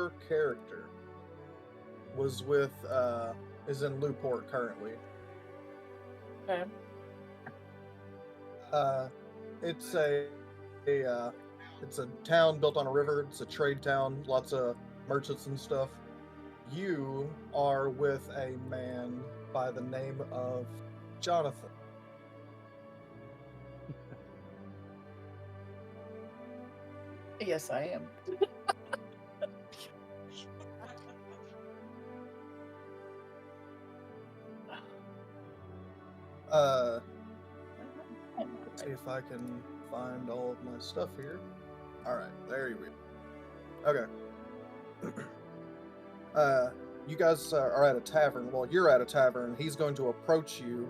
your character was with, is in Newport currently. Okay. It's it's a town built on a river. It's a trade town, lots of merchants and stuff. You are with a man by the name of Jonathan. Yes, I am. Let's see if I can find all of my stuff here. All right, there you go. Okay. You guys are at a tavern. Well, you're at a tavern. He's going to approach you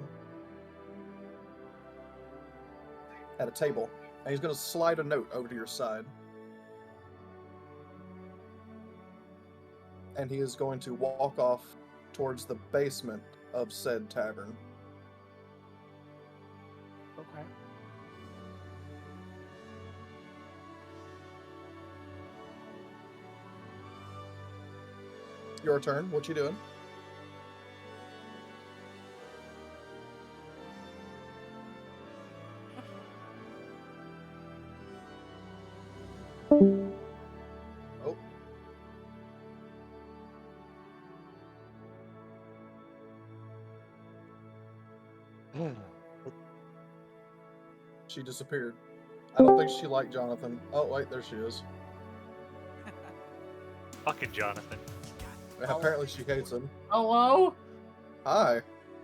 at a table, and he's going to slide a note over to your side. And he is going to walk off towards the basement of said tavern. Okay. Your turn. What you doing? Oh. She disappeared. I don't think she liked Jonathan. Oh, wait, there she is. Fucking Jonathan. Apparently she hates him. Hello? Hi.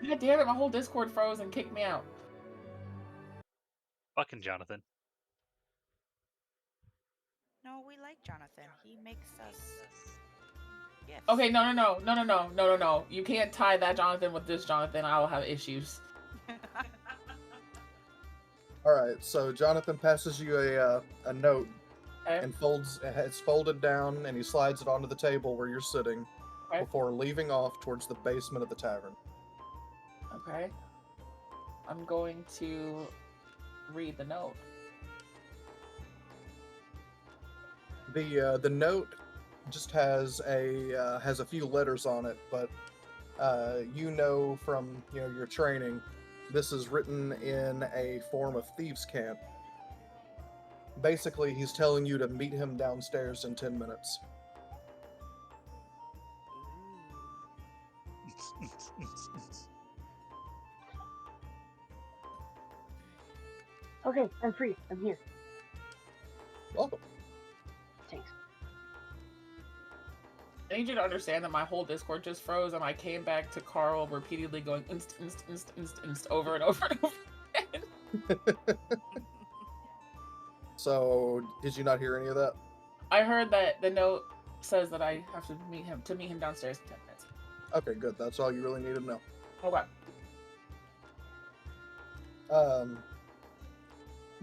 God damn it, my whole Discord froze and kicked me out. Fucking Jonathan. No, we like Jonathan. He makes us gifts. Okay, no. You can't tie that Jonathan with this Jonathan. I will have issues. All right, so Jonathan passes you a note Okay. and it's folded down, and he slides it onto the table where you're sitting Okay. before leaving off towards the basement of the tavern. Okay. I'm going to read the note. The note just has a few letters on it, but you know from your training, this is written in a form of thieves' cant. Basically, he's telling you to meet him downstairs in 10 minutes. Okay, I'm free. I'm here. Welcome. Thanks. I need you to understand that my whole Discord just froze and I came back to Carl repeatedly going inst over and over and over again. So, did you not hear any of that? I heard that the note says that I have to meet him downstairs in 10 minutes. Okay, good. That's all you really need to know. Okay.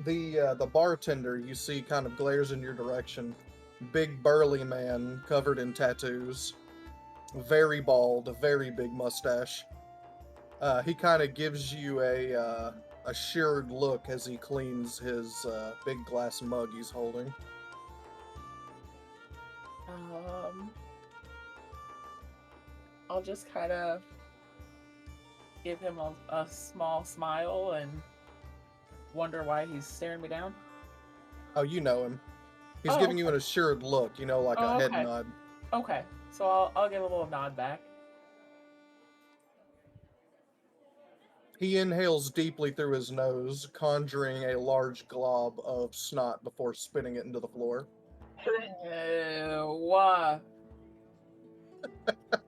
The bartender you see kind of glares in your direction. Big burly man covered in tattoos, very bald, a very big mustache. He kind of gives you a assured look as he cleans his big glass mug he's holding. I'll just kind of give him a small smile and wonder why he's staring me down. Oh, you know him. He's Oh, giving you okay. an assured look, like a head Okay. nod. Okay, so I'll give a little nod back. He inhales deeply through his nose, conjuring a large glob of snot before spitting it into the floor. What?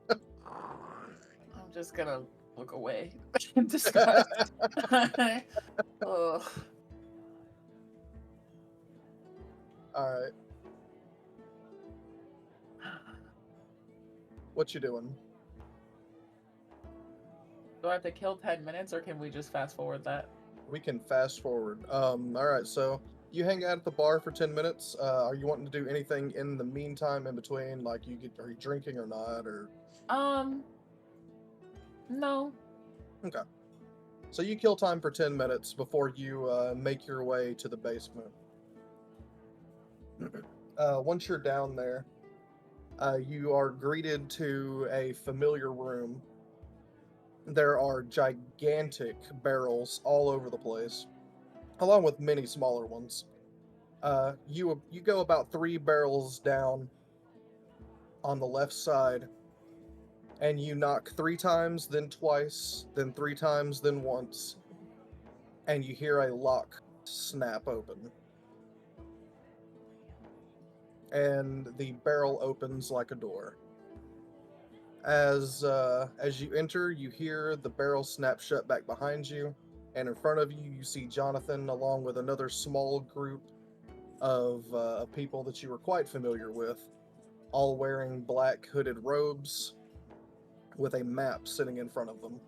I'm just gonna look away. Disgust. Ugh. Alright. What you doing? Do I have to kill 10 minutes or can we just fast forward that? We can fast forward. Alright, so you hang out at the bar for 10 minutes. Are you wanting to do anything in the meantime in between? Like, are you drinking or not? Or No. Okay. So you kill time for 10 minutes before you make your way to the basement. Once you're down there, You are greeted to a familiar room. There are gigantic barrels all over the place, along with many smaller ones. You go about 3 barrels down on the left side, and you knock 3 times, then twice, then 3 times, then once, and you hear a lock snap open. And the barrel opens like a door. As you enter, you hear the barrel snap shut back behind you, and in front of you, you see Jonathan along with another small group of people that you were quite familiar with, all wearing black hooded robes with a map sitting in front of them.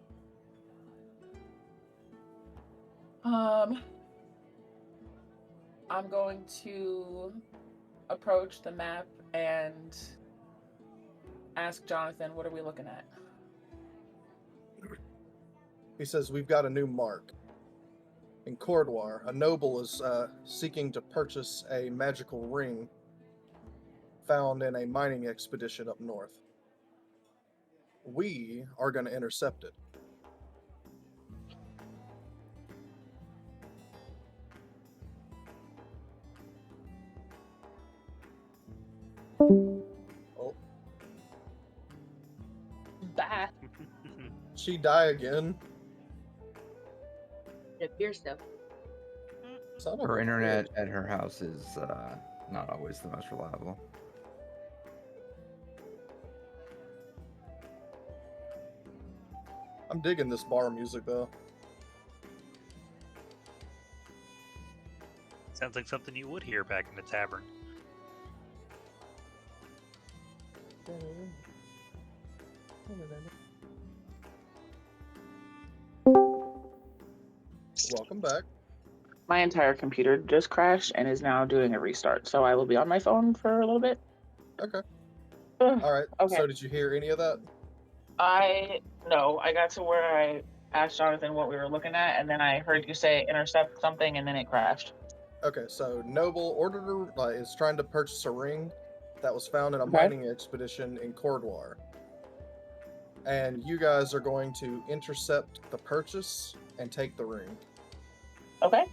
I'm going to approach the map and ask Jonathan, what are we looking at? He says, "We've got a new mark. In Cordoir, a noble is seeking to purchase a magical ring found in a mining expedition up north. We are going to intercept it." Oh, Bye. she die again? It appears so. Son of Her a internet bitch. at her house is not always the most reliable. I'm digging this bar music though. Sounds like something you would hear back in the tavern. Welcome back. My entire computer just crashed and is now doing a restart, so I will be on my phone for a little bit. Okay. Ugh, All right. okay. So did you hear any of that? I got to where I asked Jonathan what we were looking at, and then I heard you say intercept something, and then it crashed. Okay. So Noble is trying to purchase a ring that was found in a Okay. mining expedition in Cordoir, and you guys are going to intercept the purchase and take the ring. Okay.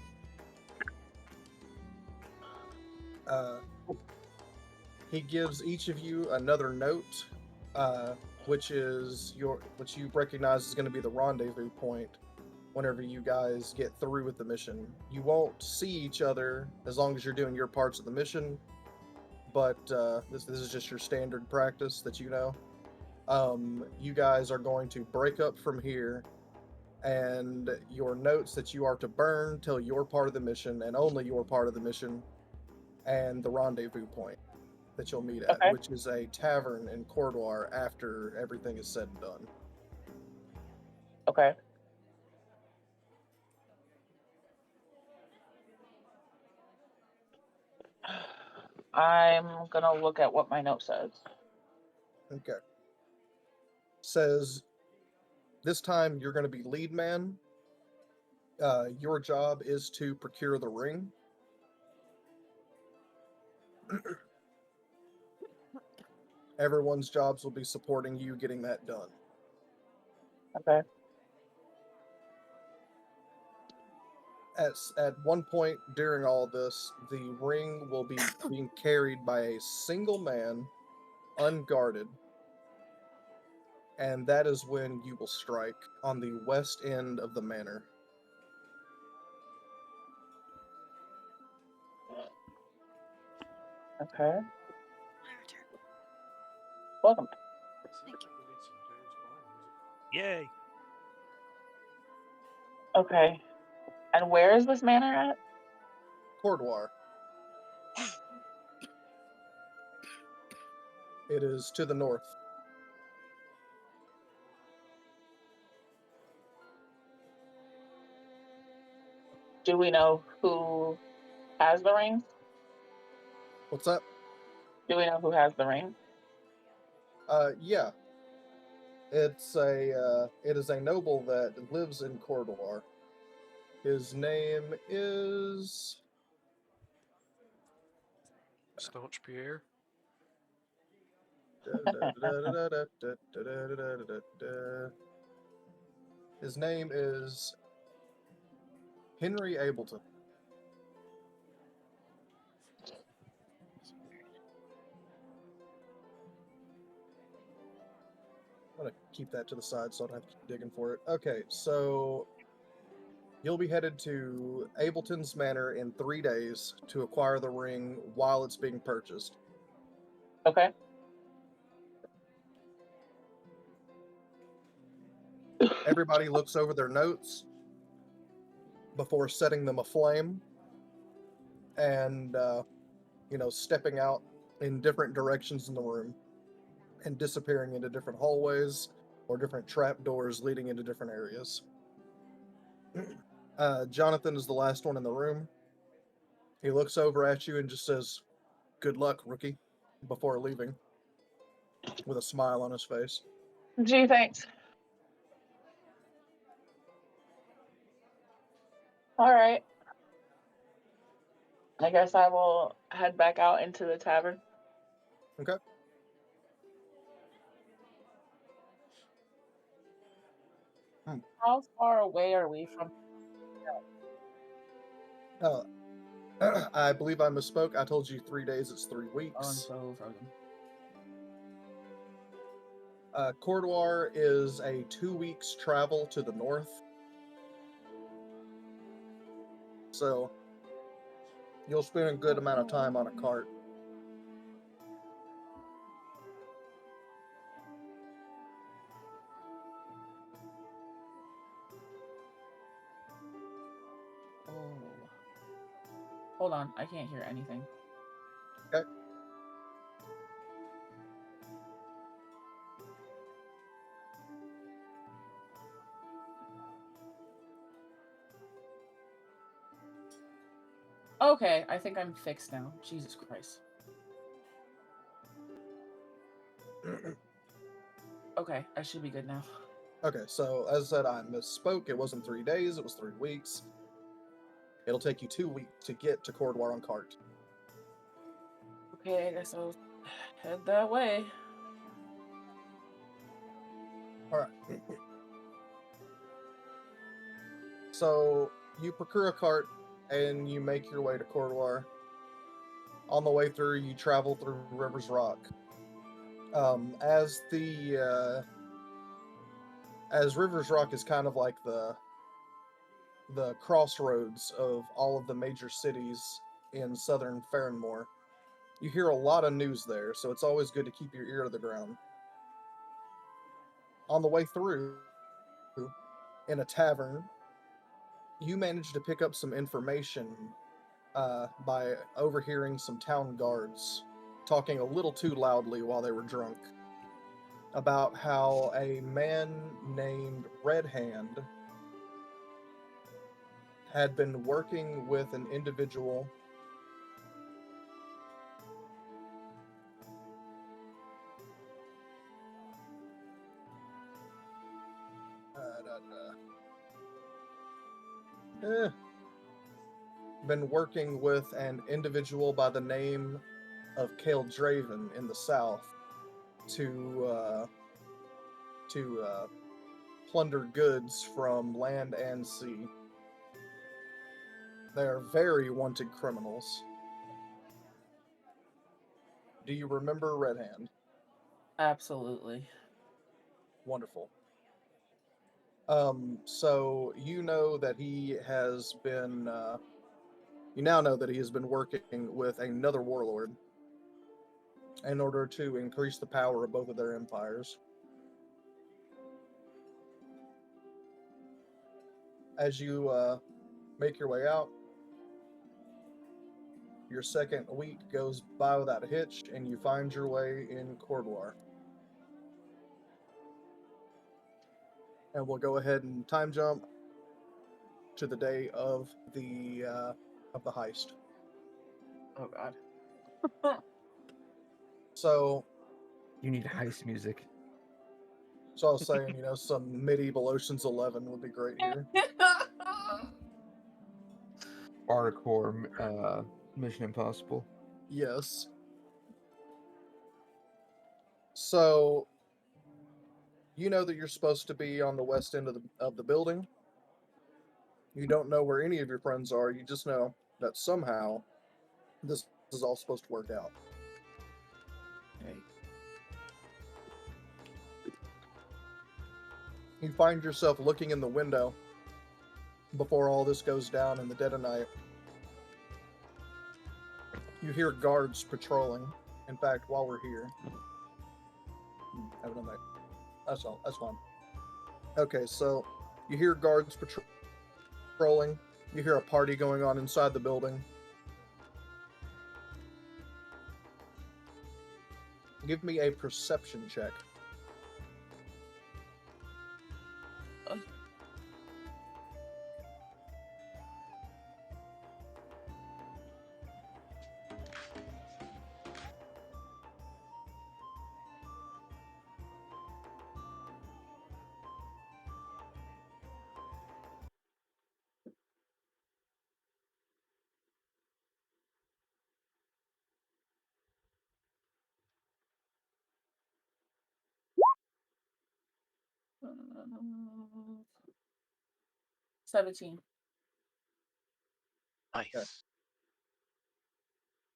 He gives each of you another note, which you recognize is going to be the rendezvous point whenever you guys get through with the mission. You won't see each other as long as you're doing your parts of the mission, but this is just your standard practice that you know. You guys are going to break up from here, and your notes that you are to burn tell your part of the mission and only your part of the mission, and the rendezvous point that you'll meet at, Okay. which is a tavern in Cordoir after everything is said and done. Okay. I'm gonna look at what my note says. Okay. Says this time you're going to be lead man. Your job is to procure the ring. Everyone's jobs will be supporting you getting that done. Okay. At one point during all this, the ring will be being carried by a single man, unguarded, and that is when you will strike on the west end of the manor. Okay. My return. Welcome. Thank you. Yay! Okay. And where is this manor at? Cordoir. It is to the north. Do we know who has the ring? What's that? Do we know who has the ring? Yeah. It is a noble that lives in Cordoir. His name is Staunch Pierre. His name is Henry Ableton. I'm gonna keep that to the side so I don't have to keep digging for it. Okay, so you'll be headed to Ableton's Manor in 3 days to acquire the ring while it's being purchased. Okay. Everybody looks over their notes before setting them aflame and, stepping out in different directions in the room and disappearing into different hallways or different trapdoors leading into different areas. Jonathan is the last one in the room. He looks over at you and just says, "Good luck, rookie," before leaving, with a smile on his face. Gee, thanks. All right. I guess I will head back out into the tavern. Okay. How far away are we from? Uh, I believe I misspoke. I told you 3 days, it's 3 weeks. Oh, I'm so frozen. Cordoir is a 2 weeks travel to the north. So you'll spend a good amount of time on a cart. Oh. Hold on, I can't hear anything. Okay. Okay, I think I'm fixed now. Jesus Christ. Okay, I should be good now. Okay, so as I said, I misspoke. It wasn't 3 days, it was 3 weeks. It'll take you 2 weeks to get to Cordoir on cart. Okay, I guess I'll head that way. Alright. So you procure a cart and you make your way to Cordoir. On the way through, you travel through River's Rock. As River's Rock is kind of like the crossroads of all of the major cities in southern Farrenmore. You hear a lot of news there, so it's always good to keep your ear to the ground. On the way through, in a tavern, you manage to pick up some information by overhearing some town guards talking a little too loudly while they were drunk about how a man named Red Hand had been working with an individual been working with an individual by the name of Cale Draven in the south to plunder goods from land and sea. They are very wanted criminals. Do you remember Red Hand? Absolutely. Wonderful. So you know that he has been, you now know that he has been working with another warlord in order to increase the power of both of their empires. As you make your way out, your second week goes by without a hitch, and you find your way in Cordoir. And we'll go ahead and time jump to the day of the heist. Oh God. So You need heist music. I was saying, some medieval Ocean's 11 would be great here. Hardcore Mission Impossible. Yes. So you know that you're supposed to be on the west end of the building. You don't know where any of your friends are. You just know that somehow this is all supposed to work out. Okay. You find yourself looking in the window before all this goes down in the dead of night. You hear guards patrolling. In fact, while we're here, have a night. That's all. That's fine. Okay, so you hear guards patrolling. You hear a party going on inside the building. Give me a perception check. Uh, 17. Nice.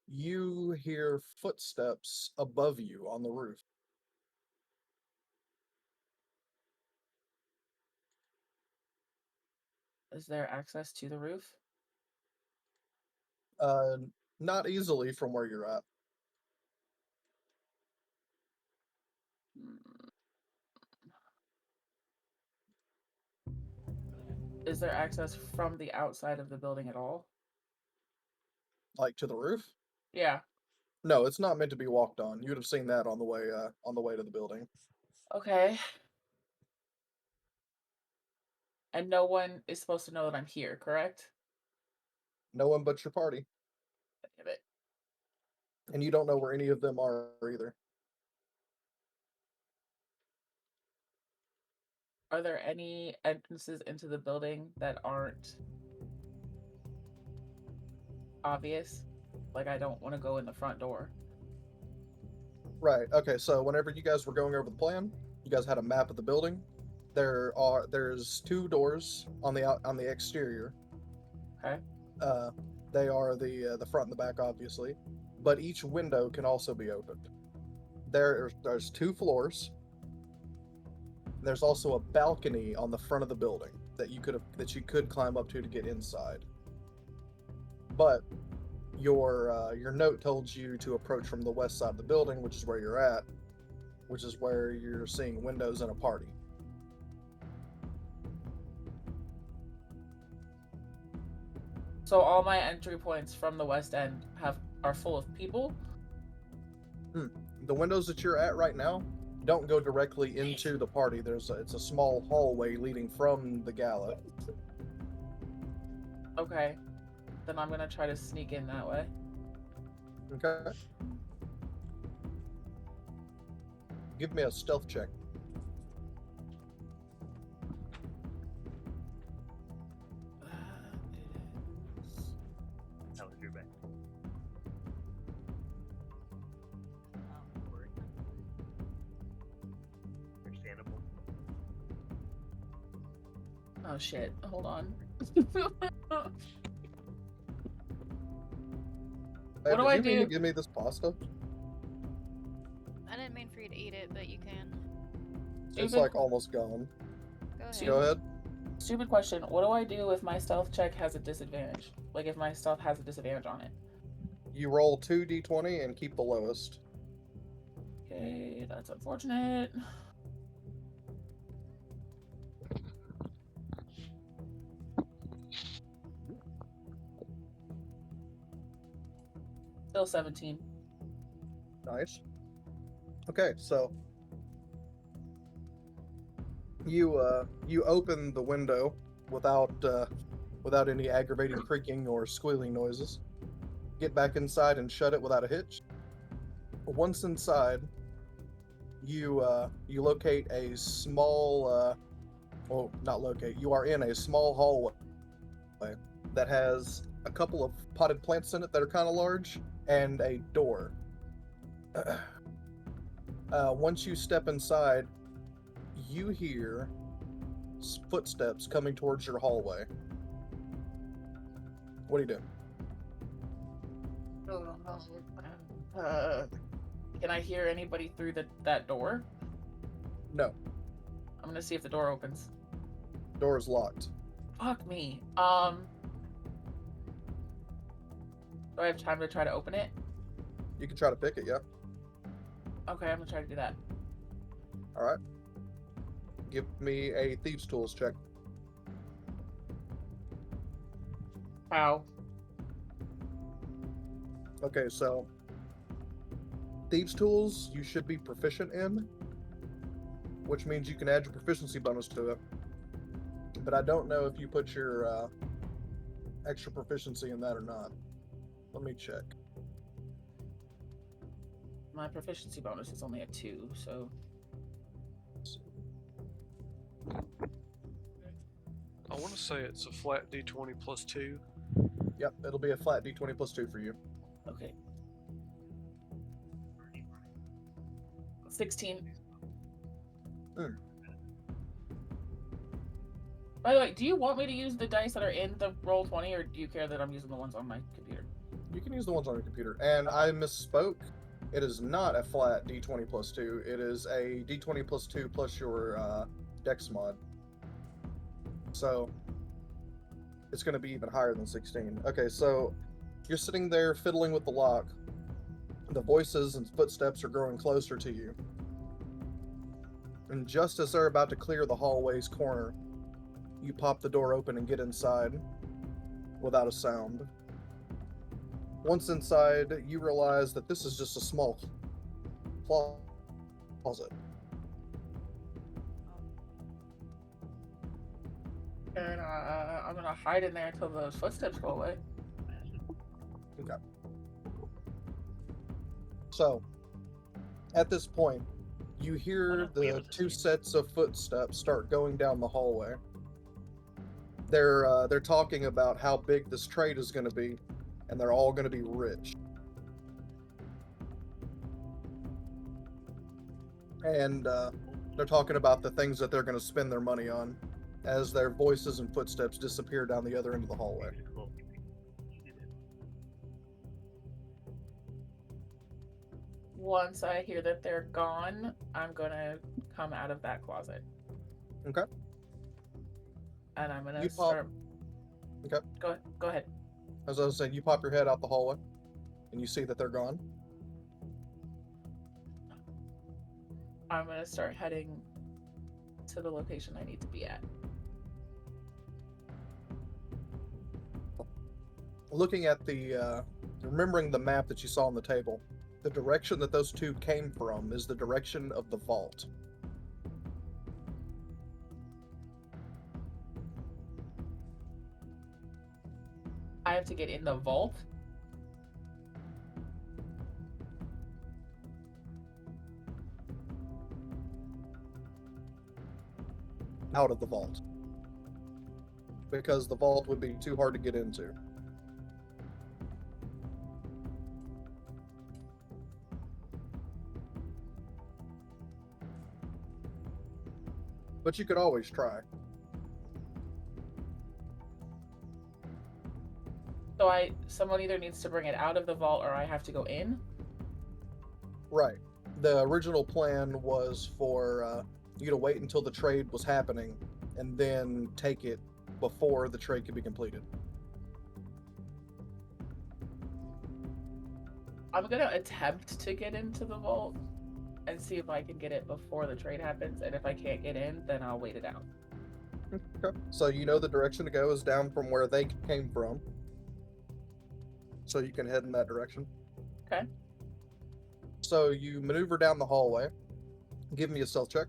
You hear footsteps above you on the roof. Is there access to the roof? Uh, Not easily from where you're at. Is there access from the outside of the building at all? Like to the roof? Yeah. No, it's not meant to be walked on. You would have seen that on the way to the building. Okay. And no one is supposed to know that I'm here, correct? No one but your party, Damn it. and you don't know where any of them are either. Are there any entrances into the building that aren't obvious? Like, I don't want to go in the front door. Right. Okay. So whenever you guys were going over the plan, you guys had a map of the building. There's two doors on the exterior. Okay. They are the front and the back, obviously, but each window can also be opened. There's two floors. There's also a balcony on the front of the building that you could climb up to get inside. But your note told you to approach from the west side of the building, which is where you're at, which is where you're seeing windows and a party. So all my entry points from the west end are full of people? The windows that you're at right now don't go directly into the party. It's a small hallway leading from the gala. Okay. Then I'm gonna try to sneak in that way. Okay. Give me a stealth check. That was your bet. Understandable. Oh shit. Hold on. Hey, What do I did you mean to do? give me this pasta? I didn't mean for you to eat it, but you can. It's Stupid- like almost gone. Go ahead. Go ahead. Stupid question. What do I do if my stealth check has a disadvantage? Like if my stealth has a disadvantage on it? You roll 2d20 and keep the lowest. Okay, that's unfortunate. Still 17. Nice. Okay, so you open the window without any aggravating creaking or squealing noises. Get back inside and shut it without a hitch. Once inside, you locate a small well, not locate. You are in a small hallway that has a couple of potted plants in it that are kind of large and a door. Once you step inside, you hear footsteps coming towards your hallway. What do you do? Can I hear anybody through that door? No, I'm gonna see if the door opens. door is locked. Fuck me. Do I have time to try to open it? You can try to pick it, yeah. Okay, I'm gonna try to do that. All right. Give me a thieves' tools check. Wow. Okay, so thieves' tools you should be proficient in, which means you can add your proficiency bonus to it. But I don't know if you put your extra proficiency in that or not. Let me check. My proficiency bonus is only a 2, so I want to say it's a flat d20 plus 2. Yep, it'll be a flat d20 plus 2 for you. okay. 16. Hmm. By the way, do you want me to use the dice that are in the Roll20, or do you care that I'm using the ones on my computer? You can use the ones on your computer. And I misspoke. It is not a flat d20 plus 2. It is a d20 plus 2 plus your dex mod. So it's going to be even higher than 16. Okay, so you're sitting there fiddling with the lock. The voices and footsteps are growing closer to you. And just as they're about to clear the hallway's corner, you pop the door open and get inside without a sound. Once inside, you realize that this is just a small closet. And I'm gonna hide in there until those footsteps go away. Okay. So, at this point, you hear the two sets of footsteps start going down the hallway. They're talking about how big this trade is going to be, and they're all going to be rich. And they're talking about the things that they're going to spend their money on, as their voices and footsteps disappear down the other end of the hallway. Once I hear that they're gone, I'm gonna come out of that closet. Okay. And I'm gonna You pop- start. Okay. Go ahead. As I was saying, you pop your head out the hallway, and you see that they're gone. I'm gonna start heading to the location I need to be at. Looking at remembering the map that you saw on the table, the direction that those two came from is the direction of the vault. I have to get in the vault. Out of the vault. Because the vault would be too hard to get into. But you could always try. So someone either needs to bring it out of the vault or I have to go in. Right. The original plan was for you to wait until the trade was happening and then take it before the trade could be completed. I'm gonna attempt to get into the vault and see if I can get it before the trade happens, and if I can't get in, then I'll wait it out. Okay. So you know the direction to go is down from where they came from. So you can head in that direction. Okay. So you maneuver down the hallway. Give me a stealth check.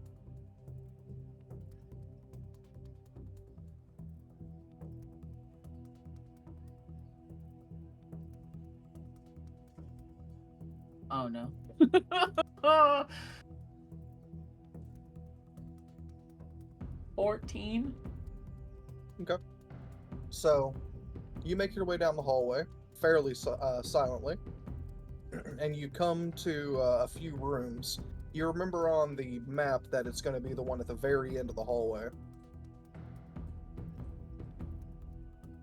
Oh no. 14. Okay. So you make your way down the hallway fairly silently, and you come to a few rooms. You remember on the map that it's going to be the one at the very end of the hallway.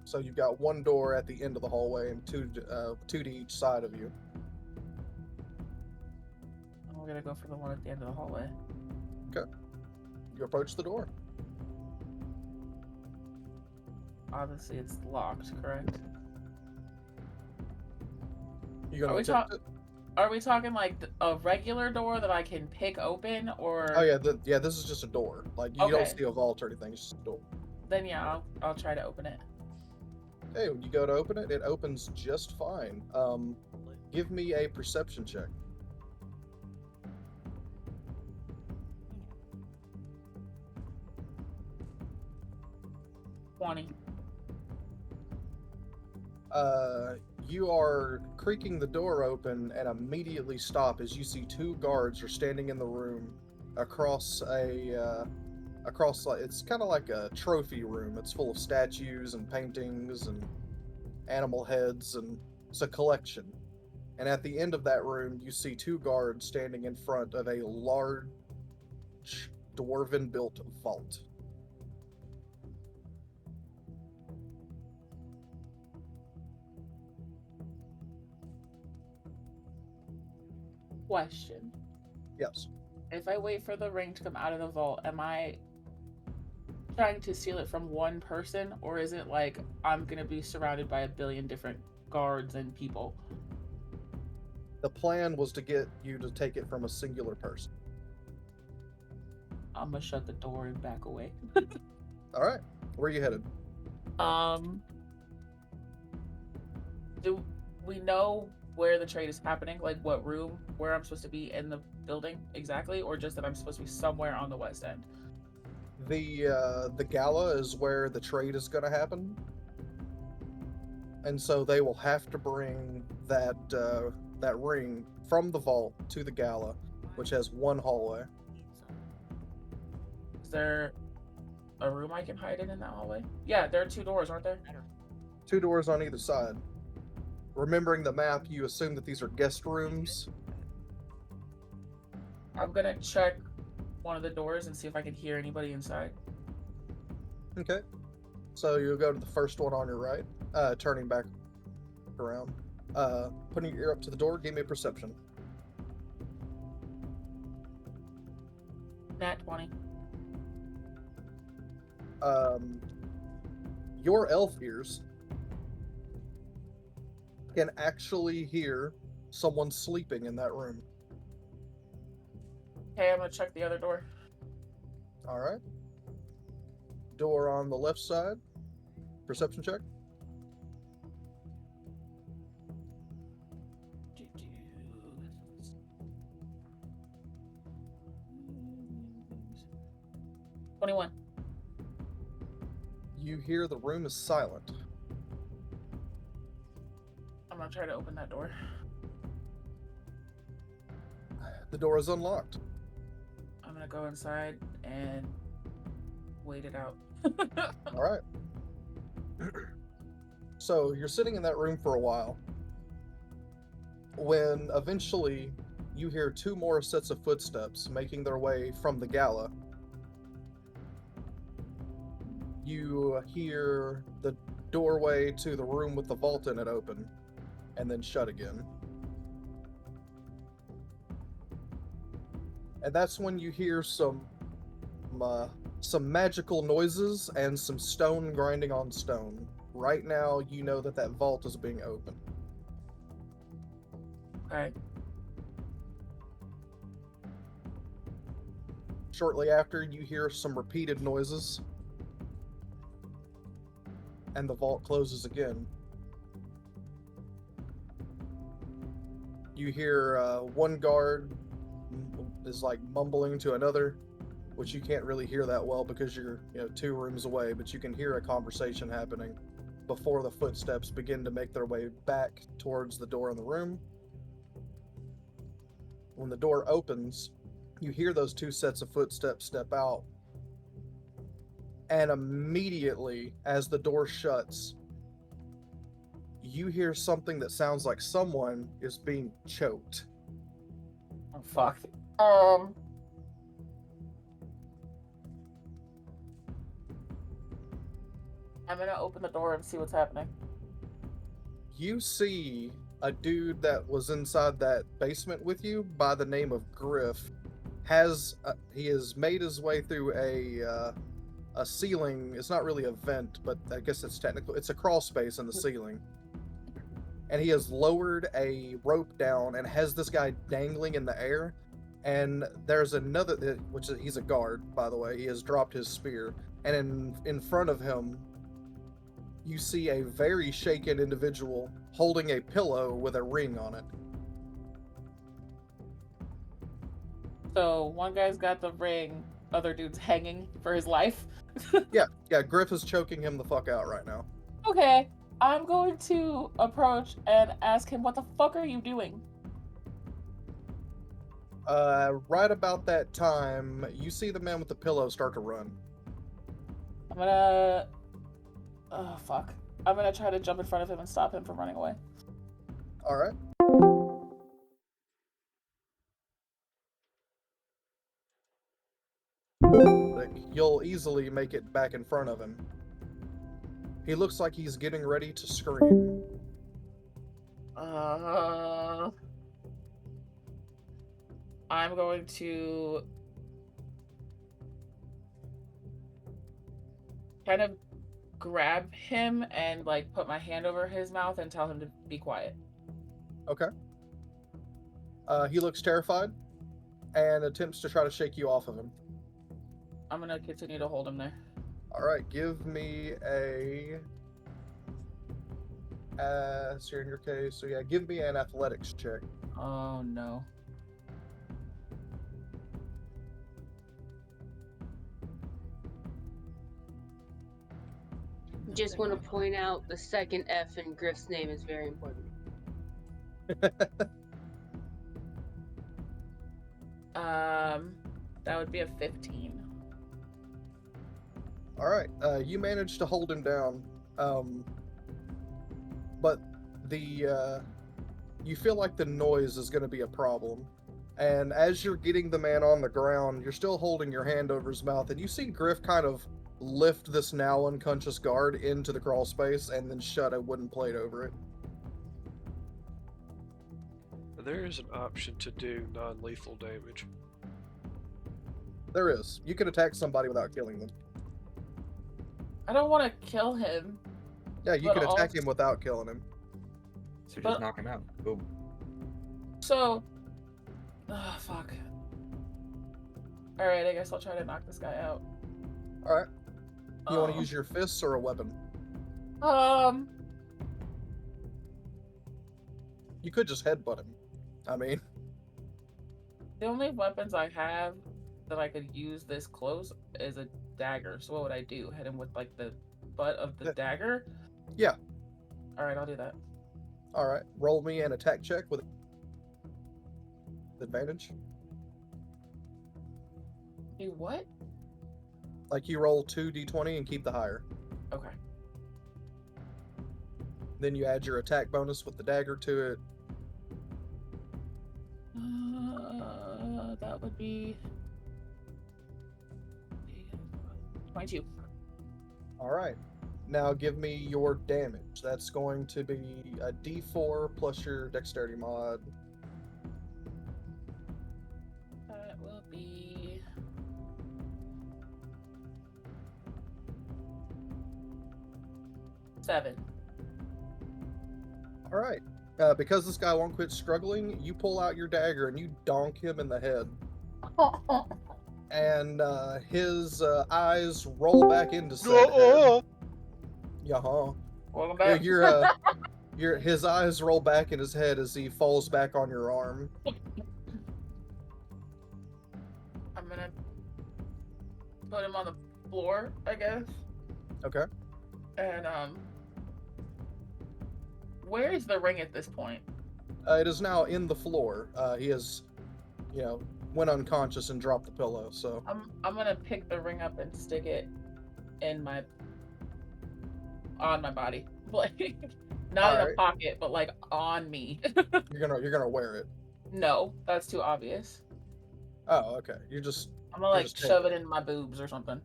So you've got one door at the end of the hallway and two to each side of you. We're gonna go for the one at the end of the hallway. You approach the door. Obviously, it's locked, correct? You gonna Are we attempt it? Are we talking like a regular door that I can pick open, or? Oh yeah, this is just a door. Like you don't Okay. see a vault or anything. It's just a door. Then yeah, I'll try to open it. Okay, when you go to open it, it opens just fine. Give me a perception check. 20. You are creaking the door open and immediately stop as you see two guards are standing in the room across it's kind of like a trophy room. It's full of statues and paintings and animal heads, and it's a collection. And at the end of that room, you see two guards standing in front of a large dwarven-built vault. Question. Yes. If I wait for the ring to come out of the vault, am I trying to steal it from one person, or is it like I'm gonna be surrounded by a billion different guards and people? The plan was to get you to take it from a singular person. I'm gonna shut the door and back away. All right. Where are you headed? Do we know where the trade is happening? Like what room, where I'm supposed to be in the building exactly, or just that I'm supposed to be somewhere on the west end? The gala is where the trade is going to happen, and so they will have to bring that ring from the vault to the gala, which has one hallway. Is there a room I can hide in that hallway? Yeah, there are two doors, aren't there? Two doors on either side. Remembering the map, you assume that these are guest rooms. I'm gonna check one of the doors and see if I can hear anybody inside. Okay. So you'll go to the first one on your right, turning back around. Putting your ear up to the door, give me a perception. Nat 20. Your elf ears can actually hear someone sleeping in that room. Okay, I'm gonna check the other door. All right. Door on the left side. Perception check. Do, do. 21. You hear the room is silent. I'm gonna try to open that door. The door is unlocked. I'm gonna go inside and wait it out. All right. So you're sitting in that room for a while when eventually you hear two more sets of footsteps making their way from the gala. You hear the doorway to the room with the vault in it open and then shut again. And that's when you hear some magical noises and some stone grinding on stone. Right now, you know that that vault is being opened. Okay. Shortly after, you hear some repeated noises, and the vault closes again. You hear one guard is like mumbling to another, which you can't really hear that well because you're 2 rooms away, but you can hear a conversation happening before the footsteps begin to make their way back towards the door in the room. When the door opens, you hear those 2 sets of footsteps step out, and immediately as the door shuts, you hear something that sounds like someone is being choked. Oh, fuck. I'm gonna open the door and see what's happening. You see a dude that was inside that basement with you by the name of Griff. He has made his way through a ceiling. It's not really a vent, but I guess it's a crawl space in the ceiling. And he has lowered a rope down and has this guy dangling in the air. And there's another, he's a guard, by the way. He has dropped his spear. And in front of him, you see a very shaken individual holding a pillow with a ring on it. So one guy's got the ring, other dude's hanging for his life. Yeah, Griff is choking him the fuck out right now. Okay, I'm going to approach and ask him, what the fuck are you doing? Right about that time, you see the man with the pillow start to run. I'm gonna... Oh, fuck. I'm gonna try to jump in front of him and stop him from running away. Alright. You'll easily make it back in front of him. He looks like he's getting ready to scream. I'm going to kind of grab him and like put my hand over his mouth and tell him to be quiet. Okay. He looks terrified and attempts to try to shake you off of him. I'm gonna continue to hold him there. Alright, give me a... so in your case, so yeah, give me an athletics check. Oh no. Just want to point out the second F in Griff's name is very important. That would be a 15. Alright, you managed to hold him down. But you feel like the noise is going to be a problem. And as you're getting the man on the ground, you're still holding your hand over his mouth, and you see Griff kind of lift this now unconscious guard into the crawl space and then shut a wooden plate over it. There is an option to do non-lethal damage. There is. You can attack somebody without killing them. I don't want to kill him. Yeah, you But can attack also- him without killing him. So just But- knock him out. Boom. So... Oh, fuck. Alright, I guess I'll try to knock this guy out. Alright. You want to use your fists or a weapon? You could just headbutt him. I mean... The only weapons I have that I could use this close is a dagger. So what would I do? Hit him with like the butt of the dagger? Yeah. Alright, I'll do that. Alright, roll me an attack check with advantage. Do what? Like you roll 2d20 and keep the higher. Okay. Then you add your attack bonus with the dagger to it. That would be 22. Alright. Now give me your damage. That's going to be a d4 plus your dexterity mod. That will be 7. Alright. Because this guy won't quit struggling, you pull out your dagger and you donk him in the head. And his eyes roll back into said head. Yeah, Welcome back. his eyes roll back in his head as he falls back on your arm. I'm gonna put him on the floor, I guess. Okay. And where is the ring at this point? It is now in the floor. He has, went unconscious and dropped the pillow. So I'm gonna pick the ring up and stick it in on my body. Like, Not in a Alright. pocket, but like on me. You're gonna wear it. No, that's too obvious. Oh, okay. I'm gonna You're like just shove taking it in my boobs or something.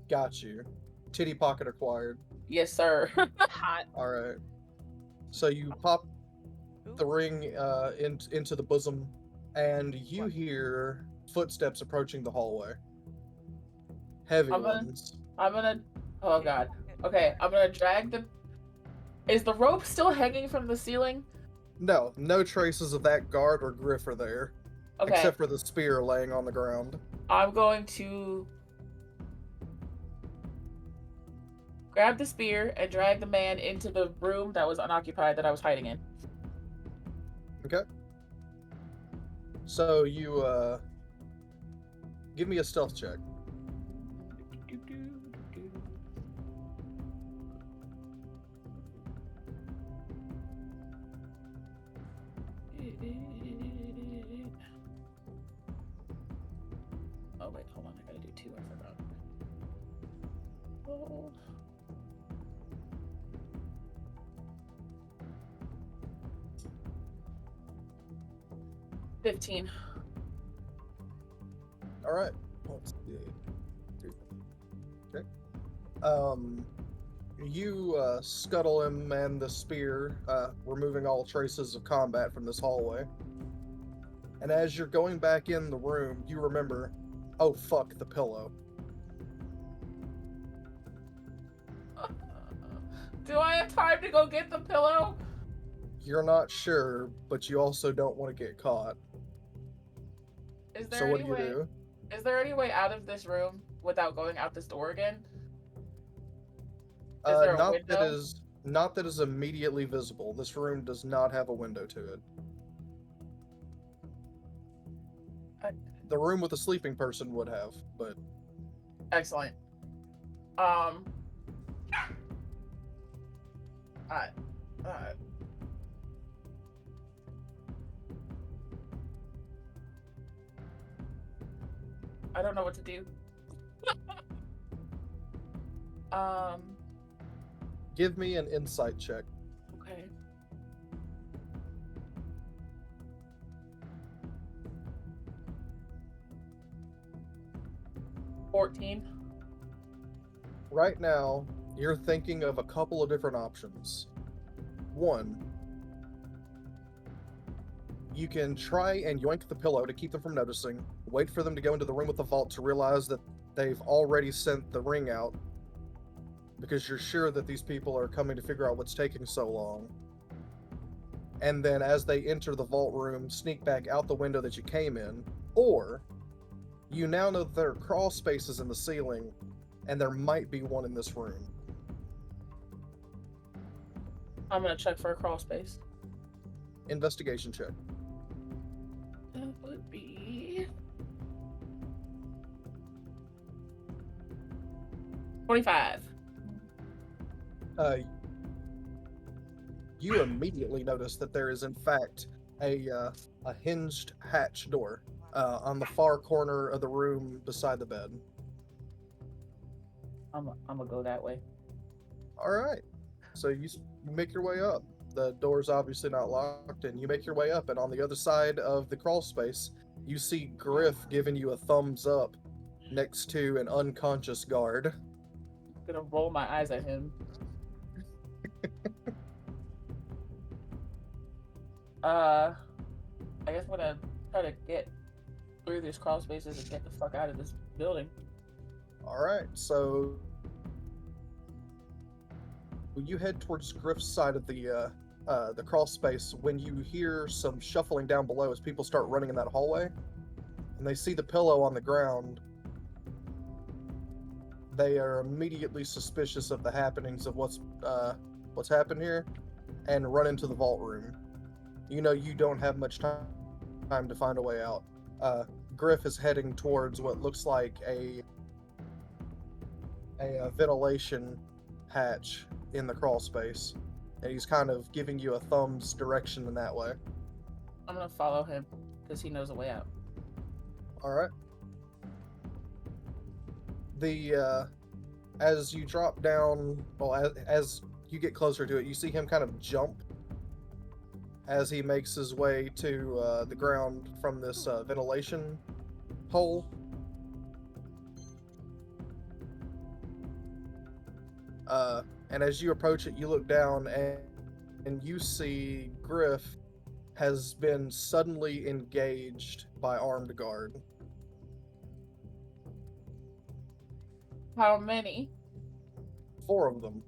Got you. Titty pocket acquired. Yes, sir. Hot. Alright. So you pop the Ooh, ring into the bosom, and you What? hear footsteps approaching the hallway. Heavy I'm gonna ones. I'm gonna oh god. Okay, I'm gonna drag the Is the rope still hanging from the ceiling? No, no traces of that guard or Griff are there, Okay. except for the spear laying on the ground. I'm going to grab the spear and drag the man into the room that was unoccupied that I was hiding in. Okay. So you give me a stealth check. Oh wait, hold on, I gotta do 2, I forgot. Oh. $15. All right. Let's see. Okay. You scuttle him and the spear, removing all traces of combat from this hallway. And as you're going back in the room, you remember, oh fuck, the pillow. Do I have time to go get the pillow? You're not sure, but you also don't want to get caught. Is there So what any do you way? do? Is there any way out of this room without going out this door again? Is there a window? Not that is immediately visible. This room does not have a window to it. The room with a sleeping person would have, but Excellent. Alright. I don't know what to do. give me an insight check. Okay. $14. Right now, you're thinking of a couple of different options. One, you can try and yoink the pillow to keep them from noticing, wait for them to go into the room with the vault to realize that they've already sent the ring out, because you're sure that these people are coming to figure out what's taking so long. And then as they enter the vault room, sneak back out the window that you came in. Or, you now know that there are crawl spaces in the ceiling, and there might be one in this room. I'm gonna check for a crawl space. Investigation check. That would be 25. You immediately notice that there is in fact a hinged hatch door on the far corner of the room beside the bed. I'm gonna go that way. All right, so you make your way up. The door's obviously not locked, and you make your way up. And on the other side of the crawl space, you see Griff giving you a thumbs up next to an unconscious guard. I'm gonna roll my eyes at him. I guess I'm gonna try to get through these crawl spaces and get the fuck out of this building. All right, so you head towards Griff's side of the crawl space when you hear some shuffling down below as people start running in that hallway, and they see the pillow on the ground. They are immediately suspicious of the happenings of what's happened here, and run into the vault room. You know you don't have much time to find a way out. Griff is heading towards what looks like a ventilation hatch in the crawl space, and he's kind of giving you a thumbs direction in that way. I'm gonna follow him because he knows a way out. All right. As you drop down, well, as you get closer to it, you see him kind of jump as he makes his way to the ground from this ventilation hole. And as you approach it, you look down and you see Griff has been suddenly engaged by armed guard. How many? 4 of them.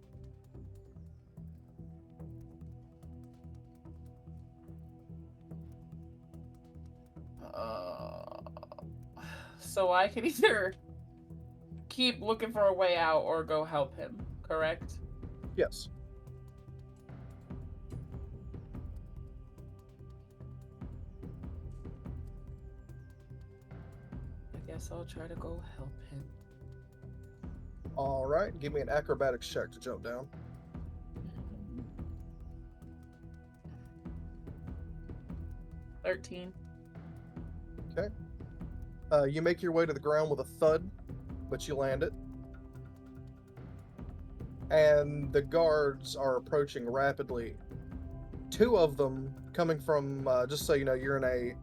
So I can either keep looking for a way out or go help him, correct? Yes. I guess I'll try to go help him. All right, give me an acrobatics check to jump down. 13. Okay. You make your way to the ground with a thud, but you land it. And the guards are approaching rapidly. 2 of them coming from, just so you know, you're in a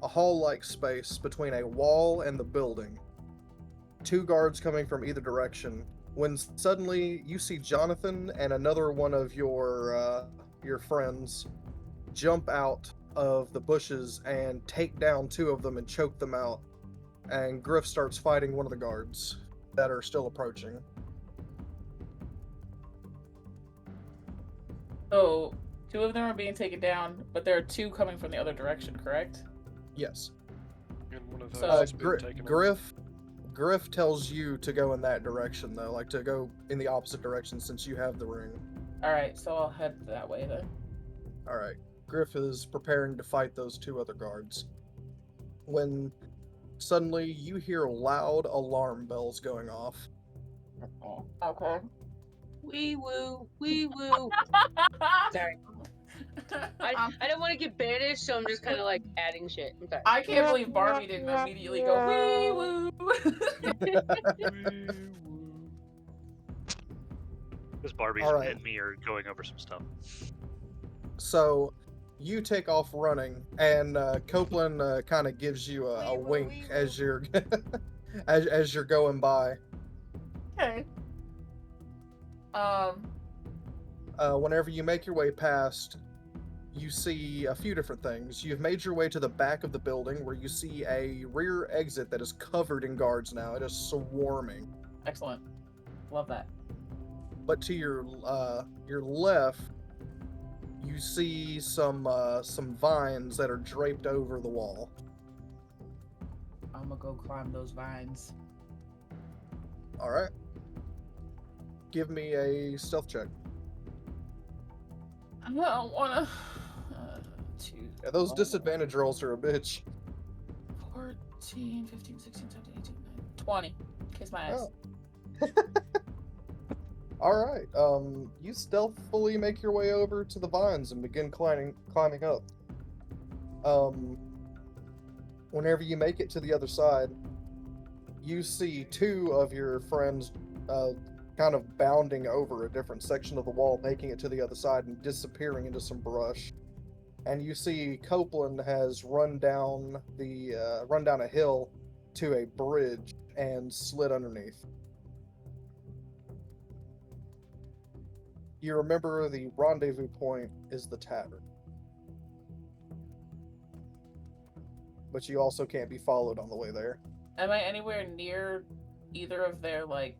hall-like space between a wall and the building. 2 guards coming from either direction. When suddenly you see Jonathan and another one of your friends jump out of the bushes and take down 2 of them and choke them out. And Griff starts fighting one of the guards that are still approaching. So 2 of them are being taken down, but there are 2 coming from the other direction, correct? Yes. And one of those So- has been taken out. Griff tells you to go in that direction, though, like to go in the opposite direction since you have the ring. Alright, so I'll head that way then. All right. Griff is preparing to fight those 2 other guards. When suddenly you hear loud alarm bells going off. Oh, okay. Wee woo, wee woo. Sorry. I don't want to get banished, so I'm just kind of like adding shit. I'm sorry. I can't believe Barbie didn't immediately go wee woo. Because Barbie's All right. and me are going over some stuff. So you take off running, and Copeland kind of gives you a Wee woo, wink wee as woo. you're as you're going by. Okay. Whenever you make your way past, you see a few different things. You've made your way to the back of the building where you see a rear exit that is covered in guards now. It is swarming. Excellent. Love that. But to your left, you see some vines that are draped over the wall. I'm gonna go climb those vines. All right. Give me a stealth check. I don't wanna. 2. Yeah, those disadvantage rolls are a bitch. 14, 15, 16, 17, 18, 19, 20. Kiss my ass. Oh. All right. You stealthily make your way over to the vines and begin climbing up. Whenever you make it to the other side, you see 2 of your friends kind of bounding over a different section of the wall, making it to the other side and disappearing into some brush. And you see Copeland has run down a hill to a bridge and slid underneath. You remember the rendezvous point is the tavern. But you also can't be followed on the way there. Am I anywhere near either of their like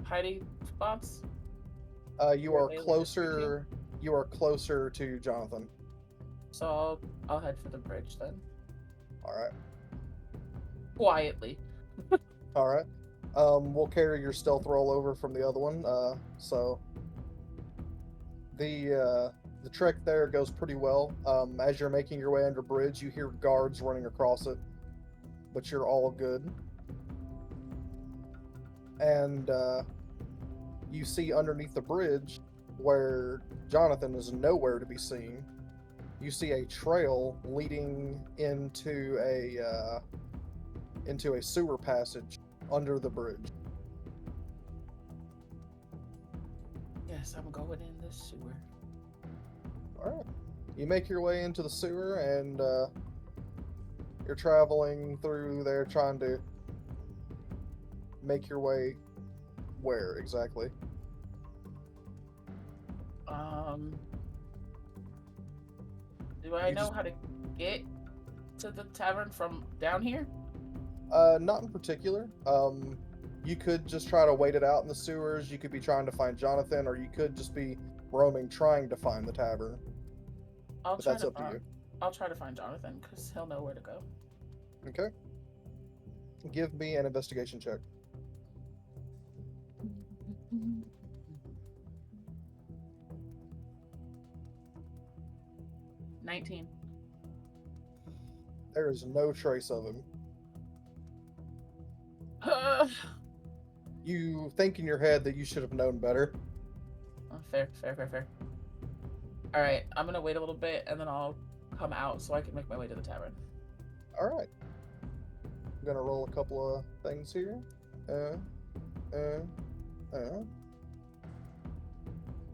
hiding spots? You Where are they lead us closer. You are closer to Jonathan. So I'll head for the bridge then. All right. Quietly. All right. We'll carry your stealth roll over from the other one. So the trek there goes pretty well. As you're making your way under bridge, you hear guards running across it, but you're all good. And you see underneath the bridge, where Jonathan is nowhere to be seen, you see a trail leading into a sewer passage under the bridge. guess I'm going in the sewer. All right. You make your way into the sewer, and you're traveling through there, trying to make your way where exactly? Do I You know just- how to get to the tavern from down here? Not in particular. You could just try to wait it out in the sewers. You could be trying to find Jonathan, or you could just be roaming, trying to find the tavern. I'll But try that's to up to you. I'll try to find Jonathan because he'll know where to go. Okay. Give me an investigation check. 19. There is no trace of him. You think in your head that you should have known better. Fair. All right, I'm gonna wait a little bit and then I'll come out so I can make my way to the tavern. All right. I'm gonna roll a couple of things here.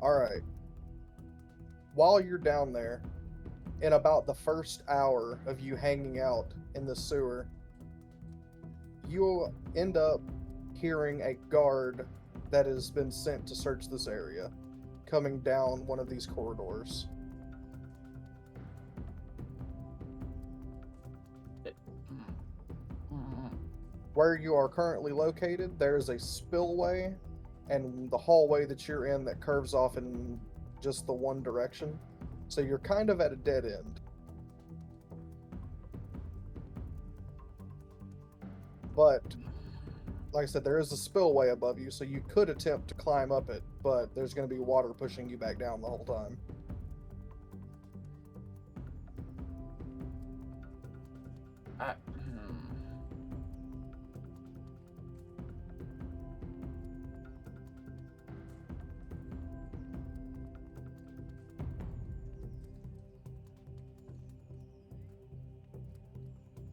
All right. While you're down there, in about the first hour of you hanging out in the sewer, you end up hearing a guard that has been sent to search this area coming down one of these corridors. Where you are currently located, there is a spillway and the hallway that you're in that curves off in just the one direction. So you're kind of at a dead end. But, like I said, there is a spillway above you, so you could attempt to climb up it, but there's going to be water pushing you back down the whole time.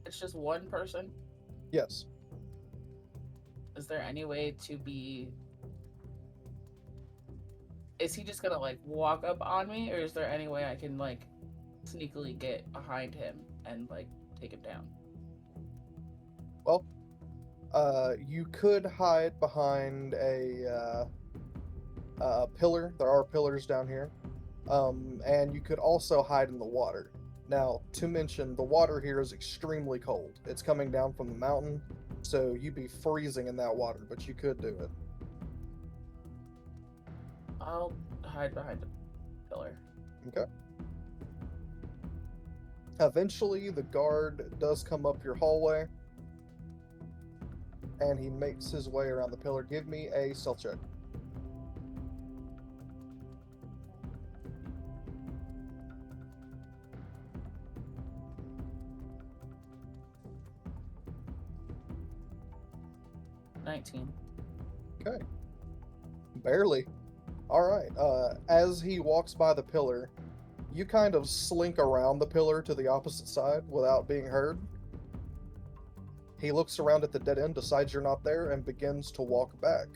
It's just one person. Yes. Is there any way to be... Is he just gonna, like, walk up on me? Or is there any way I can, like, sneakily get behind him and, like, take him down? Well, you could hide behind a pillar. There are pillars down here. And you could also hide in the water. Now, to mention, the water here is extremely cold. It's coming down from the mountain, so you'd be freezing in that water, but you could do it. I'll hide behind the pillar. Okay. Eventually, the guard does come up your hallway, and he makes his way around the pillar. Give me a stealth check. Okay. Barely. Alright. As he walks by the pillar, you kind of slink around the pillar to the opposite side without being heard. He looks around at the dead end, decides you're not there, and begins to walk back.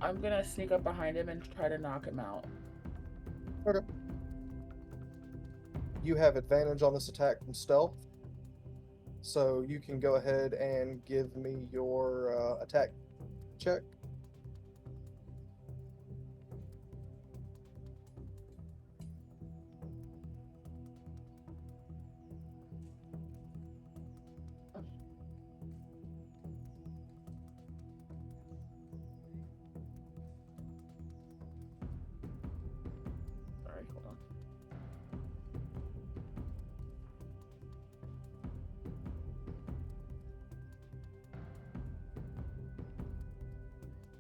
I'm gonna sneak up behind him and try to knock him out. Okay. You have advantage on this attack from stealth, so you can go ahead and give me your attack check. Sorry, hold on.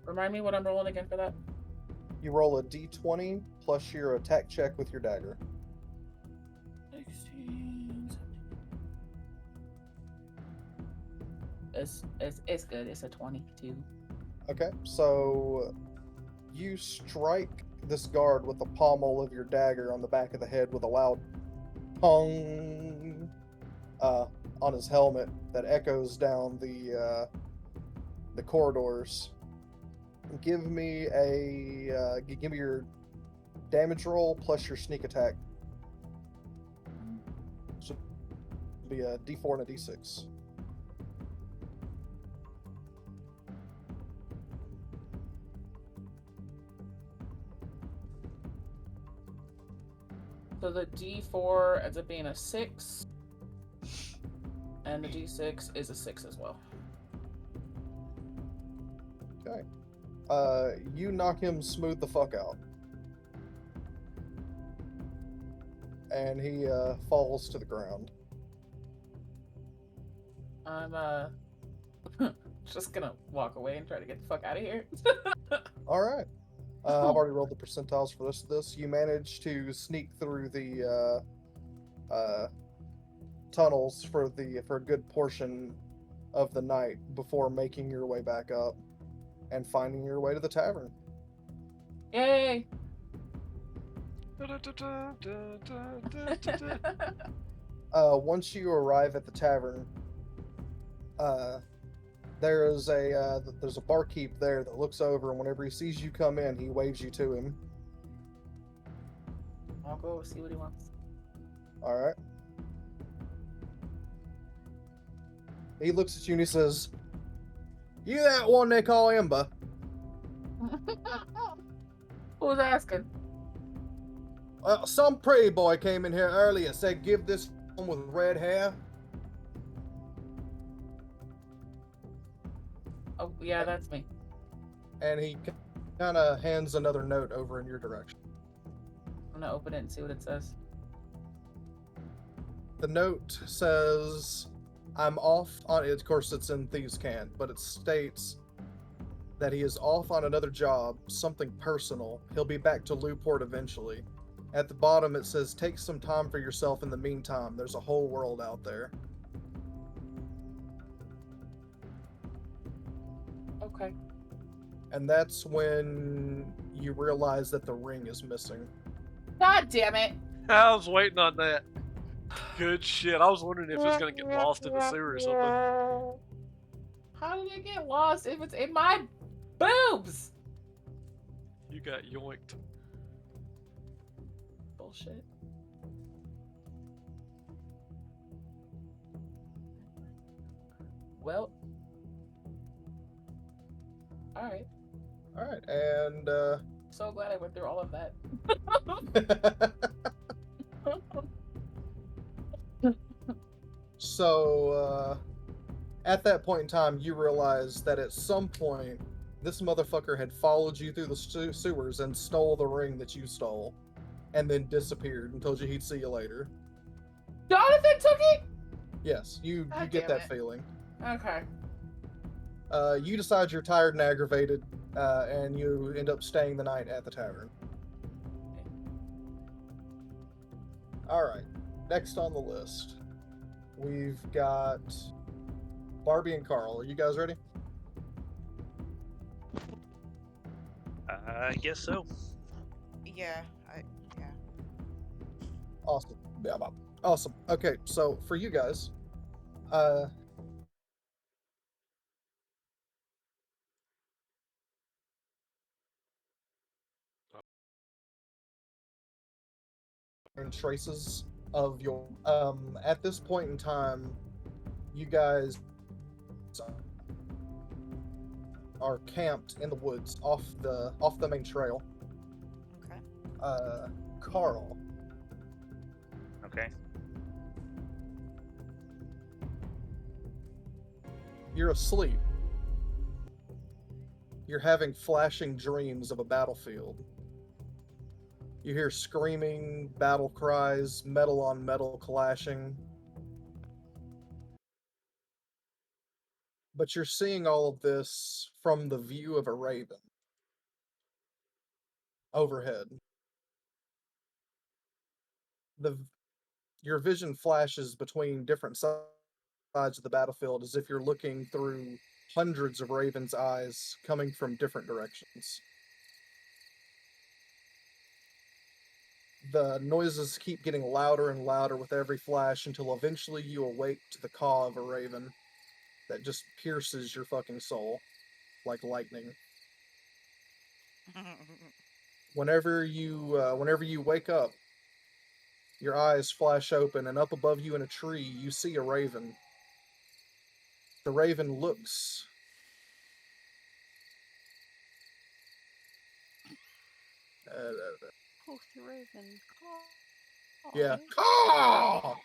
Remind me what I'm rolling again for that? You roll a d20 plus your attack check with your dagger. 16. It's good. It's a 22. Okay, so you strike this guard with the pommel of your dagger on the back of the head with a loud pong on his helmet that echoes down the corridors. Give me your damage roll plus your sneak attack. Should be a D4 and a D6. So the D4 ends up being a 6, and the D6 is a 6 as well. Okay. You knock him smooth the fuck out. And he falls to the ground. I'm just gonna walk away and try to get the fuck out of here. Alright. I've already rolled the percentiles for this. You manage to sneak through the tunnels for a good portion of the night before making your way back up and finding your way to the tavern. Yay! Once you arrive at the tavern, there's a barkeep there that looks over, and whenever he sees you come in, he waves you to him. I'll go see what he wants. All right. He looks at you and he says, "You that one they call Ember?" Who's asking? Some pretty boy came in here earlier, said give this one with red hair. Oh, yeah, that's me. And he kind of hands another note over in your direction. I'm gonna open it and see what it says. The note says, "I'm off on," of course it's in Thieves' Cant, but it states that he is off on another job, something personal. He'll be back to Lewport eventually. At the bottom it says, "Take some time for yourself in the meantime. There's a whole world out there." Okay. And that's when you realize that the ring is missing. God damn it! I was waiting on that. Good shit. I was wondering if it was gonna get lost in the sewer or something. How did it get lost if it's in my boobs? You got yoinked. Bullshit. Well. Alright. Alright, and So glad I went through all of that. So, at that point in time, you realize that at some point, this motherfucker had followed you through the sewers and stole the ring that you stole, and then disappeared and told you he'd see you later. Jonathan took it? Yes, you God get damn that it. feeling. Okay. You decide you're tired and aggravated, and you end up staying the night at the tavern. Alright, next on the list, we've got Barbie and Carl. Are you guys ready? I guess so. Yeah, yeah. Awesome. Yeah, awesome. Okay, so for you guys, and traces of your at this point in time, you guys are camped in the woods off the main trail. Okay. Carl, Okay. you're asleep. You're having flashing dreams of a battlefield. You hear screaming, battle cries, metal on metal clashing. But you're seeing all of this from the view of a raven overhead. Your vision flashes between different sides of the battlefield as if you're looking through hundreds of ravens' eyes coming from different directions. The noises keep getting louder and louder with every flash until eventually you awake to the caw of a raven that just pierces your fucking soul like lightning. Whenever you wake up, your eyes flash open, and up above you in a tree, you see a raven. The raven looks. Oh, the raven. Yeah. Caw.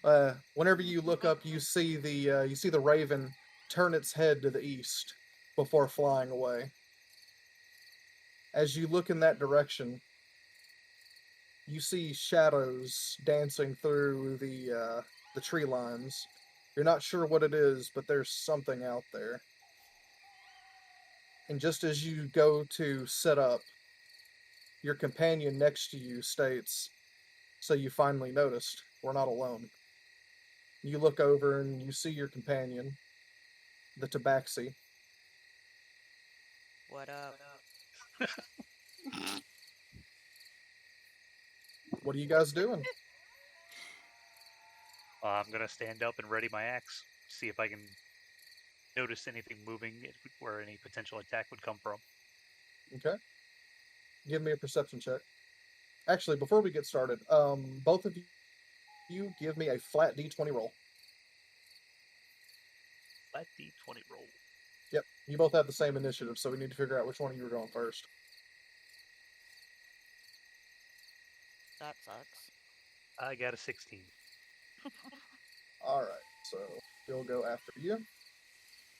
Caw! Whenever you look up, you see the raven turn its head to the east before flying away. As you look in that direction, you see shadows dancing through the tree lines. You're not sure what it is, but there's something out there. And just as you go to sit up, your companion next to you states, "So you finally noticed. We're not alone." You look over and you see your companion, the tabaxi. What up? What are you guys doing? I'm gonna stand up and ready my axe. See if I can notice anything moving where any potential attack would come from. Okay. Give me a perception check. Actually, before we get started, both of you give me a flat D20 roll. Flat D20 roll. Yep. You both have the same initiative, so we need to figure out which one of you are going first. That sucks. I got a 16. Alright, so he'll go after you.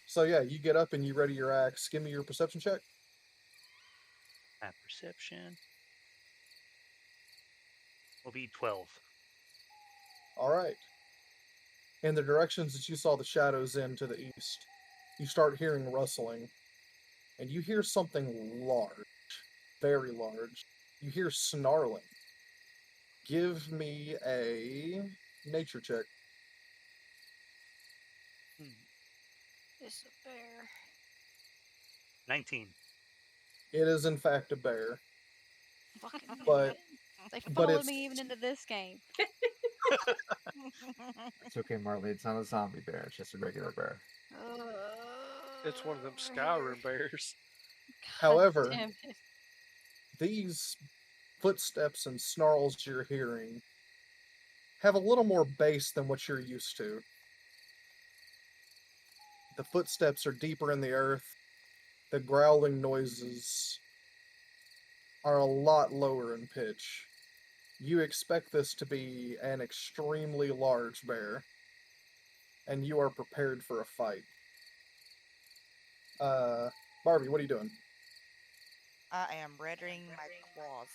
So yeah, you get up and you ready your axe. Give me your perception check. My perception will be 12. Alright. In the directions that you saw the shadows in to the east, you start hearing rustling. And you hear something large. Very large. You hear snarling. Give me a nature check. It's a bear. 19. It is in fact a bear, Fucking knew but it. They but followed it's me even into this game. It's okay, Marley. It's not a zombie bear. It's just a regular bear. It's one of them Skyrim bears. However, Damn it. these footsteps and snarls you're hearing have a little more bass than what you're used to. The footsteps are deeper in the earth. The growling noises are a lot lower in pitch. You expect this to be an extremely large bear, and you are prepared for a fight. Barbie, what are you doing? I am readying my claws.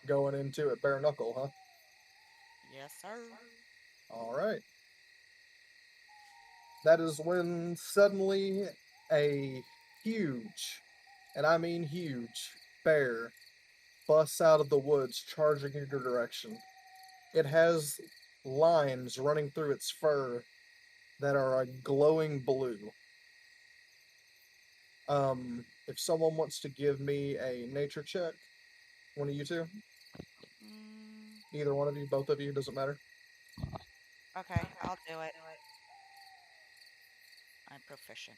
Going into it bare knuckle, huh? Yes, sir. All right. That is when suddenly a huge, and I mean huge, bear busts out of the woods charging in your direction. It has lines running through its fur that are a glowing blue. If someone wants to give me a nature check, one of you two, Mm, either one of you, both of you, doesn't matter. okay, I'll do it. I'm proficient.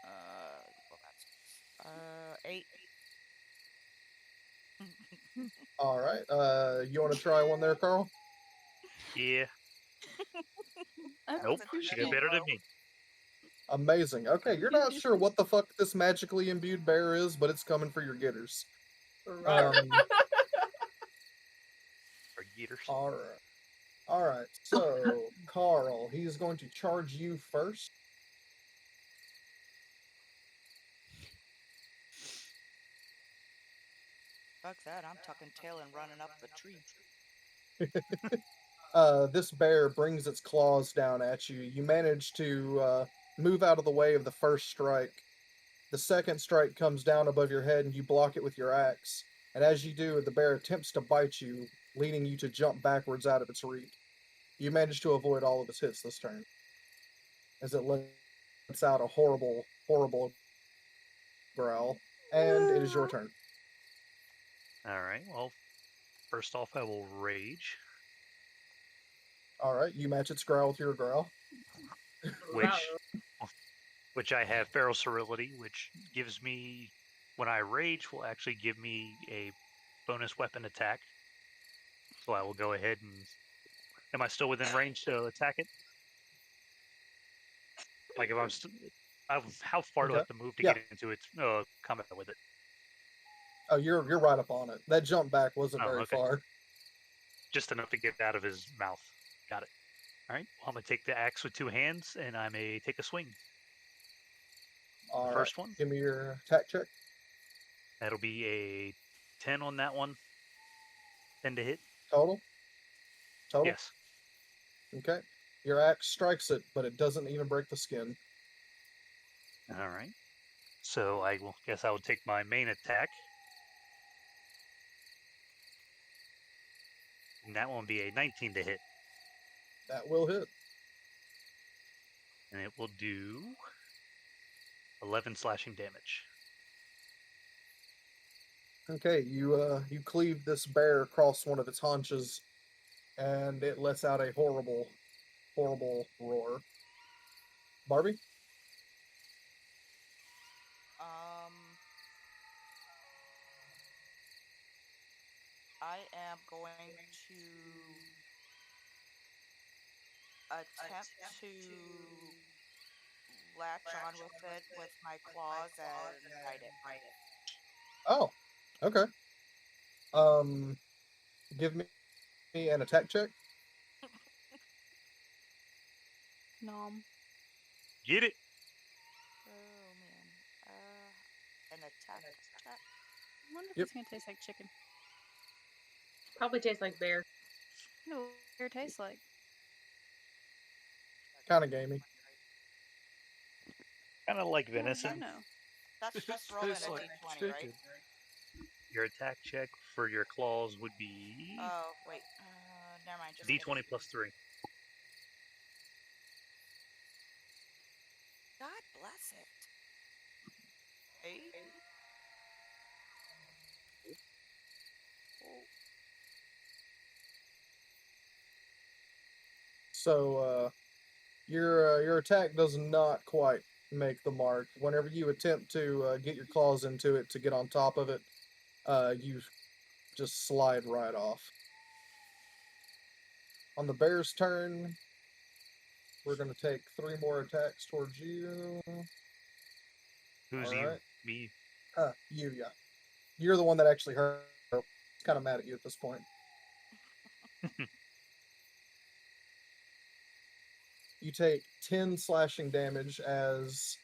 Well, that's 8. All right. You want to try one there, Carl? Yeah. I'm Nope. She got better than me. Amazing. Okay, you're not sure what the fuck this magically imbued bear is, but it's coming for your getters. Or Yeeters. All right. So, Carl, he's going to charge you first. Fuck that, I'm tucking tail and running up the tree. This bear brings its claws down at you. You manage to move out of the way of the first strike. The second strike comes down above your head and you block it with your axe. And as you do, the bear attempts to bite you, leading you to jump backwards out of its reach. You manage to avoid all of its hits this turn, as it lets out a horrible, horrible growl. and it is your turn. All right. Well, first off, I will rage, All right, you match its growl with your growl. which I have feral sterility, which gives me, when I rage, will actually give me a bonus weapon attack. So I will go ahead and. Am I still within range to attack it? Like if how far do I Okay. have to move to Yeah. get into its combat with it? Oh, you're right up on it. That jump back wasn't Oh, very okay. far. Just enough to get out of his mouth. Got it. All right. Well, I'm gonna take the axe with two hands, and I may take a swing. All right. First one. Give me your attack check. That'll be a 10 on that one. 10 to hit. Total. Yes. Okay. Your axe strikes it, but it doesn't even break the skin. All right. So I will guess I will take my main attack. And that one will be a 19 to hit. That will hit. And it will do 11 slashing damage. Okay, you cleave this bear across one of its haunches, and it lets out a horrible, horrible roar. Barbie? I am going to attempt to latch on with it with my claws and bite it. Oh, okay. Give me an attack check. Nom. Get it? Oh man. An attack check. I wonder if Yep. it's gonna taste like chicken. Probably tastes like bear. No, what beer tastes like. Kind of gamey. Kind of like How would venison. you know? That's just rolling a Tastes like d20, right? chicken. Your attack check for your claws would be Oh wait. Never mind. Just d20 plus 3. God bless it. 8. So your attack does not quite make the mark. Whenever you attempt to get your claws into it to get on top of it, you just slide right off. On the bear's turn, we're going to take 3 more attacks towards you. Who's All you? right. Me? You, yeah. You're the one that actually hurt. It's kind of mad at you at this point. You take 10 slashing damage as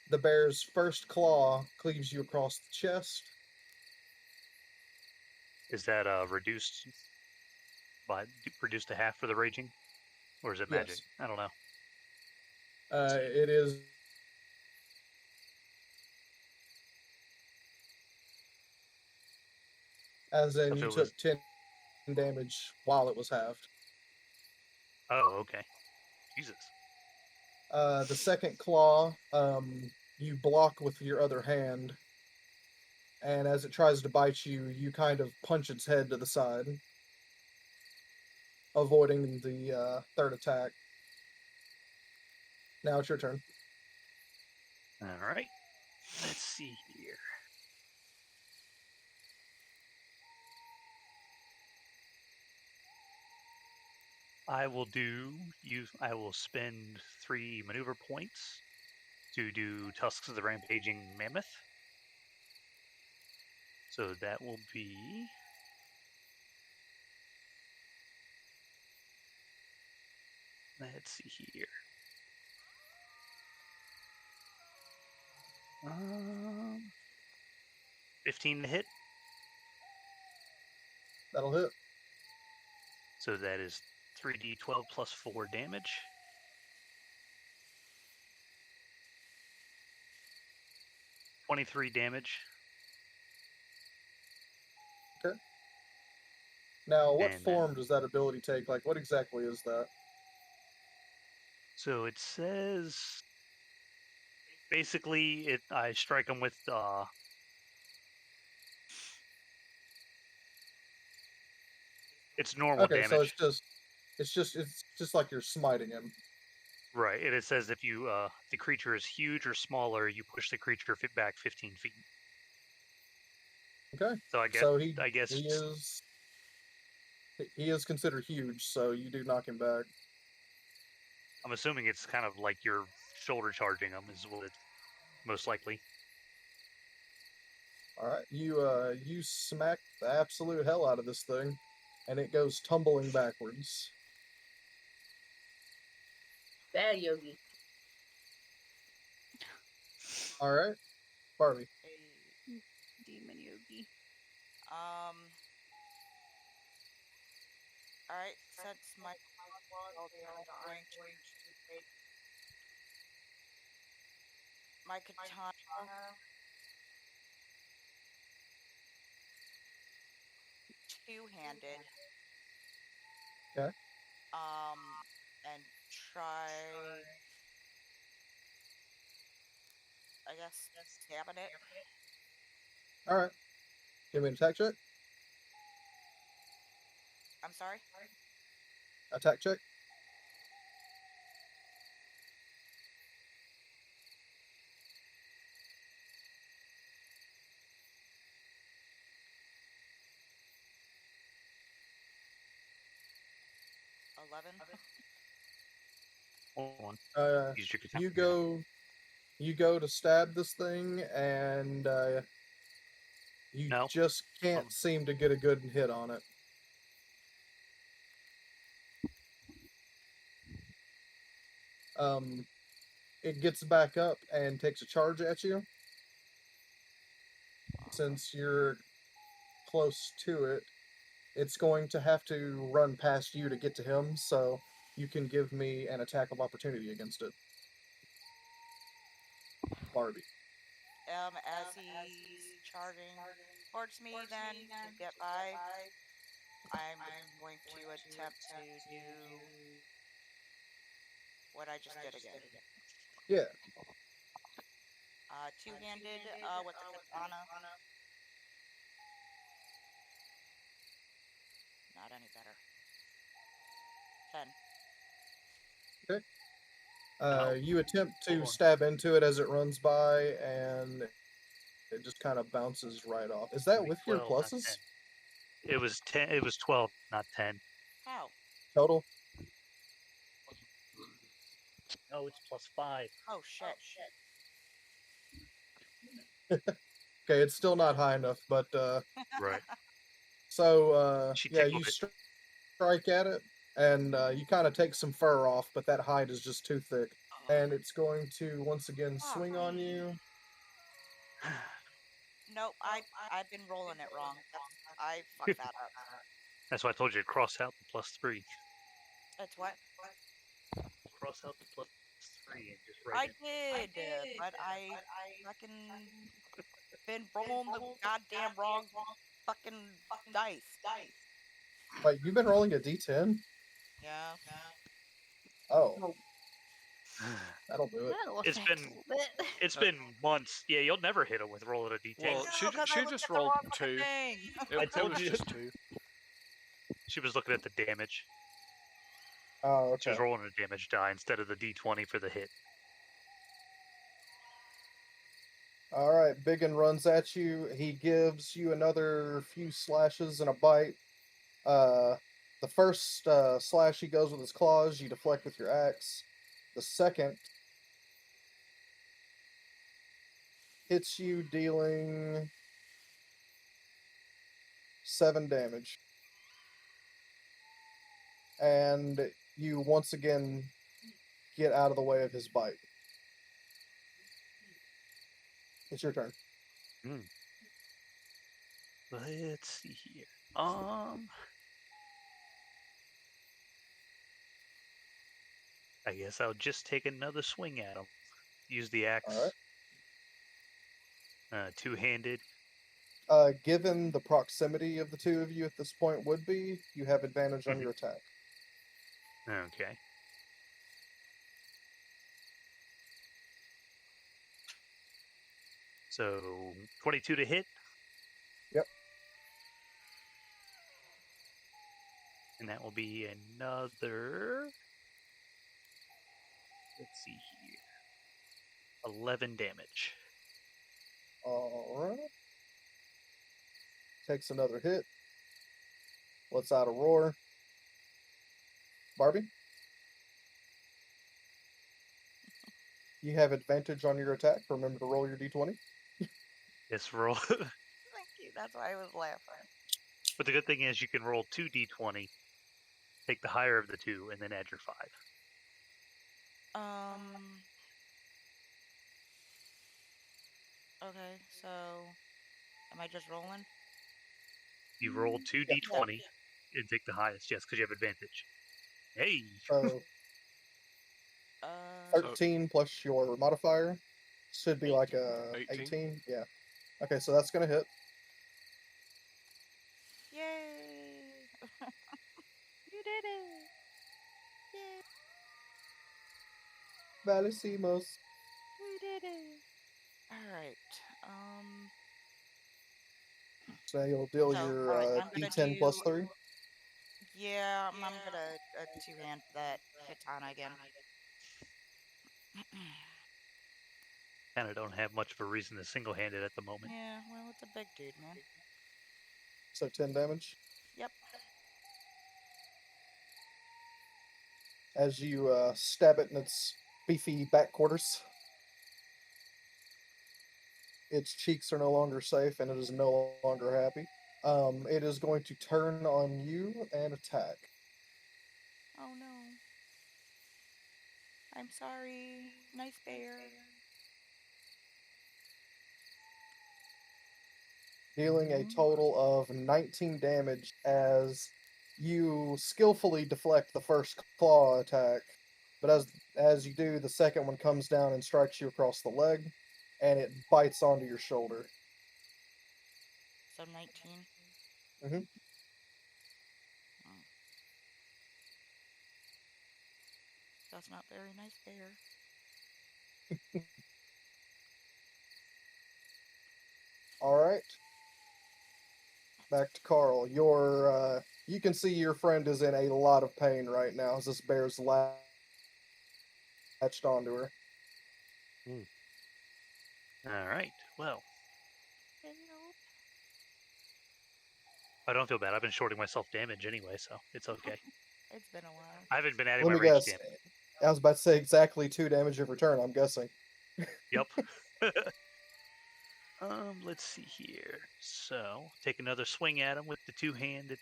the bear's first claw cleaves you across the chest. Is that reduced to half for the raging? Or is it magic? Yes. I don't know. It is. As in, If you it took was- 10 damage while it was halved. Oh, okay. Jesus. The second claw, you block with your other hand, and as it tries to bite you, you kind of punch its head to the side, avoiding the third attack. Now it's your turn. All right. Let's see here. I will spend 3 maneuver points to do Tusks of the Rampaging Mammoth. So that will be let's see here. 15 to hit. That'll hit. So that is 3d12 plus 4 damage. $23 damage. Okay. Now, what And form does that ability take? Like, what exactly is that? So it says basically I strike them with It's normal Okay, damage. so it's just like you're smiting him. Right, and it says if you the creature is huge or smaller, you push the creature back 15 feet. Okay, So so I guess he is considered huge, so you do knock him back. I'm assuming it's kind of like you're shoulder charging him is what it's most likely. All right, you smack the absolute hell out of this thing, and it goes tumbling backwards. Bad Yogi. All right, Barbie. Hey, Demon Yogi. All right. Since my well, I'm going to take my katana, two-handed, Okay. and try, I guess, stabbing it. All right, give me an attack check. I'm sorry. Attack check. $11. Hold on. Use your katana. You go to stab this thing, and you No. just can't seem to get a good hit on it. It gets back up and takes a charge at you. Since you're close to it, it's going to have to run past you to get to him, so you can give me an attack of opportunity against it. Barbie. As he's charging towards me, then to get by, I'm going to attempt to do what I just did again. Yeah. Two-handed, with the katana. Not any better. 10. Okay. No. You attempt Hold to on. stab into it as it runs by, and it just kind of bounces right off. Is that with your 12, not pluses 10. It was 10. It was 12, not 10. How? total? No, it's +5. Oh shit. Okay, it's still not high enough, but Right. so She yeah, tickled you it. strike at it, and you kind of take some fur off, but that hide is just too thick, and it's going to once again swing on you. Nope, I've been rolling it wrong. I fucked that up. That's why I told you to cross out the +3. It's what? Cross out the +3 and just I write it. did, but I fucking been rolling the goddamn wrong fucking dice. Wait, you've been rolling a d10? Yeah. Oh, that'll do it. That'll It's affect been- a little bit. It's been months. Yeah, you'll never hit him with rolling a d10. Well, No, she 'cause she I looked just at the rolled wrong fucking 2. thing. I It told was you. just 2. She was looking at the damage. Oh, She was okay. rolling a damage die instead of the d20 for the hit. All right, Biggin runs at you. He gives you another few slashes and a bite. The first slash he goes with his claws, you deflect with your axe. The second hits you, dealing 7 damage. And you once again get out of the way of his bite. It's your turn. Let's see here. I guess I'll just take another swing at him. Use the axe. Alright. Two-handed. Given the proximity of the two of you at this point would be, you have advantage on your attack. Okay. So 22 to hit. Yep. And that will be another. Let's see here. 11 damage. Alright. Takes another hit. Lets out a roar. Barbie? You have advantage on your attack. Remember to roll your d20. Yes, roll. Thank you. That's why I was laughing. But the good thing is you can roll 2d20, take the higher of the two, and then add your 5. Okay, so am I just rolling? You roll 2d20 and take the highest, yes, because you have advantage. Hey! So Uh, 13 plus your modifier should be like a 18. 18. Yeah. Okay, so that's gonna hit. yay! You did it! Yay! Valicimos. We did it! Alright, So you'll deal so, your alright, I'm gonna d10 plus do... 3. Yeah, I'm gonna two-hand that katana again. Kind of don't have much of a reason to single-hand it at the moment. Yeah, well, it's a big dude, man. So 10 damage. Yep. As you stab it in its beefy back quarters. Its cheeks are no longer safe and it is no longer happy. It is going to turn on you and attack. Oh no. I'm sorry. Nice bear. Dealing a total of 19 damage as you skillfully deflect the first claw attack. But as you do, the second one comes down and strikes you across the leg, and it bites onto your shoulder. So 19. Mhm. That's not very nice bear. All right. Back to Carl. You can see your friend is in a lot of pain right now as this bear's latched onto her. Alright, well, Help. I don't feel bad. I've been shorting myself damage anyway, so it's okay. It's been a while. I haven't been adding Let my me rage guess. damage. I was about to say exactly 2 damage of return, I'm guessing. Yep. Let's see here. So, take another swing at him with the two-handed.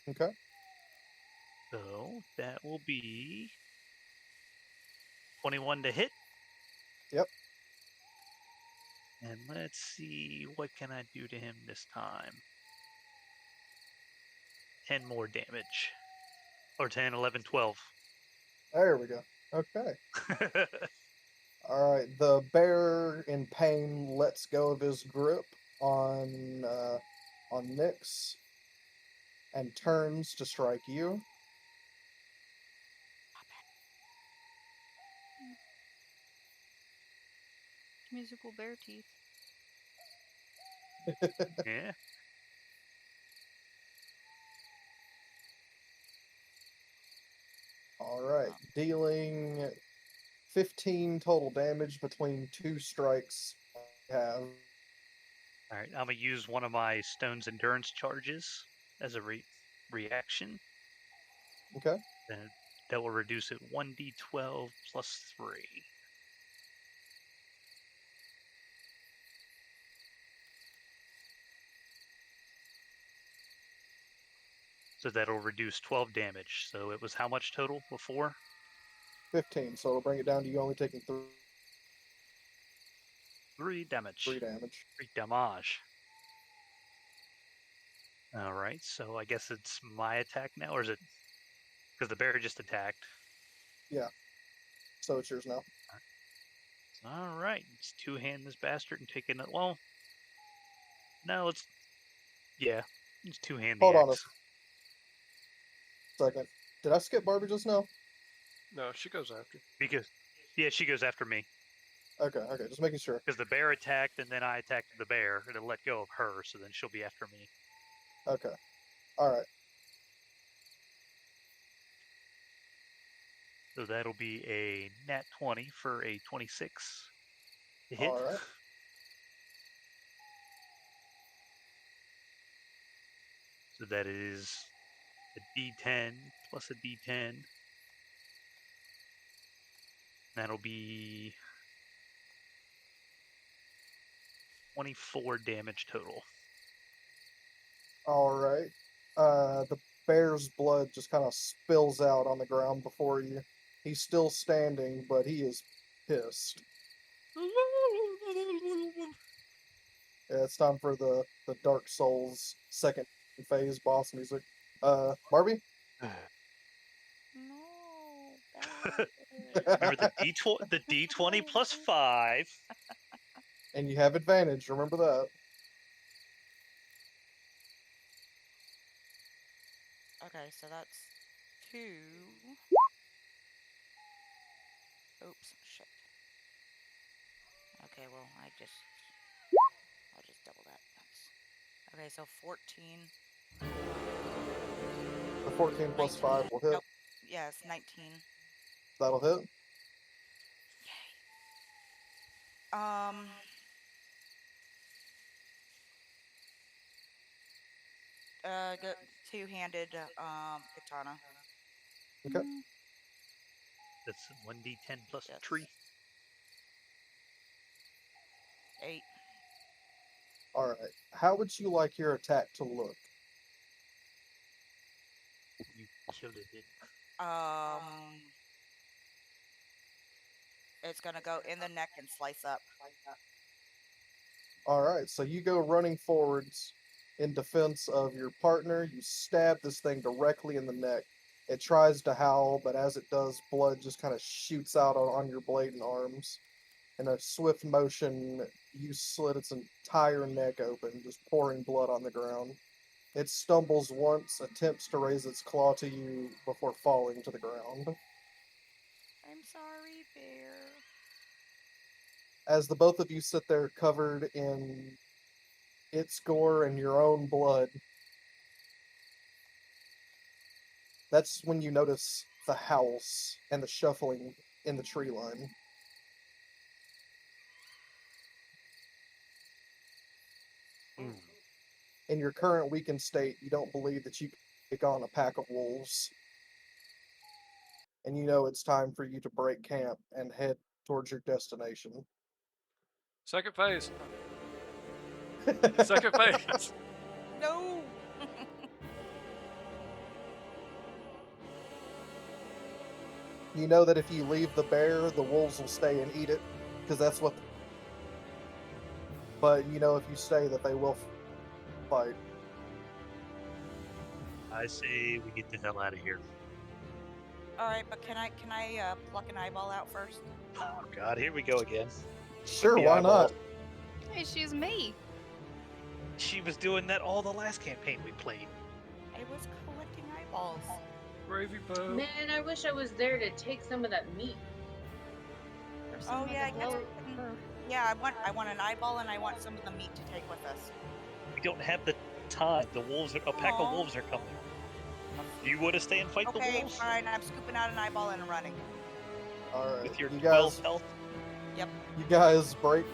Okay. So, that will be 21 to hit. Yep. And let's see, what can I do to him this time? 10 more damage. Or 10, 11, 12. There we go. Okay. All right. The bear in pain lets go of his grip on Nyx and turns to strike you. Musical bear teeth. Yeah. All right. Dealing 15 total damage between 2 strikes. I have. Alright, I'm going to use one of my Stone's Endurance charges as a reaction. Okay. Then that will reduce it 1d12 plus 3. So that'll reduce 12 damage. So it was how much total before? 15. So it'll bring it down to you only taking 3 damage. 3 damage. 3 damage. Alright, so I guess it's my attack now, or is it? Because the bear just attacked. Yeah. So it's yours now. Alright, let's two-hand this bastard and take it. Well, no, let's. Yeah, let's two-hand the Hold on a axe. second. Did I skip Barbie just now? No, she goes after. Because, yeah, she goes after me. Okay, just making sure. Because the bear attacked, and then I attacked the bear, and it let go of her, so then she'll be after me. Okay. All right. So that'll be a nat 20 for a 26 to hit. All right. So that is a D10 plus a D10. That'll be 24 damage total. All right. The bear's blood just kind of spills out on the ground before you. He's still standing, but he is pissed. Yeah, it's time for the Dark Souls second phase boss music. Barbie? No, Remember the D20 plus 5. And you have advantage, remember that. Okay, so that's 2. Oops, shit. Okay, well, I'll just double that. Okay, so 14. The 14 plus 5 will hit. Nope. Yes, 19. That'll hit. Go two-handed katana. Okay. That's 1d10 plus Yes. 3. 8. All right. How would you like your attack to look? You killed it, didn't It's gonna go in the neck and slice up. All right. So you go running forwards in defense of your partner. You stab this thing directly in the neck. It tries to howl, but as it does, blood just kind of shoots out on your blade and arms. In a swift motion, you slit its entire neck open, just pouring blood on the ground. It stumbles once, attempts to raise its claw to you before falling to the ground. I'm sorry, bear. As the both of you sit there covered in its gore and your own blood, that's when you notice the howls and the shuffling in the tree line. In your current weakened state, you don't believe that you can take on a pack of wolves. And you know it's time for you to break camp and head towards your destination. Second phase. Second phase. No. You know that if you leave the bear, the wolves will stay and eat it, because that's what. But you know if you stay, that they will fight. I say we get the hell out of here. All right, but can I pluck an eyeball out first? Oh God, here we go again. Sure, the why eyeball. not? Hey, she's me. She was doing that all the last campaign we played. I was collecting eyeballs. Gravy boat. Man, I wish I was there to take some of that meat. Or some Oh of yeah, I the guess. blood. Yeah, I want an eyeball and I want some of the meat to take with us. We don't have the time. The wolves are, a pack of Aw. wolves are coming. You want to stay and fight the Okay, wolves fine. I'm scooping out an eyeball and running. All right, with your you 12 guys, health? Yep. you guys break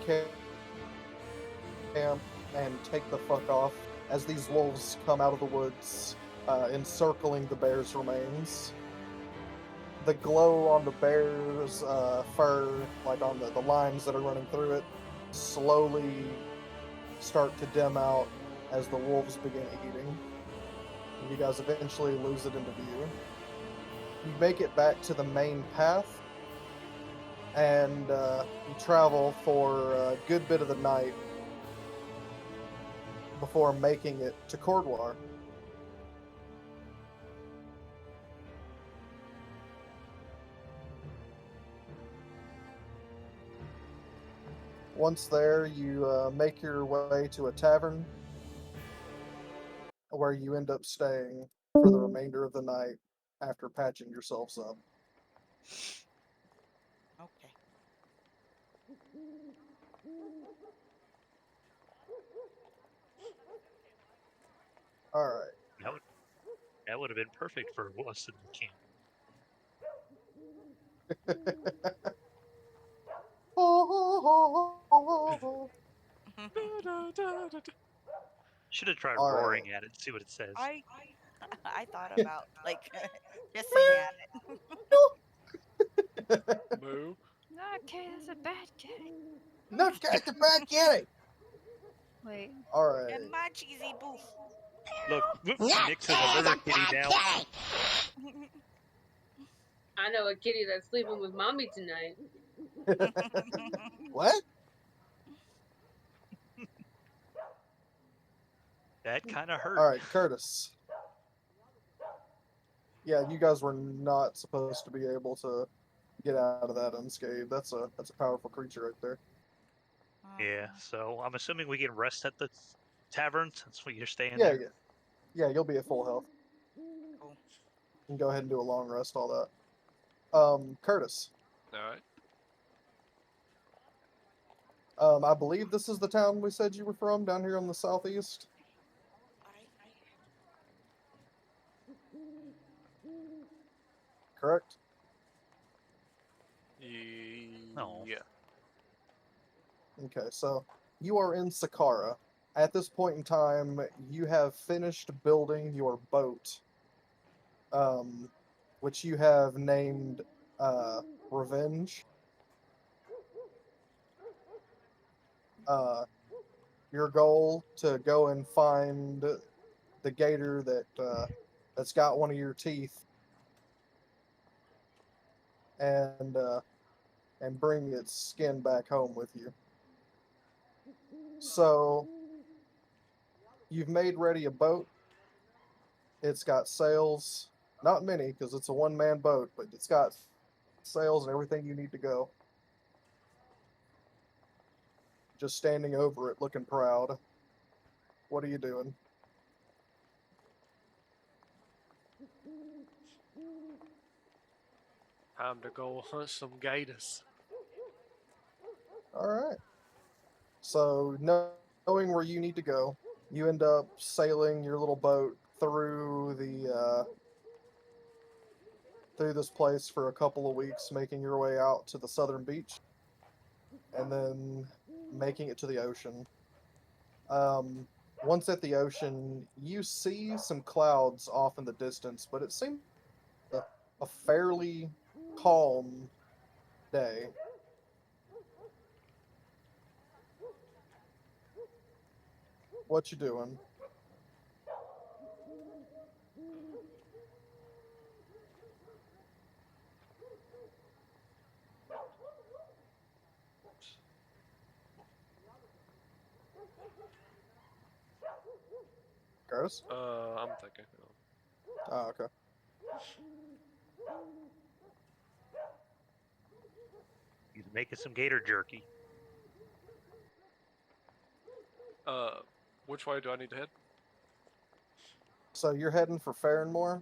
camp and take the fuck off as these wolves come out of the woods, encircling the bear's remains. The glow on the bear's fur, like on the lines that are running through it, slowly start to dim out as the wolves begin eating. And you guys eventually lose it into view. You make it back to the main path, and you travel for a good bit of the night before making it to Cordwar. Once there, you make your way to a tavern where you end up staying for the remainder of the night after patching yourselves up. Okay. All right. That would have been perfect for us in the camp. Should have tried All right. roaring at it and see what it says. I I thought about like just singing at Moo. Okay, that's a bad kitty. No, get the back in it. Wait. All it. right. And my cheesy boof. Look, Nick says another kitty now. I know a kitty that's sleeping with mommy tonight. What? That kind of hurt. All right, Curtis. Yeah, you guys were not supposed to be able to get out of that unscathed. That's a powerful creature right there. Yeah, so I'm assuming we can rest at the tavern since we're staying Yeah, there. yeah, you'll be at full health. Cool. You can go ahead and do a long rest, all that. Curtis. All right. I believe this is the town we said you were from, down here on the southeast. Correct? No. Yeah. Okay, so you are in Sakara. At this point in time, you have finished building your boat, which you have named Revenge. Your goal to go and find the gator that's got one of your teeth and bring its skin back home with you. So you've made ready a boat. It's got sails, not many because it's a one-man boat, but it's got sails and everything you need to go. Just standing over it, looking proud. What are you doing? Time to go hunt some gators. All right. So knowing where you need to go, you end up sailing your little boat through through this place for a couple of weeks, making your way out to the southern beach, and then making it to the ocean. Once at the ocean, you see some clouds off in the distance, but it seems a fairly calm day. What you doing? Curtis? I'm thinking. Oh, okay. He's making some gator jerky. Which way do I need to head? So you're heading for Farrenmore.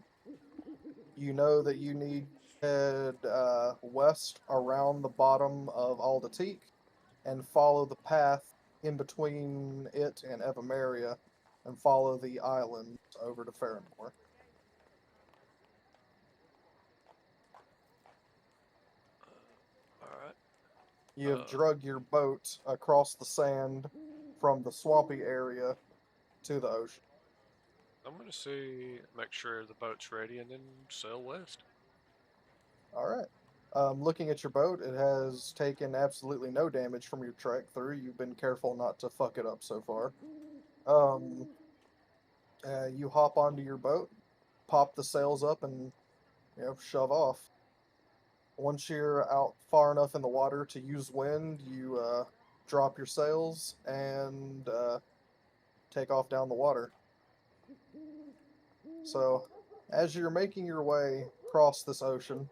You know that you need to head west around the bottom of Aldatique and follow the path in between it and Evameria and follow the island over to Farrenmore. All right. You have drug your boat across the sand from the swampy area to the ocean. I'm gonna see, make sure the boat's ready, and then sail west. All right. Looking at your boat, it has taken absolutely no damage from your trek through. You've been careful not to fuck it up so far. You hop onto your boat, pop the sails up, and shove off. Once you're out far enough in the water to use wind, you drop your sails and take off down the water. So, as you're making your way across this ocean,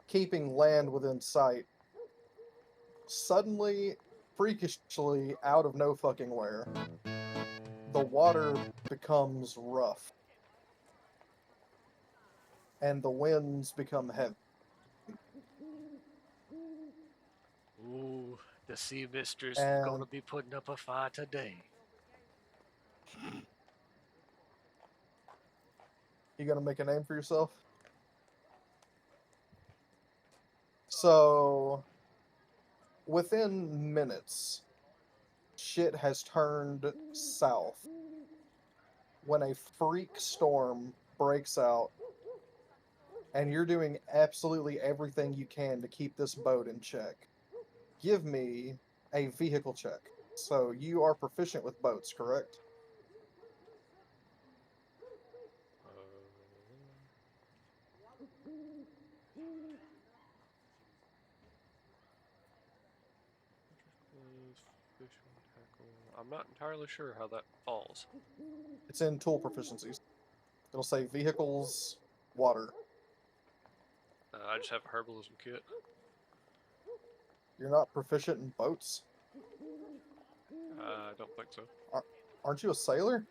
keeping land within sight, suddenly, freakishly, out of no fucking where, the water becomes rough. And the winds become heavy. Ooh, the sea mistress And- gonna be putting up a fight today. You gonna make a name for yourself? So, within minutes, shit has turned south when a freak storm breaks out, and you're doing absolutely everything you can to keep this boat in check. Give me a vehicle check. So, you are proficient with boats, correct? I'm not entirely sure how that falls. It's in tool proficiencies. It'll say vehicles, water. I just have a herbalism kit. You're not proficient in boats? I don't think so. Aren't you a sailor?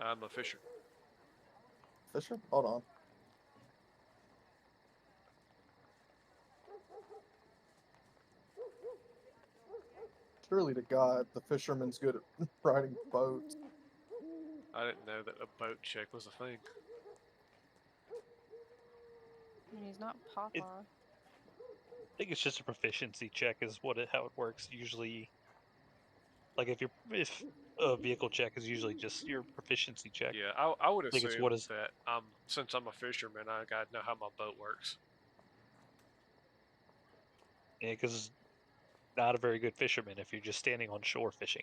I'm a fisher. Fisher? Hold on. Surely to God, the fisherman's good at riding boats. I didn't know that a boat check was a thing. And he's not Papa. I think it's just a proficiency check is how it works. Usually, like if a vehicle check is usually just your proficiency check. Yeah, I would I think it's assume what is that since I'm a fisherman, I gotta know how my boat works. yeah, because not a very good fisherman if you're just standing on shore fishing.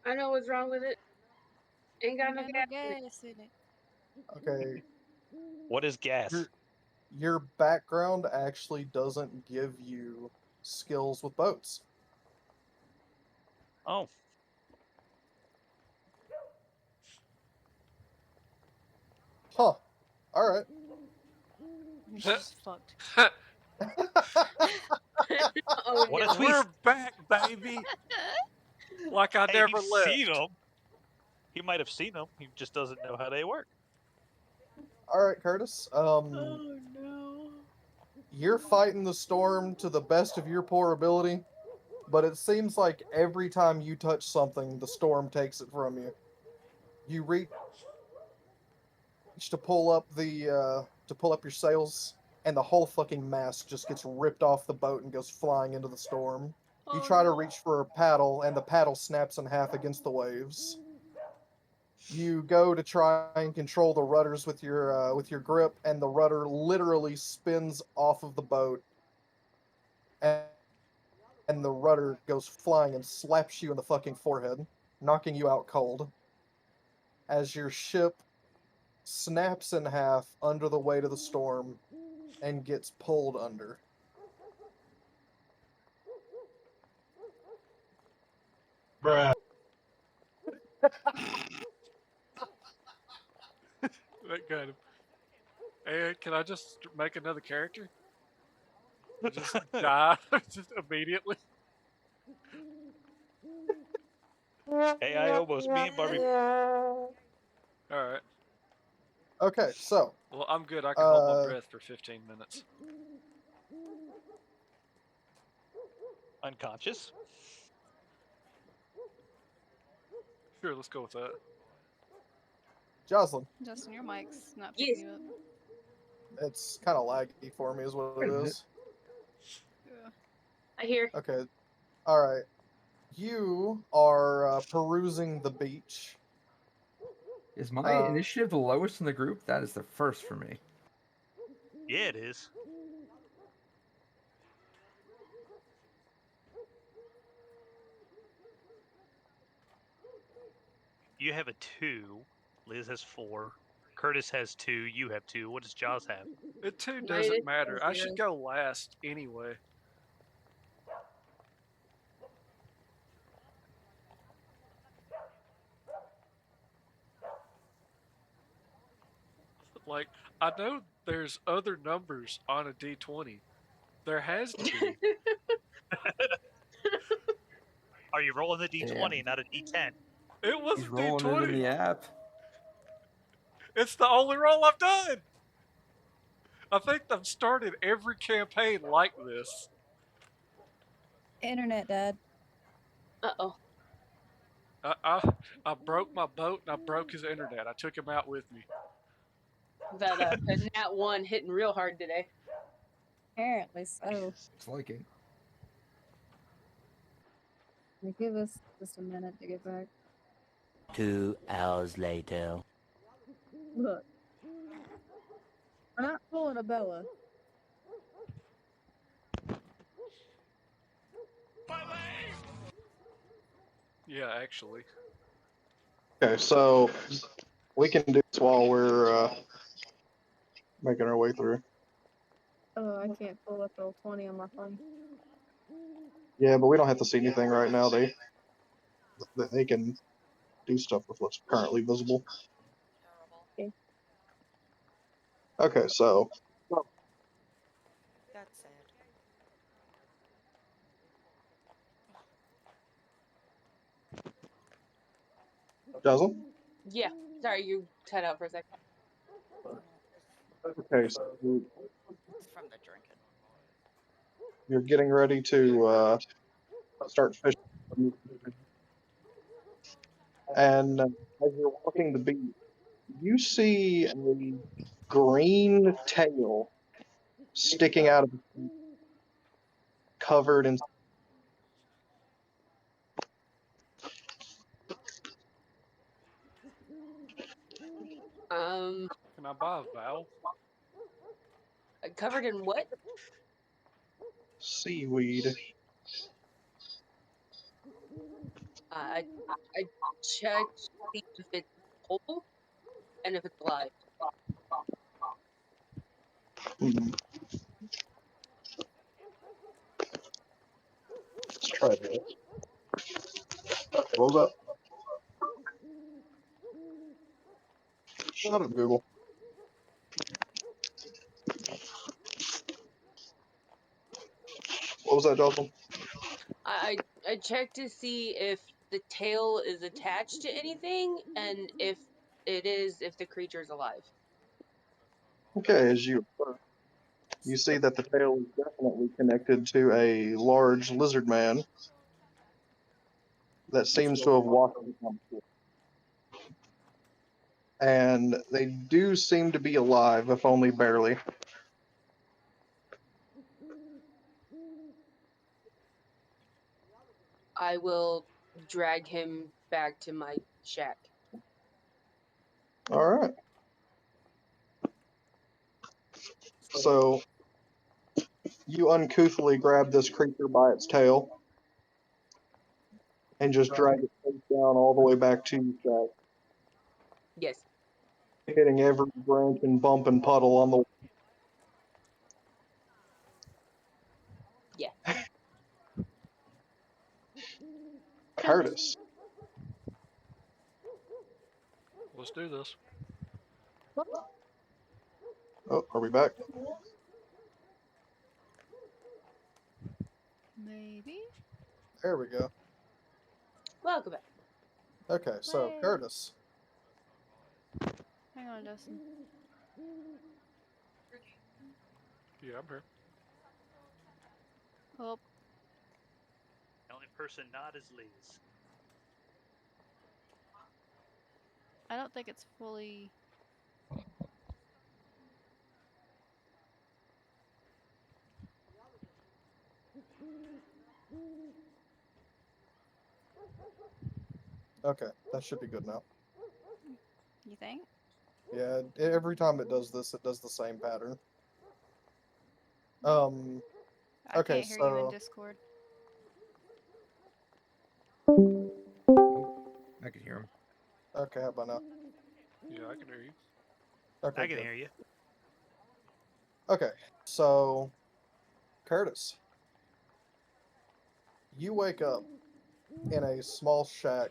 I know what's wrong with it. Ain't got no Ain't gas. gas in it. Okay, What is gas? your background actually doesn't give you skills with boats. Oh, Huh. Alright. She's fucked. Oh what no. if We're back, baby! Like I hey, never he's left. seen them. He might have seen them. He just doesn't know how they work. Alright, Curtis. Oh no. You're fighting the storm to the best of your poor ability, but it seems like every time you touch something, the storm takes it from you. You reach to pull up your sails, and the whole fucking mast just gets ripped off the boat and goes flying into the storm. You Oh, try to no. reach for a paddle, and the paddle snaps in half against the waves. You go to try and control the rudders with your grip, and the rudder literally spins off of the boat, and, and the rudder goes flying and slaps you in the fucking forehead, knocking you out cold. As your ship snaps in half under the weight of the storm and gets pulled under. That got him. Hey, can I just make another character? Just die just immediately? Hey, I almost me and Barbie. Alright. Okay, so Well, I'm good. I can hold my breath for 15 minutes. Unconscious. Sure, let's go with that. Jocelyn, Justin, your mic's not Yes. picking you up. it's kind of laggy for me, is what it is. Yeah. I hear. Okay, all right. You are perusing the beach. Is my initiative the lowest in the group? That is the first for me. Yeah, it is. You have a 2. Liz has 4. Curtis has 2. You have 2. What does Jaws have? It too Mine doesn't is matter. I should 0. go last anyway. Like, I know there's other numbers on a D20. There has to be. Are you rolling the D20, Damn. not a D10? It was He's a rolling it in D20. the app. It's the only roll I've done. I think I've started every campaign like this. Internet, Dad. Uh-oh. I broke my boat and I broke his internet. I took him out with me. That Nat 1 hitting real hard today. Apparently so. It's like it. Give us just a minute to get back. 2 hours later. Look. We're not pulling a Bella. Yeah, actually. Okay, so we can do this while we're making our way through. Oh, I can't pull up roll 20 on my phone. Yeah, but we don't have to see anything right now. They can do stuff with what's currently visible. Terrible. Okay. Okay, so That's sad. Dazzle. Yeah. Sorry, you cut out for a second. Okay, so It's from the drinking. you're getting ready to start fishing, and as you're walking the beach, you see a green tail sticking out of the sea, covered in. Can I buy a vowel? Covered in what? Seaweed. I checked to see if it's whole and if it's alive. Hmm. Let's try this. What was that? Shut up, Google. What was that, Jocelyn? I checked to see if the tail is attached to anything and if it is, if the creature is alive. Okay, as you see that the tail is definitely connected to a large lizard man that seems to have walked on the shore. And they do seem to be alive, if only barely. I will drag him back to my shack. All right. So you uncouthly grab this creature by its tail and just drag it face down all the way back to your Yes. shack, hitting every branch and bump and puddle on the way. Yeah. Curtis. Let's do this. Oh, are we back? Maybe. There we go. Welcome back. Okay, so Hey. Curtis. Hang on, Justin. Yeah, I'm here. Oh, The only person not is Liz. I don't think it's fully. Okay, that should be good now. You think? Yeah, every time it does this, it does the same pattern. I Okay, can't hear you in so Discord. I can hear him. okay, how about now? Yeah, I can hear you. Okay, I can good. hear you. Okay, so Curtis, you wake up in a small shack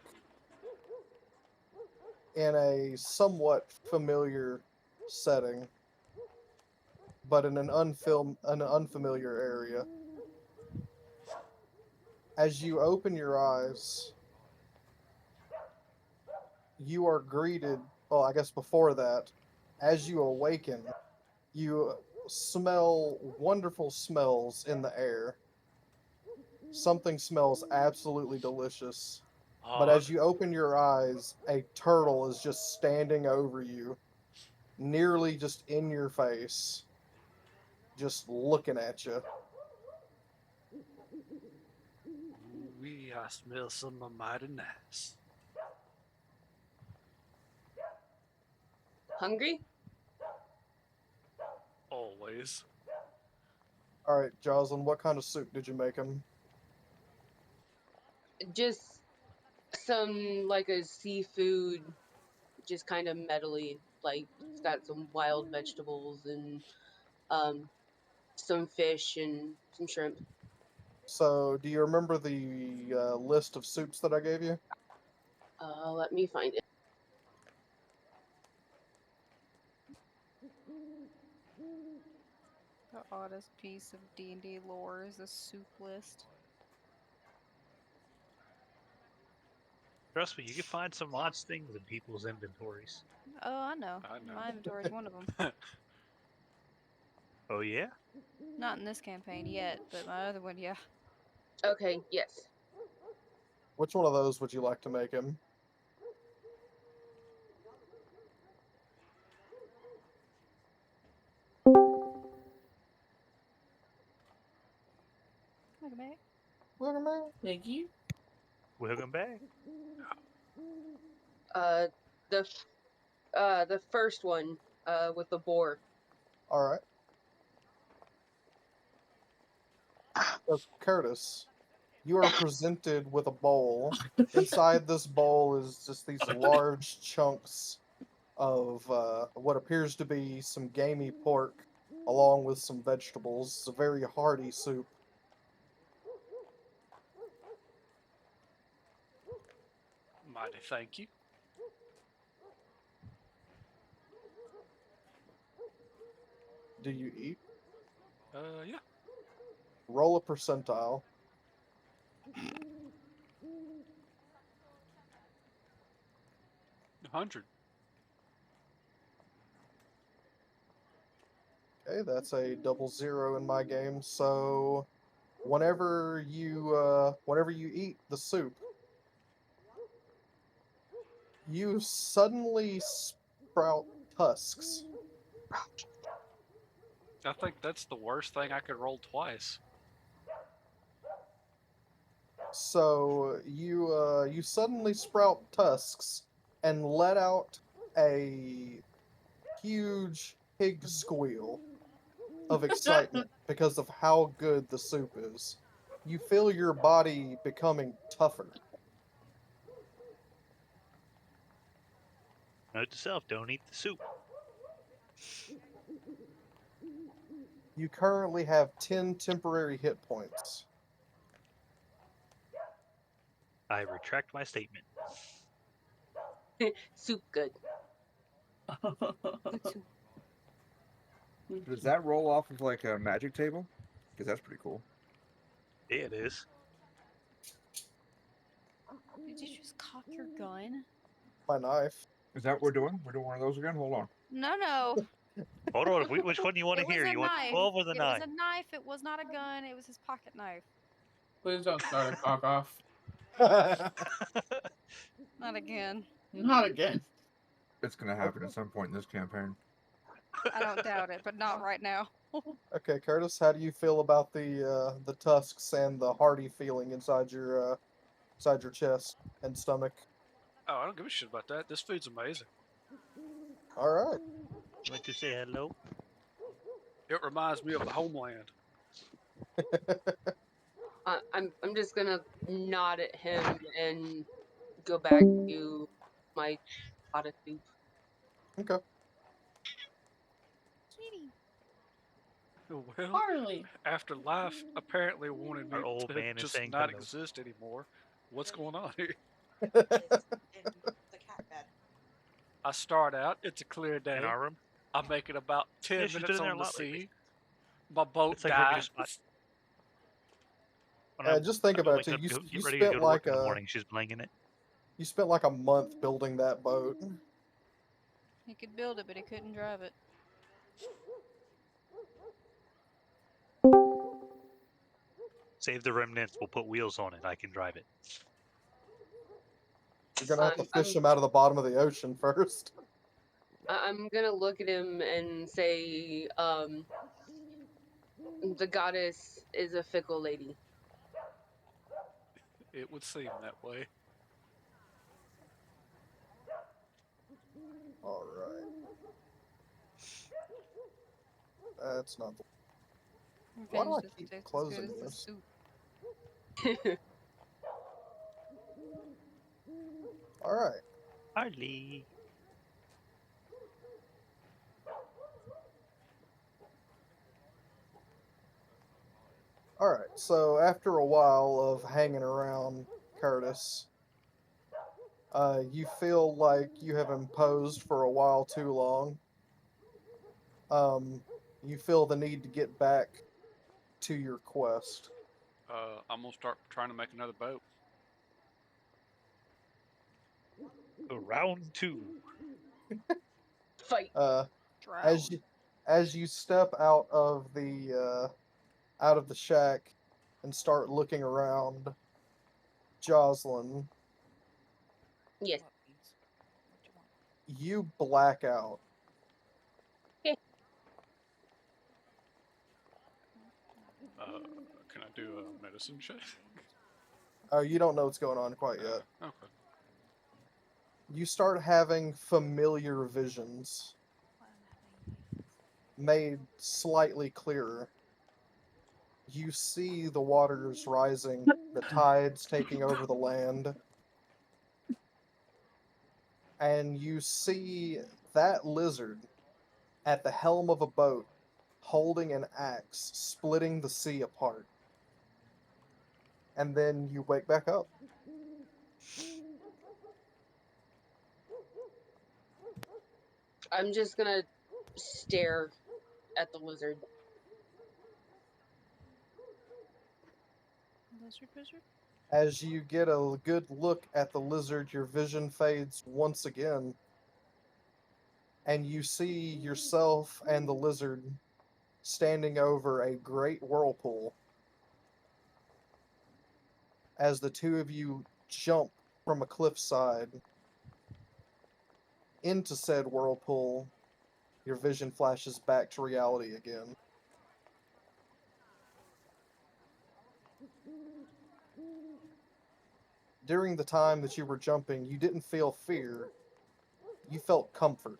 in a somewhat familiar setting, but in an unfamiliar area. As you open your eyes, you are greeted. Well, I guess before that, as you awaken, you smell wonderful smells in the air. Something smells absolutely delicious. But as you open your eyes, a turtle is just standing over you, nearly just in your face, just looking at you. Ooh, I smell something mighty nice. Hungry? Always. All right, Jocelyn, what kind of soup did you make him? Just some like a seafood, just kind of metally. Like it's got some wild vegetables and some fish and some shrimp. So, do you remember the list of soups that I gave you? Let me find it. The oddest piece of D&D lore is a soup list. Trust me, you can find some odd things in people's inventories. Oh, I know. I know. My inventory is one of them. Oh yeah? Not in this campaign yet, but my other one, yeah. Okay, yes. Which one of those would you like to make him? Look at me. Look at me. Thank you. Welcome back. Uh, the first one, with the boar. All right. So, Curtis, you are presented with a bowl. Inside this bowl is just these large chunks of what appears to be some gamey pork, along with some vegetables. It's a very hearty soup. Mighty thank you. Do you eat? Yeah. Roll a percentile. 100. Okay, that's a 00 in my game. So, whenever you eat the soup, you suddenly sprout tusks. I think that's the worst thing I could roll twice. So you suddenly sprout tusks and let out a huge pig squeal of excitement because of how good the soup is. You feel your body becoming tougher. Note to self, don't eat the soup. You currently have 10 temporary hit points. I retract my statement. Soup good. Good soup. Does that roll off of like a magic table? Because that's pretty cool. Yeah, it is. Did you just cock your gun? My knife. Is that what we're doing? We're doing one of those again? Hold on. No. Hold on, which one do you want It to was hear? a You want knife. 12 or the It 9? was a knife. It was not a gun. It was his pocket knife. Please don't start a cock off. Not again. Not again. It's gonna happen at some point in this campaign. I don't doubt it, but not right now. Okay, Curtis, how do you feel about the tusks and the hearty feeling inside your chest and stomach? Oh, I don't give a shit about that. This food's amazing. All right. You want to say hello? It reminds me of the homeland. I'm just gonna nod at him and go back to my pot of soup. Okay. Kitty. Well, Harley. after life apparently wanted me Our old to man is just saying not hello. exist anymore, what's going on here? It's in the cat bed. I start out, it's a clear In day. our room? I make it about 10 Yeah, she's been minutes in there on a the lot lately. sea. My boat It's like her new dies. spot. When I Just think about it wake too. up, You get ready to go spent to work like in the morning, she's blinging it. you spent like a month building that boat. He could build it, but he couldn't drive it. Save the remnants, we'll put wheels on it, I can drive it. You're gonna have to I'm fish them out of the bottom of the ocean first. I'm gonna look at him and say, the goddess is a fickle lady. It would seem that way. All right. That's not the. Why do Revenge I doesn't keep taste as good closing as the this? soup. All right. Hardly. All right. So after a while of hanging around Curtis, you feel like you have imposed for a while too long. You feel the need to get back to your quest. I'm gonna start trying to make another boat. Round 2. Fight. As Drown. you as you step out of the shack and start looking around, Jocelyn, Yes. What, please? What you want? you black out. Can I do a medicine check? You don't know what's going on quite yet. Okay. You start having familiar visions, made slightly clearer. You see the waters rising, the tides taking over the land, and you see that lizard at the helm of a boat holding an axe, splitting the sea apart. And then you wake back up. I'm just gonna stare at the lizard. Lizard wizard? As you get a good look at the lizard, your vision fades once again, and you see yourself and the lizard standing over a great whirlpool. As the two of you jump from a cliffside into said whirlpool, your vision flashes back to reality again. During the time that you were jumping, you didn't feel fear, you felt comfort.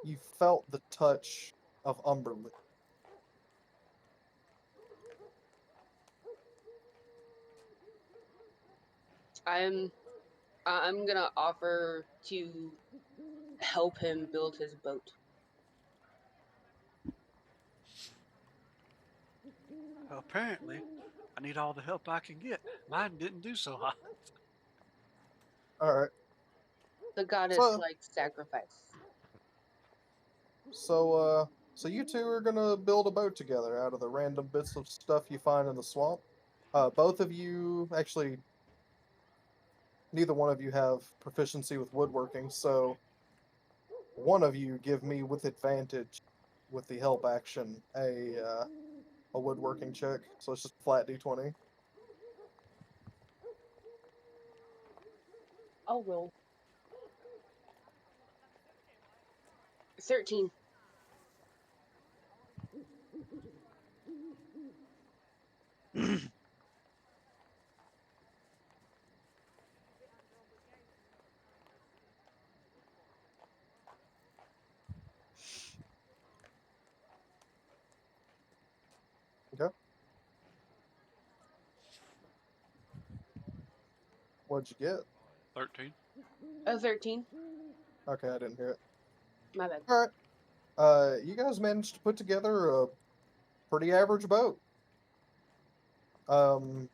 You felt the touch of Umberly. I'm gonna offer to help him build his boat. Apparently, I need all the help I can get. Mine didn't do so hot. All right. The goddess So, likes sacrifice. so you two are gonna build a boat together out of the random bits of stuff you find in the swamp. Both of you, actually, neither one of you have proficiency with woodworking, so one of you give me with advantage, with the help action, a woodworking check. So it's just flat d20. I'll roll. 13. Okay. What'd you get? 13. Oh, 13. Okay, I didn't hear it. My bad. All right. You guys managed to put together a pretty average boat. Um,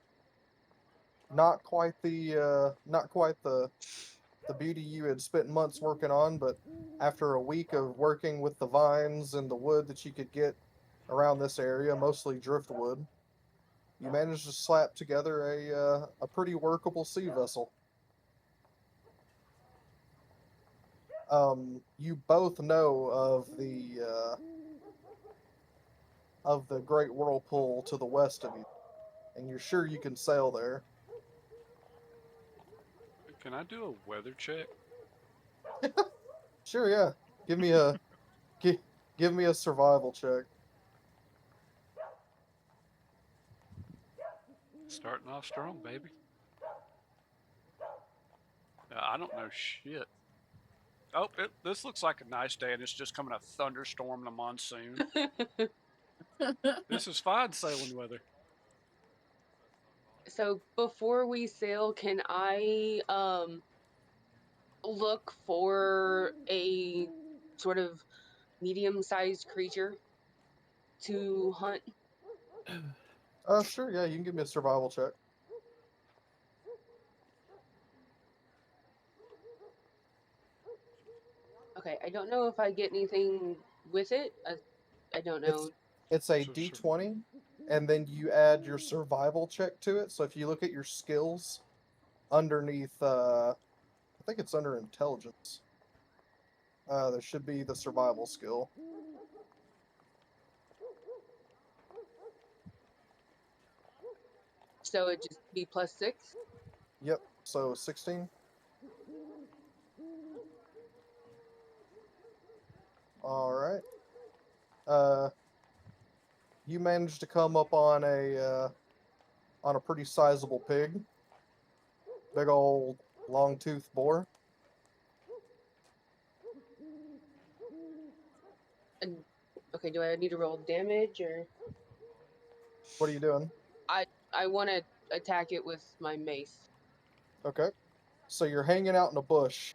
not quite the beauty you had spent months working on, but after a week of working with the vines and the wood that you could get around this area, mostly driftwood, you managed to slap together a pretty workable sea vessel. You both know of the great whirlpool to the west of you, and you're sure you can sail there. Can I do a weather check? Sure, yeah. Give me a give me a survival check. Starting off strong, baby. I don't know shit. Oh, this looks like a nice day, and it's just coming a thunderstorm and a monsoon. This is fine sailing weather. So before we sail, can I look for a sort of medium-sized creature to hunt? Sure, yeah, you can give me a survival check. Okay, I don't know if I get anything with it. I don't know. It's a Sure. D20, and then you add your survival check to it. So if you look at your skills underneath, I think it's under intelligence. There should be the survival skill. So it'd just be +6? Yep. So 16. All right. You managed to come up on a pretty sizable pig. Big old long tooth boar. And, okay, do I need to roll damage or? What are you doing? I want to attack it with my mace. Okay. So you're hanging out in a bush,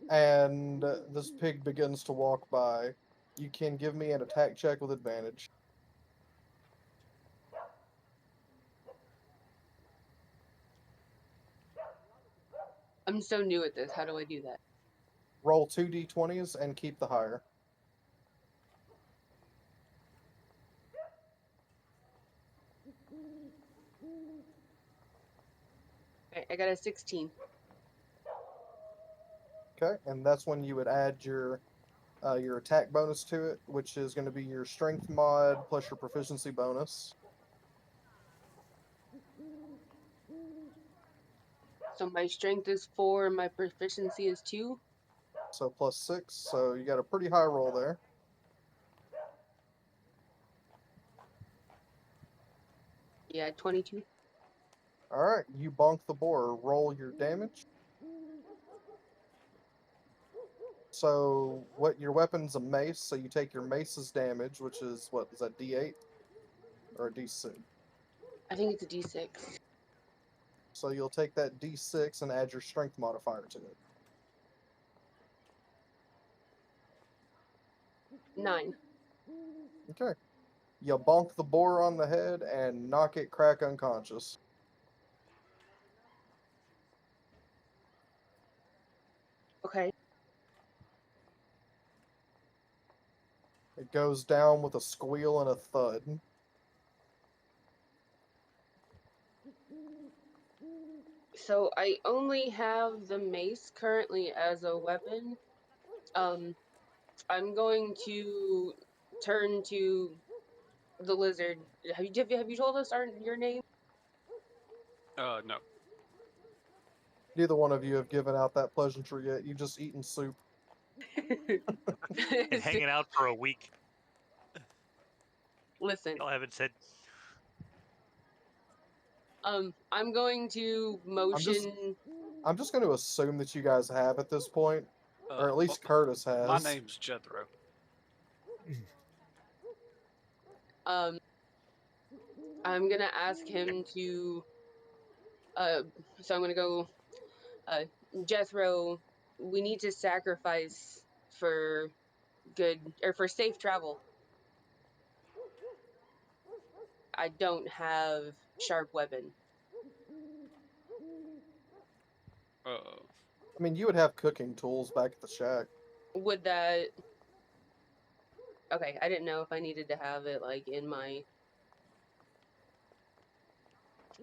and this pig begins to walk by. You can give me an attack check with advantage. I'm so new at this. How do I do that? Roll 2d20s and keep the higher. I got a 16. Okay, and that's when you would add your attack bonus to it, which is going to be your strength mod plus your proficiency bonus. So my strength is 4, my proficiency is 2. So +6, so you got a pretty high roll there. Yeah, 22. All right, you bonk the boar. Roll your damage. So what your weapon's a mace, so you take your mace's damage, which is what is that D8 or a D6? I think it's a D6. So you'll take that D6 and add your strength modifier to it. 9. Okay. You bonk the boar on the head and knock it crack unconscious. Okay. It goes down with a squeal and a thud. So I only have the mace currently as a weapon. I'm going to turn to the lizard. Have you told us your name? No. Neither one of you have given out that pleasantry yet. You've just eaten soup. And hanging out for a week. Listen. Y'all haven't said. I'm going to motion. I'm just going to assume that you guys have at this point, or at least Curtis has. My name's Jethro. I'm gonna ask him to. So I'm gonna go. Jethro, we need to sacrifice for good or for safe travel. I don't have sharp weapon. I mean, you would have cooking tools back at the shack. Would that? Okay, I didn't know if I needed to have it like in my.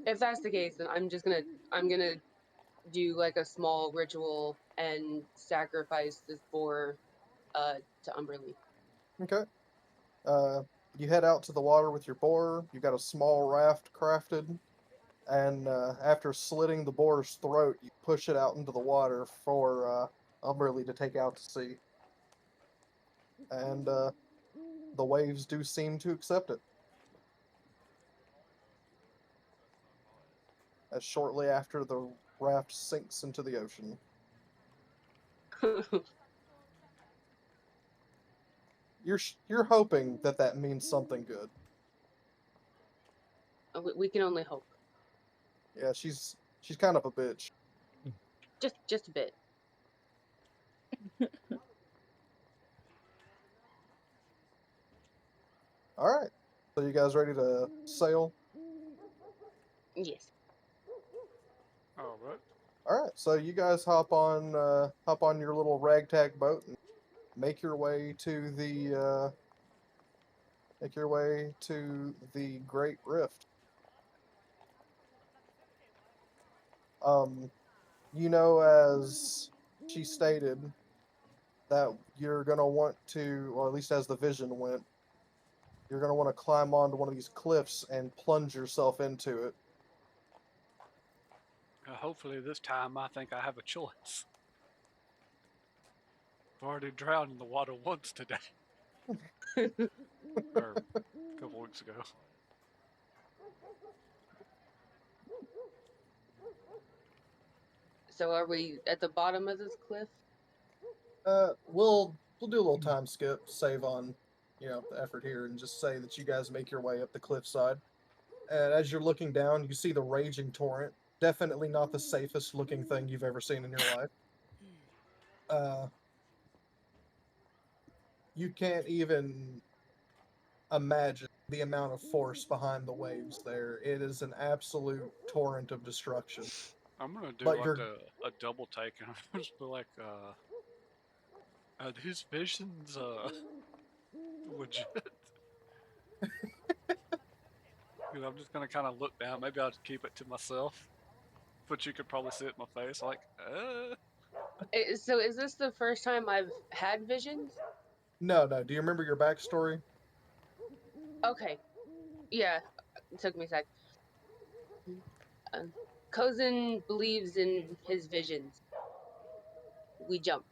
If that's the case, then I'm gonna do like a small ritual and sacrifice this boar to Umberly. Okay. You head out to the water with your boar. You got a small raft crafted, and after slitting the boar's throat, you push it out into the water for really to take out to sea. And the waves do seem to accept it. As shortly after the raft sinks into the ocean. You're hoping that that means something good. We can only hope. Yeah, she's kind of a bitch. Just a bit. All right. So you guys ready to sail? Yes. All right. All right. So you guys hop on your little ragtag boat and make your way to the Great Rift. As she stated, that you're gonna want to, or at least as the vision went, you're gonna want to climb onto one of these cliffs and plunge yourself into it. Hopefully this time I think I have a choice. I've already drowned in the water once today. Or a couple weeks ago. So are we at the bottom of this cliff? We'll do a little time skip, save on, the effort here, and just say that you guys make your way up the cliffside. And as you're looking down, you see the raging torrent. Definitely not the safest looking thing you've ever seen in your life. You can't even imagine the amount of force behind the waves there. It is an absolute torrent of destruction. I'm gonna do But like you're a double take and I'm just be like, are these visions legit? Because I'm just gonna kind of look down. Maybe I'll just keep it to myself. But you could probably see it in my face, like, So is this the first time I've had visions? No. Do you remember your backstory? Okay. Yeah. It took me a sec. Cousin believes in his visions. We jump.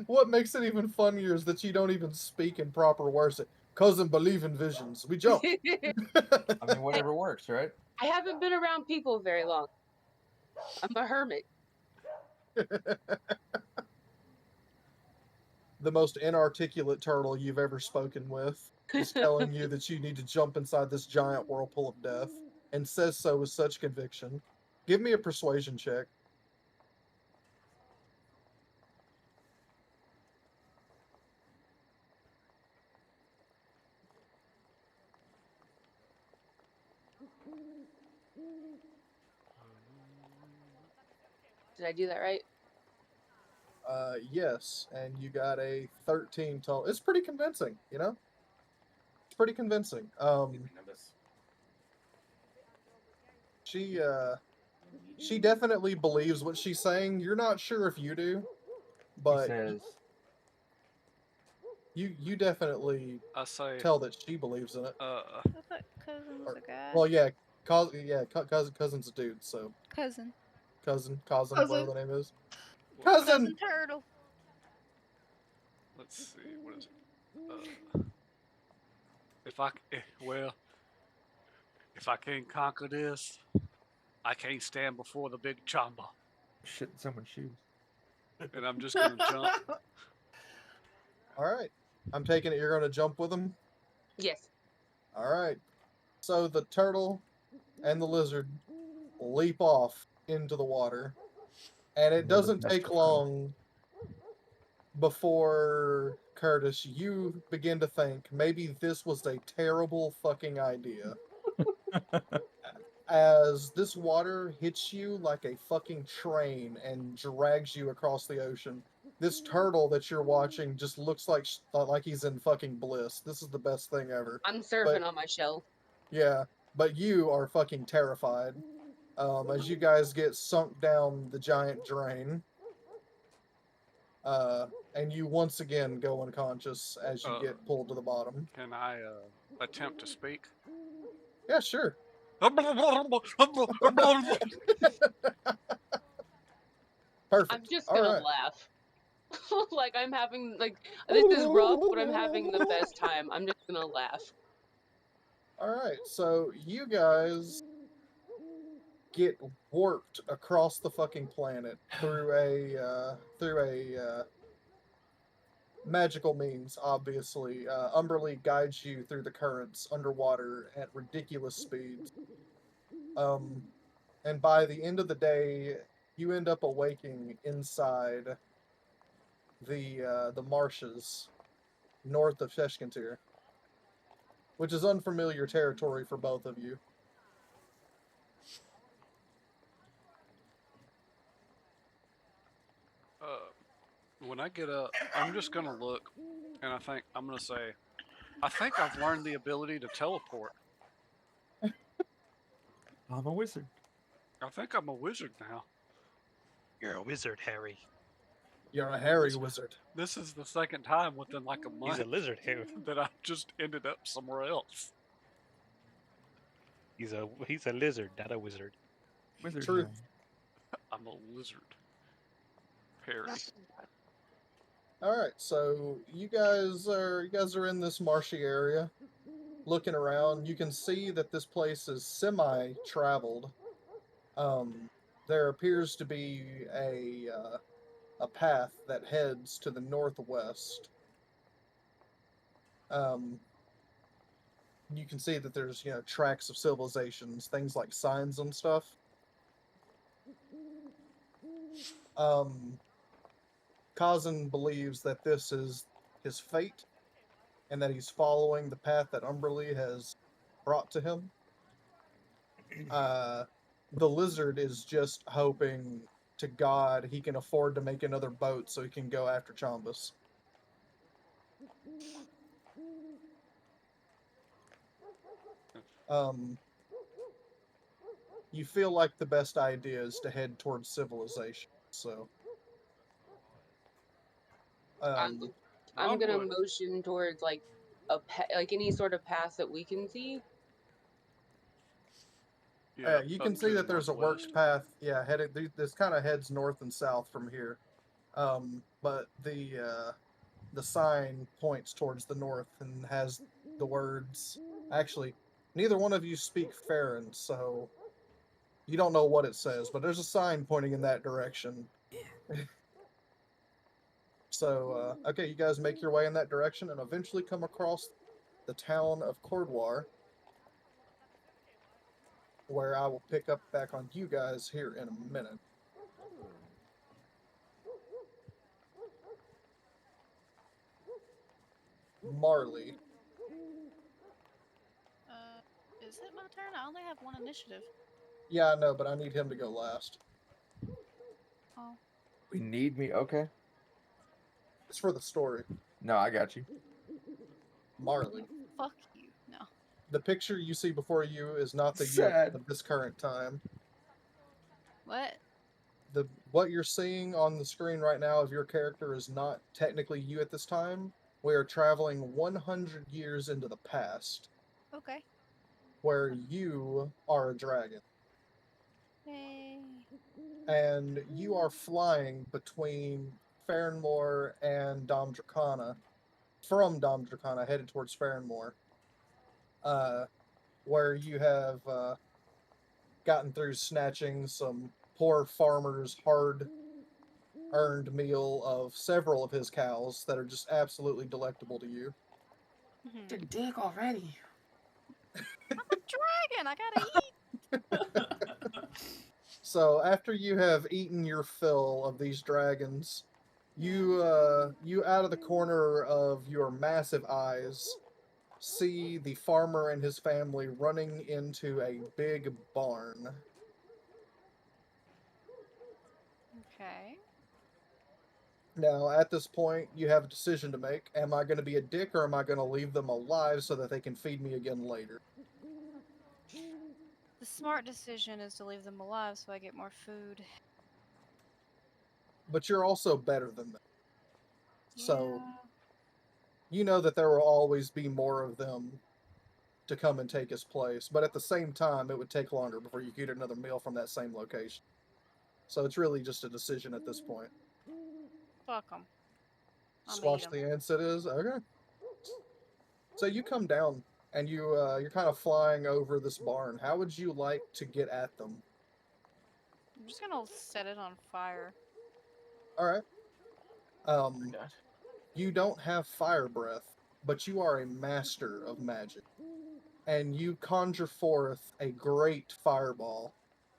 What makes it even funnier is that you don't even speak in proper words. Cousin believe in visions. We jump. I mean, whatever works, right? I haven't been around people very long. I'm a hermit. The most inarticulate turtle you've ever spoken with is telling you that you need to jump inside this giant whirlpool of death, and says so with such conviction. Give me a persuasion check. Did I do that right? Yes, and you got a 13 total. It's pretty convincing, It's pretty convincing. She definitely believes what she's saying. You're not sure if you do, He but says, you definitely I say, tell that she believes in it. I thought cousin was a guy. Well, yeah, cousin's a dude, so Cousin. cousin, Cousin. whatever the name is. well, Cousin. Turtle. let's see, what is it? If I can't conquer this, I can't stand before the big chamba. shit in someone's shoes. And I'm just gonna jump. All right, I'm taking it you're going to jump with him. Yes. All right. So the turtle and the lizard leap off into the water, and it They're the doesn't best take of long before, Curtis, you begin to think maybe this was a terrible fucking idea. As this water hits you like a fucking train and drags you across the ocean, this turtle that you're watching just looks like he's in fucking bliss. This is the best thing ever. I'm surfing But on my shell. yeah, but you are fucking terrified. As you guys get sunk down the giant drain, and you once again go unconscious as you get pulled to the bottom. Can I attempt to speak? Yeah, sure. Perfect. I'm just All gonna right. laugh. Like I'm having this is rough, but I'm having the best time. I'm just gonna laugh. All right. So you guys get warped across the fucking planet through a magical means. Obviously, Umberly guides you through the currents underwater at ridiculous speeds. And by the end of the day, you end up awaking inside the marshes north of Sheshkantir, which is unfamiliar territory for both of you. When I get up, I'm just gonna look, and I'm gonna say, I think I've learned the ability to teleport. I'm a wizard. I think I'm a wizard now. You're a wizard, Harry. You're a hairy wizard. This is the second time within like a He's month a lizard, Harry. that I've just ended up somewhere else. He's a lizard, not a wizard. Wizard. Truth. I'm a lizard. Harry. All right, so you guys are in this marshy area, looking around. You can see that this place is semi-traveled. There appears to be a path that heads to the northwest. You can see that there's tracks of civilizations, things like signs and stuff. Kazan believes that this is his fate, and that he's following the path that Umberly has brought to him. The lizard is just hoping to God he can afford to make another boat so he can go after Chombus. You feel like the best idea is to head towards civilization, so I'm gonna motion towards like any sort of path that we can see. Yeah, you can see that there's a worked path. Yeah, headed. This kind of heads north and south from here, but the sign points towards the north and has the words. Actually, neither one of you speak Farron, so you don't know what it says. But there's a sign pointing in that direction. So, okay, you guys make your way in that direction and eventually come across the town of Cordwar, where I will pick up back on you guys here in a minute. Marley. Is it my turn? I only have one initiative. Yeah, I know, but I need him to go last. Oh. We need me. Okay. It's for the story. No, I got you. Marley. Fuck you. No. The picture you see before you is not the you Sad. of this current time. What? What you're seeing on the screen right now of your character is not technically you at this time. We are traveling 100 years into the past. Okay. Where you are a dragon. Hey. And you are flying between Farrenmoor and Dom Dracana. From Dom Dracana, headed towards Farrenmoor. Where you have gotten through snatching some poor farmer's hard-earned meal of several of his cows that are just absolutely delectable to you. Took dick already. I'm a dragon. I gotta eat. So after you have eaten your fill of these dragons, you out of the corner of your massive eyes see the farmer and his family running into a big barn. Okay. Now, at this point, you have a decision to make. Am I going to be a dick or am I going to leave them alive so that they can feed me again later? The smart decision is to leave them alive so I get more food. But you're also better than them. Yeah. So, you know that there will always be more of them to come and take his place, but at the same time, it would take longer before you could get another meal from that same location. So it's really just a decision at this point. Fuck them. I'm Squash eat 'em. the ants it is? Okay. So you come down and you're kind of flying over this barn. How would you like to get at them? I'm just gonna set it on fire. All right. Oh my god. You don't have fire breath, but you are a master of magic. And you conjure forth a great fireball,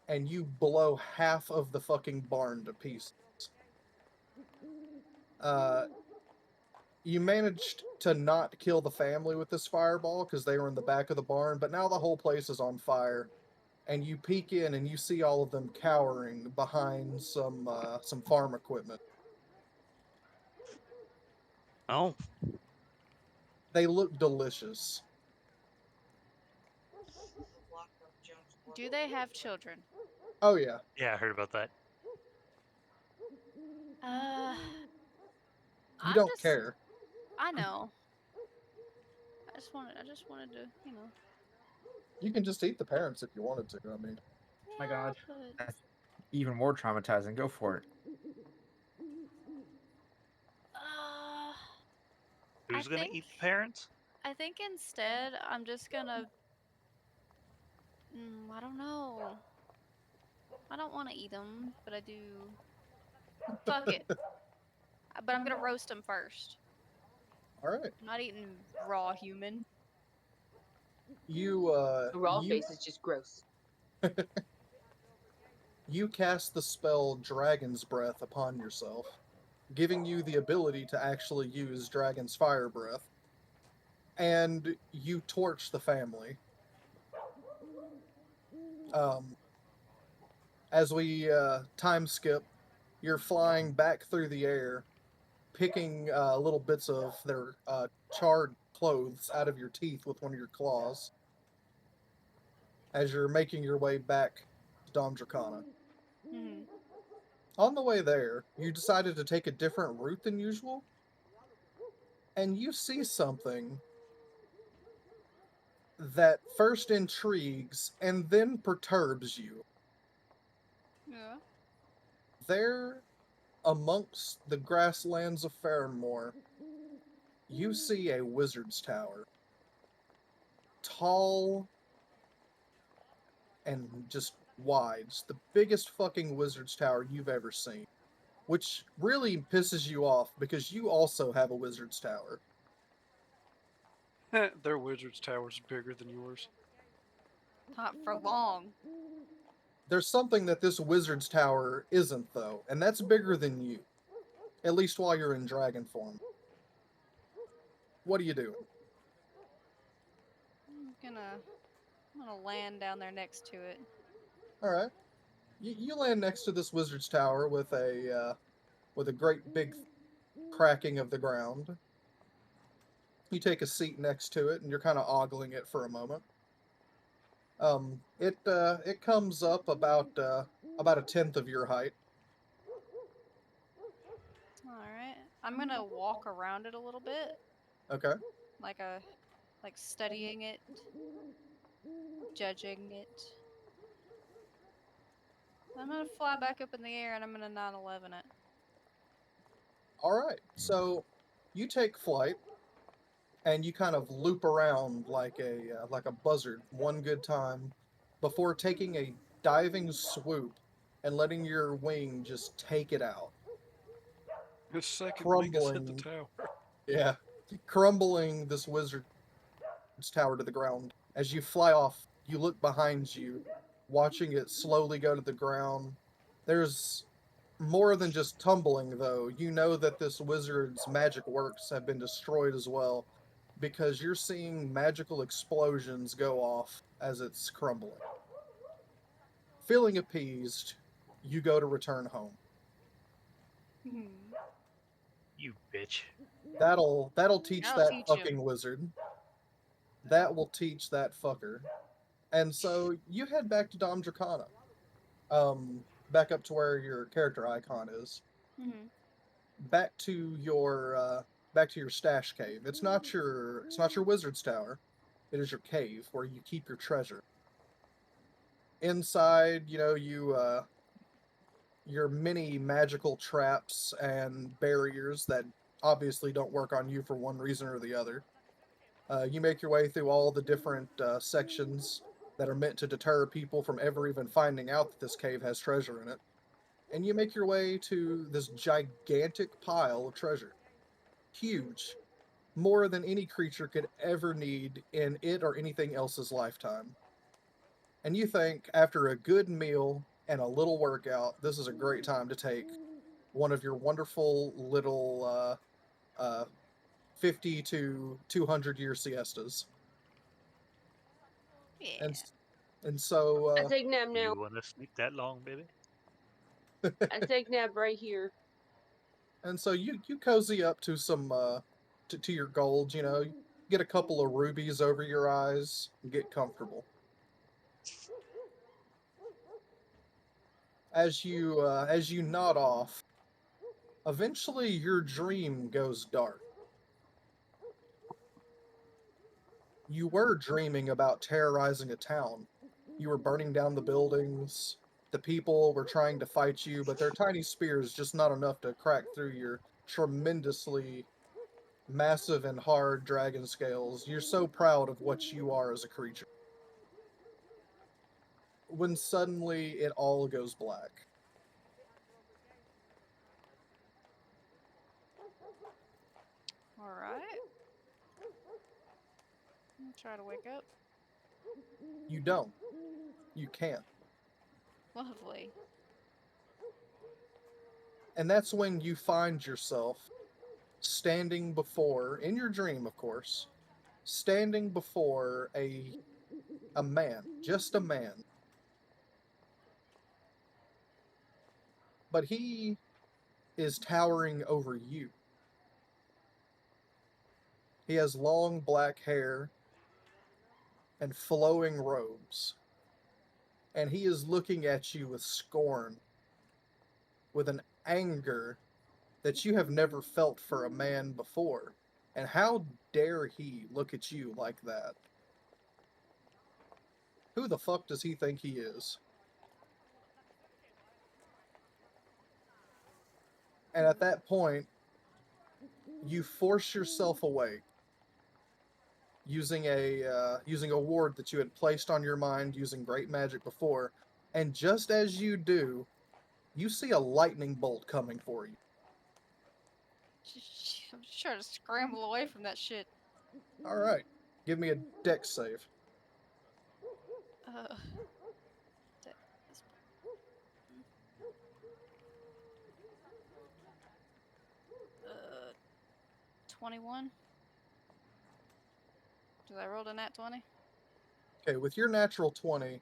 and you blow half of the fucking barn to pieces. You managed to not kill the family with this fireball because they were in the back of the barn, but now the whole place is on fire. And you peek in and you see all of them cowering behind some farm equipment. Oh, They look delicious. Do they have children? Oh yeah. yeah, I heard about that. Uh, You I'm don't just. care. I know. I just wanted to, You can just eat the parents if you wanted to. I mean, My god. but That's even more traumatizing. Go for it. uh, Who's gonna eat the parents? I think instead I'm just gonna. I don't know. I don't want to eat them, but I do. Fuck it. But I'm gonna roast them first. all right. I'm not eating raw human. You A raw you face is just gross. you cast the spell Dragon's Breath upon yourself, giving you the ability to actually use Dragon's Fire Breath. And you torch the family. Um, as we time skip, you're flying back through the air, picking little bits of their charred clothes out of your teeth with one of your claws as you're making your way back to Dom Dracana. Mm-hmm. On the way there, you decided to take a different route than usual, and you see something that first intrigues and then perturbs you. Yeah. There, amongst the grasslands of Fairmore, you see a wizard's tower. Tall and just wide. It's the biggest fucking wizard's tower you've ever seen. Which really pisses you off because you also have a wizard's tower. Their wizard's tower's bigger than yours. Not for long. There's something that this wizard's tower isn't, though, and that's bigger than you. At least while you're in dragon form. What are you doing? I'm gonna land down there next to it. Alright. You land next to this wizard's tower with a great big cracking of the ground. You take a seat next to it and you're kind of ogling it for a moment. It comes up about a tenth of your height. Alright. I'm gonna walk around it a little bit. Okay. Like studying it. Judging it. I'm gonna fly back up in the air and I'm gonna 9/11 it. Alright. So you take flight and you kind of loop around like a buzzard one good time before taking a diving swoop and letting your wing just take it out. His second wing has hit the Crumbling. tower. Yeah. Crumbling this wizard's tower to the ground. As you fly off, you look behind you, watching it slowly go to the ground. There's more than just tumbling, though. You know that this wizard's magic works have been destroyed as well, because you're seeing magical explosions go off as it's crumbling. Feeling appeased, you go to return home. You bitch. That'll teach I'll that teach fucking him. wizard. That will teach that fucker. And so you head back to Dom Dracana. Back up to where your character icon is. Mm-hmm. Back to your stash cave. It's not your wizard's tower. It is your cave where you keep your treasure. Inside, your many magical traps and barriers that obviously don't work on you for one reason or the other. You make your way through all the different sections that are meant to deter people from ever even finding out that this cave has treasure in it. And you make your way to this gigantic pile of treasure. Huge. More than any creature could ever need in it or anything else's lifetime. And you think, after a good meal and a little workout, this is a great time to take one of your wonderful little 50 to 200 year siestas. Yeah. And and so I take nap now. You want to sleep that long, baby? I take nap right here. and so you cozy up to some to your gold, get a couple of rubies over your eyes and get comfortable. As you nod off, eventually your dream goes dark. You were dreaming about terrorizing a town. You were burning down the buildings. The people were trying to fight you, but their tiny spears just not enough to crack through your tremendously massive and hard dragon scales. You're so proud of what you are as a creature. When suddenly it all goes black. All right. I'll try to wake up. You don't. You can't. Lovely. And that's when you find yourself standing before, in your dream, of course, standing before a man, just a man. But he is towering over you. He has long black hair and flowing robes. And he is looking at you with scorn, with an anger that you have never felt for a man before. And how dare he look at you like that? Who the fuck does he think he is? And at that point, you force yourself awake using a ward that you had placed on your mind using great magic before, and just as you do, you see a lightning bolt coming for you. I'm just trying to scramble away from that shit. All right, give me a dex save. Uh, 21. Did I roll a nat 20? Okay, with your natural 20,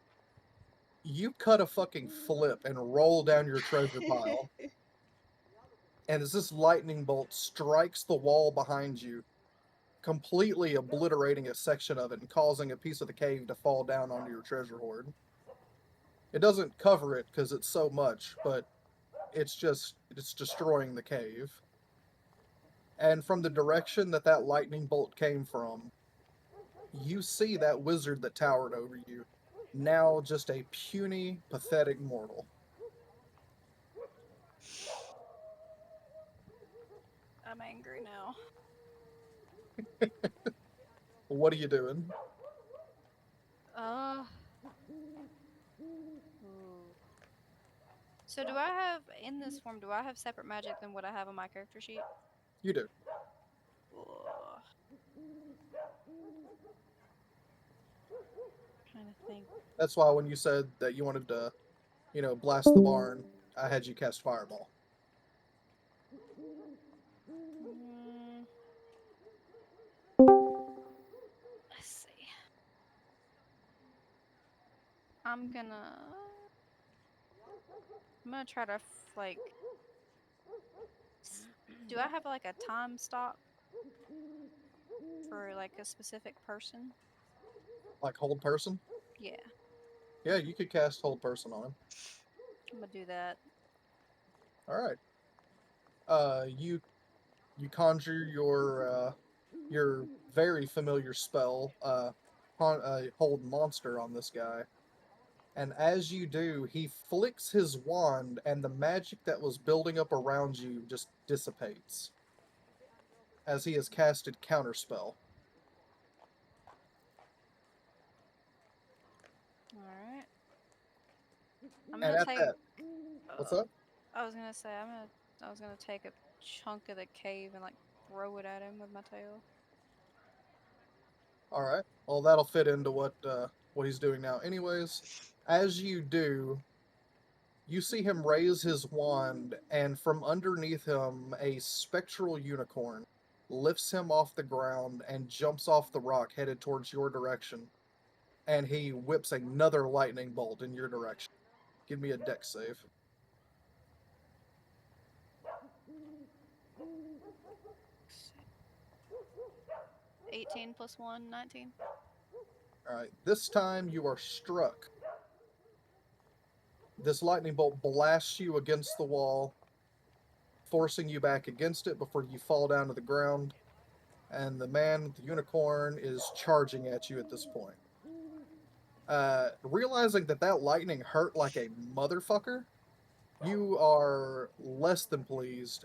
you cut a fucking flip and roll down your treasure pile. And as this lightning bolt strikes the wall behind you, completely obliterating a section of it and causing a piece of the cave to fall down onto your treasure hoard. It doesn't cover it because it's so much, but it's destroying the cave. And from the direction that lightning bolt came from, you see that wizard that towered over you, now just a puny, pathetic mortal. I'm angry now. What are you doing? So do I have, in this form, do I have separate magic than what I have on my character sheet? You do. Ugh. Trying to think. That's why when you said that you wanted to, blast the barn, I had you cast Fireball. Let's see. I'm gonna try to like. Do I have like a time stop for like a specific person? Like Hold Person? Yeah. Yeah, you could cast Hold Person on him. I'm gonna do that. All right. You conjure your very familiar spell, hold monster on this guy. And as you do, he flicks his wand, and the magic that was building up around you just dissipates. As he has casted Counterspell. Alright. I'm And gonna at take. that, what's up? I was gonna say I was gonna take a chunk of the cave and like throw it at him with my tail. All right. Well, that'll fit into what he's doing now. Anyways, as you do, you see him raise his wand, and from underneath him, a spectral unicorn lifts him off the ground and jumps off the rock headed towards your direction. And he whips another lightning bolt in your direction. Give me a dex save. 18 plus 1, 19. All right. This time you are struck. This lightning bolt blasts you against the wall, forcing you back against it before you fall down to the ground. And the man with the unicorn is charging at you at this point. Realizing that lightning hurt like a motherfucker, you are less than pleased,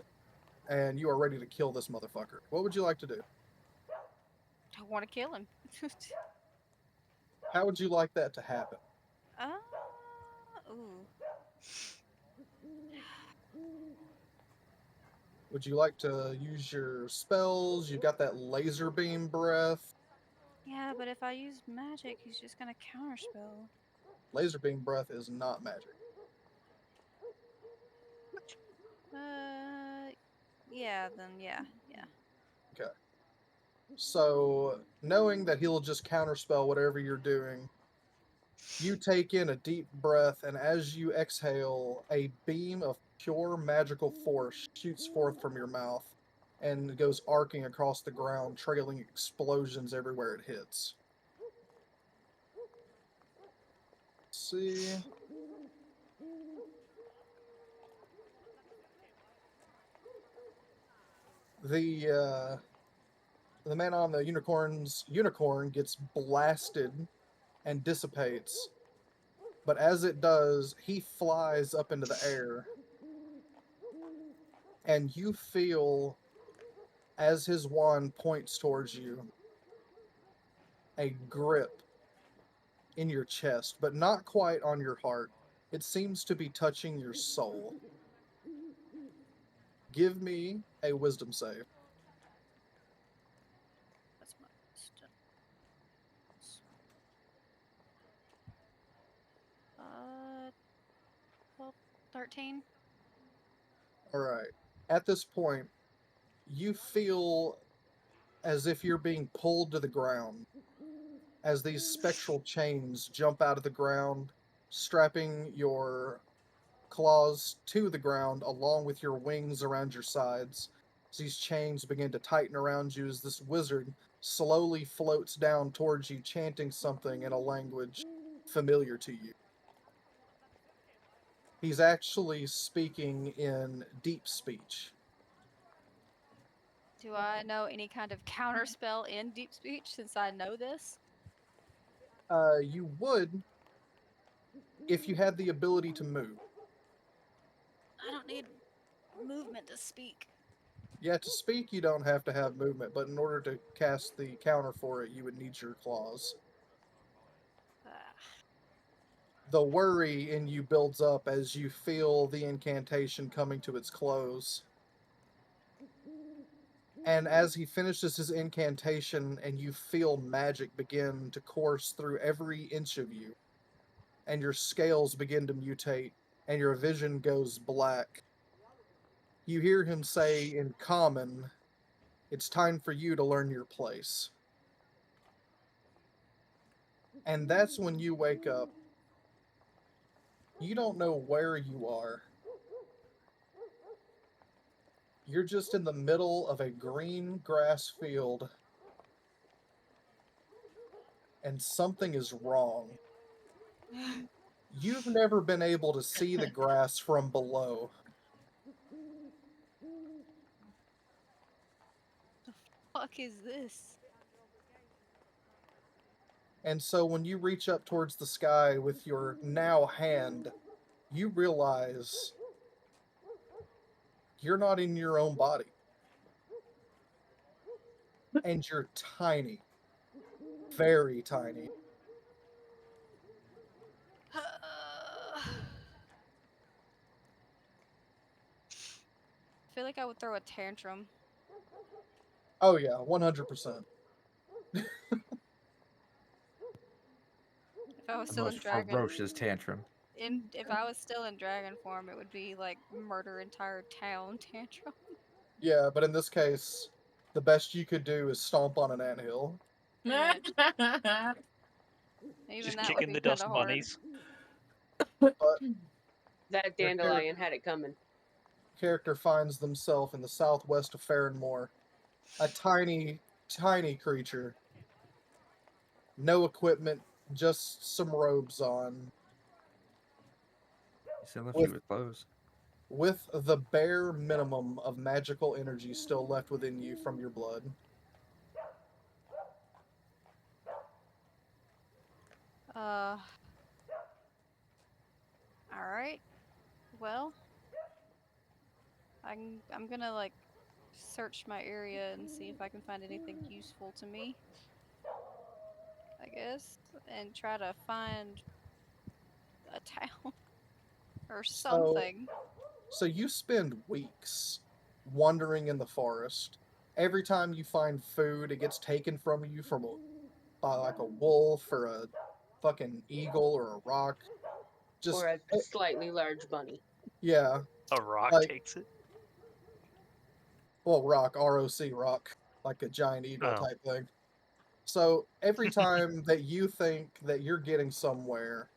and you are ready to kill this motherfucker. What would you like to do? I want to kill him. How would you like that to happen? Ooh. Would you like to use your spells? You got that laser beam breath. Yeah, but if I use magic, he's just gonna counterspell. Laser beam breath is not magic. Yeah, then yeah. Okay. So, knowing that he'll just counterspell whatever you're doing, you take in a deep breath, and as you exhale, a beam of pure magical force shoots forth from your mouth and goes arcing across the ground, trailing explosions everywhere it hits. Let's see. The man on the unicorn gets blasted and dissipates. But as it does, he flies up into the air. And you feel, as his wand points towards you, a grip in your chest, but not quite on your heart. It seems to be touching your soul. Give me a wisdom save. That's my wisdom. 12, 13. All right. At this point, you feel as if you're being pulled to the ground as these spectral chains jump out of the ground, strapping your claws to the ground along with your wings around your sides. As these chains begin to tighten around you as this wizard slowly floats down towards you, chanting something in a language familiar to you. He's actually speaking in deep speech. Do I know any kind of counterspell in deep speech since I know this? You would if you had the ability to move. I don't need movement to speak. Yeah, to speak, you don't have to have movement, but in order to cast the counter for it, you would need your claws. The worry in you builds up as you feel the incantation coming to its close. And as he finishes his incantation, and you feel magic begin to course through every inch of you, and your scales begin to mutate, and your vision goes black, you hear him say in common, "It's time for you to learn your place." And that's when you wake up. You don't know where you are. You're just in the middle of a green grass field, and something is wrong. You've never been able to see the grass from below. The fuck is this? And so when you reach up towards the sky with your now hand, you realize you're not in your own body. And you're tiny. Very tiny. I feel like I would throw a tantrum. Oh yeah, 100%. If I was The still in most dragon, ferocious tantrum. if I was still in dragon form, it would be like murder entire town tantrum. Yeah, but in this case, the best you could do is stomp on an anthill. Yeah. Even Just that would kicking be the kind dust of hard. bunnies. But That your dandelion had it coming. character finds themselves in the southwest of Farrenmore. A tiny, tiny creature. No equipment, just some robes on. He still left With you with clothes. with the bare minimum of magical energy still left within you from your blood. All right. Well, I'm gonna like search my area and see if I can find anything useful to me. I guess, and try to find a town or So, something. so you spend weeks wandering in the forest. Every time you find food, it gets taken from you by like a wolf or a fucking eagle or a rock. Just Or a slightly large bunny. yeah, A rock like takes it. well, rock, ROC, rock, like a giant eagle Oh. type thing. So every time that you think that you're getting somewhere,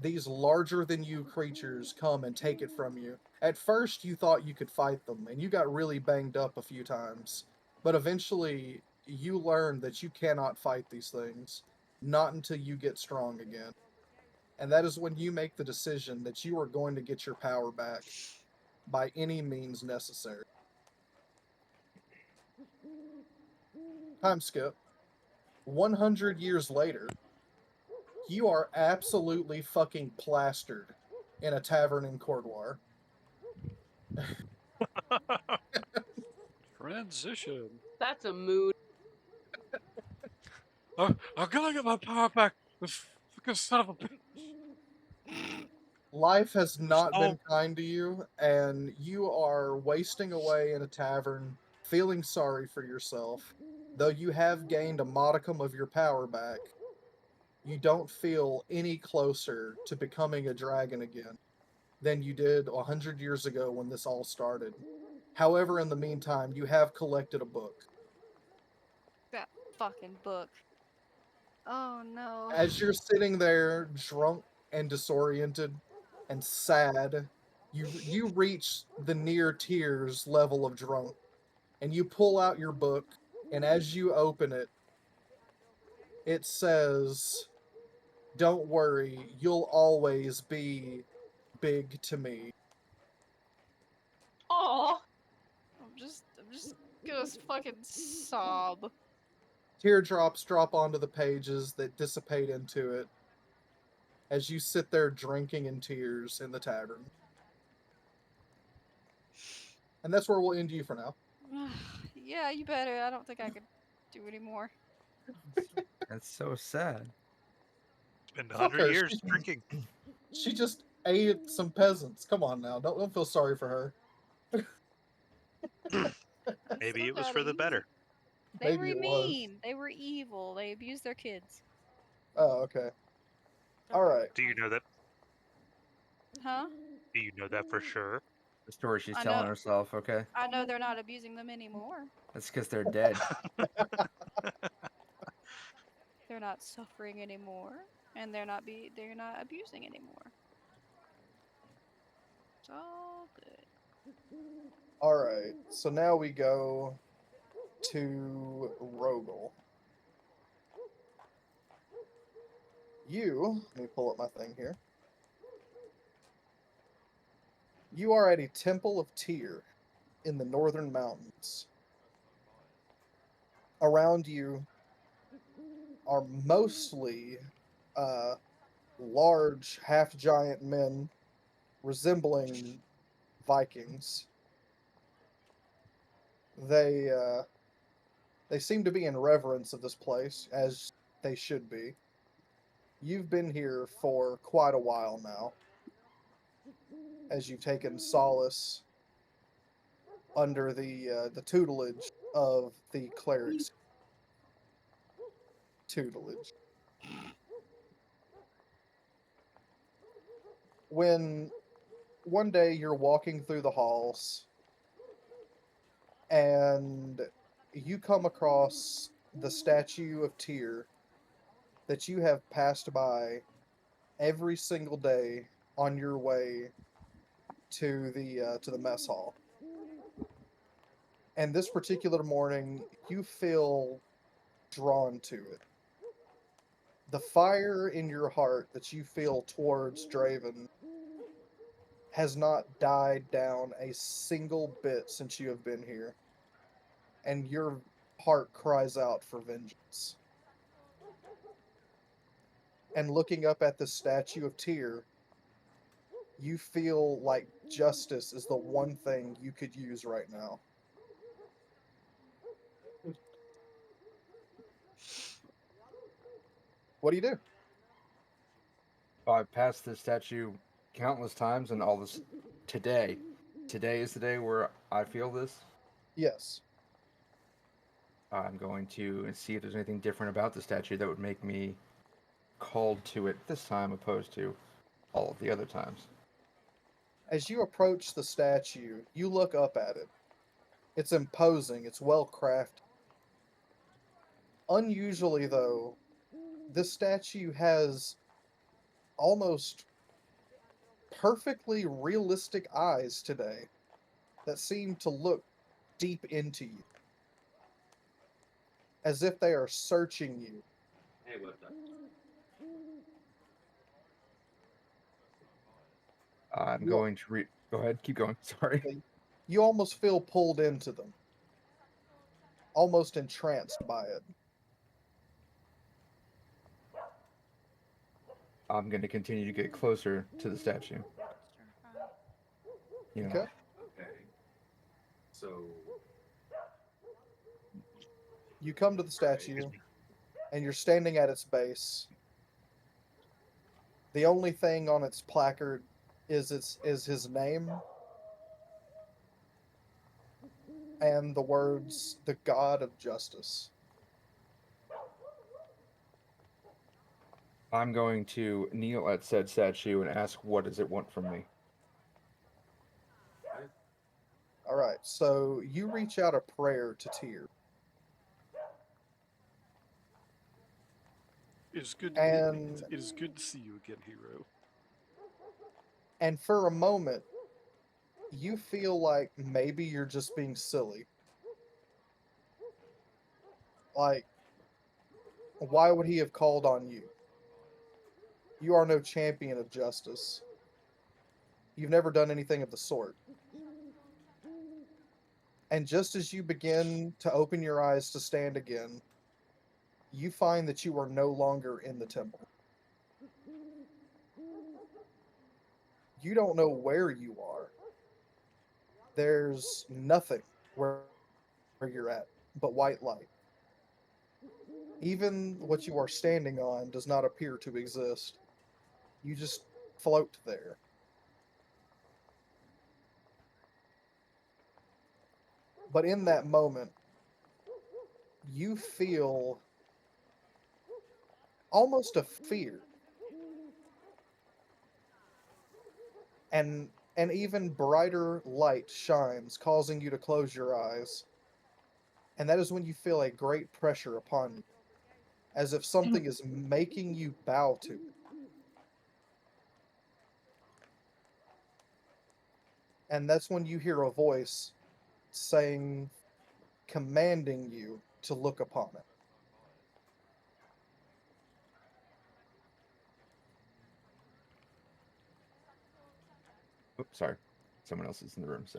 these larger than you creatures come and take it from you. At first, you thought you could fight them, and you got really banged up a few times. But eventually, you learn that you cannot fight these things, not until you get strong again. And that is when you make the decision that you are going to get your power back by any means necessary. Time skip. 100 years later, you are absolutely fucking plastered in a tavern in Cordoir. Transition. That's a mood. Oh, I gotta get my power back. This fucking son of a bitch. Life has not Oh. been kind to you, and you are wasting away in a tavern, feeling sorry for yourself. Though you have gained a modicum of your power back, you don't feel any closer to becoming a dragon again than you did 100 years ago when this all started. However, in the meantime, you have collected a book. That fucking book. Oh no. As you're sitting there, drunk and disoriented and sad, you reach the near tears level of drunk, and you pull out your book, and as you open it, it says, "Don't worry, you'll always be big to me." Aw. I'm just gonna fucking sob. Teardrops drop onto the pages that dissipate into it as you sit there drinking in tears in the tavern. And that's where we'll end you for now. Yeah, you better. I don't think I could do anymore. That's so sad. It's been Fuck 100 her. years drinking. She just ate some peasants. Come on now. Don't feel sorry for her. Maybe it was Not for the easy. better. They Maybe were it was. mean. They were evil. They abused their kids. Oh, okay. All right. Do you know that? Huh? Do you know that for sure? The story she's I telling know. herself, okay? I know they're not abusing them anymore. That's because they're dead. They're not suffering anymore, and they're not abusing anymore. It's all good. All right. So now we go to Rogel. Let me pull up my thing here. You are at a temple of Tyr in the northern mountains. Around you, are mostly large, half-giant men resembling Vikings. They seem to be in reverence of this place, as they should be. You've been here for quite a while now, as you've taken solace under the tutelage of the cleric's tutelage. When one day you're walking through the halls and you come across the statue of Tyr that you have passed by every single day on your way to the mess hall. And this particular morning, you feel drawn to it. The fire in your heart that you feel towards Draven has not died down a single bit since you have been here. And your heart cries out for vengeance. And looking up at the statue of Tyr, you feel like justice is the one thing you could use right now. What do you do? I've passed this statue countless times, and all this today. Today is the day where I feel this. Yes. I'm going to see if there's anything different about the statue that would make me called to it this time, opposed to all of the other times. As you approach the statue, you look up at it. It's imposing, it's well crafted. Unusually, though, this statue has almost perfectly realistic eyes today that seem to look deep into you, as if they are searching you. Hey, what's up? I'm going to read. Go ahead, keep going. Sorry. You almost feel pulled into them, almost entranced by it. I'm going to continue to get closer to the statue. You know. Okay. Okay. So. You come to the statue, and you're standing at its base. The only thing on its placard is his name and the words "the God of Justice." I'm going to kneel at said statue and ask, what does it want from me? All right, so you reach out a prayer to Tyr. It is good. And it is good to see you again, hero. And for a moment, you feel like maybe you're just being silly. Like, why would he have called on you? You are no champion of justice. You've never done anything of the sort. And just as you begin to open your eyes to stand again, you find that you are no longer in the temple. You don't know where you are. There's nothing where you're at but white light. Even what you are standing on does not appear to exist. You just float there. But in that moment, you feel almost a fear. And an even brighter light shines, causing you to close your eyes. And that is when you feel a great pressure upon you, as if something is making you bow to it. And that's when you hear a voice saying, commanding you to look upon it. Oops, sorry. Someone else is in the room, so.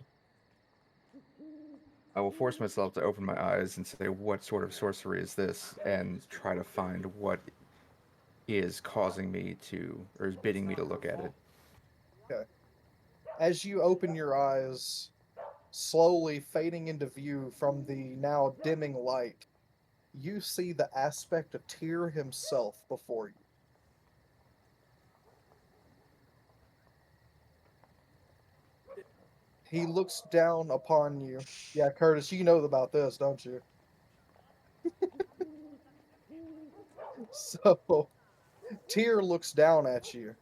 I will force myself to open my eyes and say, what sort of sorcery is this? And try to find what is causing me to, or is bidding me to look at it. Okay. As you open your eyes, slowly fading into view from the now dimming light, you see the aspect of Tyr himself before you. He looks down upon you. Yeah, Curtis, you know about this, don't you? So, Tyr looks down at you,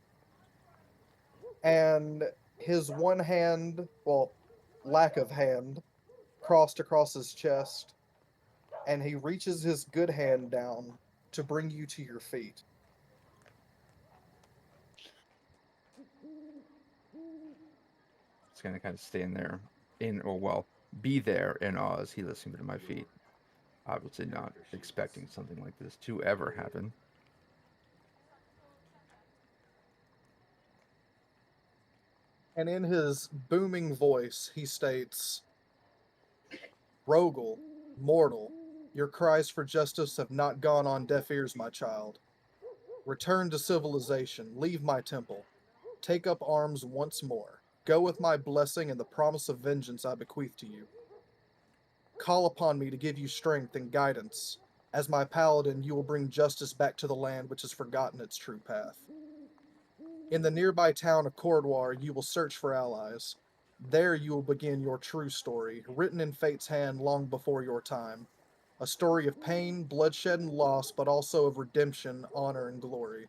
and his one hand, well, lack of hand, crossed across his chest, and he reaches his good hand down to bring you to your feet. It's gonna kind of stand there be there in awe as he lifts me to my feet. Obviously not expecting something like this to ever happen. And in his booming voice, he states, Rogel, mortal, your cries for justice have not gone on deaf ears, my child. Return to civilization, leave my temple, take up arms once more. Go with my blessing and the promise of vengeance I bequeath to you. Call upon me to give you strength and guidance. As my paladin, you will bring justice back to the land which has forgotten its true path. In the nearby town of Cordoir, you will search for allies. There you will begin your true story, written in fate's hand long before your time. A story of pain, bloodshed, and loss, but also of redemption, honor, and glory.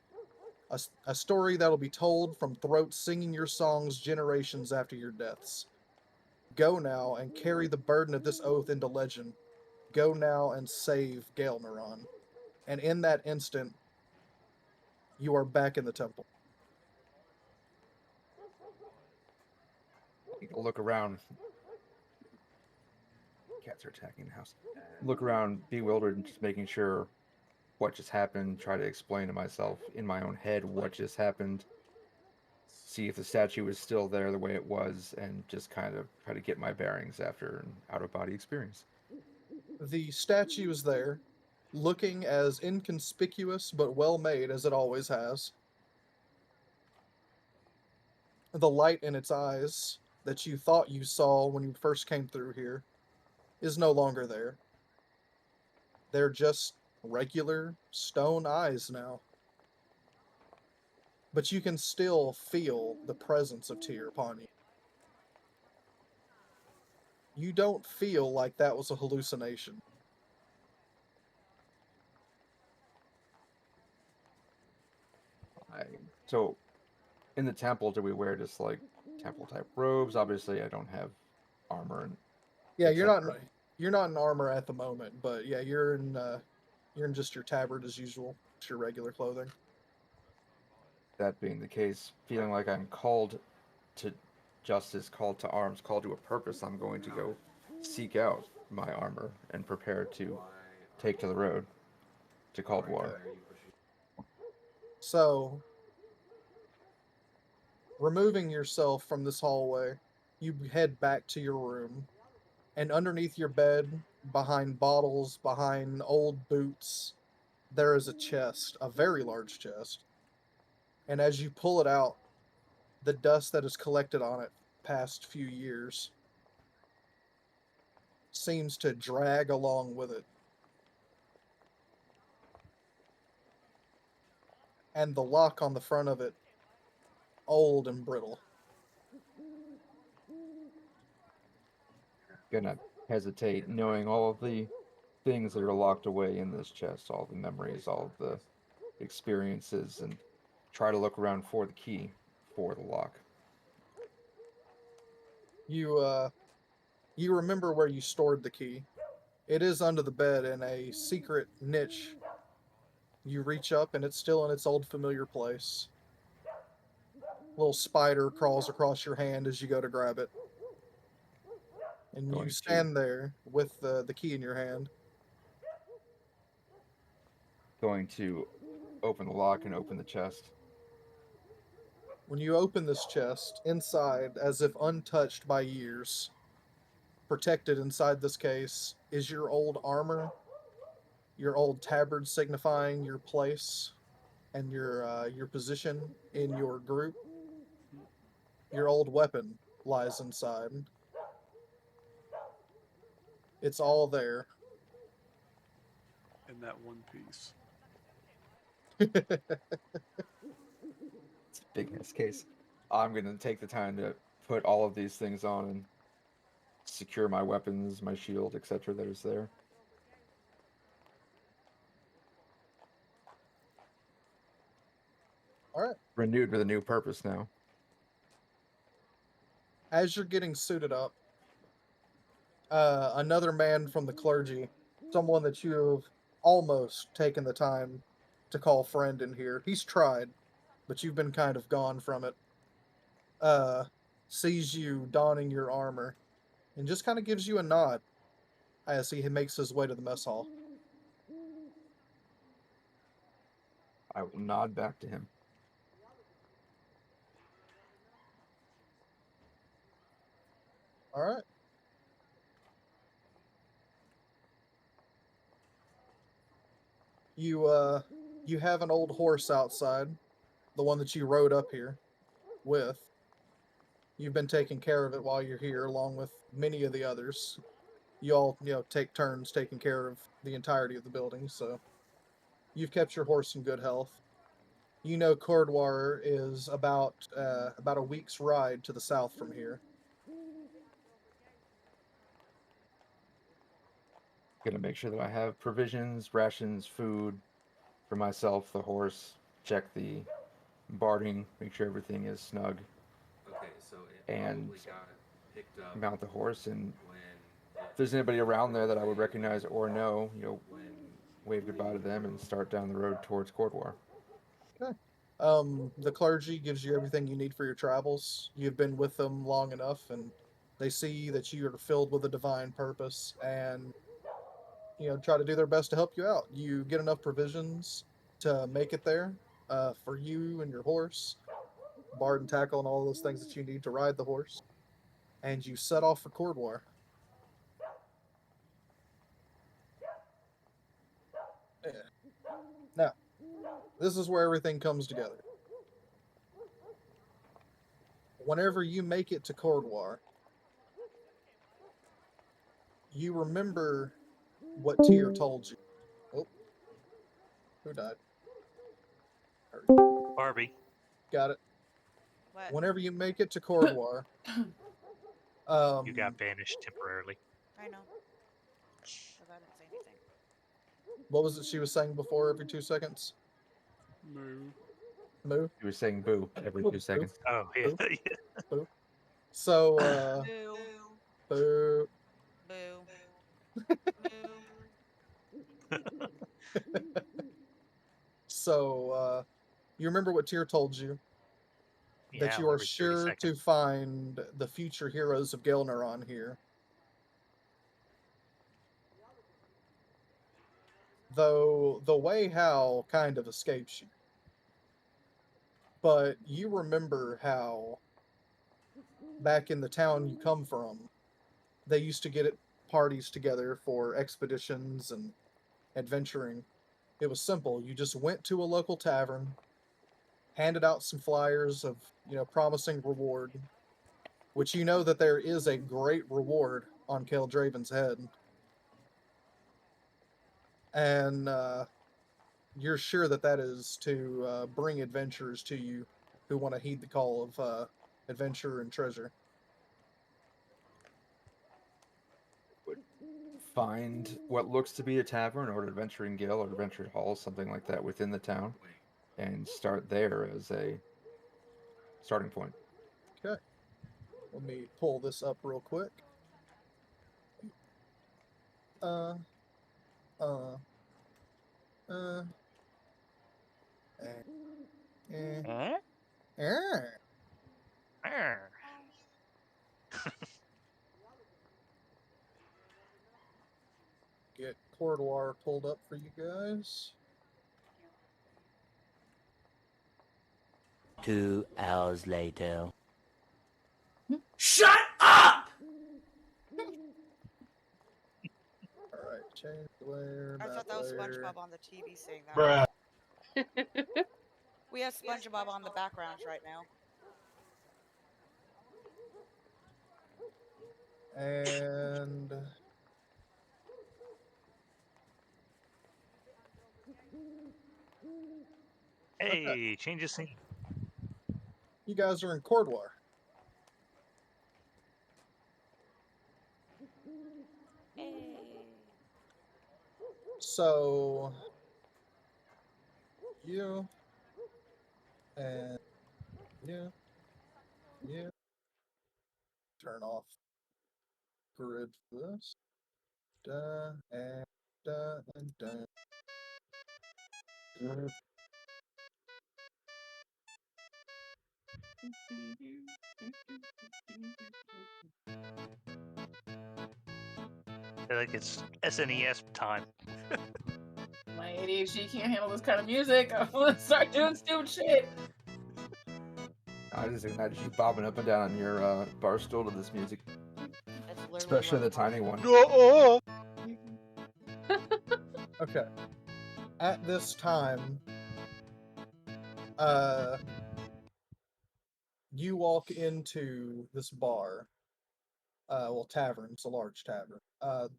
A story that'll be told from throats singing your songs generations after your deaths. Go now and carry the burden of this oath into legend. Go now and save Gaelnoron. And in that instant, you are back in the temple. Look around. Cats are attacking the house. Look around, bewildered, and just making sure what just happened. Try to explain to myself in my own head what just happened. See if the statue is still there the way it was, and just kind of try to get my bearings after an out of body experience. The statue is there, looking as inconspicuous but well made as it always has. The light in its eyes that you thought you saw when you first came through here is no longer there. They're just regular stone eyes now. But you can still feel the presence of Tyr upon you. You don't feel like that was a hallucination. So, in the temple, do we wear just like temple type robes? Obviously, I don't have armor. And Yeah, you're not in armor at the moment, but yeah, you're in just your tabard as usual, just your regular clothing. That being the case, feeling like I'm called to justice, called to arms, called to a purpose, I'm going to go seek out my armor and prepare to take to the road to Cold War. So, removing yourself from this hallway, you head back to your room, and underneath your bed, behind bottles, behind old boots, there is a chest, a very large chest. And as you pull it out, the dust that has collected on it past few years seems to drag along with it. And the lock on the front of it, old and brittle. Gonna hesitate, knowing all of the things that are locked away in this chest, all the memories, all of the experiences, and try to look around for the key for the lock. You remember where you stored the key. It is under the bed in a secret niche. You reach up and it's still in its old familiar place. Little spider crawls across your hand as you go to grab it. And you stand there with the key in your hand. Going to open the lock and open the chest. When you open this chest, inside, as if untouched by years, protected inside this case is your old armor, your old tabard signifying your place and your position in your group. Your old weapon lies inside. It's all there. In that one piece. It's a big ass case. I'm gonna take the time to put all of these things on and secure my weapons, my shield, etc. that is there. All right. Renewed with a new purpose now. As you're getting suited up, another man from the clergy, someone that you have almost taken the time to call friend in here. He's tried, but you've been kind of gone from it. Sees you donning your armor and just kind of gives you a nod as he makes his way to the mess hall. I will nod back to him. All right. You have an old horse outside, the one that you rode up here with. You've been taking care of it while you're here, along with many of the others. You all, take turns taking care of the entirety of the building, so you've kept your horse in good health. You know Cordwar is about a week's ride to the south from here. Gonna make sure that I have provisions, rations, food for myself, the horse, check the barding, make sure everything is snug. Okay, so it And probably got picked up mount the horse, and when if there's anybody around there that I would recognize or know, wave goodbye to them and start down the road towards Cordwar. Okay. The clergy gives you everything you need for your travels. You've been with them long enough, and they see that you are filled with a divine purpose, and try to do their best to help you out. You get enough provisions to make it there, for you and your horse, bard and tackle, and all those things that you need to ride the horse, and you set off for Cordwar. Yeah. Now, this is where everything comes together. Whenever you make it to Cordwar, you remember what Tyr told you. Oh, who died? Barbie. Got it. What? Whenever you make it to Cordwar, You got banished temporarily. I know. Because I didn't say anything. what was it she was saying before every 2 seconds? Moo. Moo? He was saying boo every 2 seconds. Oh, yeah. Boo. Boo. So, Boo. boo. Boo. Boo. So, you remember what Tyr told you? That Yeah, you are every 30 sure to seconds. find the future heroes of Gaelnoron here. Though the way how kind of escapes you. But you remember how back in the town you come from, they used to get at parties together for expeditions and adventuring. It was simple. You just went to a local tavern, handed out some flyers of, promising reward, which you know that there is a great reward on Keldraven's head. And you're sure that that is to bring adventurers to you who want to heed the call of adventure and treasure. Find what looks to be a tavern or an adventuring guild or adventuring hall, something like that within the town, and start there as a starting point. Okay. Let me pull this up real quick. Uh, uh, uh, Huh? Arr. Get Cordwar pulled up for you guys. 2 hours later. Shut up! Change glare. I thought that was glare. SpongeBob on the TV saying that. We have SpongeBob on the backgrounds right now. And Hey, change of scene. you guys are in Cordoir. So you and you turn off grid for this. And done. I feel like it's SNES time. My ADHD can't handle this kind of music. I'm gonna start doing stupid shit. I just imagine you bobbing up and down on your bar stool to this music, That's literally especially the what tiny one. Okay. At this time, you walk into this bar. Well, tavern. It's a large tavern.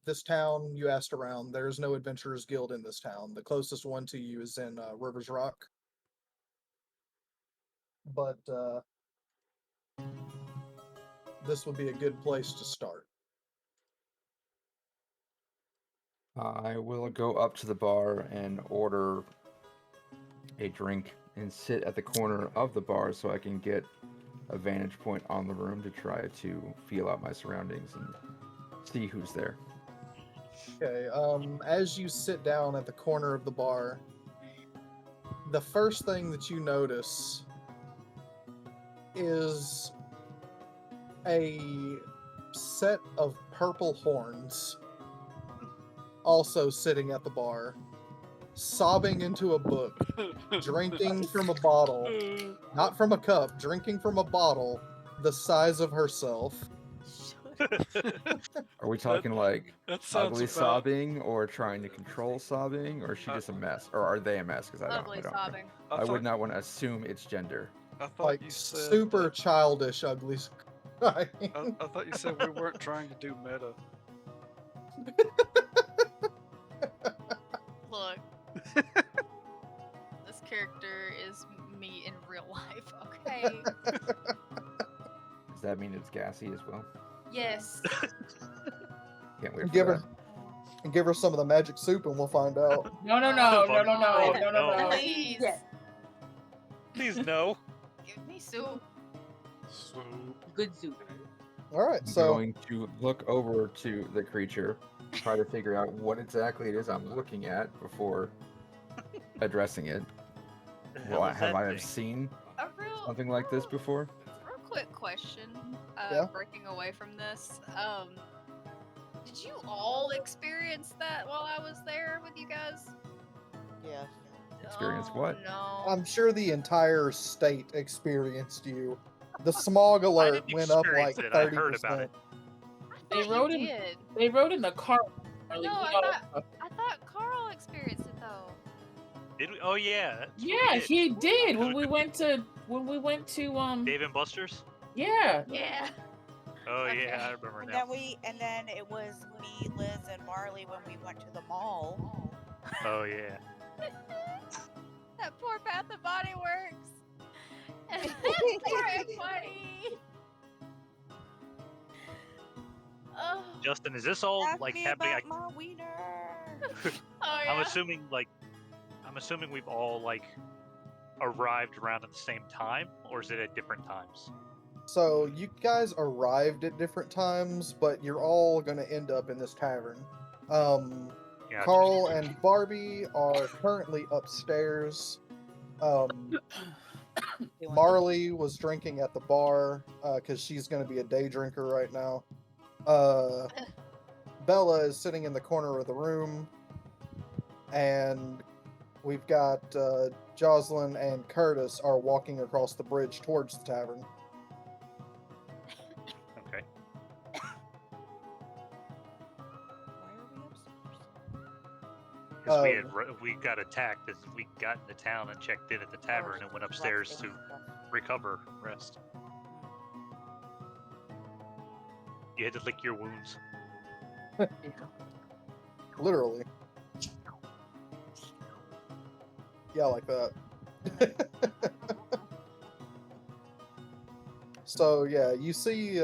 This town, you asked around, there's no Adventurers Guild in this town. The closest one to you is in Rivers Rock. But this would be a good place to start. I will go up to the bar and order a drink and sit at the corner of the bar so I can get a vantage point on the room to try to feel out my surroundings and see who's there. Okay, as you sit down at the corner of the bar, the first thing that you notice is a set of purple horns also sitting at the bar, sobbing into a book, drinking from a bottle, not from a cup, drinking from a bottle the size of herself. Are we talking like That sounds ugly about sobbing or trying to control sobbing, or is she just a mess? Or are they a mess? Because I Ugly don't know. sobbing. I would not want to assume it's gender. I thought Like you said super childish, ugly. I thought you said we weren't trying to do meta. Look, this character is me in real life, okay? Does that mean it's gassy as well? Yes. Can't wait for Give that. give her some of the magic soup and we'll find out. No. Please. Please no. Give me soup. Good soup. All right, I'm so going to look over to the creature, try to figure out what exactly it is I'm looking at before addressing it. The hell is Have that I thing? seen A real something like this before? quick question. Yeah? Breaking away from this. Did you all experience that while I was there with you guys? Yeah. Experience Oh, what? No. I'm sure the entire state experienced you. The smog alert didn't went up like experience it, I 30%. heard about it. They I thought rode you in. did. They rode in the car. Charlie. No, We I all- thought Carl experienced it though. Did we? Oh yeah. That's what we Yeah, did. he did when Go we to went to Dave and Buster's. Yeah. Yeah. Oh Okay. yeah, I remember And now. then it was me, Liz, and Marley when we went to the mall. Oh yeah. That poor Bath and Body Works. Poor everybody. Oh. Justin, is this all Ask like me happening? about my wiener. Oh yeah. I'm assuming we've all like arrived around at the same time, or is it at different times? So you guys arrived at different times, but you're all gonna end up in this tavern. Gotcha. Carl and Barbie are currently upstairs. Marley was drinking at the bar because she's gonna be a day drinker right now. Bella is sitting in the corner of the room, and we've got Jocelyn and Curtis are walking across the bridge towards the tavern. Okay. Why are we upstairs? Because Oh. we got attacked as we got into town and checked in at the tavern and went upstairs to recover rest. You had to lick your wounds. Literally. Yeah, like that. So yeah, you see,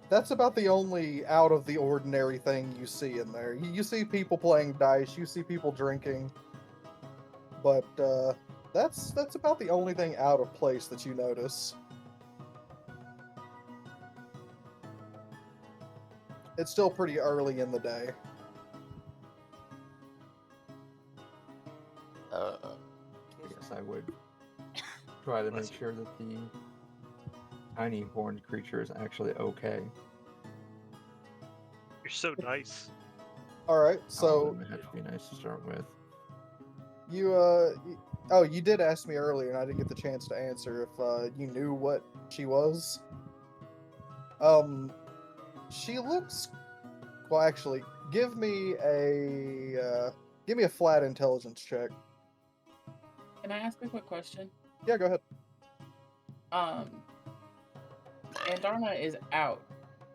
that's about the only out of the ordinary thing you see in there. You see people playing dice, you see people drinking, but that's about the only thing out of place that you notice. It's still pretty early in the day. I guess I would try to make sure that the tiny horned creature is actually okay. You're so nice. All right, so I'm gonna have to be nice to start with. you oh, you did ask me earlier, and I didn't get the chance to answer if you knew what she was. She looks. Well, actually, give me a flat intelligence check. Can I ask a quick question? Yeah, go ahead. Andarna is out,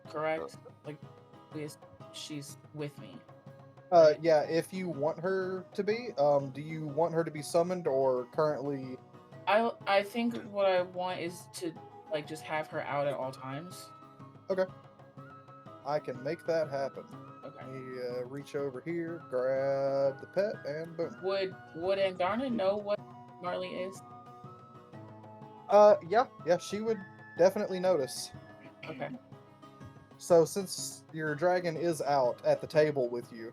correct? Like, she's with me. Yeah, if you want her to be, do you want her to be summoned or currently? I think what I want is to like just have her out at all times. Okay. I can make that happen. Okay. Let me reach over here, grab the pet, and boom. Would Andarna know what Marley is? Yeah, she would definitely notice. Okay. So since your dragon is out at the table with you,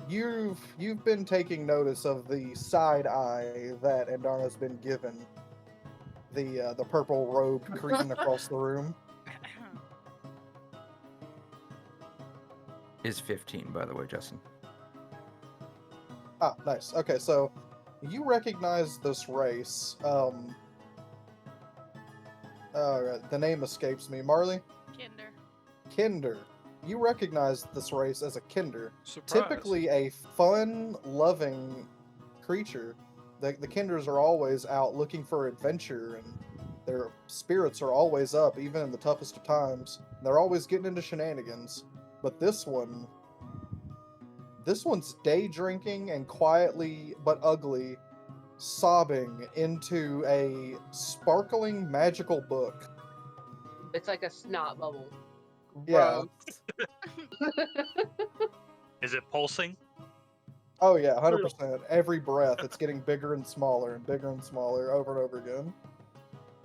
you've been taking notice of the side eye that Andarna's been given. The purple robed cretin across the room. Is 15, by the way, Justin. Ah, nice. Okay, so you recognize this race. The name escapes me. Marley? Kinder. Kinder. You recognize this race as a Kinder. Surprise. Typically a fun, loving creature. The Kinders are always out looking for adventure, and their spirits are always up, even in the toughest of times. They're always getting into shenanigans. But this one's day drinking and quietly but ugly sobbing into a sparkling magical book. It's like a snot bubble. Yeah. Is it pulsing? Oh yeah, 100%. Every breath, it's getting bigger and smaller over and over again.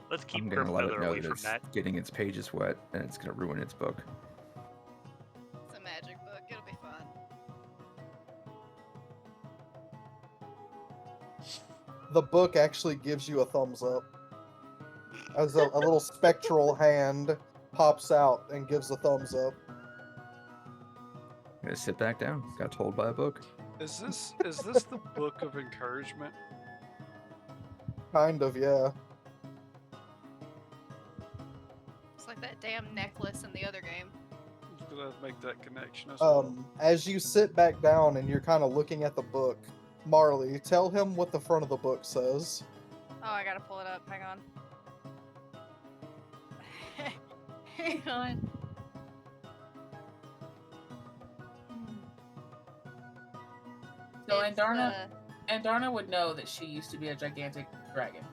Let's keep I'm gonna let it Feather know away that from it's that. getting its pages wet, and it's gonna ruin its book. It's a magic book. It'll be fun. The book actually gives you a thumbs up. As a little spectral hand pops out and gives a thumbs up. I'm gonna sit back down. Got told by a book. Is this the book of encouragement? Kind of, yeah. It's like that damn necklace in the other game. I was gonna make that connection as well. As you sit back down and you're kind of looking at the book, Marley, tell him what the front of the book says. Oh, I gotta pull it up. Hang on. Hang on. So It's, Andarna would know that she used to be a gigantic dragon.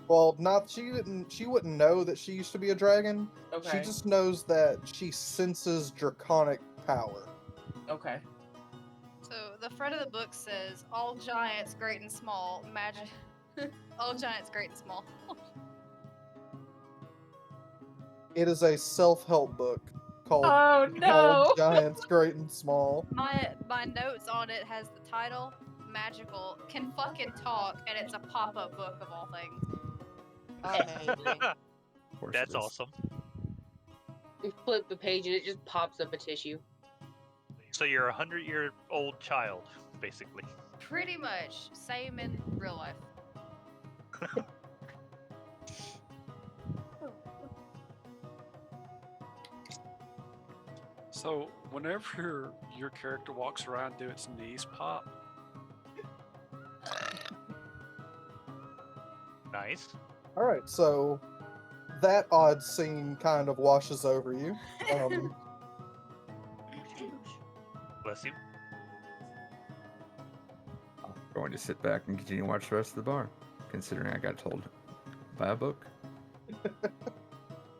Well, she wouldn't know that she used to be a dragon. Okay. She just knows that she senses draconic power. Okay. So the front of the book says, "All giants, great and small, magic." All giants, great and small. It is a self-help book called Oh no! All Giants Great and Small. My notes on it has the title, magical, can fucking talk, and it's a pop-up book of all things. Amazing. Of course That's it is. awesome. You flip the page and it just pops up a tissue. So you're a 100-year-old child, basically. Pretty much. Same in real life. So whenever your character walks around, do its knees pop? Nice. All right, so that odd scene kind of washes over you. Bless you. I'm going to sit back and continue to watch the rest of the bar, considering I got told by a book.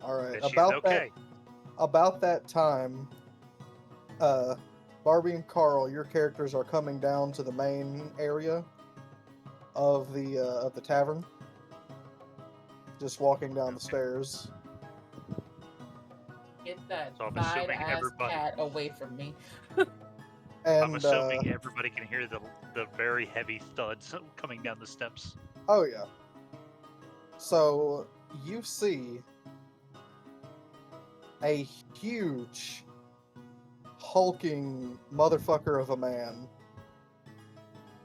All right, That she's okay. About that time, Barbie and Carl, your characters are coming down to the main area of the tavern. Just walking down the stairs. Get that So I'm fine assuming ass everybody. cat away from me. And I'm assuming everybody can hear the very heavy thuds coming down the steps. oh yeah. So you see a huge hulking motherfucker of a man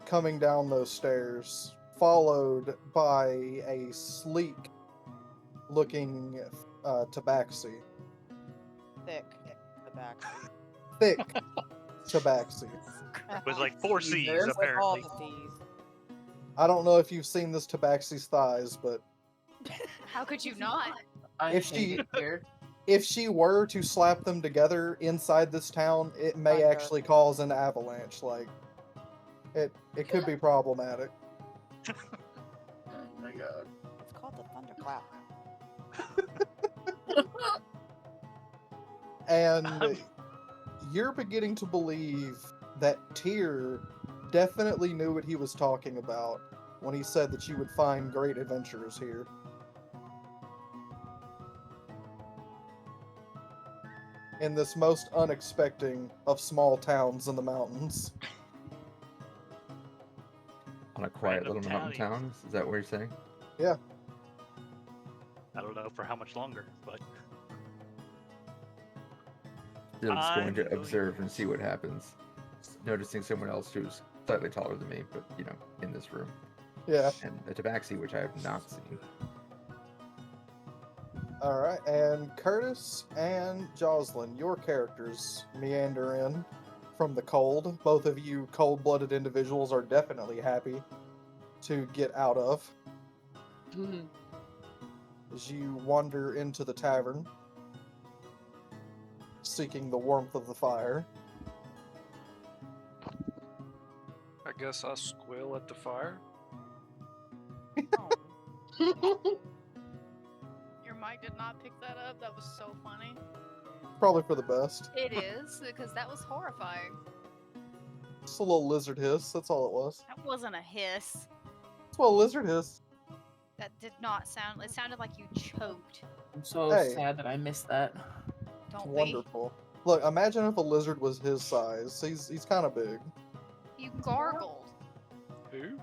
coming down those stairs, followed by a sleek looking tabaxi. Thick tabaxi. Thick tabaxi. With like 4 C's Jesus. With all apparently. the C's. I don't know if you've seen this tabaxi's thighs, but How could you not? I If hate she- it here. if she were to slap them together inside this town, it may Thunder. actually cause an avalanche. Like it could be problematic. Oh my god. It's called the thunderclap. And you're beginning to believe that Tyr definitely knew what he was talking about when he said that you would find great adventurers here. In this most unexpected of small towns in the mountains. On a quiet Random little mountain townies. town? Is that what you're saying? Yeah. I don't know for how much longer, but Still just going to I'm going observe and see what happens. Noticing someone else who's slightly taller than me, but in this room. Yeah. And a tabaxi, which I have not seen. Alright, and Curtis and Jocelyn, your characters meander in from the cold. Both of you cold-blooded individuals are definitely happy to get out of. As you wander into the tavern, seeking the warmth of the fire. I guess I squeal at the fire. Your mic did not pick that up. That was so funny. Probably for the best. It is, because that was horrifying. Just a little lizard hiss, that's all it was. That wasn't a hiss. That's what a lizard hiss. That did not sound. It sounded like you choked. I'm so Hey. sad that I missed that. It's Don't be. wonderful. Look, imagine if a lizard was his size. He's kind of big. You gargled. Who?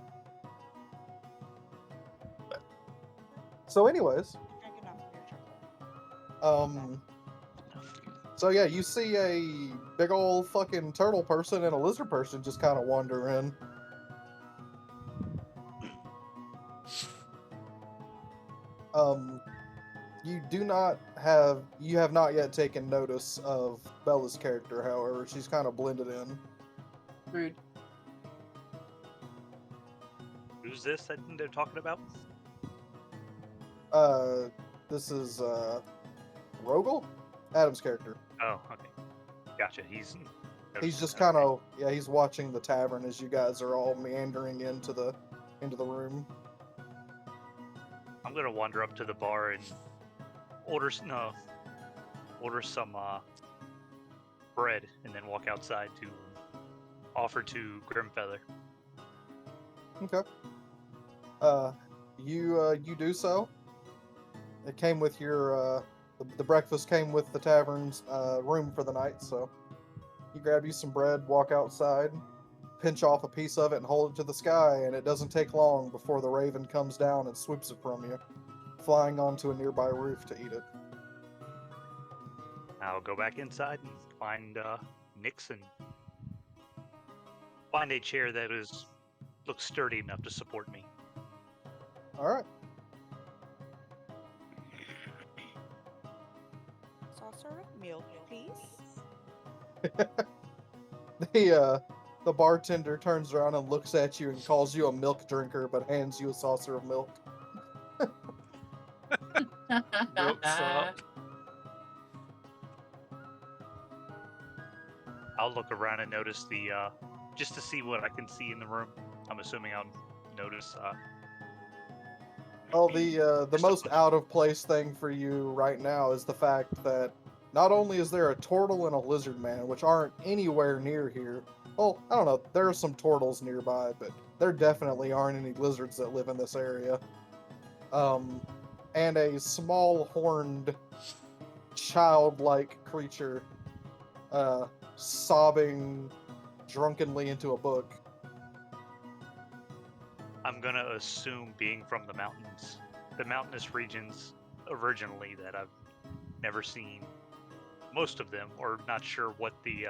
So anyways, Drink enough of your chocolate. so yeah, you see a big old fucking turtle person and a lizard person just kind of wander in. You have not yet taken notice of Bella's character, however. She's kind of blended in. Rude. who's this that they're talking about? This is, Rogel? Adam's character. Oh, okay. Gotcha. He's Just kind of, yeah, he's watching the tavern as you guys are all meandering into the room. I'm gonna wander up to the bar and order some bread, and then walk outside to offer to Grimfeather. Okay. You do so. It came with your, the breakfast came with the tavern's, room for the night, so you grab you some bread, walk outside, pinch off a piece of it and hold it to the sky, and it doesn't take long before the raven comes down and swoops it from you, flying onto a nearby roof to eat it. I'll go back inside and find Nix and find a chair that looks sturdy enough to support me. Alright. Saucer of milk, please. The bartender turns around and looks at you and calls you a milk drinker, but hands you a saucer of milk. Milk's up. I'll look around and notice the just to see what I can see in the room. I'm assuming I'll notice. Oh, maybe the just a most bunch- out of place thing for you right now is the fact that not only is there a turtle and a lizard man, which aren't anywhere near here. Well, I don't know. There are some turtles nearby, but there definitely aren't any lizards that live in this area. And a small horned, childlike creature, sobbing drunkenly into a book. I'm gonna assume being from the mountains, the mountainous regions originally, that I've never seen most of them, or not sure what the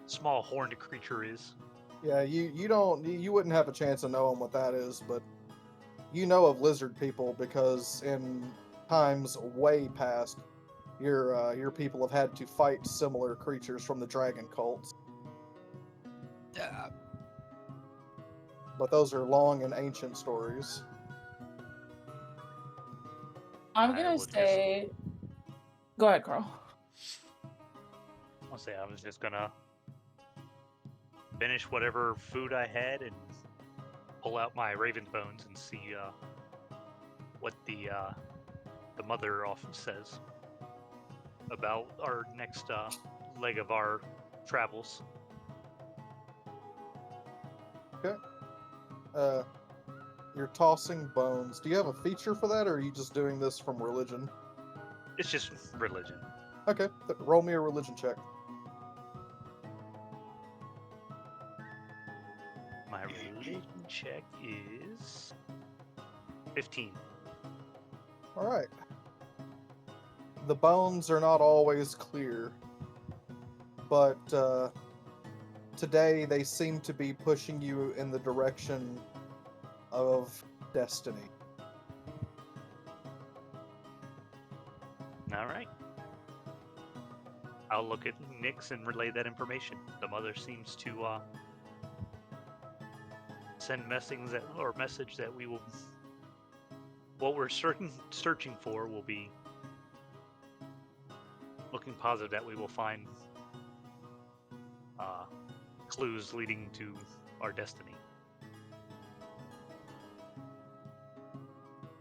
small horned creature is. Yeah, you wouldn't have a chance of knowing what that is, but you know of lizard people because in times way past, your people have had to fight similar creatures from the dragon cults. But those are long and ancient stories. I'm I gonna will just- say. Go ahead, Carl. I'll say I was just gonna finish whatever food I had and pull out my raven's bones and see what the mother often says about our next leg of our travels. You're tossing bones. Do you have a feature for that, or are you just doing this from religion? It's just religion. Okay, roll me a religion check. My religion check is 15. All right. The bones are not always clear, but today they seem to be pushing you in the direction of destiny. All right. I'll look at Nyx and relay that information. The mother seems to send message that we will. What we're searching for will be looking positive that we will find clues leading to our destiny.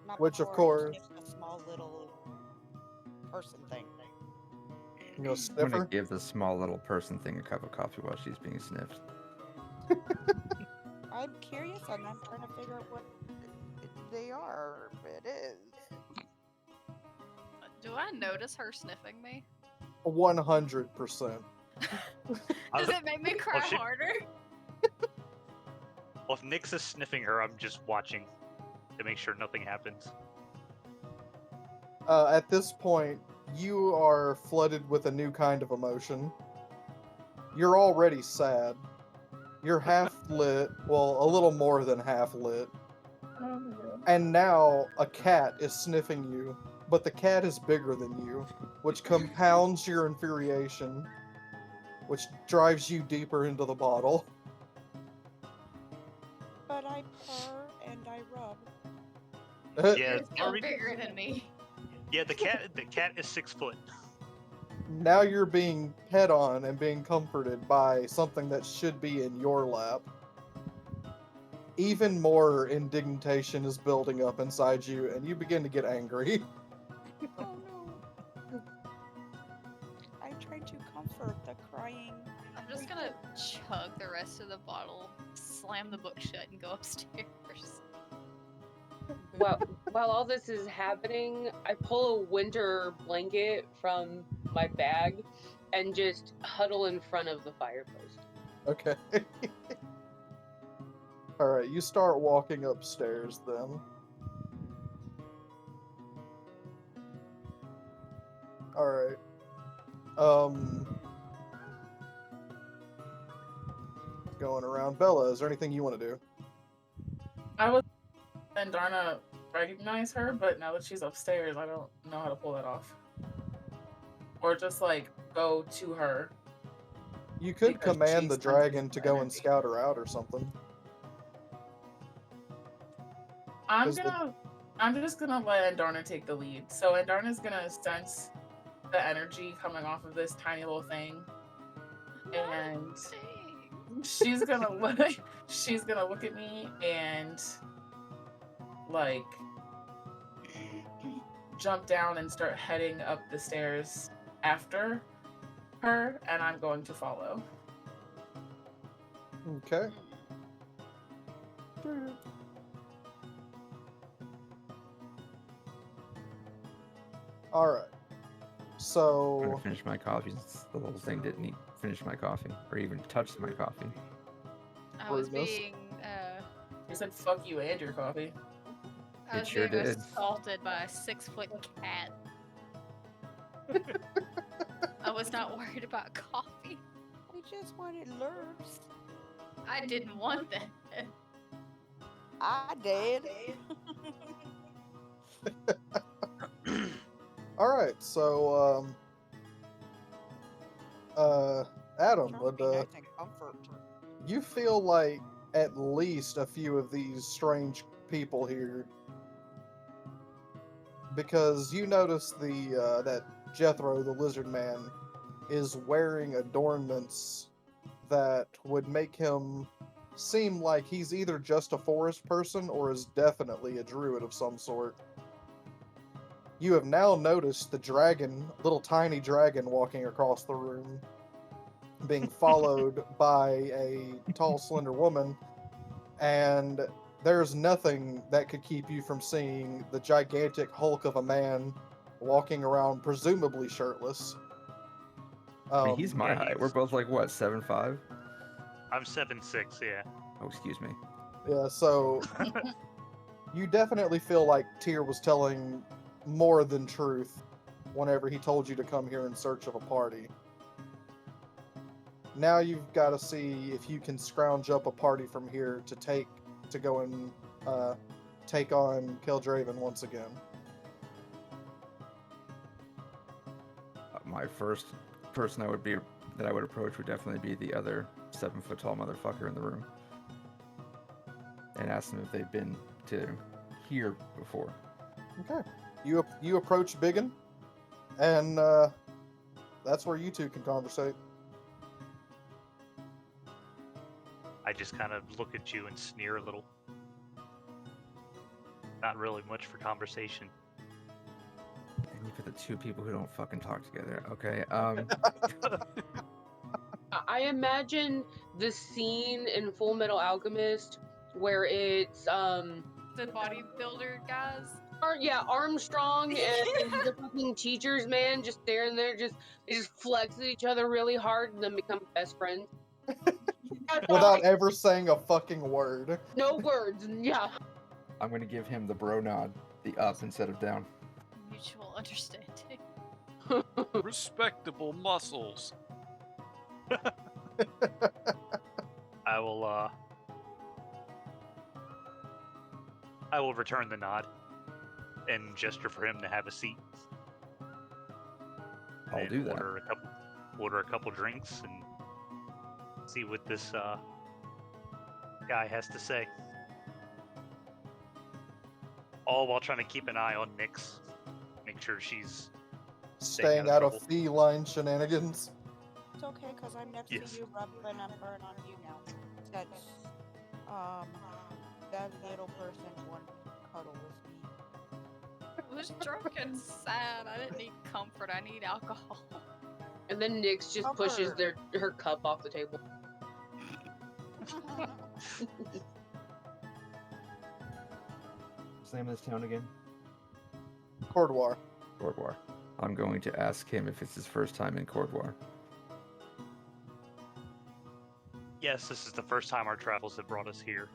Not Which, of before I course- sniff a small little person thing. You know, I'm sniffer. gonna give the small little person thing a cup of coffee while she's being sniffed. I'm curious and I'm trying to figure out what they are. If it is. Do I notice her sniffing me? 100%. Does it make me cry she- harder? Well, if Nyx is sniffing her, I'm just watching to make sure nothing happens. At this point, you are flooded with a new kind of emotion. You're already sad. You're half lit, well, a little more than half lit. Oh my god. And now a cat is sniffing you, but the cat is bigger than you, which compounds your infuriation, which drives you deeper into the bottle. But I purr and I rub. Yeah, You're still already- bigger than me. Yeah, the cat is 6 foot. Now you're being pet on and being comforted by something that should be in your lap. Even more indignation is building up inside you, and you begin to get angry. Oh no. I tried to comfort the crying. I'm just gonna chug the rest of the bottle, slam the book shut, and go upstairs. While all this is happening, I pull a winter blanket from my bag and just huddle in front of the fireplace. Okay. Alright, you start walking upstairs then. Alright. Going around. Bella, is there anything you want to do? I was and Darna recognize her, but now that she's upstairs, I don't know how to pull that off. Or just like go to her You could Because command she the senses dragon to the go and energy. scout her out or something. I'm 'Cause the- just gonna let Andarna take the lead. So Andarna's gonna sense the energy coming off of this tiny little thing, and she's gonna look at me and like jump down and start heading up the stairs after her, and I'm going to follow. Okay. Alright. I'm So, gonna finish my coffee since the little thing didn't finish my coffee or even touch my coffee. I was Rudeness. being He said fuck you and your coffee. I It was sure being did. assaulted by a 6-foot cat. I was not worried about coffee. We just wanted lurps. I didn't want that. I did. alright, so, Adam, Trying to would, be nice and comfort. you feel like at least a few of these strange people here, because you notice that Jethro, the lizard man, is wearing adornments that would make him seem like he's either just a forest person or is definitely a druid of some sort. You have now noticed the dragon, little tiny dragon walking across the room, being followed by a tall, slender woman, and there's nothing that could keep you from seeing the gigantic hulk of a man walking around, presumably shirtless. I mean, he's my yeah, height. he's- We're both like what, 7'5"? I'm 7'6", yeah. Oh, excuse me. Yeah, so you definitely feel like Tyr was telling more than truth whenever he told you to come here in search of a party. Now you've got to see if you can scrounge up a party from here to go and take on Keldraven once again. My first person that I would approach would definitely be the other 7-foot tall motherfucker in the room, and ask them if they've been to here before. Okay. You approach Biggin, and that's where you two can conversate. I just kind of look at you and sneer a little. Not really much for conversation. And you put the two people who don't fucking talk together. Okay. I imagine the scene in Full Metal Alchemist where it's The bodybuilder guys. Armstrong and the fucking teachers, man, just staring there, they just flex at each other really hard and then become best friends. Without ever saying a fucking word. No words, yeah. I'm gonna give him the bro nod, the up instead of down. Mutual understanding. Respectable muscles. I will return the nod and gesture for him to have a seat. I'll And do that. Order a couple drinks and see what this guy has to say. All while trying to keep an eye on Nyx, make sure she's Staying out of feline shenanigans. It's okay, because I'm next Yes. to you, rubbing up burn on you now. That's, that little person wanted to cuddle with me. I was drunk and sad. I didn't need comfort. I need alcohol. And then Nyx just pushes her cup off the table. What's the name of this town again? Cordoir. Cordoir. I'm going to ask him if it's his first time in Cordoir. Yes, this is the first time our travels have brought us here.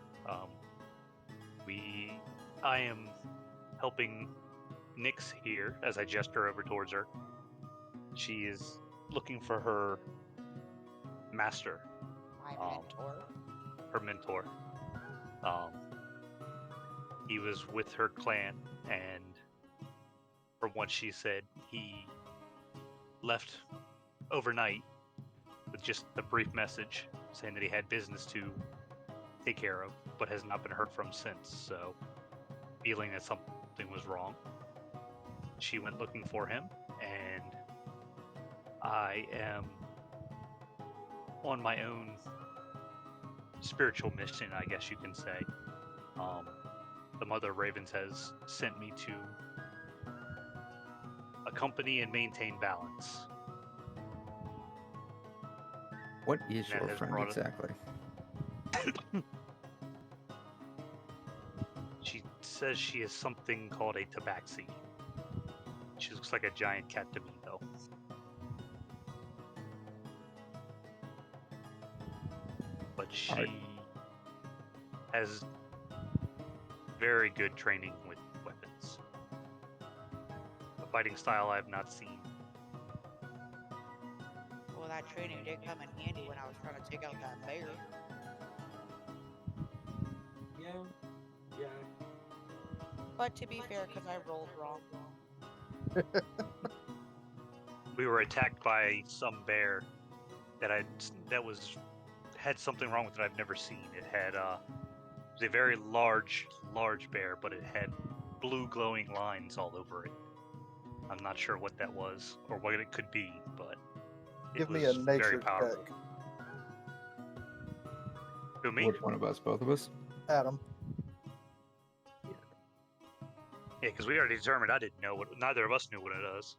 I am helping Nyx here as I gesture over towards her. She is looking for her master, My mentor. her mentor. He was with her clan, and from what she said, he left overnight with with just the brief message saying that he had business to take care of, but has not been heard from since. So, feeling that something was wrong, she went looking for him, and I am on my own spiritual mission, I guess you can say. The Mother of Ravens has sent me to accompany and maintain balance. What is That your has friend brought us- exactly? She says she is something called a tabaxi. She looks like a giant cat to me, though. But she Alright. has very good training with weapons. A fighting style I have not seen. Well, that training did come in handy when I was trying to take out that bear. Yeah. But to be fair, because I rolled wrong. We were attacked by some bear that had something wrong with it I've never seen. It had it was a very large bear, but it had blue glowing lines all over it. I'm not sure what that was or what it could be, but it Give me a was very nature powerful. check, Who, me? Which one of us? Both of us? Adam. Yeah, because we already determined I didn't know what. Neither of us knew what it is.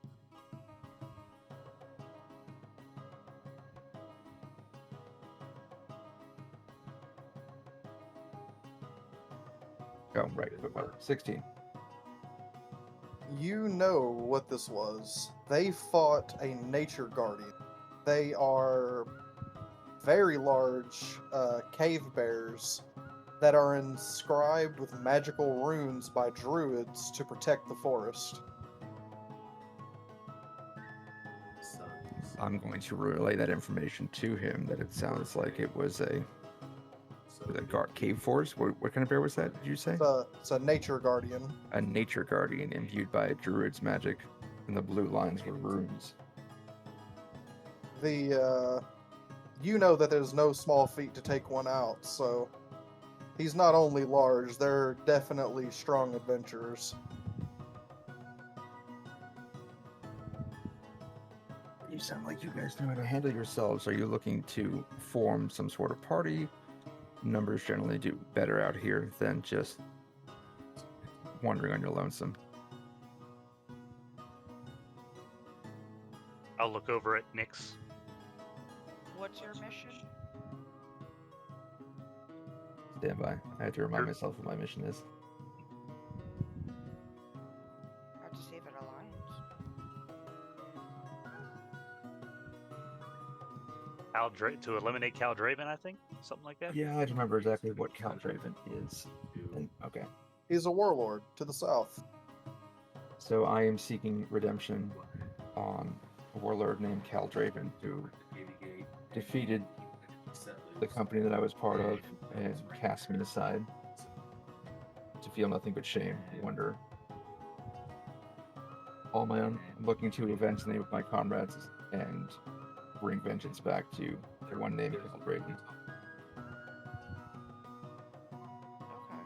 Oh, right. 16. You know what this was. They fought a nature guardian. They are very large cave bears that are inscribed with magical runes by druids to protect the forest. I'm going to relay that information to him. That it sounds like it was a cave forest. What kind of bear was that? Did you say? It's a nature guardian. A nature guardian imbued by a druid's magic, and the blue lines were runes. You know that there's no small feat to take one out, so he's not only large, they're definitely strong adventurers. You sound like you guys know how to handle yourselves. Are you looking to form some sort of party? Numbers generally do better out here than just wandering on your lonesome. I'll look over at Nyx. What's your mission? Stand by. I have to remind myself what my mission is. I have to save an alliance. To eliminate Cal Draven, I think? Something like that? Yeah, I remember exactly what Cal Draven is. And, okay. He's a warlord to the south. So I am seeking redemption on a warlord named Cal Draven, who defeated the company that I was part of and cast me aside to feel nothing but shame and wonder. All my own, I'm looking to avenge the name of my comrades and bring vengeance back to the one named Cal Draven. Okay.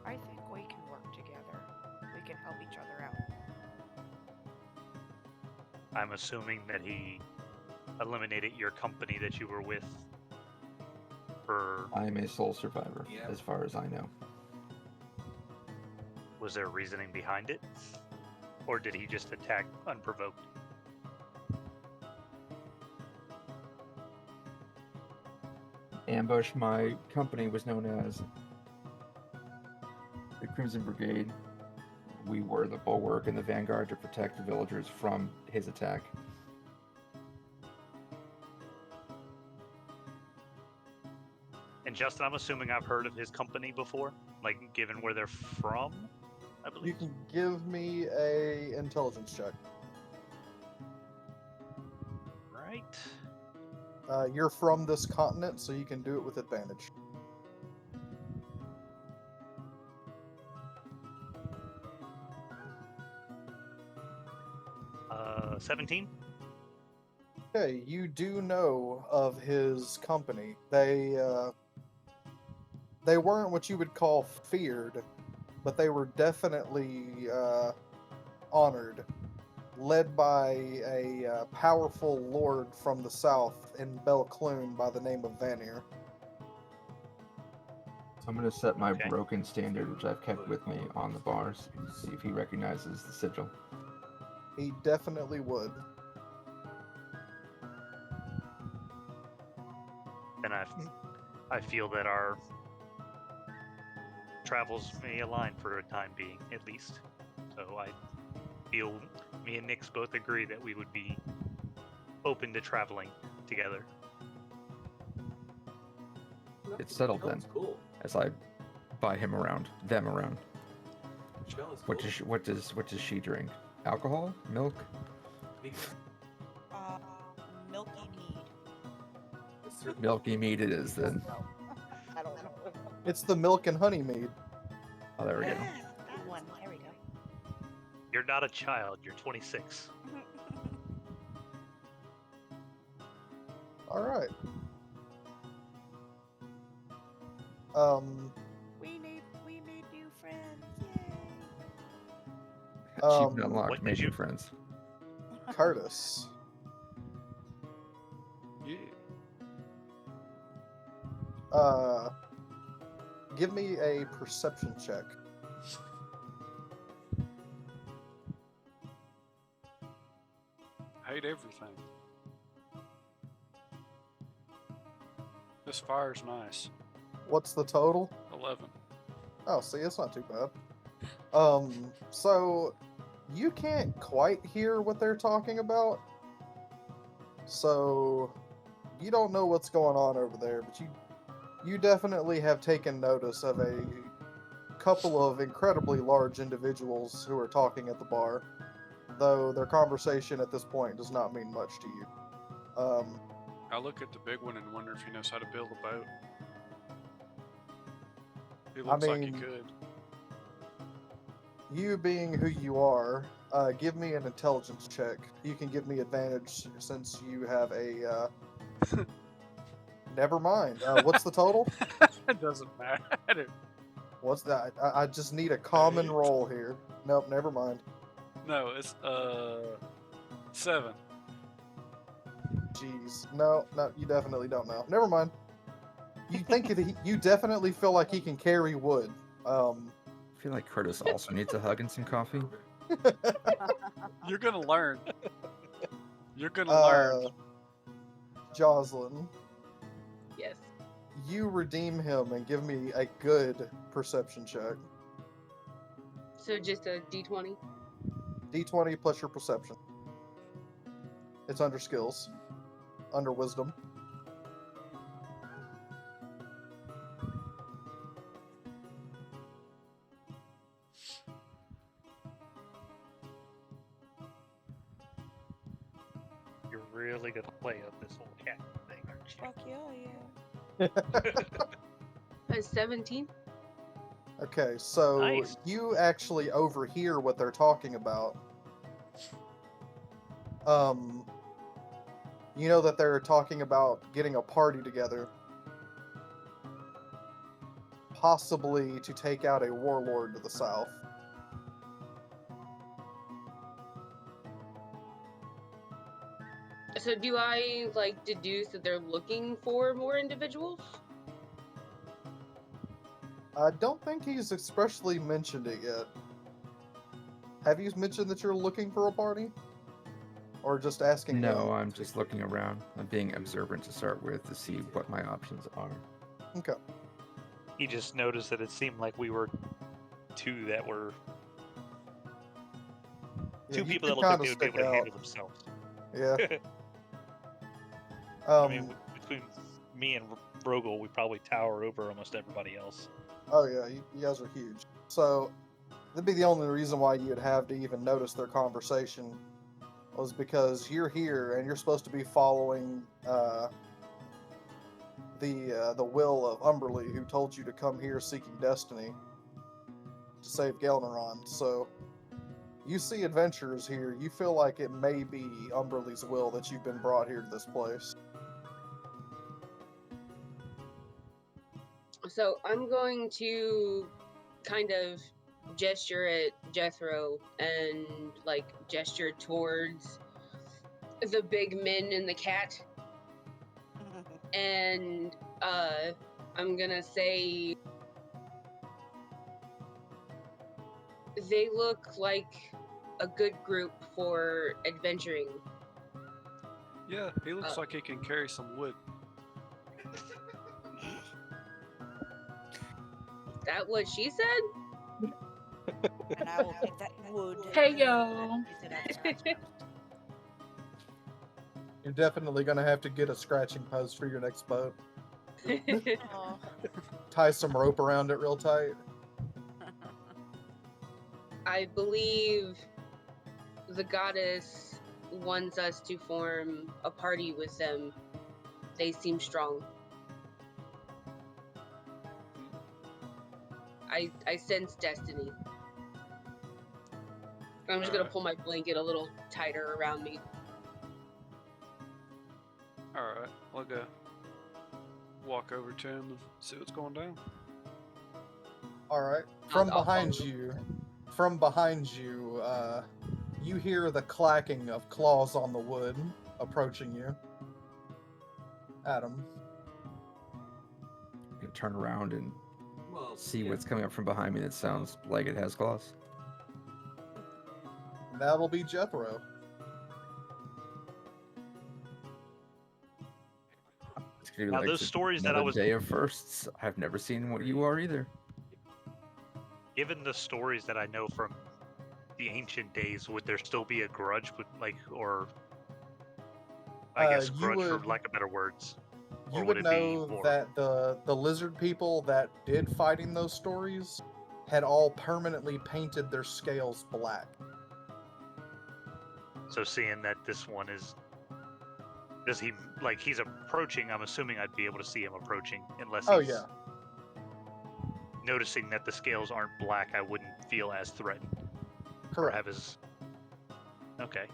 I think we can work together. We can help each other out. I'm assuming that he eliminated your company that you were with for... I am a sole survivor, as far as I know. Was there reasoning behind it? Or did he just attack unprovoked? Ambush, my company was known as the Crimson Brigade. We were the bulwark and the vanguard to protect the villagers from his attack. And Justin, I'm assuming I've heard of his company before, like given where they're from, I believe. You can give me a intelligence check. Right. You're from this continent, so you can do it with advantage. 17? Okay, you do know of his company. They weren't what you would call feared, but they were definitely honored, led by a powerful lord from the south in Belclune by the name of Vanir. So I'm going to set my Okay. broken standard, which I've kept with me, on the bars. See if he recognizes the sigil. He definitely would. And I feel that our travels may align for a time being, at least. So I feel me and Nix both agree that we would be open to traveling together. It's settled then. Shell's cool. As I buy him around, them around. Shell is What cool. what does she drink? Alcohol? Milk? Milky mead. Milky meat it is then. I don't know. It's the milk and honey mead. Oh, there we go. That one. There we go. You're not a child. You're 26. All right. We need new friends. Yay! Achievement unlocked. what did Made new you- friends. Curtis. Yeah. Give me a perception check. Hate everything. This fire's nice. What's the total? 11. Oh, see, it's not too bad. So you can't quite hear what they're talking about. So you don't know what's going on over there, but you definitely have taken notice of a couple of incredibly large individuals who are talking at the bar, though their conversation at this point does not mean much to you. I look at the big one and wonder if he knows how to build a boat. He looks like he mean- could. You being who you are, give me an intelligence check. You can give me advantage since you have a. Never mind. What's the total? It doesn't matter. What's that? I just need a common roll here. Nope, never mind. No, it's 7. Jeez. No, you definitely don't know. Never mind. You think that you definitely feel like he can carry wood. I feel like Curtis also needs a hug and some coffee. You're gonna learn. You're gonna learn. Jocelyn, Yes. you redeem him and give me a good perception check. So just a D20. D20 plus your perception. It's under skills. Under wisdom. You're really gonna play up this whole cat thing, aren't you? Fuck yeah. A 17. Okay, so Nice. you actually overhear what they're talking about. You know that they're talking about getting a party together. Possibly to take out a warlord to the south. So do I like deduce that they're looking for more individuals? I don't think he's expressly mentioned it yet. Have you mentioned that you're looking for a party? Or just asking No, them? I'm just looking around. I'm being observant to start with to see what my options are. Okay. He just noticed that it seemed like we were two that were Yeah, two you people could that looked like kinda they would be able stick to out. handle themselves. Yeah. I mean, between me and Rogel, we probably tower over almost everybody else. Oh yeah, you guys are huge. So that'd be the only reason why you'd have to even notice their conversation was because you're here and you're supposed to be following the will of Umberly, who told you to come here seeking destiny to save Gaelnoron. So You see adventurers here. You feel like it may be Umberly's will that you've been brought here to this place. So I'm going to kind of gesture at Jethro and like gesture towards the big men and the cat, and I'm gonna say they look like a good group for adventuring. Yeah, he looks like he can carry some wood. Is that what she said? And I will take that wood. Hey yo. Use it as a scratch post. You're definitely gonna have to get a scratching post for your next boat. Oh. Tie some rope around it real tight. I believe the goddess wants us to form a party with them. They seem strong. I sense destiny. I'm just gonna pull my blanket a little tighter around me. Alright, I'll go walk over to him and see what's going down. Alright. I'll From behind you, you hear the clacking of claws on the wood approaching you. Adam. I'm gonna turn around and Well, see yeah. what's coming up from behind me that sounds like it has claws. That'll be Jethro. It's gonna be Now, like those stories that I another was day of firsts. I've never seen what you are either. given the stories that I know from the ancient days, would there still be a grudge with or I guess You grudge for would- lack of better words? You Or would would it be know more? that the lizard people that did fighting those stories had all permanently painted their scales black. So seeing that this one is, he's approaching, I'm assuming I'd be able to see him approaching unless Oh he's yeah. noticing that the scales aren't black, I wouldn't feel as threatened. Or Correct. have his... Okay.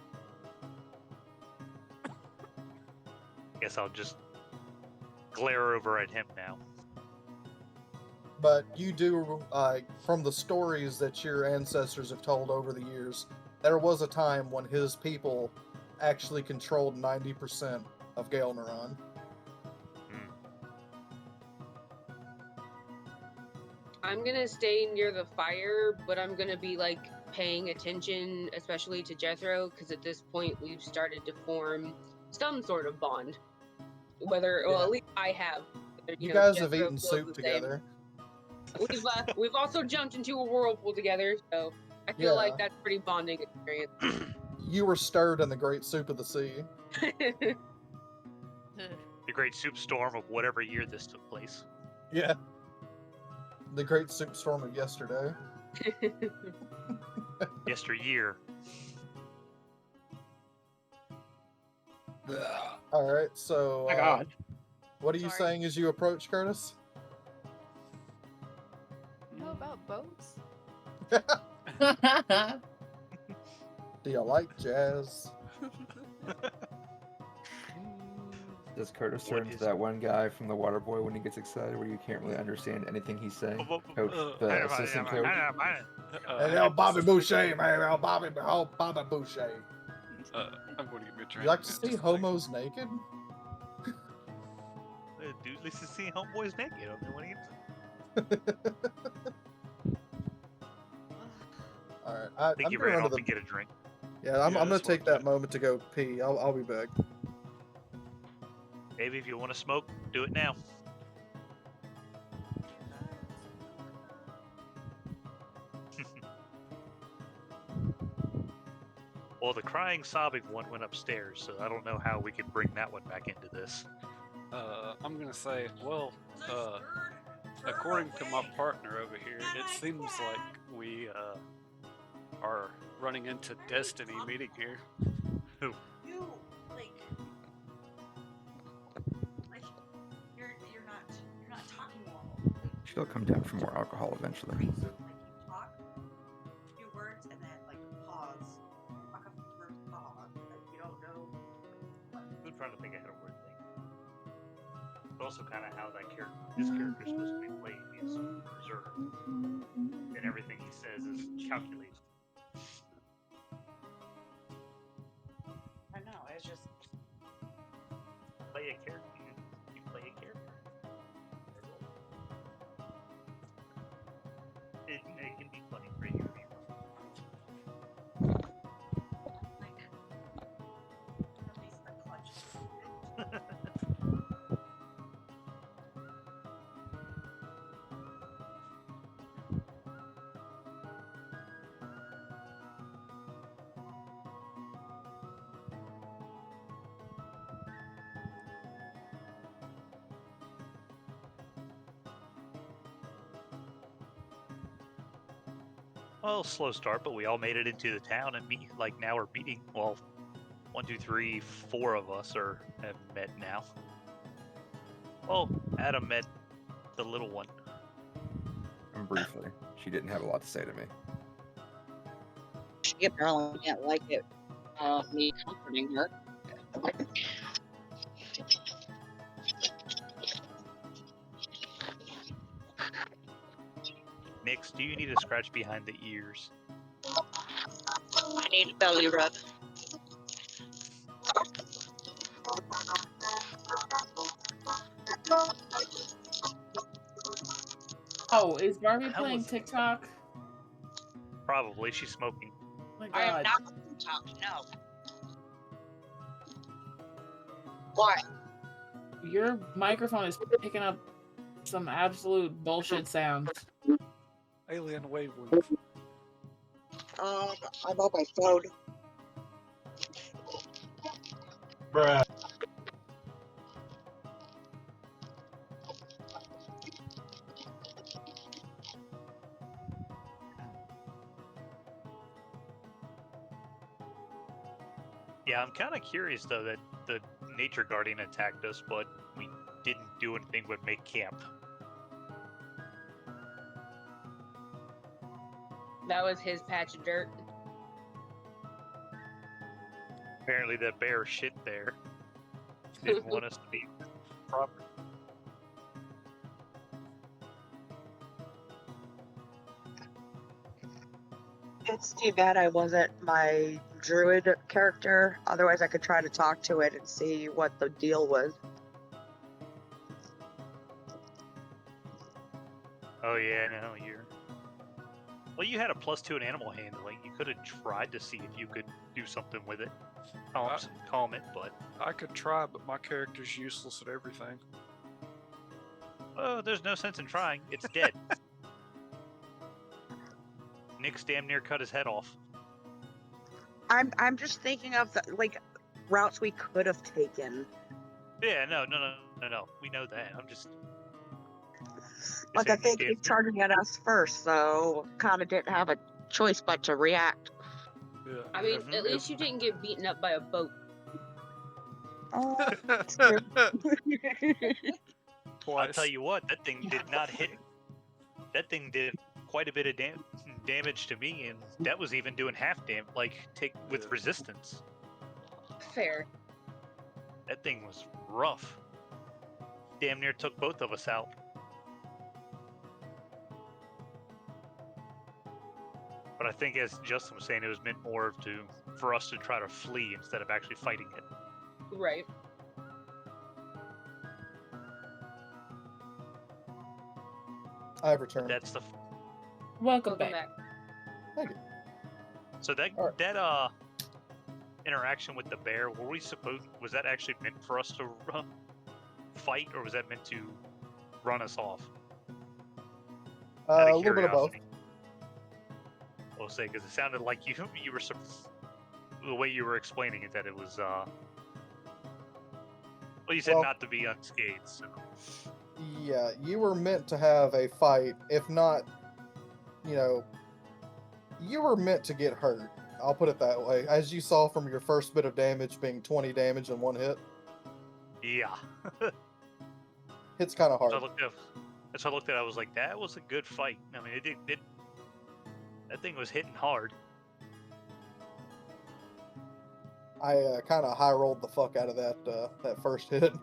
Guess I'll just glare over at him now. But you do, from the stories that your ancestors have told over the years, there was a time when his people actually controlled 90% of Gaelnoron. I'm gonna stay near the fire, but I'm gonna be like paying attention, especially to Jethro, because at this point we've started to form some sort of bond. Whether, well, Yeah. at least I have. You know, guys have Jethro eaten feels soup the same. together. We've also jumped into a whirlpool together, so I feel like Yeah. that's a pretty bonding experience. You were stirred in the great soup of the sea. The great soup storm of whatever year this took place. Yeah. The great soup storm of yesterday. Yesteryear. Alright, so Oh my god. what are you Sorry. saying as you approach, Curtis? You know about boats? Do you like jazz? Does Curtis What turn to is- that one guy from the water boy when he gets excited where you can't really understand anything he's saying? Coach, the assistant coach. Hey, yo, Bobby Boucher, man, yo, Bobby Boucher. I'm going to get me a drink. You like to in see just a homos naked? Dude, at least to see homeboys naked. I mean, what do you... Alright, I think I'm he gonna ran run off to to get a drink. Yeah, I'm Yeah, gonna that's what take that moment to go pee. I'll be back. Maybe if you want to smoke, do it now. Well, the crying, sobbing one went upstairs, so I don't know how we could bring that one back into this. I'm going to say, well, according to my partner over here, it seems like we are running into destiny meeting here. Who? You you're not talking normal. She'll come down for more alcohol eventually. Like you talk a few words and then like pause trying to think ahead of where thing. But also kind of how that character, this character is supposed to be played. He's reserved, and everything he says is calculated. I know. It's just Play a character. You play a character. It can be funny for you. Well, slow start, but we all made it into the town and meet. Like now we're meeting. Well, 1, 2, 3, 4 of us have met now. Well, Adam met the little one. Briefly, she didn't have a lot to say to me. She apparently didn't like it. Me comforting her. Nix, do you need a scratch behind the ears? I need a belly rub. Oh, is Barbie How playing was it? TikTok? Probably. She's smoking. Oh my I am god. not on TikTok, no. Why? Your microphone is picking up some absolute bullshit sounds. Alien wavelength. I'm on my phone. Bruh. Yeah, I'm kind of curious though that the nature guardian attacked us, but we didn't do anything but make camp. That was his patch of dirt. Apparently, the bear shit there. Didn't want us to be proper. It's too bad I wasn't my druid character. Otherwise, I could try to talk to it and see what the deal was. Oh yeah, no, you're. Well, you had a +2 in animal handling. You could have tried to see if you could do something with it, calm it, but. I could try, but my character's useless at everything. Oh, there's no sense in trying. It's dead. Nick's damn near cut his head off. I'm just thinking of the routes we could have taken. Yeah, no. We know that. I'm just. Like I think he's charging at us first, so kind of didn't have a choice but to react. Yeah. I mean, at least you didn't get beaten up by a boat. Oh, I'll tell you what, that thing did not hit. That thing did quite a bit of damage to me, and that was even doing half damage, with resistance. Fair. That thing was rough. Damn near took both of us out. But I think, as Justin was saying, it was meant more for us to try to flee instead of actually fighting it. Right. I've returned. That's the. Welcome back. Thank you. So that interaction with the bear, was that actually meant for us to fight, or was that meant to run us off? A little bit of both. I'll say, because it sounded like you were the way you were explaining it, that it was well, you said not to be unscathed. So. Yeah, you were meant to have a fight. If not, you were meant to get hurt. I'll put it that way. As you saw from your first bit of damage being 20 damage in one hit. Yeah. It's kind of hard. So I looked at it, I was like, that was a good fight. I mean, that thing was hitting hard. I kind of high rolled the fuck out of that first hit.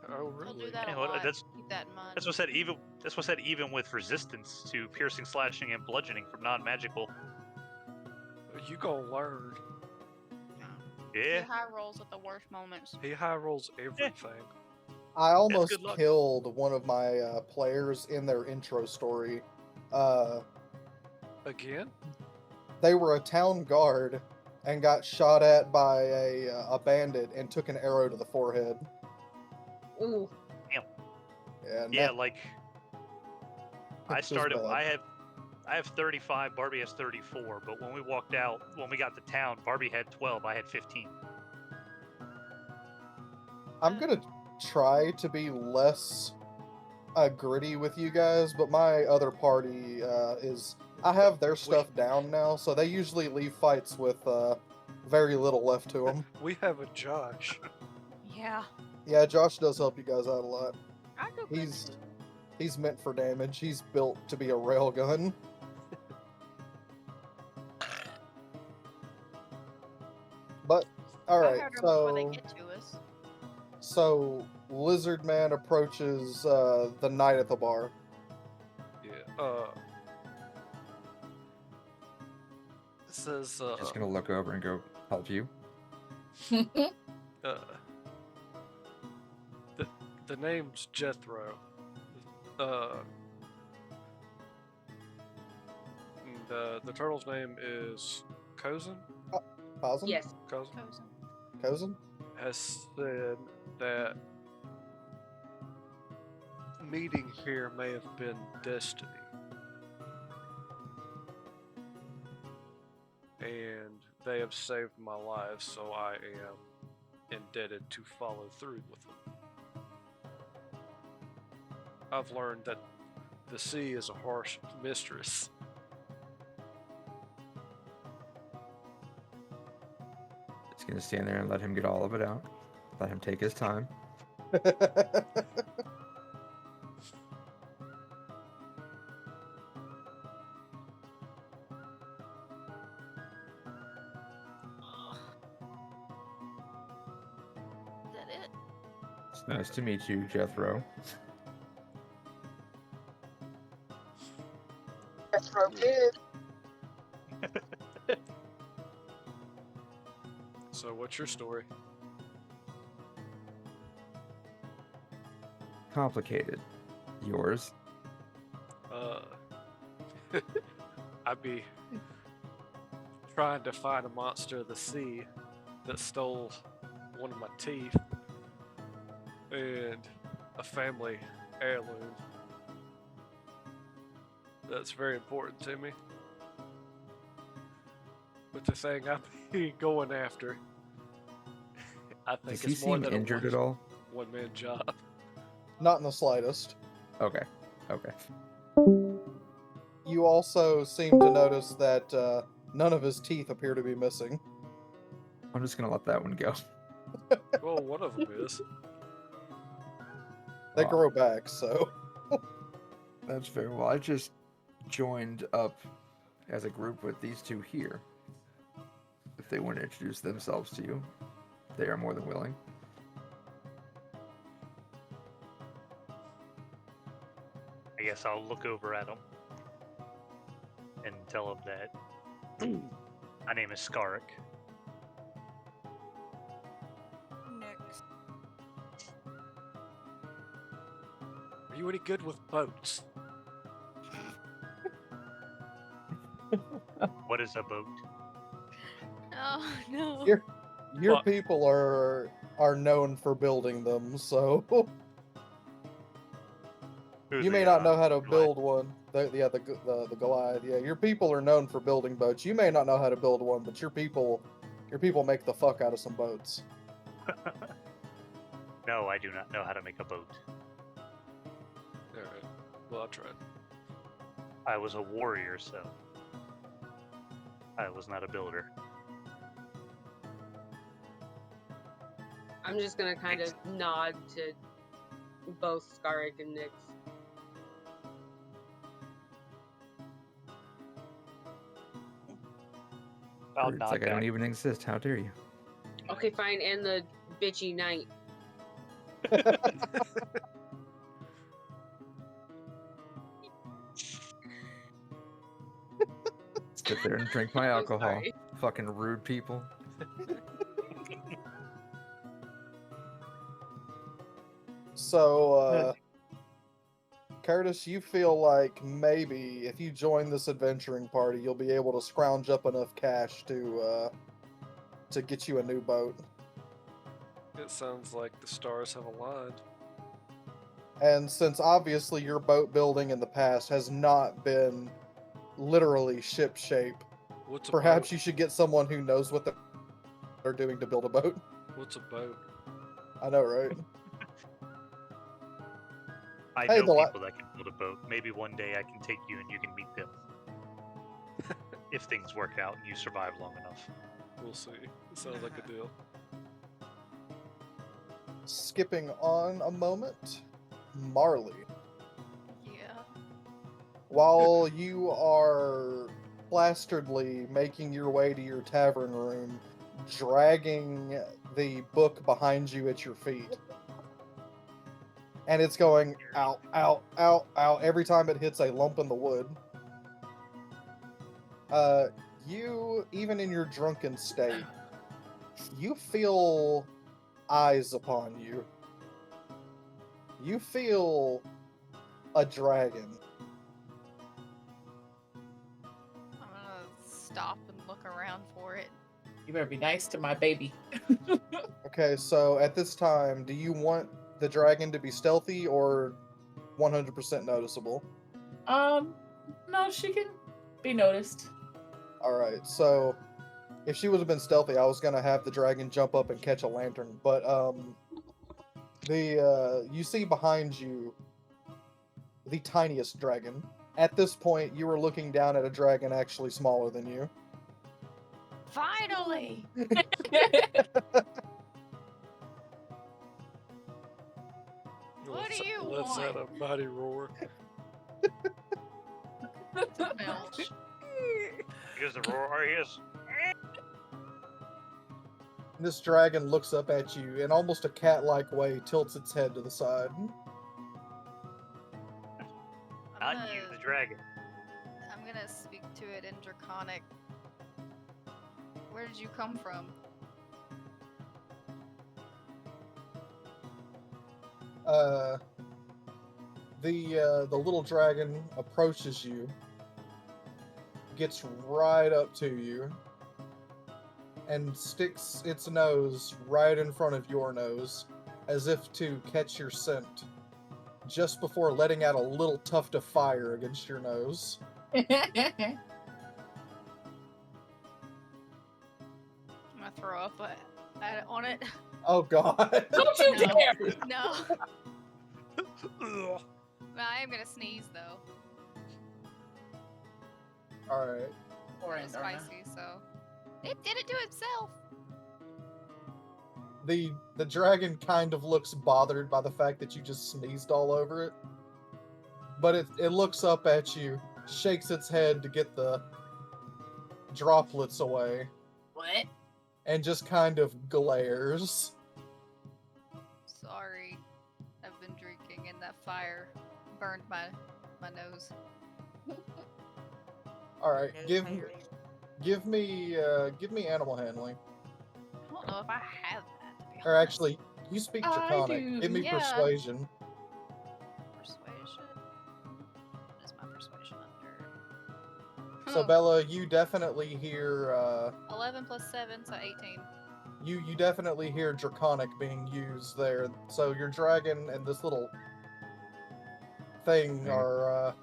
Oh, We'll really? do that Yeah, a well, lot. that's Keep that in mind. that's what I said. Even with resistance to piercing, slashing, and bludgeoning from non-magical. You gonna learn. Yeah. He high rolls at the worst moments. He high rolls everything. I almost good luck. killed one of my players in their intro story. Again? They were a town guard and got shot at by a bandit and took an arrow to the forehead. Ooh. Damn. Yeah, Yeah, like I was started. bad. I have 35. Barbie has 34. But when we got to town, Barbie had 12. I had 15. I'm gonna try to be less gritty with you guys, but my other party is. I have their stuff down now, so they usually leave fights with very little left to them. We have a Josh. Yeah. Yeah, Josh does help you guys out a lot. I do good He's too. he's meant for damage. He's built to be a railgun. But all I right, heard them before they so get to us. so Lizard Man approaches the knight at the bar. Yeah. It says Just gonna look over and go help you. the name's Jethro. And the turtle's name is Cozen. Cousin? Yes. Cozen Cousin? has said that meeting here may have been destiny. And they have saved my life, so I am indebted to follow through with them. I've learned that the sea is a harsh mistress. Just gonna stand there and let him get all of it out. Let him take his time. Is that it? It's nice to meet you, Jethro. Jethro kid. So, what's your story? Complicated. Yours? I'd be trying to find a monster of the sea that stole one of my teeth and a family heirloom. That's very important to me. But the thing I'm going after, I think Does he it's more seem than injured at all? one-man job. Not in the slightest. Okay. Okay. You also seem to notice that none of his teeth appear to be missing. I'm just gonna let that one go. Well, one of them is. They Wow. grow back, so. That's very well. I just joined up as a group with these two here. If they want to introduce themselves to you, they are more than willing. I guess I'll look over at him and tell him that my name is Skarik. Next. Are you any good with boats? What is a boat? Oh no. Your Fuck. people are known for building them, so Who, you may the, not know how to Goliath? build one. The Goliath. Yeah, your people are known for building boats. You may not know how to build one, but your people make the fuck out of some boats. No, I do not know how to make a boat. Alright. Well, I tried. I was a warrior, so I was not a builder. I'm just gonna kind of nod to both Skarik and Nyx. I'll It's nod like I back. don't even exist. How dare you? Okay, fine, and the bitchy knight. Sit there and drink my I'm alcohol. sorry. Fucking rude people. So, Curtis, you feel like maybe if you join this adventuring party, you'll be able to scrounge up enough cash to get you a new boat. It sounds like the stars have aligned. And since obviously your boat building in the past has not been literally ship shape, What's a perhaps boat? you should get someone who knows what they're doing to build a boat. What's a boat? I know, right? I Hey, know people that can build a boat. Maybe one day I can take you and you can meet them. If things work out and you survive long enough. We'll see. It sounds like a deal. Skipping on a moment, Marley. Yeah. While you are plasteredly making your way to your tavern room, dragging the book behind you at your feet. And it's going ow, ow, ow, ow every time it hits a lump in the wood. You, even in your drunken state, you feel eyes upon you. You feel a dragon. I'm gonna stop and look around for it. You better be nice to my baby. Okay, so at this time, do you want the dragon to be stealthy or 100% noticeable? No, she can be noticed. Alright, so if she would have been stealthy, I was gonna have the dragon jump up and catch a lantern, but you see behind you the tiniest dragon. At this point, you were looking down at a dragon actually smaller than you. Finally! What do you Let's want? add a mighty roar. Belch. Here's the roar. Here's. This dragon looks up at you in almost a cat-like way, tilts its head to the side. Not you, the dragon. I'm gonna speak to it in Draconic. Where did you come from? The little dragon approaches you, gets right up to you, and sticks its nose right in front of your nose, as if to catch your scent, just before letting out a little tuft of fire against your nose. I'm gonna throw up on it. Oh god. Don't you No. dare! No. I am gonna sneeze though. Alright. Or It's spicy, so it did it to itself. The dragon kind of looks bothered by the fact that you just sneezed all over it. But it looks up at you, shakes its head to get the droplets away, What? and just kind of glares. Sorry. I've been drinking and that fire burned my nose. Alright, give me animal handling. I don't know if I have that, to be Or honest. actually, you speak I Draconic. do. Give me Yeah. persuasion. Persuasion. What is my persuasion under? So Bella, you definitely hear 11 plus 7, so 18. you definitely hear Draconic being used there. So your dragon and this little thing are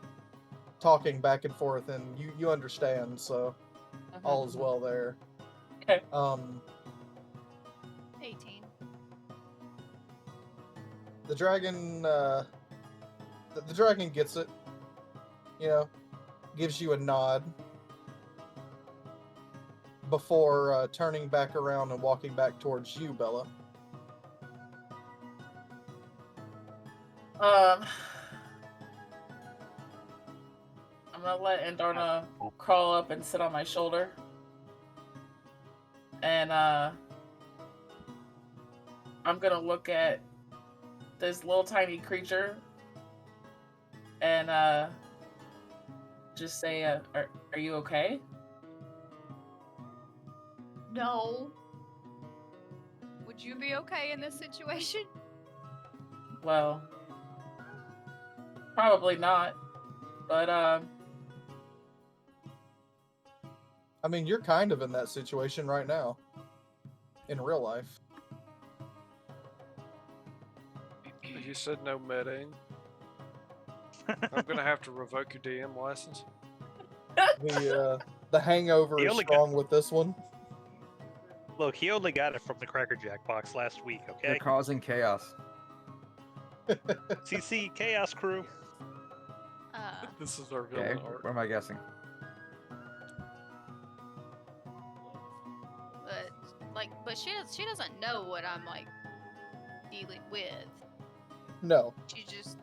talking back and forth, and you understand, so all is well there. Okay. 18. The dragon the dragon gets it. You know, gives you a nod before turning back around and walking back towards you, Bella. I'm gonna let Andarna crawl up and sit on my shoulder. And I'm gonna look at this little tiny creature and just say, are you okay? No. Would you be okay in this situation? Well, probably not. But I mean, you're kind of in that situation right now. In real life. You said no medding. I'm gonna have to revoke your DM license. The hangover He is only strong with this one. Look, he only got it from the Cracker Jack box last week, They're okay? causing chaos. CC Chaos Crew. This is our Okay, villain arc. what am I guessing? But she doesn't know what I'm like dealing with. No. She just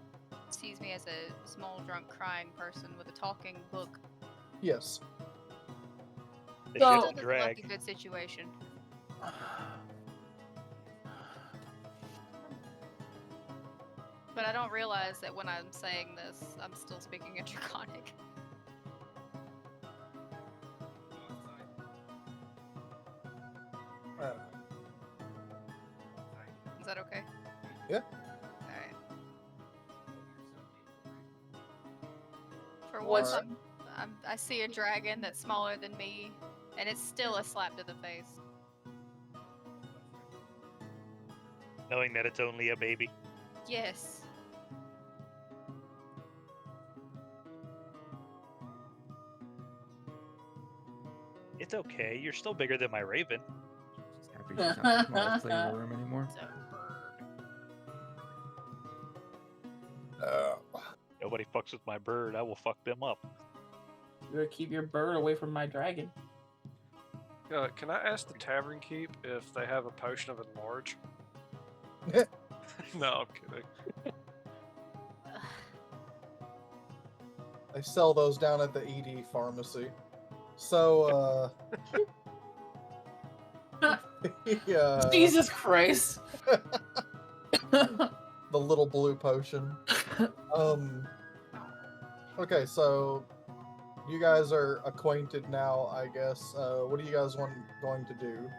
sees me as a small drunk crying person with a talking book. Yes. The So, ship's this drag. is a good situation. But I don't realize that when I'm saying this, I'm still speaking in Draconic. Is that okay? Yeah. Alright. For once, I see a dragon that's smaller than me, and it's still a slap to the face. Knowing that it's only a baby. Yes. It's okay. You're still bigger than my raven. She's happy she's not the smallest thing in the room anymore. Nobody fucks with my bird. I will fuck them up. you gotta keep your bird away from my dragon. Can I ask the Tavern Keep if they have a potion of enlarge? No, I'm kidding. They sell those down at the ED pharmacy. So, Jesus Christ. The little blue potion. Okay, so you guys are acquainted now, I guess. What do you guys going to do?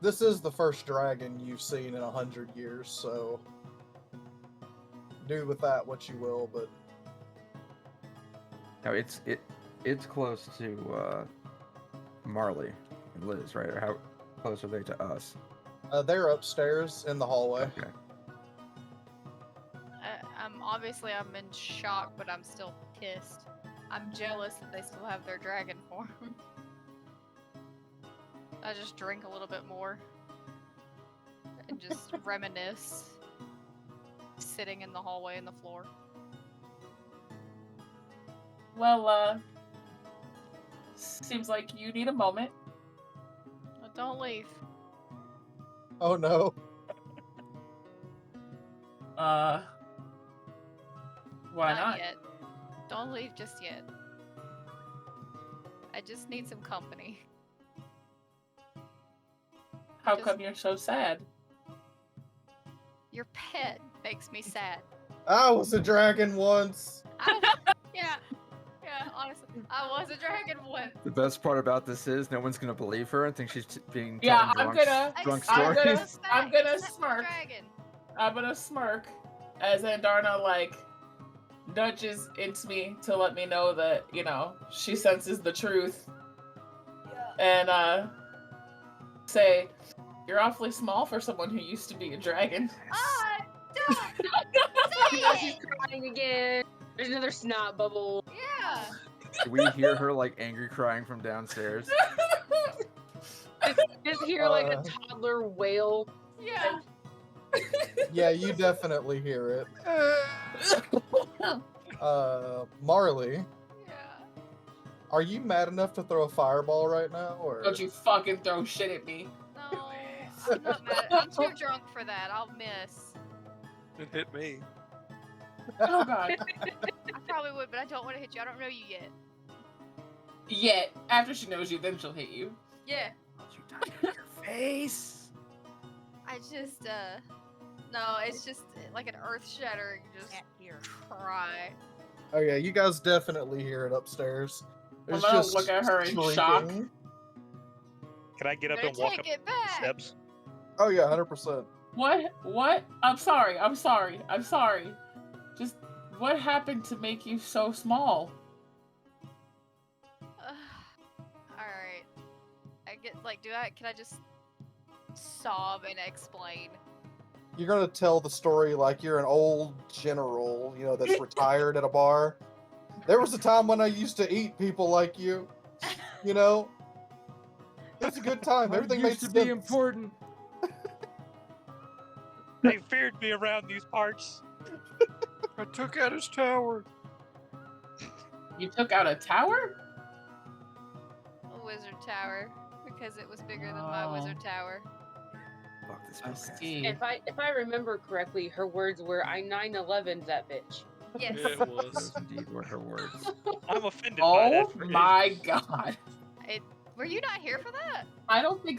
This is the first dragon you've seen in 100 years, so do with that what you will, but No, it's close to Marley and Liz, right? Or how close are they to us? they're upstairs in the hallway. Okay. I'm in shock, but I'm still pissed. I'm jealous that they still have their dragon form. I just drink a little bit more and just reminisce, sitting in the hallway and the floor. Well, seems like you need a moment. Don't leave. Oh no. Why not? Yet. Don't leave just yet. I just need some company. How come you're so sad? Your pet makes me sad. I was a dragon once. Yeah, honestly, I was a dragon once. The best part about this is no one's gonna believe her and think she's being Yeah, telling drunk I'm stories. gonna smirk. I'm gonna smirk as Andarna like nudges into me to let me know that, you know, she senses the truth. And say, you're awfully small for someone who used to be a dragon. Now she's crying again. There's another snot bubble. Yeah. Do we hear her like angry crying from downstairs? Just hear like a toddler wail. Yeah. Yeah, you definitely hear it. Marley. Yeah. Are you mad enough to throw a fireball right now, or? Don't you fucking throw shit at me. No, I'm not mad. I'm too drunk for that. I'll miss. It hit me. Oh god. I probably would, but I don't want to hit you. I don't know you yet. Yet, after she knows you, then she'll hit you. Yeah. She died in your face. I just, no, it's just like an earth-shattering just Can't hear. cry. Oh yeah, you guys definitely hear it upstairs. I'm There's gonna just look at her in shock. shrieking. Can I get up Better and walk take up it the back. steps? Oh yeah, 100%. What? I'm sorry. Just, what happened to make you so small? Alright. I get, like, can I just sob and explain? You're gonna tell the story like you're an old general, you know, that's retired at a bar. There was a time when I used to eat people like you. You know? It's a good time. Everything made used to sense. be important. They feared me around these parts. I took out his tower. You took out a tower? A wizard tower. Because it was bigger than my wizard tower. Fuck this I podcast. see. If I remember correctly, her words were, "I 9/11'd that bitch." Yes. It was. Those indeed were her words. I'm offended by that. Oh my god. Were you not here for that? I don't think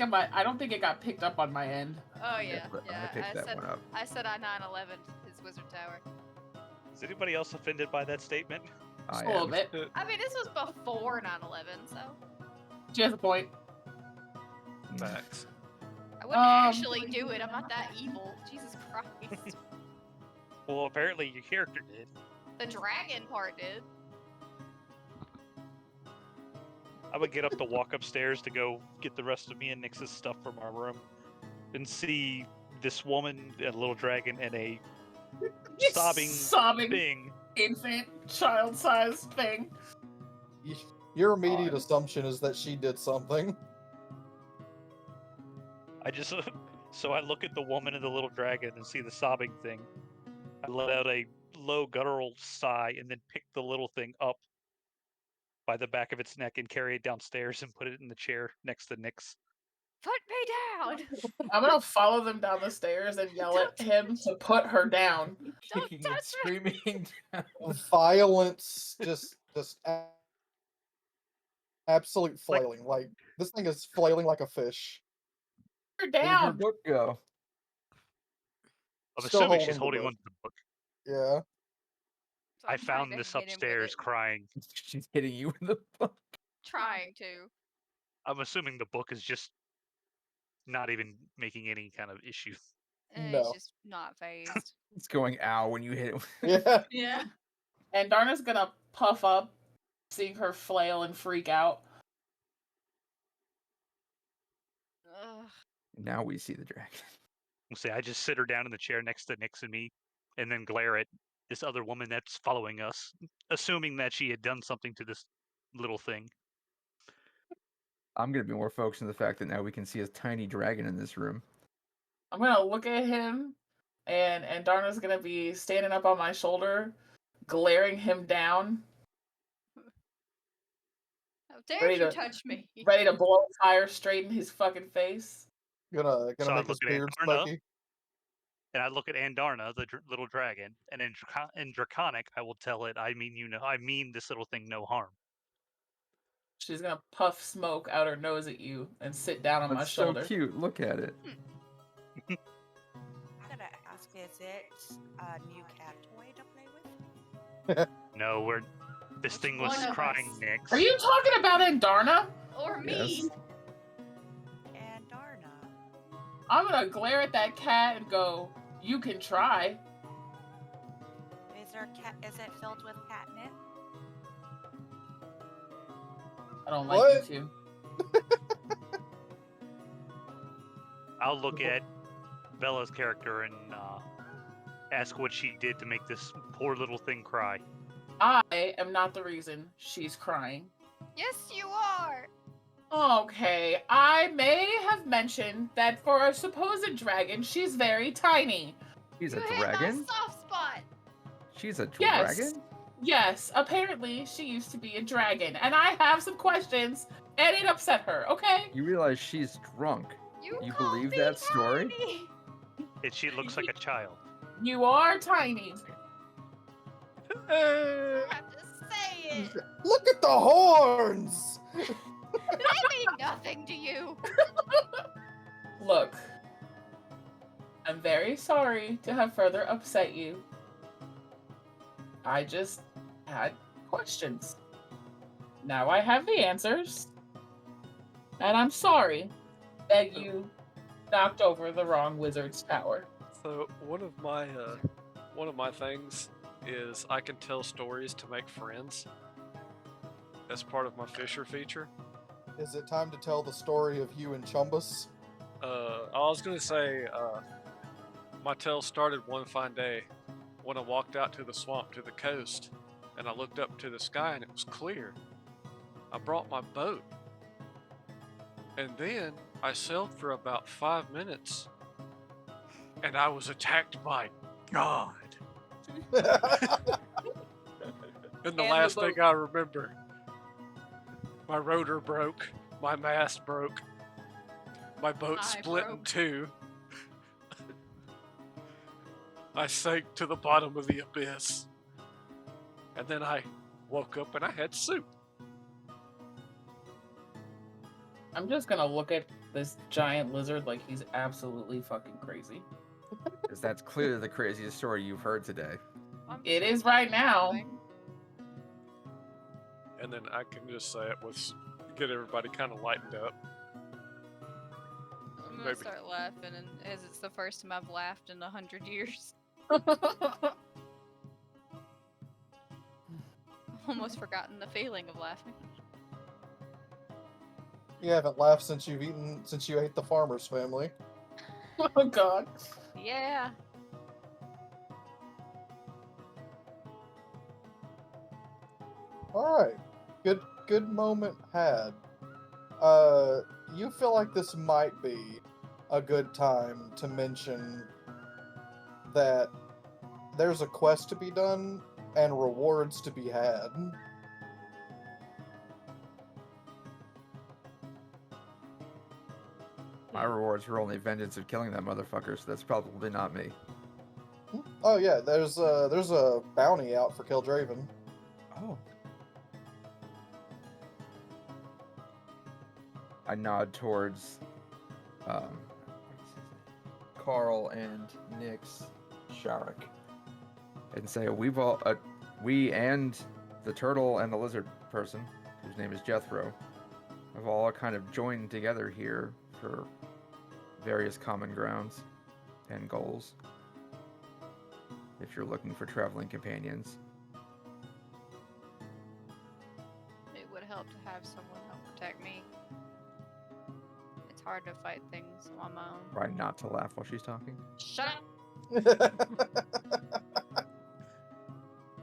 it got picked up on my end. Oh yeah, but yeah. I picked that one up. I said I 9/11'd his wizard tower. Is anybody else offended by that statement? Just I a little am. bit. I mean, this was before 9/11, so She has a point. Facts. I wouldn't actually do it. I'm not that evil. Jesus Christ. Well, apparently your character did. The dragon part did. I would get up to walk upstairs to go get the rest of me and Nix's stuff from our room and see this woman, a little dragon, and a sobbing thing. Infant, child-sized thing. Your immediate assumption is that she did something. I just so I look at the woman and the little dragon and see the sobbing thing. I let out a low guttural sigh and then pick the little thing up by the back of its neck and carry it downstairs and put it in the chair next to Nix. Put me down! I'm gonna follow them down the stairs and yell at him to put her down. Kicking and screaming down. Violence, just absolute flailing. Like this thing is flailing like a fish. Her Where'd her down. book go? I'm Still assuming she's holding holding the on to the book. Yeah. So I I'm trying found to this hit him with upstairs it. crying. She's hitting you with the book. Trying to. I'm assuming the book is just not even making any kind of issue. It's No. just not phased. It's going ow when you hit it. Yeah. Yeah. And Darna's gonna puff up, seeing her flail and freak out. Ugh. Now we see the dragon. We'll say I just sit her down in the chair next to Nix and me, and then glare at this other woman that's following us, assuming that she had done something to this little thing. I'm gonna be more focused on the fact that now we can see a tiny dragon in this room. I'm gonna look at him, and Darna's gonna be standing up on my shoulder, glaring him down, How dare Ready you to- touch me? ready to blow fire straight in his fucking face. Gonna So I make his look at beard Andarna. smoky. And I look at Andarna, the little dragon, and in Draconic, I will tell it, I mean this little thing no harm. She's gonna puff smoke out her nose at you and sit down on my That's so shoulder. cute. Look at it. I'm gonna ask, is it a new cat toy to play with? No, this thing was one of crying, us? Nix. Are you talking about Andarna? Or me? Yes. And Darna. I'm gonna glare at that cat and go, "You can try." Is it filled with catnip? I don't What? like you two. I'll look at Bella's character and ask what she did to make this poor little thing cry. I am not the reason she's crying. Yes, you are. Okay, I may have mentioned that for a supposed dragon, she's very tiny. She's a You hit dragon? my soft spot. She's a Yes. dragon? Yes, apparently she used to be a dragon, and I have some questions, and it upset her, okay? You realize she's drunk. You called believe me that story? tiny. And she looks like a child. You are tiny. You have to say it. Look at the horns! I mean nothing to you. Look, I'm very sorry to have further upset you. I just had questions. Now I have the answers. And I'm sorry that you knocked over the wrong wizard's tower. So one of my things is I can tell stories to make friends. As part of my Fisher feature. Is it time to tell the story of you and Chumbus? I was gonna say, my tale started one fine day when I walked out to the swamp to the coast, and I looked up to the sky and it was clear. I brought my boat, and then I sailed for about 5 minutes, and I was attacked by God. And the last thing I remember, my rotor broke, my mast broke, my boat split in two. I sank to the bottom of the abyss. And then I woke up and I had soup. I'm just gonna look at this giant lizard like he's absolutely fucking crazy. Because that's clearly the craziest story you've heard today. It is right now. And then I can just say it with get everybody kind of lightened up. I'm gonna start laughing, and as it's the first time I've laughed in 100 years. Almost forgotten the feeling of laughing. You haven't laughed since you ate the farmer's family. Oh God. Yeah. All right, good moment had. You feel like this might be a good time to mention that there's a quest to be done and rewards to be had. My rewards were only vengeance of killing that motherfucker, so that's probably not me. Oh yeah, there's a bounty out for Kildraven. Oh. I nod towards Carl and Nyx Sharek and say, we and the turtle and the lizard person, whose name is Jethro, have all kind of joined together here for various common grounds and goals. If you're looking for traveling companions. It would help to have someone help protect me. It's hard to fight things on my own. Try not to laugh while she's talking. Shut up!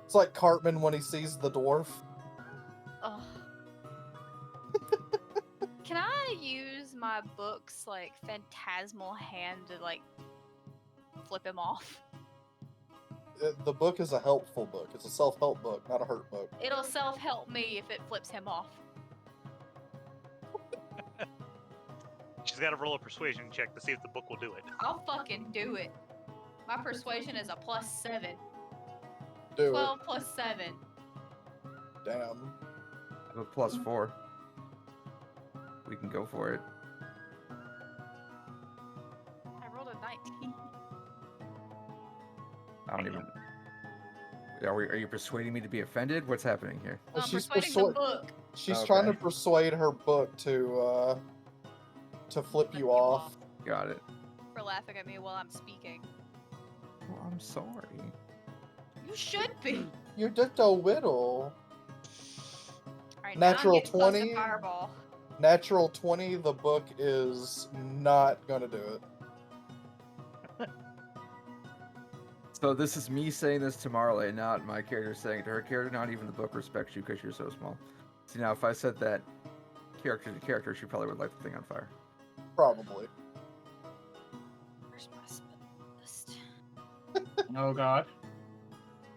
It's like Cartman when he sees the dwarf. Ugh. Can I use my book's like phantasmal hand to like flip him off? The book is a helpful book. It's a self-help book, not a hurt book. It'll self-help me if it flips him off. She's got to roll a persuasion check to see if the book will do it. I'll fucking do it. My persuasion is a +7. Do 12 plus 7. Damn. I have a +4. We can go for it. I rolled a 19. I don't even. Are you persuading me to be offended? What's happening here? No, I'm She's persuading the book. She's Okay. trying to persuade her book to flip you off. Got it. For laughing at me while I'm speaking. Well, I'm sorry. You should be. You're just a whittle. Alright, Natural now I'm getting close to 20. Fireball. Natural 20, the book is not gonna do it. So this is me saying this to Marley, not my character saying it to her character. Not even the book respects you because you're so small. See, now if I said that character to character, she probably would light the thing on fire. Probably. Where's my spell list? Oh God.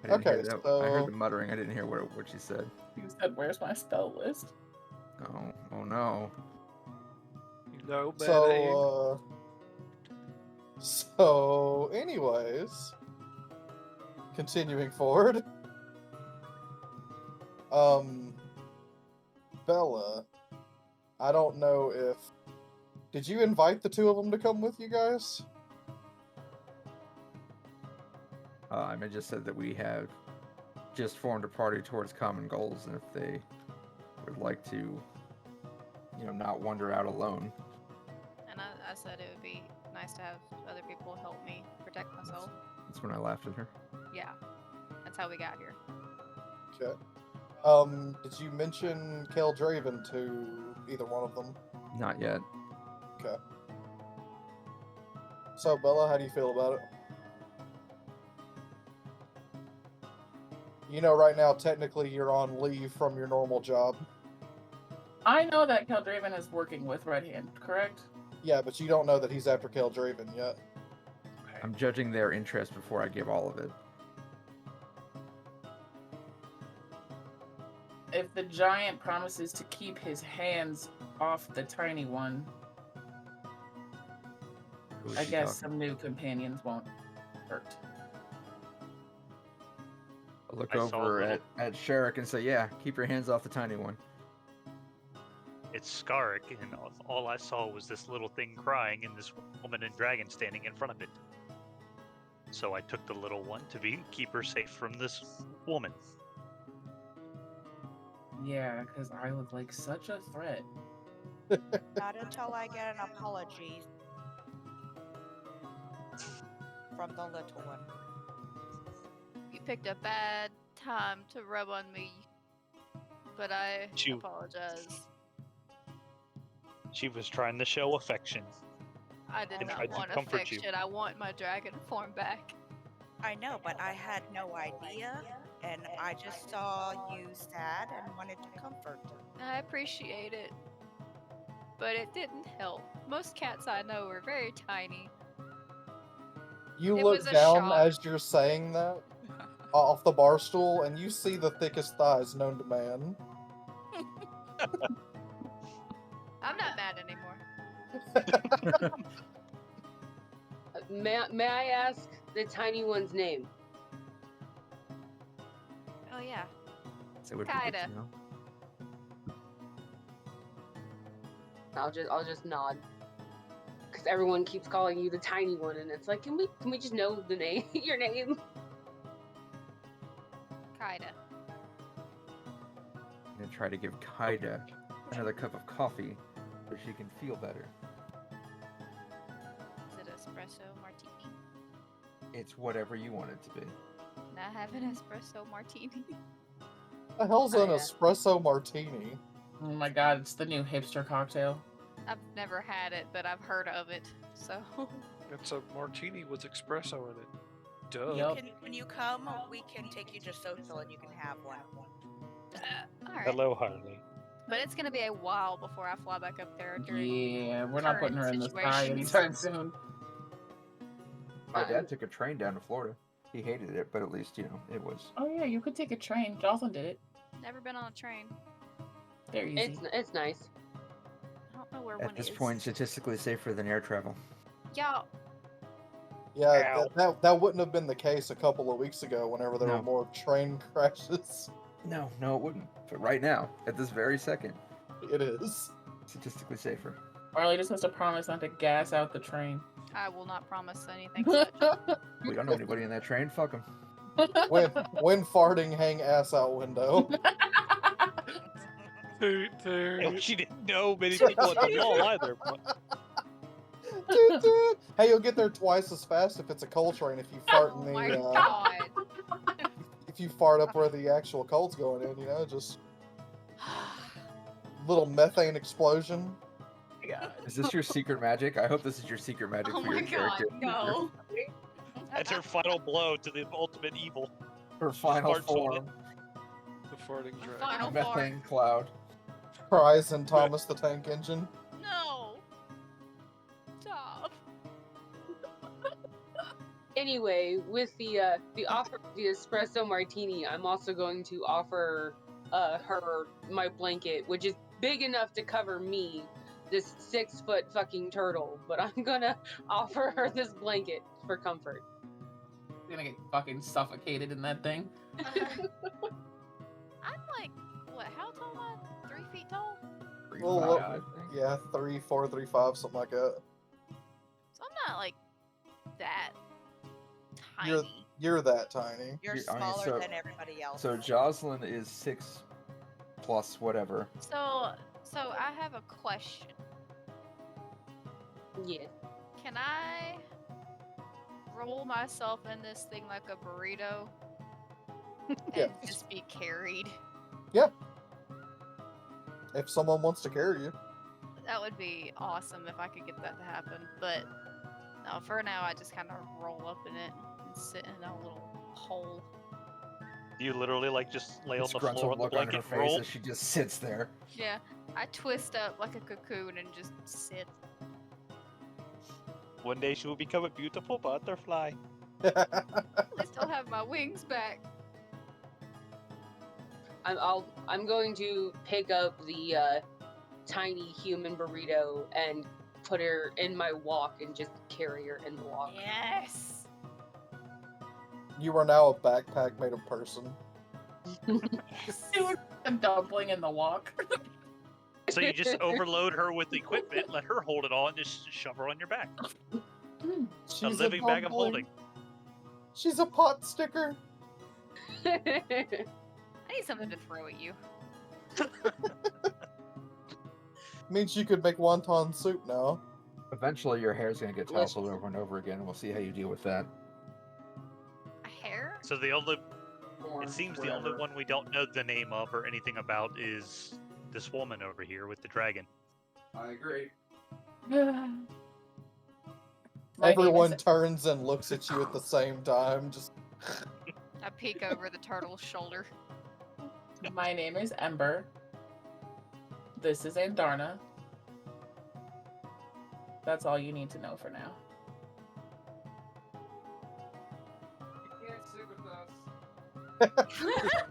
I didn't hear Okay, that. so I heard the muttering. I didn't hear what she said. You said, "Where's my spell list?" Oh no. No, So anyways, continuing forward. Bella, I don't know if... Did you invite the two of them to come with you guys? I just said that we have just formed a party towards common goals, and if they would like to, you know, not wander out alone. And I said it would be nice to have other people help me protect myself. That's when I laughed at her. Yeah, that's how we got here. Okay. Did you mention Kel Draven to either one of them? Not yet. Okay. So, Bella, how do you feel about it? You know, right now, technically, you're on leave from your normal job. I know that Keldraven is working with Red Hand, correct? Yeah, but you don't know that he's after Kel Draven yet. I'm judging their interest before I give all of it. If the giant promises to keep his hands off the tiny one, I guess some new companions won't hurt. I'll look I saw a over little- at Sherrick and say, yeah, keep your hands off the tiny one. It's Skarrick, and all I saw was this little thing crying and this woman and dragon standing in front of it. So I took the little one to keep her safe from this woman. Yeah, because I look like such a threat. Not until I get an apology from the little one. You picked a bad time to rub on me, but I apologize. She was trying to show affection. I did And not tried to want comfort you. affection. I want my dragon form back. I know, but I had no idea, and I just saw you sad and wanted to comfort. I appreciate it, but it didn't help. Most cats I know are very tiny. You It look was a down shock. as you're saying that off the bar stool, and you see the thickest thighs known to man. I'm not mad anymore. May I ask the tiny one's name? Oh yeah. So it would be good Kaida. to know. I'll just nod. Because everyone keeps calling you the tiny one, and it's like, can we just know the name, your name? Kaida. I'm gonna try to give Kaida another cup of coffee so she can feel better. Is it espresso martini? It's whatever you want it to be. Can I have an espresso martini? The hell's an yeah. espresso martini? Oh my god, it's the new hipster cocktail. I've never had it, but I've heard of it. So It's a martini with espresso in it. Duh. Yup. When you come, we can take you to social and you can have one. all right. Hello, Harley. But it's gonna be a while before I fly back up there during. Yeah, we're not putting her in the sky situations. anytime soon. My dad took a train down to Florida. He hated it, but at least, you know, it was. Oh yeah, you could take a train. Jocelyn did it. Never been on a train. They're easy. It's nice. I don't know where one At this is. point, statistically safer than air travel. Y'all, Yeah, Ow. that wouldn't have been the case a couple of weeks ago whenever there No. were more train crashes. No, it wouldn't. But right now, at this very second, It is. statistically safer. Farley just has to promise not to gas out the train. I will not promise anything such. We don't know anybody in that train. Fuck them. When farting, hang ass out window. Toot, toot. And she didn't know many people at the mall either. But Toot, toot. Hey, you'll get there twice as fast if it's a coal train. If you fart Oh in my the god. if you fart up where the actual coal's going in, you know, just little methane explosion. Is this your secret magic? I hope this is your secret magic Oh for your my god, character. no. that's her final blow to the ultimate evil. Her final Farts on it. form. The farting dragon. Final fart. Methane cloud. Prize and Thomas the Tank Engine. No. Stop. Anyway, with the offer of the espresso martini, I'm also going to offer her my blanket, which is big enough to cover me, this 6-foot fucking turtle. But I'm gonna offer her this blanket for comfort. You're gonna get fucking suffocated in that thing. I'm like, what, how tall am I? 3 feet tall? Well, Yeah, I think. yeah, 3, 4, 3, 5, something like that. So I'm not like that You're tiny. you're that tiny. You're I mean, smaller so- than everybody else. So Jocelyn is 6 plus whatever. So I have a question. Yeah. Can I roll myself in this thing like a burrito and Yes. just be carried? If someone wants to carry you. That would be awesome if I could get that to happen. But no, for now I just kind of roll up in it and sit in a little hole. You literally like just lay on the Disgruntled floor on the look on her blanket face and roll. as she just sits there. Yeah, I twist up like a cocoon and just sit. One day she will become a beautiful butterfly. At least I'll have my wings back. I'm going to pick up the tiny human burrito and put her in my walk and just carry her in the walk. Yes. You are now a backpack made of person. You were a dumpling in the walk. So you just overload her with equipment, let her hold it all, and just shove her on your back. She's A living bag of dumpling. holding. She's a pot sticker. I need something to throw at you. Means you could make wonton soup now. Eventually, your hair's gonna get Let's- tousled over and over again, and we'll see how you deal with that. A hair? So it seems the only one we don't know the name of or anything about is this woman over here with the dragon. I agree. My name Everyone is- turns and looks at you at the same time. Just I peek over the turtle's shoulder. My name is Ember. This is Andarna. That's all you need to know for now. You can't sit with us.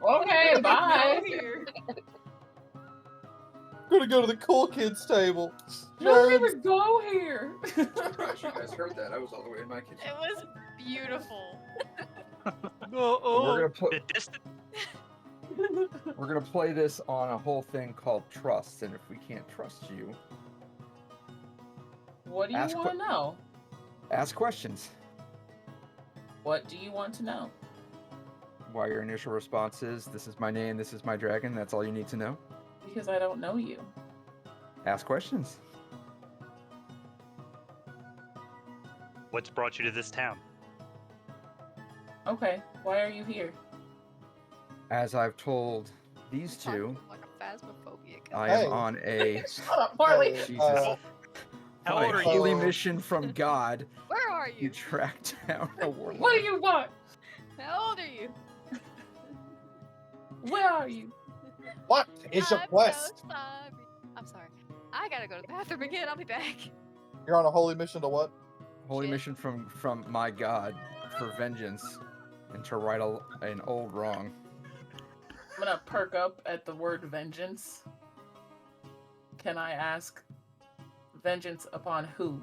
Okay, bye. gonna go to the cool kids table. Don't Nerds. even go here. Surprised you guys heard that. I was all the way in my kitchen. It was beautiful. We're gonna put. The distant We're gonna play this on a whole thing called trust, and if we can't trust you, What do you Ask want to know? ask questions. What do you want to know? Why your initial response is, "This is my name. This is my dragon." That's all you need to know. Because I don't know you. Ask questions. What's brought you to this town? Okay, why are you here? As I've told these two, Like a phasmophobia. I Hey. am on a Shut up, Marley. Hey, Jesus. How on old a are holy you? mission from God Where are to you? track down a warlord. What do you want? How old are you? Where are you? What is your I'm quest? so sorry. I'm sorry. I gotta go to the bathroom again. I'll be back. You're on a holy mission to what? Holy Shit. mission from my God for vengeance and to right an old wrong. I'm gonna perk up at the word vengeance. Can I ask vengeance upon who?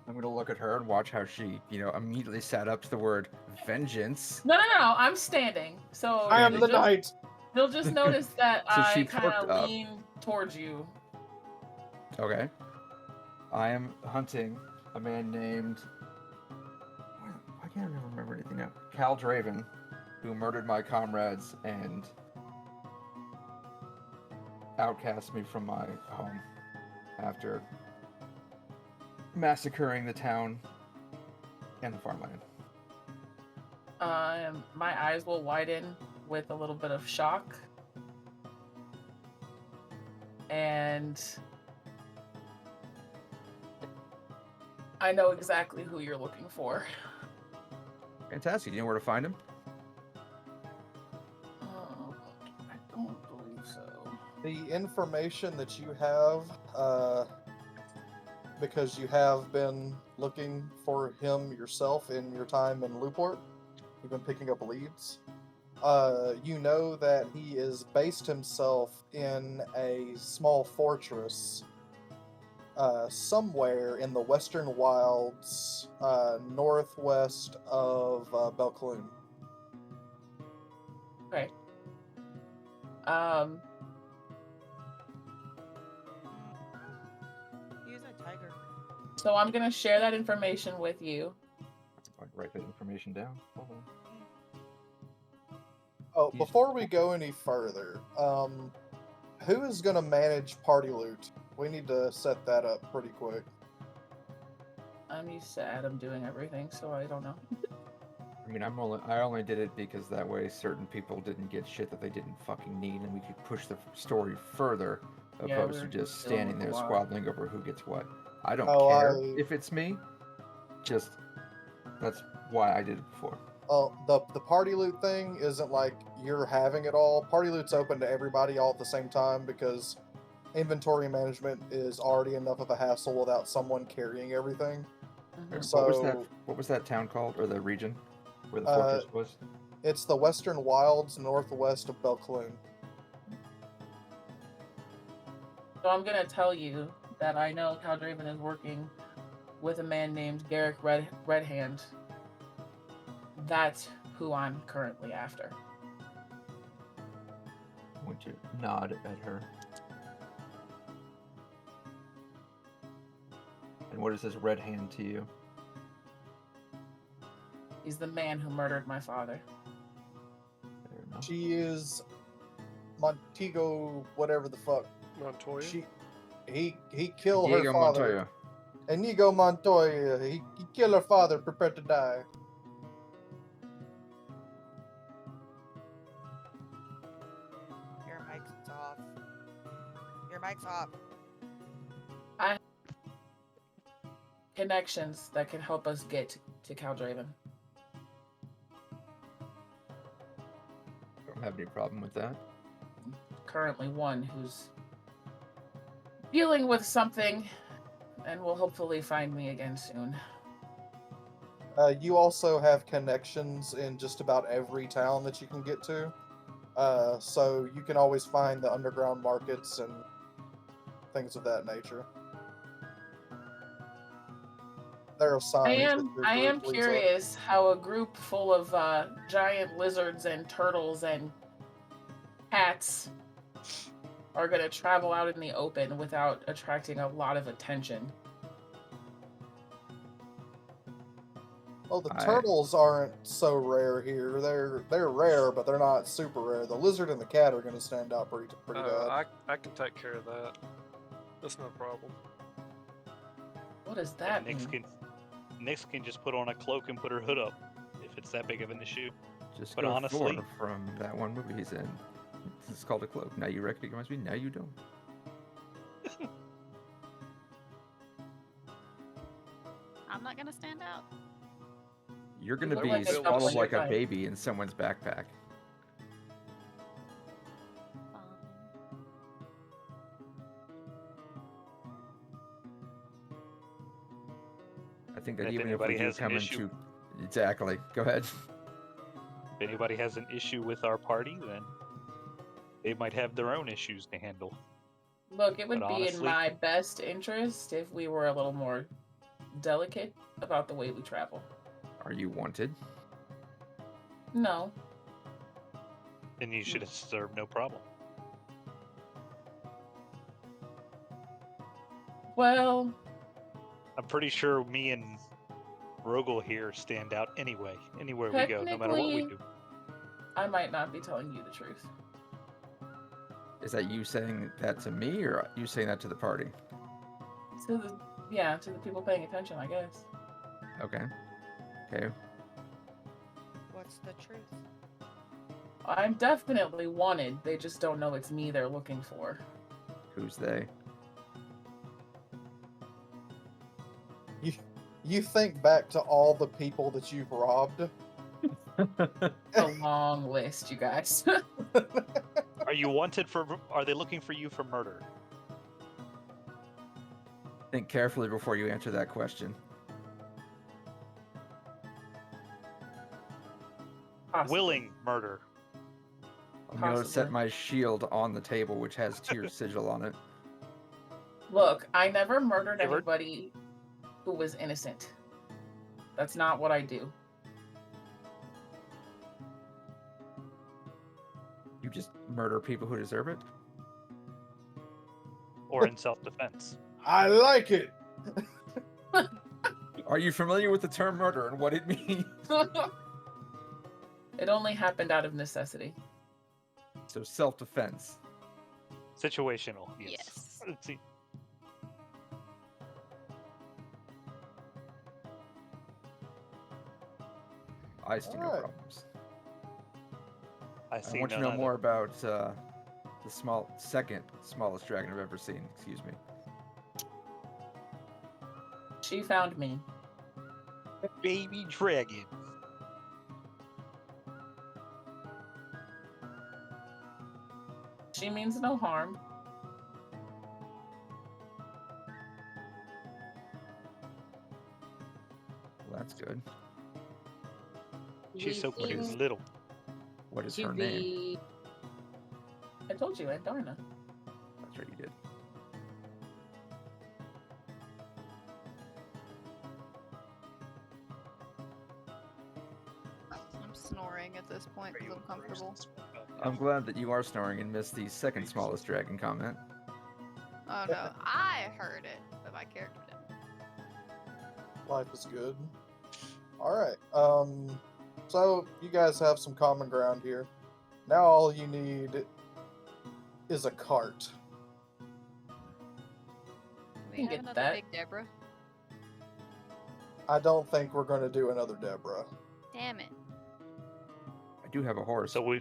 I'm gonna look at her and watch how she, immediately sat up to the word vengeance. No, I'm standing. So I am you'll the just- knight. You'll just notice that So she I kind perked of up. lean towards you. Okay. I am hunting a man named. I can't even remember anything now. Cal Draven, who murdered my comrades and outcast me from my home after massacring the town and the farmland. My eyes will widen with a little bit of shock. And I know exactly who you're looking for. Fantastic. You know where to find him? I don't believe so. The information that you have, because you have been looking for him yourself in your time in Newport, you've been picking up leads. You know that he is based himself in a small fortress somewhere in the western wilds, northwest of Belcloon. Okay. Um, He's a tiger. so I'm gonna share that information with you. I'll write that information down. Hold on. Oh, He's- before we go any further, who is gonna manage party loot? We need to set that up pretty quick. I'm used to Adam doing everything, so I don't know. I mean, I only did it because that way certain people didn't get shit that they didn't fucking need, and we could push the story further, Yeah, opposed to we're just dealing standing with a there lot. squabbling over who gets what. I don't Oh, care if it's me. Just that's why I did it before. The party loot thing isn't like you're having it all. Party loot's open to everybody all at the same time because inventory management is already enough of a hassle without someone carrying everything. Mhm. So What was that town called, or the region where the fortress was? it's the Western Wilds northwest of Belcloon. So I'm gonna tell you that I know Caldraven is working with a man named Garrick Redhand. That's who I'm currently after. I'm going to nod at her. And what is this red hand to you? He's the man who murdered my father. Fair enough. She is Montego, whatever the fuck. Montoya? He killed Diego her father. Montoya. Inigo Montoya. He killed her father, prepared to die. Your mic's off. Your mic's off. I have connections that can help us get to Caldraven. Don't have any problem with that. Currently one who's dealing with something and will hopefully find me again soon. You also have connections in just about every town that you can get to. So you can always find the underground markets and things of that nature. There are signs. I am curious how a group full of giant lizards and turtles and cats are going to travel out in the open without attracting a lot of attention. Well, the turtles aren't so rare here. They're rare, but they're not super rare. The lizard and the cat are going to stand out pretty bad. I can take care of that. That's no problem. What does that Nyx mean? Nyx can just put on a cloak and put her hood up if it's that big of an issue. Just But go honestly, Thor from that one movie he's in. It's called a cloak. Now you recognize me. Now you don't. I'm not gonna stand out. You're gonna look be like a swaddled couple like a years baby in someone's backpack. I think that If even if we anybody do has an come issue- into exactly, go ahead. if anybody has an issue with our party, then they might have their own issues to handle. Look, it would But be in honestly- my best interest if we were a little more delicate about the way we travel. Are you wanted? No. Then you should serve no problem. Well, I'm pretty sure me and Rogel here stand out anyway, anywhere we go, no matter what we do. I might not be telling you the truth. Is that you saying that to me, or you saying that to the party? To the people paying attention, I guess. Okay. Okay. What's the truth? I'm definitely wanted. They just don't know it's me they're looking for. Who's they? You think back to all the people that you've robbed. A long list, you guys. Are you wanted for? Are they looking for you for murder? Think carefully before you answer that question. Possibly. Willing murder. I'm going to set Possibly. my shield on the table, which has Tyr's sigil on it. Look, I never murdered Ever- anybody who was innocent. That's not what I do. just murder people who deserve it? Or in self-defense. I like it. Are you familiar with the term murder and what it means? It only happened out of necessity. So self-defense. Situational, yes. Yes. Let's see. I see no Alright. problems. I I see want to none know either. more about the second smallest dragon I've ever seen. Excuse me. She found me. Baby dragon. She means no harm. Well, that's good. She's so We cute, seem little. What is to her name? be I told you, Andarna. That's right, you did. I'm snoring at this point because I'm comfortable. I'm glad that you are snoring and missed the second smallest dragon comment. Oh no, I heard it, but my character didn't. Life is good. Alright, so you guys have some common ground here. Now all you need is a cart. We can have get another that. Big Deborah. I don't think we're going to do another Deborah. Damn it. I do have a horse. So we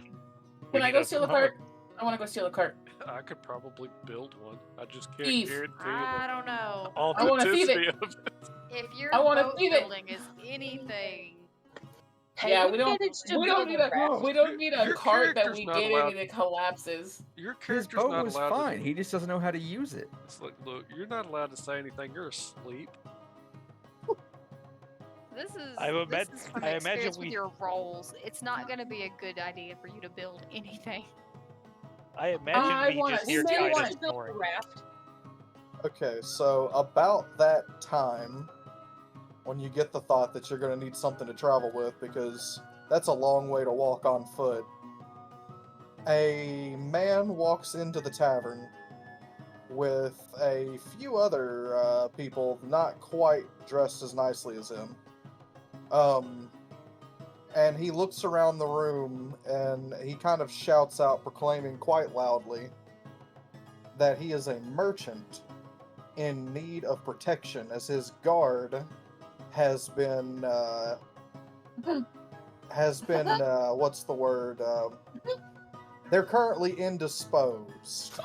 Can I need go a steal a smaller- cart? I want to go steal a cart. I could probably build one. I just can't Thief. guarantee I don't know. I wanna thieve authenticity it. of it. If your I wanna boat thieve it. building is anything, Have Yeah, you we don't. managed to We don't build need a a. raft? We don't need a Your cart that character's we not get in allowed- and it collapses. Your His character's boat not was allowed fine. to. He just doesn't know how to use it. It's like, look, you're not allowed to say anything. You're asleep. this is I would this bet- is from I imagine experience with we- your roles. It's not going to be a good idea for you to build anything. I imagine I me wanna just We hear steal managed one. Titus to build a snoring. raft. Okay, so about that time, when you get the thought that you're going to need something to travel with, because that's a long way to walk on foot, a man walks into the tavern with a few other people not quite dressed as nicely as him. And he looks around the room and he kind of shouts out, proclaiming quite loudly that he is a merchant in need of protection, as his guard has been what's the word? They're currently indisposed,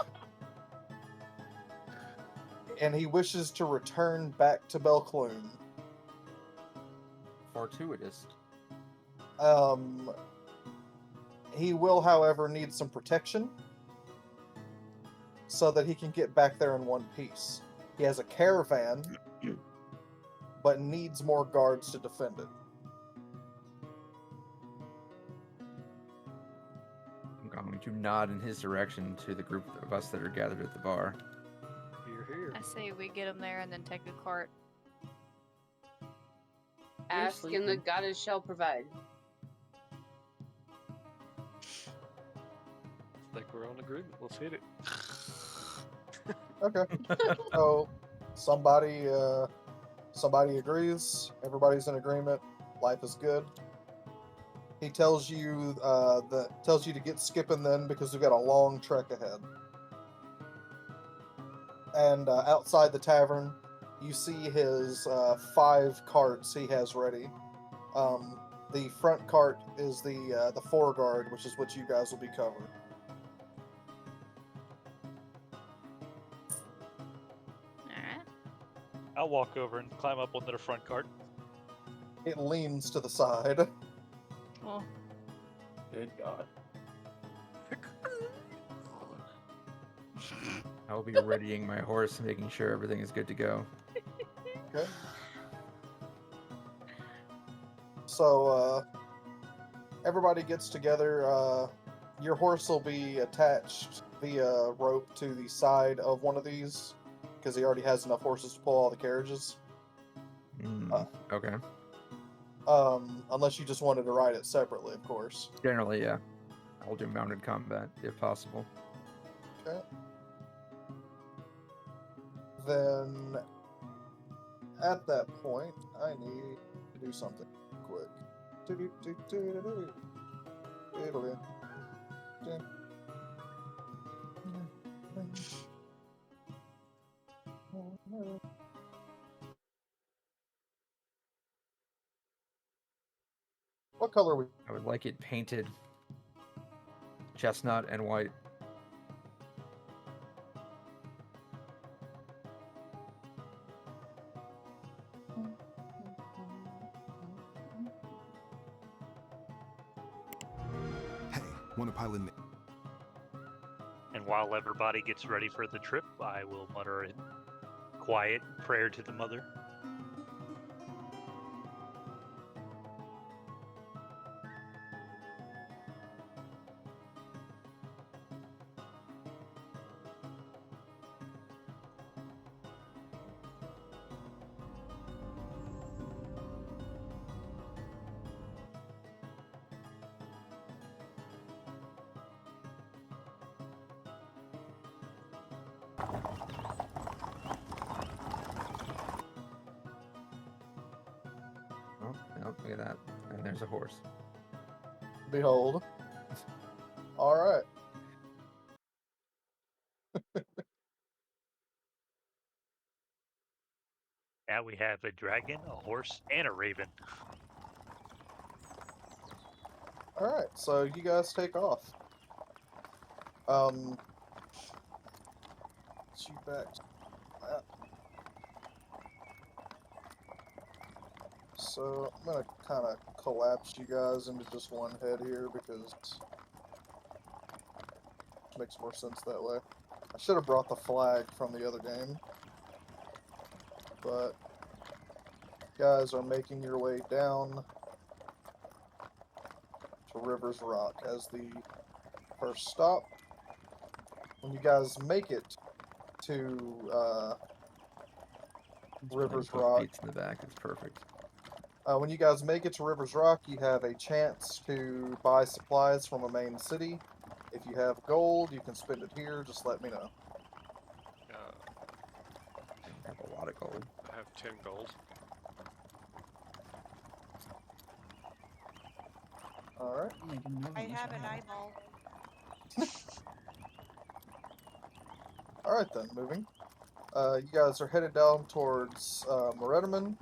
and he wishes to return back to Belcloon. Fortuitous. He will, however, need some protection so that he can get back there in one piece. He has a caravan, but needs more guards to defend it. I'm going to nod in his direction to the group of us that are gathered at the bar. Here. I say we get them there and then take a cart. Ask and the sleeping. goddess shall provide. I think we're on agreement. Let's hit it. Okay. So somebody agrees. Everybody's in agreement. Life is good. He tells you to get skipping then, because we've got a long trek ahead. And outside the tavern, you see his 5 carts he has ready. The front cart is the foreguard, which is what you guys will be covering. Alright. I'll walk over and climb up onto the front cart. It leans to the side. Well, Good God. I'll be readying my horse, making sure everything is good to go. Okay. So, everybody gets together. Your horse will be attached via rope to the side of one of these, because he already has enough horses to pull all the carriages. Okay. Unless you just wanted to ride it separately, of course. Generally, yeah. I'll do mounted combat if possible. Okay. Then, at that point, I need to do something quick. What color we? I would like it painted chestnut and white. Hey, want to pilot me? And while everybody gets ready for the trip, I will mutter a quiet prayer to the mother. Oh, no, look at that. And there's a horse. Behold. All right. Now we have a dragon, a horse, and a raven. All right. So you guys take off. Let's you back to that. So I'm gonna kind of collapse you guys into just one head here because it makes more sense that way. I should have brought the flag from the other game, but you guys are making your way down to River's Rock as the first stop. When you guys make it to River's Rock, Beats in the back. It's perfect. when you guys make it to River's Rock, you have a chance to buy supplies from a main city. If you have gold, you can spend it here. Just let me know. I have a lot of gold. I have 10 gold. All right. I have an eyeball. All right then. Moving. You guys are headed down towards Morettiman.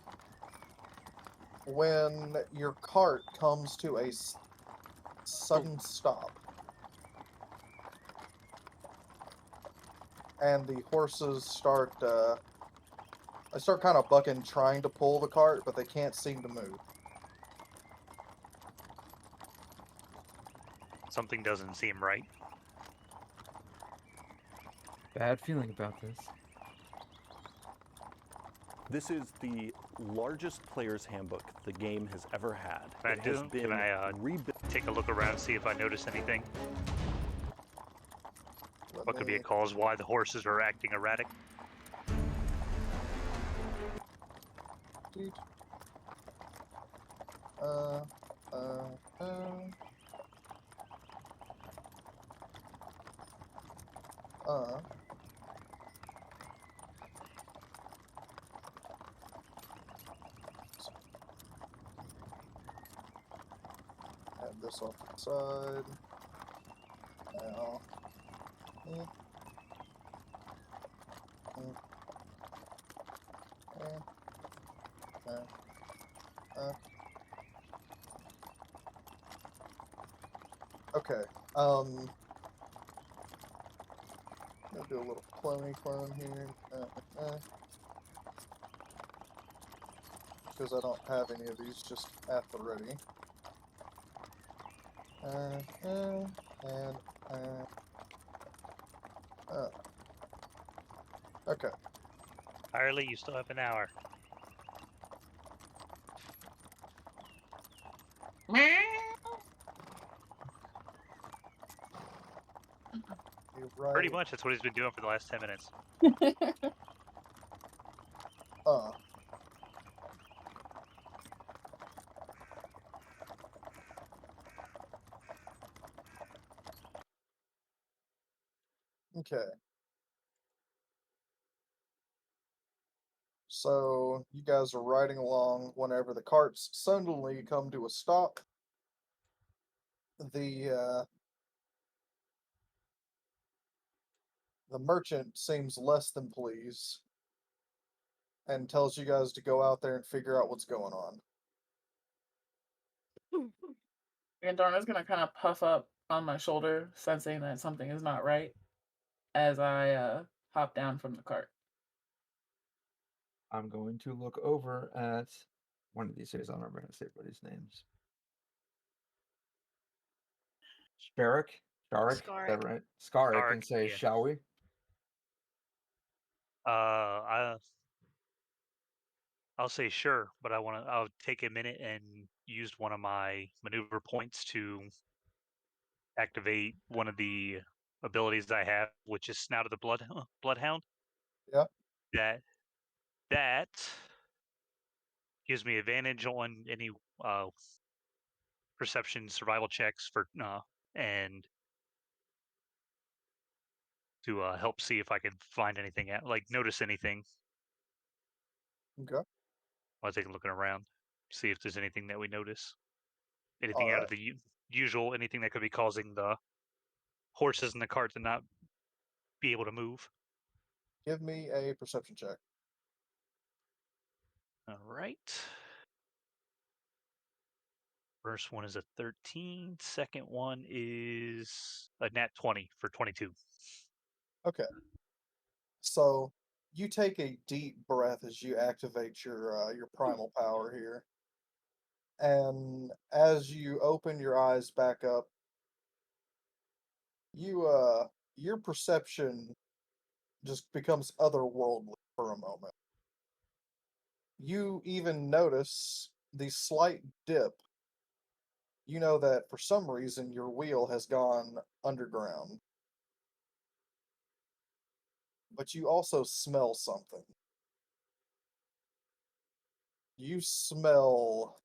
When your cart comes to a sudden stop, and the horses start they start kind of bucking, trying to pull the cart, but they can't seem to move. Something doesn't seem right. Bad feeling about this. This is the largest player's handbook the game has ever had. Can I take a look around, see if I notice anything? What could be a cause why the horses are acting erratic? Dude. Add this off to the side. Now. Okay. Gonna do a little clone here. Because I don't have any of these just at the ready. Okay. Harley, you still have an hour. Right. Pretty much, that's what he's been doing for the last 10 minutes. Okay. So you guys are riding along whenever the carts suddenly come to a stop. The merchant seems less than pleased and tells you guys to go out there and figure out what's going on. And Darna's gonna kind of puff up on my shoulder, sensing that something is not right, as I hop down from the cart. I'm going to look over at one of these days. I'll remember how to say everybody's names. Sharik? Is that right? Skarik, and say, yeah. shall we? I'll say sure, but I'll take a minute and use one of my maneuver points to activate one of the abilities I have, which is Snout of the Bloodhound. Yeah. That gives me advantage on any perception survival checks for and to help see if I can find anything out, like notice anything. Okay. I'll take a look around, see if there's anything that we notice. Anything All out right. of the usual, anything that could be causing the horses in the cart to not be able to move. Give me a perception check. All right. First one is a 13. Second one is a nat 20 for 22. Okay. So you take a deep breath as you activate your primal power here. And as you open your eyes back up, your perception just becomes otherworldly for a moment. You even notice the slight dip. You know that for some reason your wheel has gone underground. But you also smell something. You smell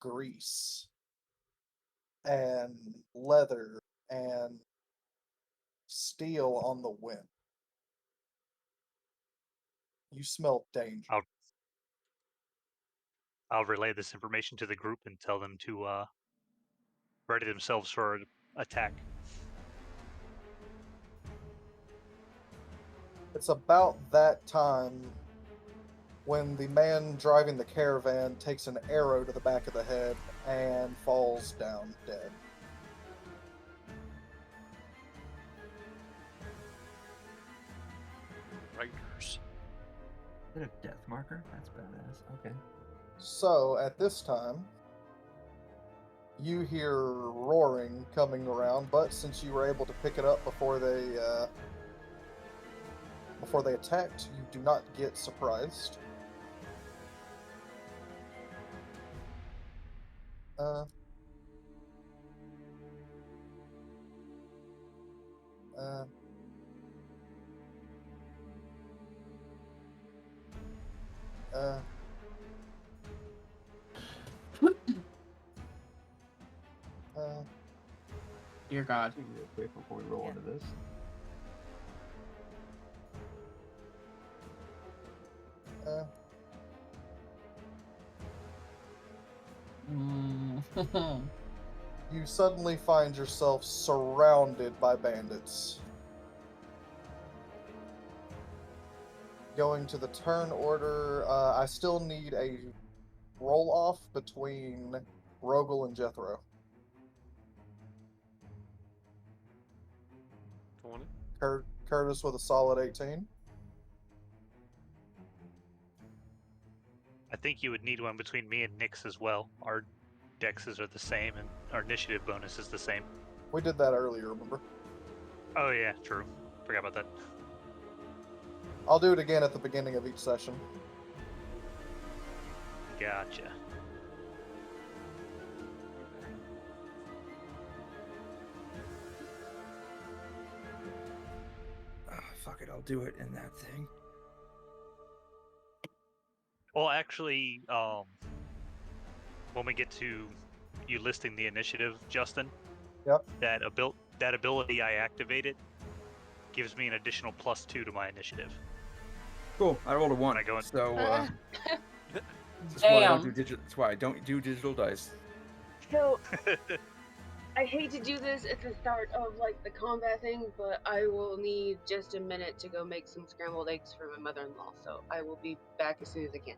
grease and leather and steel on the wind. You smell danger. I'll relay this information to the group and tell them to ready themselves for an attack. It's about that time when the man driving the caravan takes an arrow to the back of the head and falls down dead. Raiders. Is it a death marker? That's badass. Okay. So at this time, you hear roaring coming around, but since you were able to pick it up before they attacked, you do not get surprised. Uh, uh, uh, Dear God. Real quick before we roll into this. You suddenly find yourself surrounded by bandits. Going to the turn order, I still need a roll off between Rogel and Jethro. 20. Curtis with a solid 18. I think you would need one between me and Nyx as well. Our dexes are the same and our initiative bonus is the same. We did that earlier, remember? Oh yeah, true. Forgot about that. I'll do it again at the beginning of each session. Gotcha. Fuck it, I'll do it in that thing. Well, actually, when we get to you listing the initiative, Justin, yep, that ability I activated gives me an additional +2 to my initiative. Cool. I rolled a 1. I go in- So Damn. that's why I don't do digital dice. So I hate to do this at the start of like the combat thing, but I will need just a minute to go make some scrambled eggs for my mother-in-law. So I will be back as soon as I can.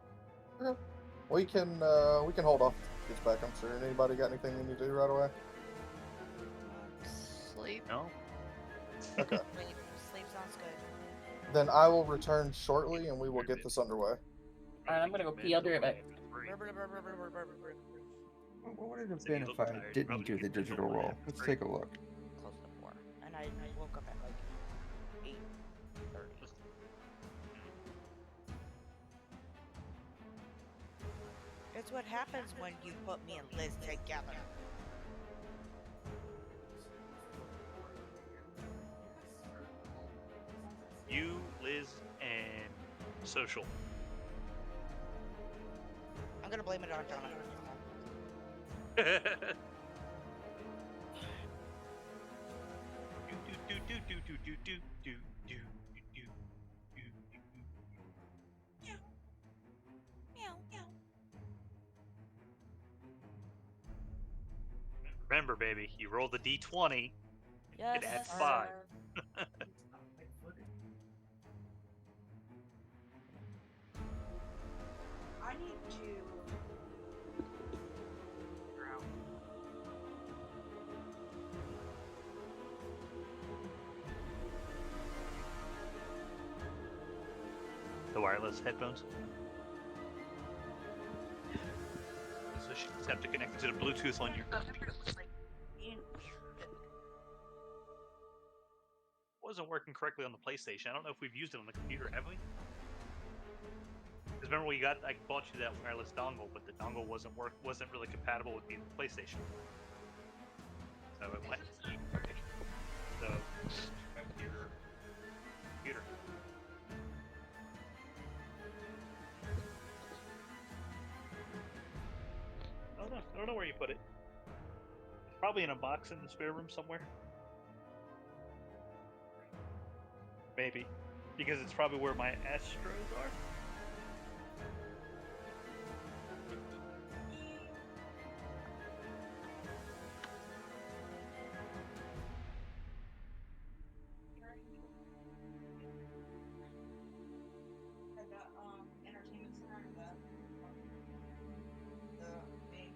We can hold off till he gets back, I'm sure. Anybody got anything they need to do right away? Sleep. No. Okay. Sleep sounds good. Then I will return shortly and we will get this underway. Alright, I'm gonna go pee. I'll be right back. What would it have been if I didn't do the digital roll? Let's take a look. Close to 4. And I woke up at like 8:30. It's what happens when you put me and Liz together. You, Liz, and social. I'm gonna blame it on Donna. Remember, baby, you roll the d20. Yes, It adds sir. 5. I need to. The wireless headphones. So she just have to connect it to the Bluetooth on your computer. Wasn't working correctly on the PlayStation. I don't know if we've used it on the computer, have we? Because remember I bought you that wireless dongle, but the dongle wasn't really compatible with the PlayStation. So it went. So computer. I don't know where you put it. Probably in a box in the spare room somewhere. Maybe. Because it's probably where my Astros are. Entertainment center, the big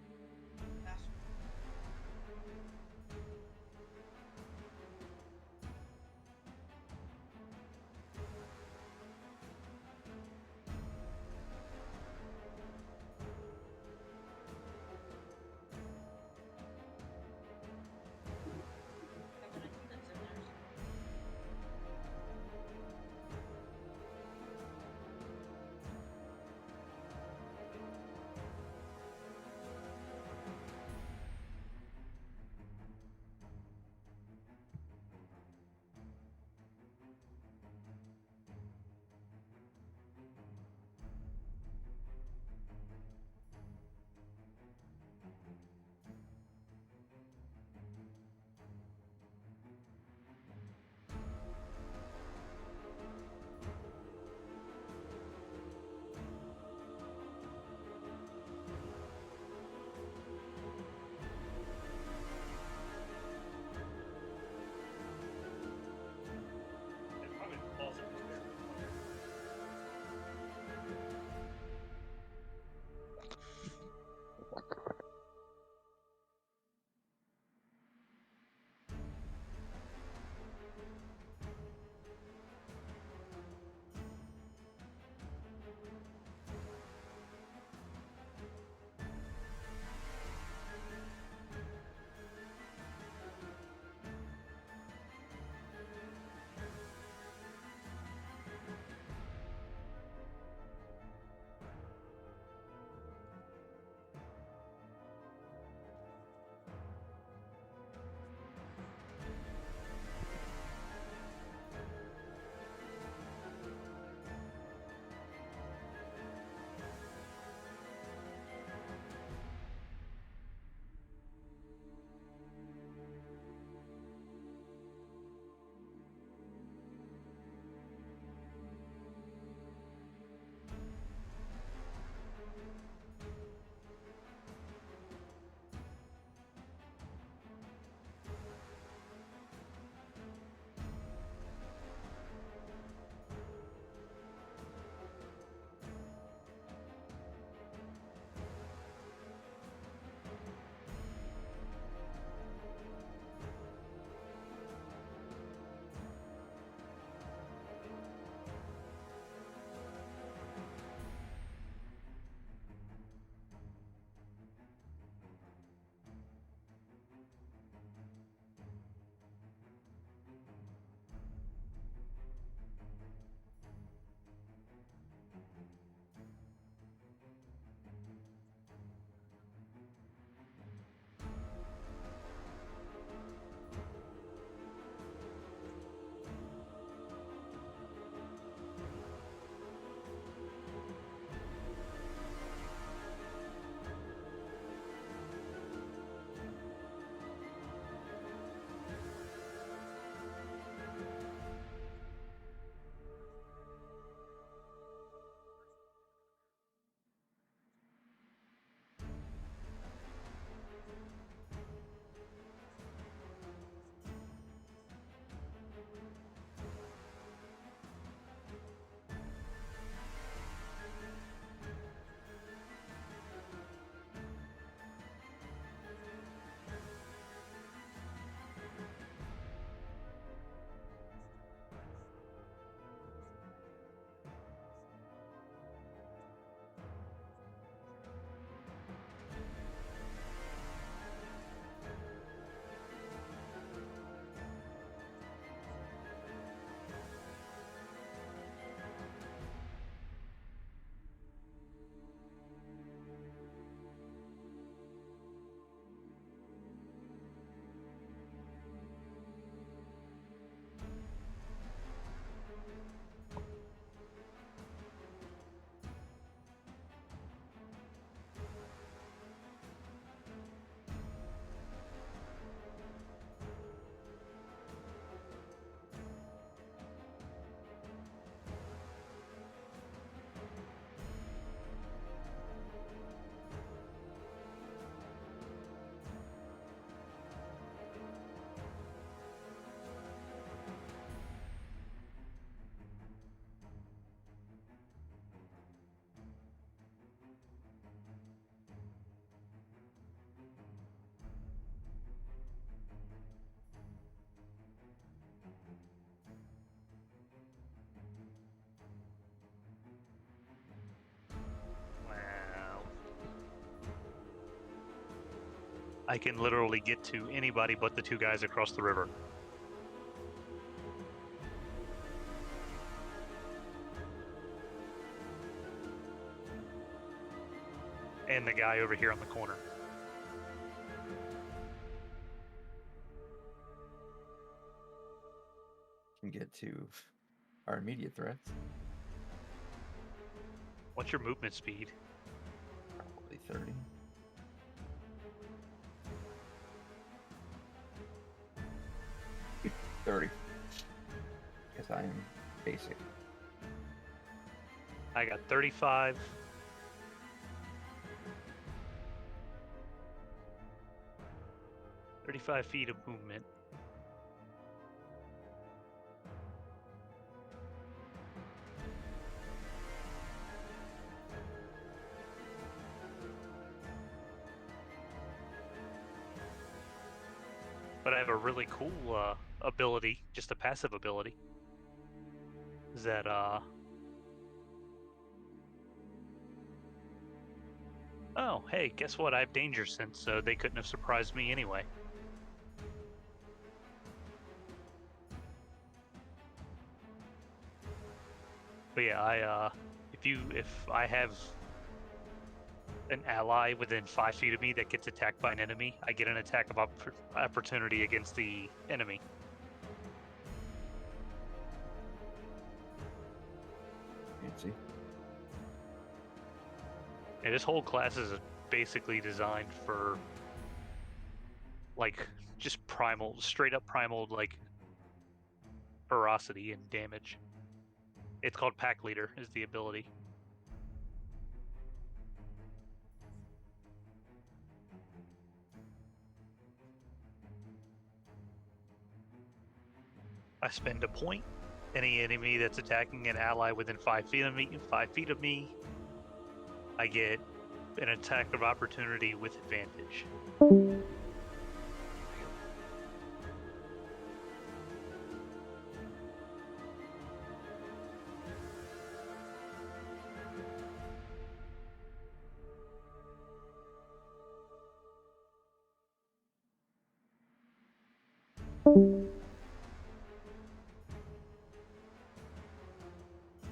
I can literally get to anybody but the two guys across the river. And the guy over here on the corner. Can get to our immediate threats. What's your movement speed? Probably 30. Because I am basic. I got 35. "35 feet of movement. But I have a really cool ability, just a passive ability. Is that oh, hey, guess what? I have danger sense, so they couldn't have surprised me anyway. But yeah, if I have an ally within 5 feet of me that gets attacked by an enemy, I get an attack of opportunity against the enemy. Fancy. And this whole class is basically designed for, like, just primal, straight up primal, like, ferocity and damage. It's called Pack Leader, is the ability. I spend a point. Any enemy that's attacking an ally within 5 feet of me, I get an attack of opportunity with advantage.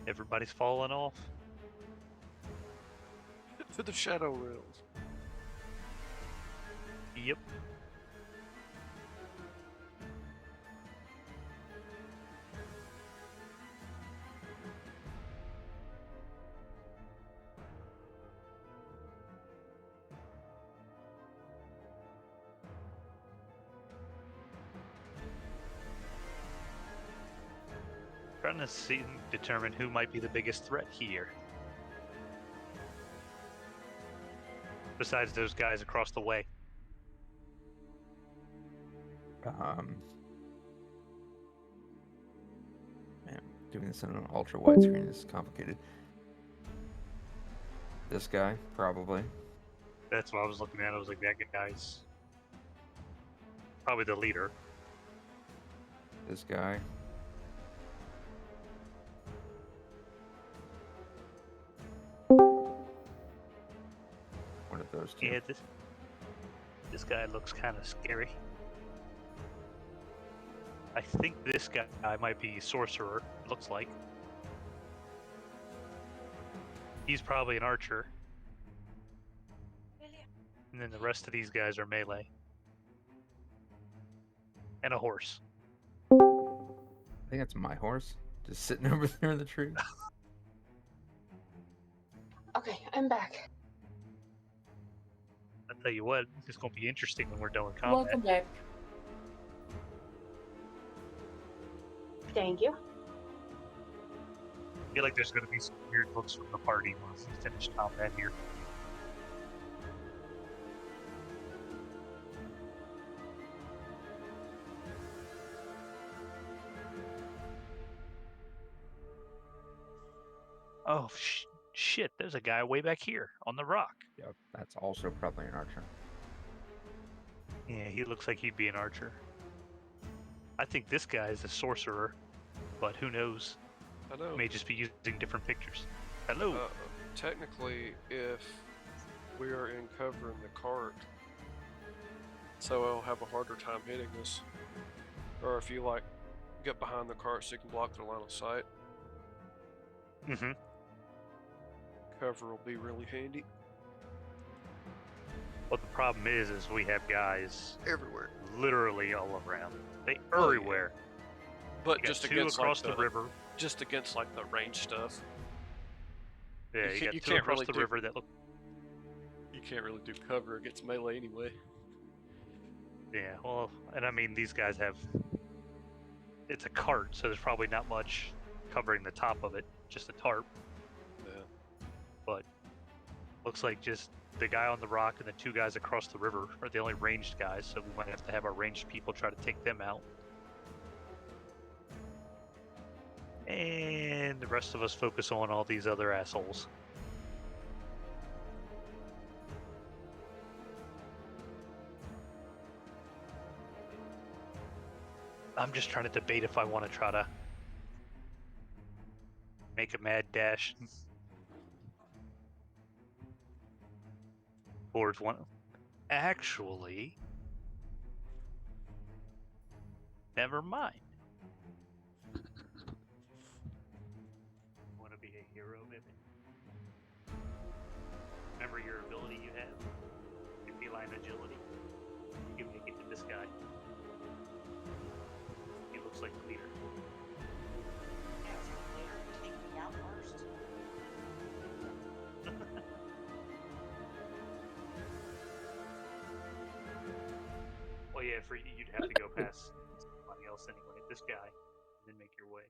Everybody's falling off. To the Shadow Realms. Yep. Trying to determine who might be the biggest threat here. Besides those guys across the way. Man, doing this on an ultra widescreen is complicated. This guy, probably. That's what I was looking at. I was like, that guy's probably the leader. This guy. One of those two. Yeah, this guy looks kind of scary. I think this guy might be Sorcerer, looks like. He's probably an archer. And then the rest of these guys are melee. And a horse. I think that's my horse, just sitting over there in the tree. Okay, I'm back. I'll tell you what, it's going to be interesting when we're done with combat. Welcome back. Thank you. I feel like there's going to be some weird looks from the party once we finish combat here. Oh, shit, there's a guy way back here on the rock. Yep, that's also probably an archer. Yeah, he looks like he'd be an archer. I think this guy is a sorcerer, but who knows? I know. May just be using different pictures. Hello. Technically, if we are in cover in the cart, so I'll have a harder time hitting us. Or if you like get behind the cart so you can block their line of sight. Mm-hmm. Cover will be really handy. What the problem is we have guys everywhere, literally all around. They Oh, yeah. everywhere. But You got just two against across like the river. Just against like the range stuff. Yeah, you got you two can't across really the do, river that look. You can't really do cover against melee anyway. Yeah, well, and I mean these guys have. It's a cart, so there's probably not much covering the top of it, just a tarp. Yeah. But looks like just the guy on the rock and the two guys across the river are the only ranged guys, so we might have to have our ranged people try to take them out. And the rest of us focus on all these other assholes. I'm just trying to debate if I want to try to make a mad dash towards one. Actually, never mind. Want to be a hero, baby? Remember your ability you have? Your feline agility? You make it to this guy. He looks like the leader. Take me out first. Well, yeah, for you, you'd have to go past somebody else anyway. This guy, and then make your way.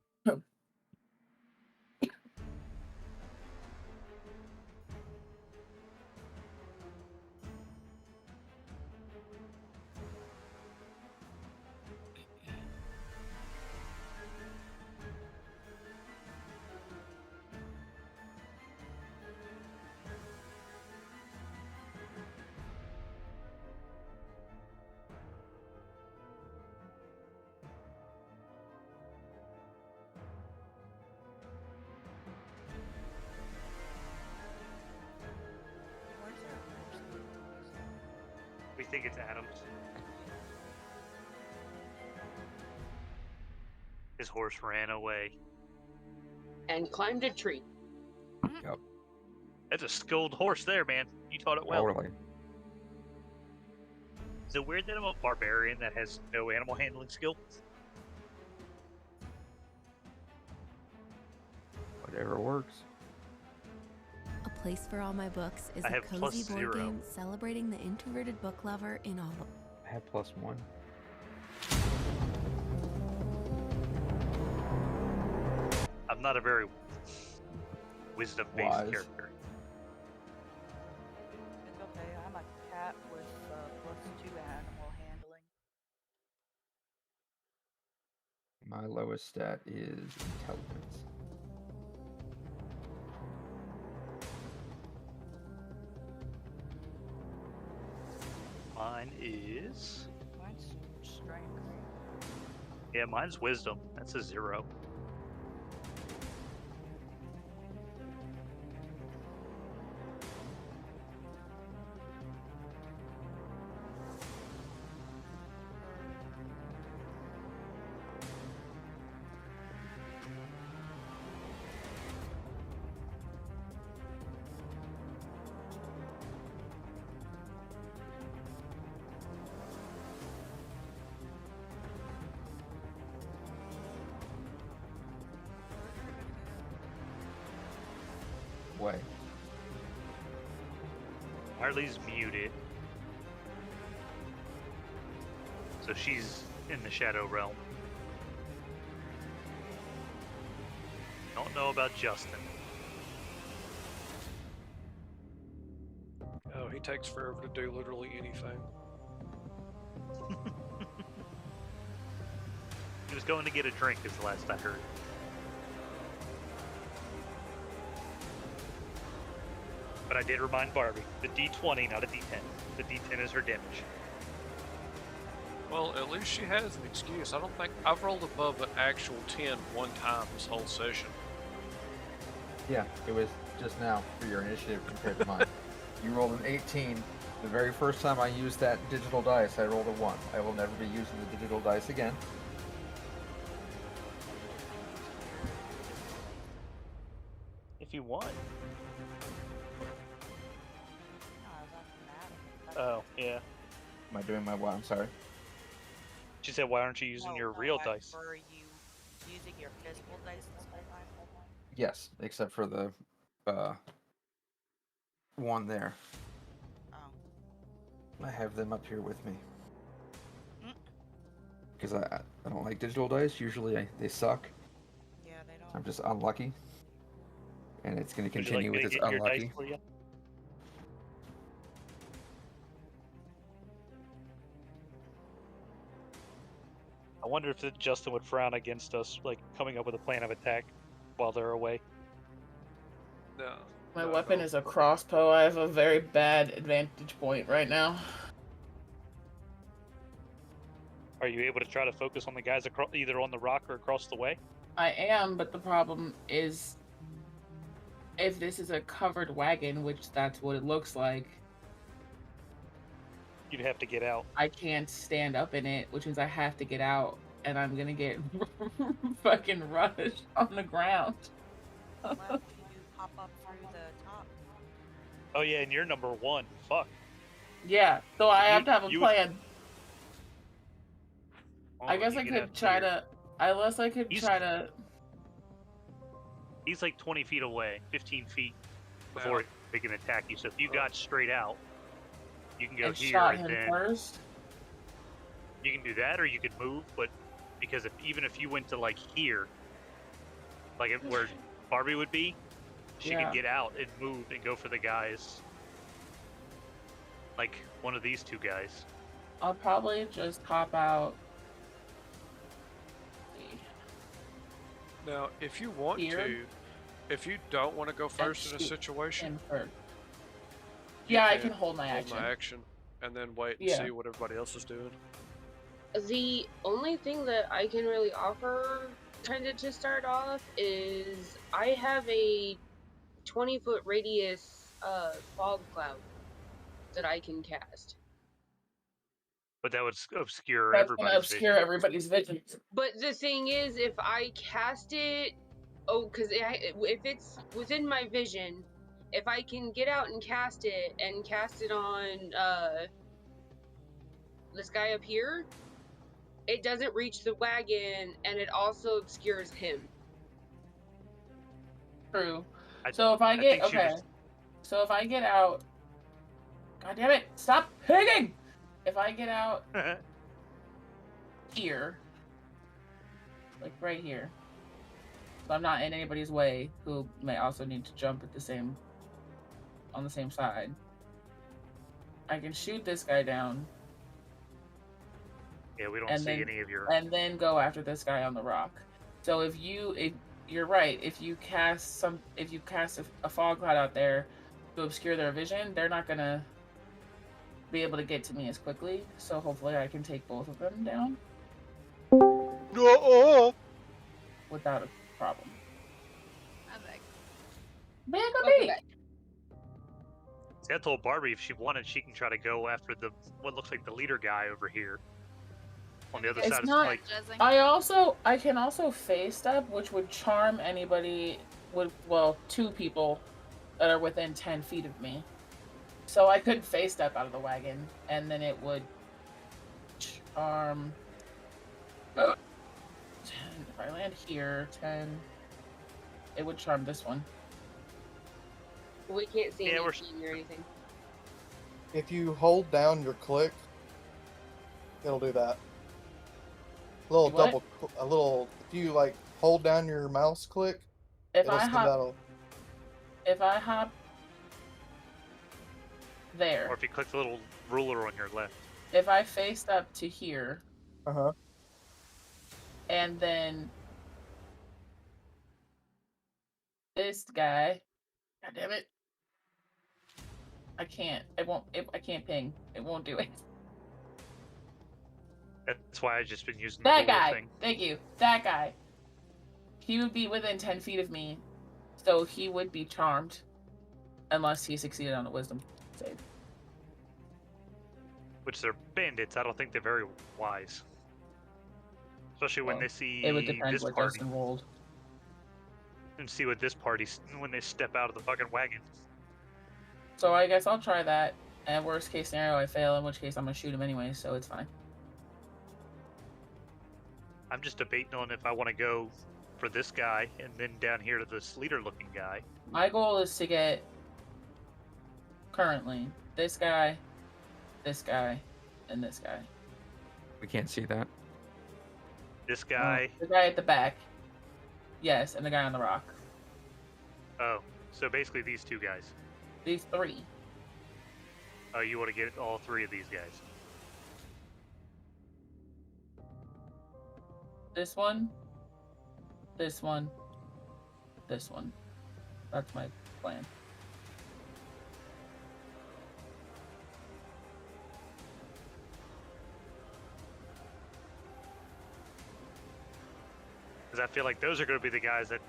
We think it's Adams. His horse ran away. And climbed a tree. Yep. That's a skilled horse there, man. You taught it well. Totally. Is it weird that I'm a barbarian that has no animal handling skill? Whatever works. A place for all my books is I a have cozy board +0. game celebrating the introverted book lover in all. I have +1. I'm not a very wisdom-based Wise. character. It's okay. I'm a cat with +2 animal handling. My lowest stat is intelligence. Mine is... Mine's strength. Yeah, mine's wisdom. That's a 0. Way. Marley's muted. So she's in the Shadow Realm. Don't know about Justin. Oh, he takes forever to do literally anything. He was going to get a drink is the last I heard. But I did remind Barbie, the D20, not a D10. The D10 is her damage. Well, at least she has an excuse. I don't think I've rolled above an actual 10 one time this whole session. Yeah, it was just now for your initiative compared to mine. You rolled an 18 The very first time I used that digital dice, I rolled a 1. I will never be using the digital dice again. If you want. No, I was asking that. Oh, yeah. Am I doing my what? I'm sorry. She said, why aren't you using your real dice? Were you using your physical dice this whole time? Yes, except for the one there. Oh. I have them up here with me. Because I don't like digital dice. Usually they suck. Yeah, they don't. I'm just unlucky. And it's going to Would you like continue me with to this get your dice unlucky. for you? I wonder if Justin would frown against us, like, coming up with a plan of attack while they're away. No. My weapon is a crossbow. I have a very bad advantage point right now. Are you able to try to focus on the guys either on the rock or across the way? I am, but the problem is, if this is a covered wagon, which that's what it looks like, You'd have to get out. I can't stand up in it, which means I have to get out, and I'm gonna get fucking rushed on the ground. Why don't you hop up through the top? Oh yeah, and you're number 1. Fuck. Yeah, so I have to have a plan. I guess you I get could up try here. to. Unless I could try to. He's like 20 feet away, 15 feet before he can attack you. So if you got straight out, you can go And here shot and him then first. you can do that, or you could move. But because even if you went to like here, like where Barbie would be, she Yeah. could get out and move and go for the guys, like one of these 2 guys. I'll probably just hop out. Now, if you want Here? to, if you don't want to go first in a shoot situation, him first. you Yeah, I can hold my action and then wait and Yeah. see what everybody else is doing. The only thing that I can really offer, kind of to start off, is I have a 20-foot radius fog cloud that I can cast. But that would obscure That's gonna everybody's obscure vision. everybody's vision. But the thing is, if I cast it, because if it's within my vision, if I can get out and cast it on this guy up here, it doesn't reach the wagon, and it also obscures him. True. So if I get think she okay, was- so if I get out, God damn it! Stop picking. If I get out here, like right here, so I'm not in anybody's way who may also need to jump at on the same side. I can shoot this guy down. Yeah, we don't and see then, any of your. And then go after this guy on the rock. So if you're right, if you cast a fog cloud out there to obscure their vision, they're not gonna be able to get to me as quickly. So hopefully I can take both of them down. No. Without a problem. I'm back. Okay. See, I told Barbie if she wanted, she can try to go after what looks like the leader guy over here. On the other side of the like. I can also phase step, which would charm anybody with 2 people that are within 10 feet of me. So I could phase step out of the wagon, and then it would charm. 10. If I land here, 10. It would charm this one. We can't see Yeah, anything or anything. If you hold down your click, it'll do that. If you like hold down your mouse click, If I hop there. Or if you click the little ruler on your left. If I faced up to here. Uh-huh. And then this guy. God damn it. I can't. I can't ping. It won't do it. That's why I've just been using That the ruler guy. thing. Thank you. That guy. He would be within 10 feet of me. So he would be charmed. Unless he succeeded on a wisdom save. which they're bandits. I don't think they're very wise, especially when Well, they see it would depend this what party Justin rolled. and see what this party when they step out of the fucking wagon. So I guess I'll try that. And worst case scenario, I fail, in which case I'm gonna shoot him anyway, so it's fine. I'm just debating on if I want to go for this guy and then down here to this leader-looking guy. My goal is to get currently this guy, and this guy. We can't see that. This guy. The guy at the back. Yes, and the guy on the rock. Oh, so basically these two guys. These three. Oh, you want to get all three of these guys? This one, this one, this one. That's my plan. Because I feel like those are going to be the guys that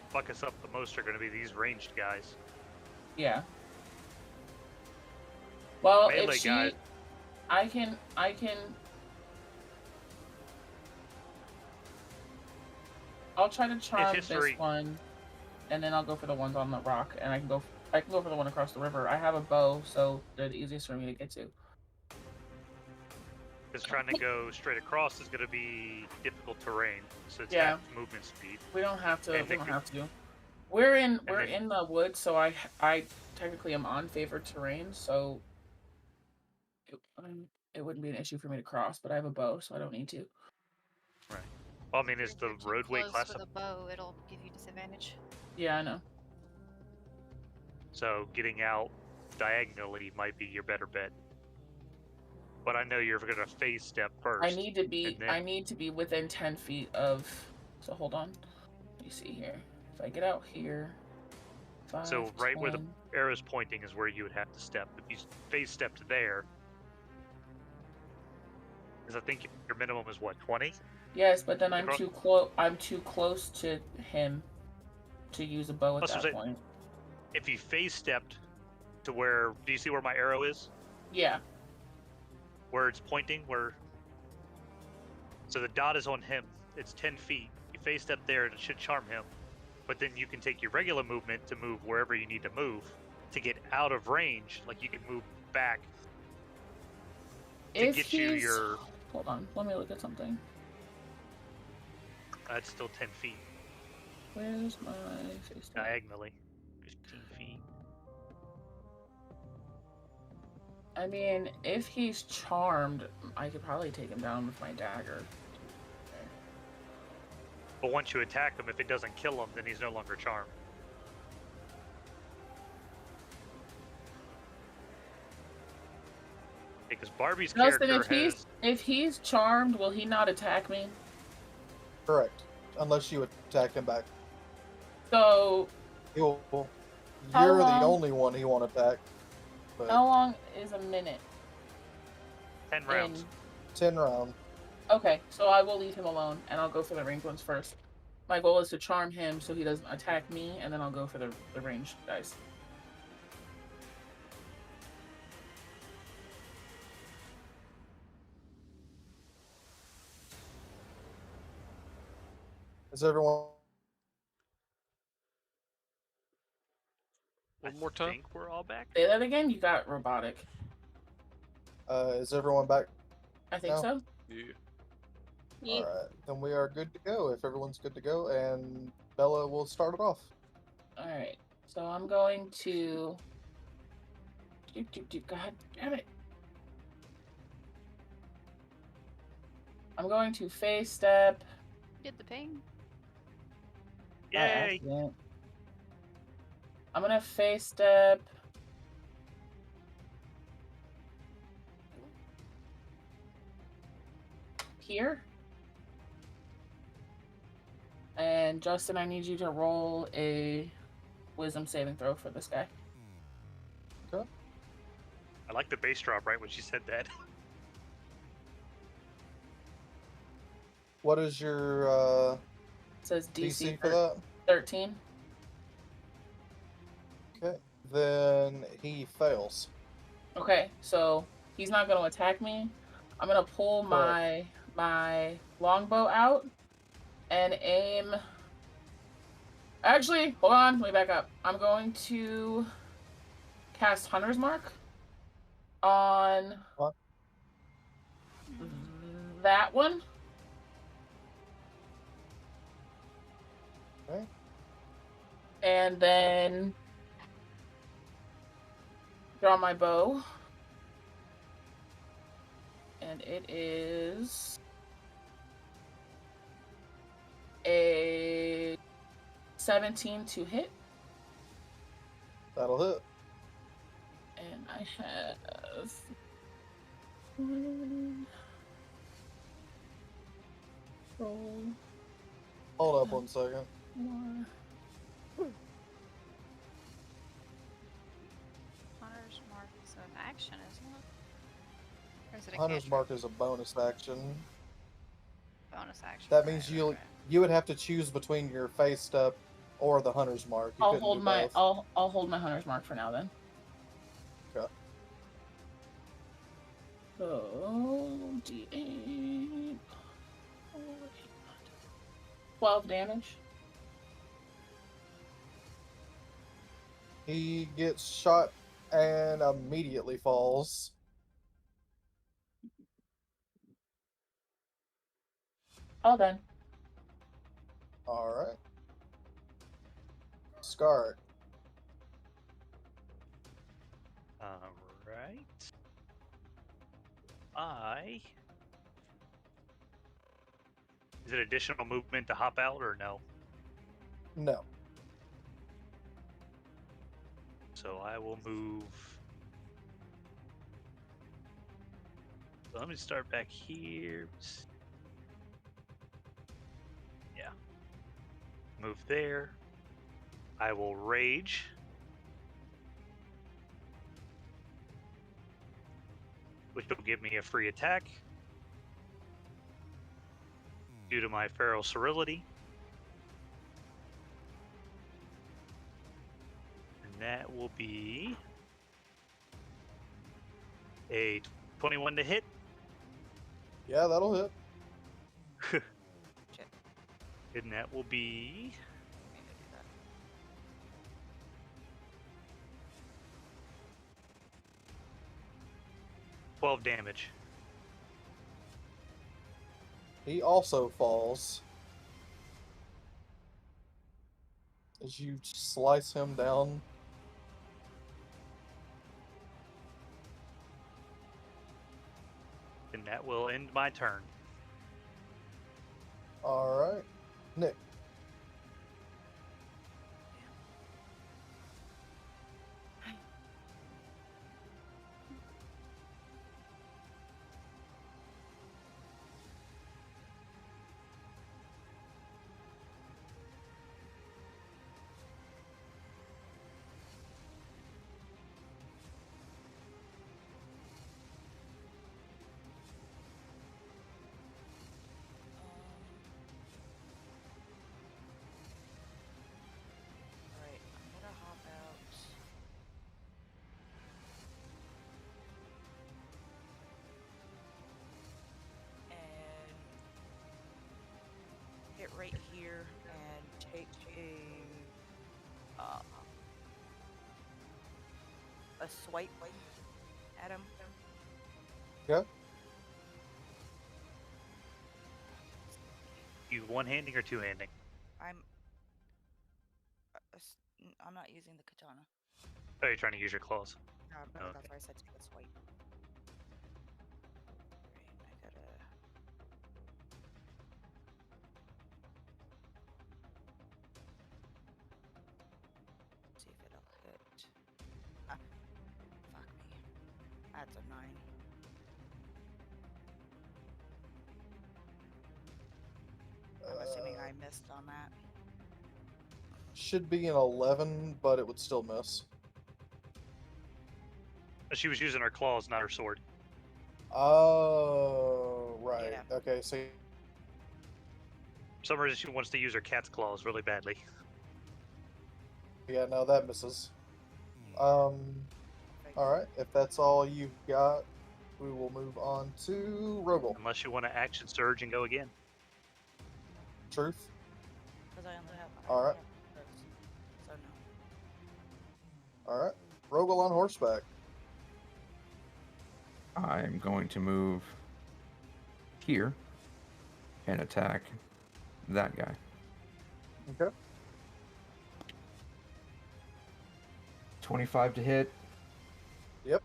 fuck us up the most. Are going to be these ranged guys. Yeah. Well, Melee if she, guys. I can. I'll try to charm this one, and then I'll go for the ones on the rock, and I can go for the one across the river. I have a bow, so they're the easiest for me to get to. Because trying to go straight across is going to be difficult terrain, so it's Yeah. half movement speed. We don't have to. And We they don't could- have to. We're in then- the woods, so I technically am on favored terrain, so it wouldn't be an issue for me to cross. But I have a bow, so I don't need to. Right. Well, I mean, is the roadway Close class with a bow, it'll give you disadvantage. Yeah, I know. so getting out diagonally might be your better bet. But I know you're going to phase step first. I need to be. and then- I need to be within 10 feet of. So hold on. Let me see here. If I get out here. 5, So right where the 10. arrow's pointing is where you would have to step. If you phase step to there, because I think your minimum is what, 20? Yes, but then I'm Across- too close. I'm too close to him to use a bow at That's what that I'm saying. point. If you phase stepped to where, do you see where my arrow is? Yeah. Where it's pointing, so the dot is on him. It's 10 feet. You phase step there and it should charm him. But then you can take your regular movement to move wherever you need to move to get out of range. Like you can move back to If get you he's- your. Hold on. Let me look at something. That's still 10 feet Where's my face? diagonally. 15 feet. I mean, if he's charmed, I could probably take him down with my dagger. But once you attack him, if it doesn't kill him, then he's no longer charmed. Because Barbie's Justin, character if he's charmed, will he not attack me? Correct. Unless you attack him back. So You're How the long- only one he won't attack. But how long is a minute? 10 rounds. 10 round. Okay, so I will leave him alone, and I'll go for the ranged ones first. My goal is to charm him so he doesn't attack me, and then I'll go for the ranged guys. Is everyone? One more time. I think we're all back. Say that again. You got robotic. Is everyone back? I think No? so. Yeah. All right, then we are good to go. If everyone's good to go, and Bella will start it off. All right. So I'm going to. God damn it! I'm going to face step. Did the ping? by Yay! accident. I'm gonna face step. Here. And Justin, I need you to roll a wisdom saving throw for this guy. Okay. I like the bass drop right when she said that. What is your It says DC, DC for that? 13. Okay. Then he fails. Okay, so he's not going to attack me. I'm going to pull Correct. my longbow out and aim. Actually, hold on, let me back up. I'm going to cast Hunter's Mark on What? that one. Okay. And then draw my bow. And it is a 17 to hit. That'll hit. And I have roll. Hold up 1 second. More. Hunter's Mark is an action, isn't it? Or is it a Hunter's cantrip? Mark is a bonus action. Bonus action. That means you would have to choose between your phase step or the Hunter's Mark. You I'll couldn't hold do my both. I'll hold my Hunter's Mark for now then. Okay. So D8. 12 damage. He gets shot and immediately falls. All done. Alright. Scar. Alright. Is it additional movement to hop out or no? No. So I will move. So let me start back here. Yeah. Move there. I will rage. Which will give me a free attack. Due to my feral sterility. And that will be a 21 to hit. Yeah, that'll hit. And that will be 12 damage. He also falls. As you slice him down. And that will end my turn. Alright. Nick. Alright, I'm gonna hop out. And hit right here and take a swipe at him. Yeah. You one-handing or two-handing? I'm not using the katana. Oh, you're trying to use your claws. No, Okay. that's why I said take a swipe. Right, I gotta. See if it'll hit. Ah, fuck me. That's a 9. I'm assuming I missed on that. Should be an 11, but it would still miss. She was using her claws, not her sword. Oh, right. Yeah. Okay, so For some reason, she wants to use her cat's claws really badly. yeah, no, that misses. Alright, if that's all you've got, we will move on to Rogel. Unless you want to action surge and go again. Truth. Because I only have. All right. So no. All right. Rogel on horseback. I'm going to move here and attack that guy. Okay. 25 to hit. Yep.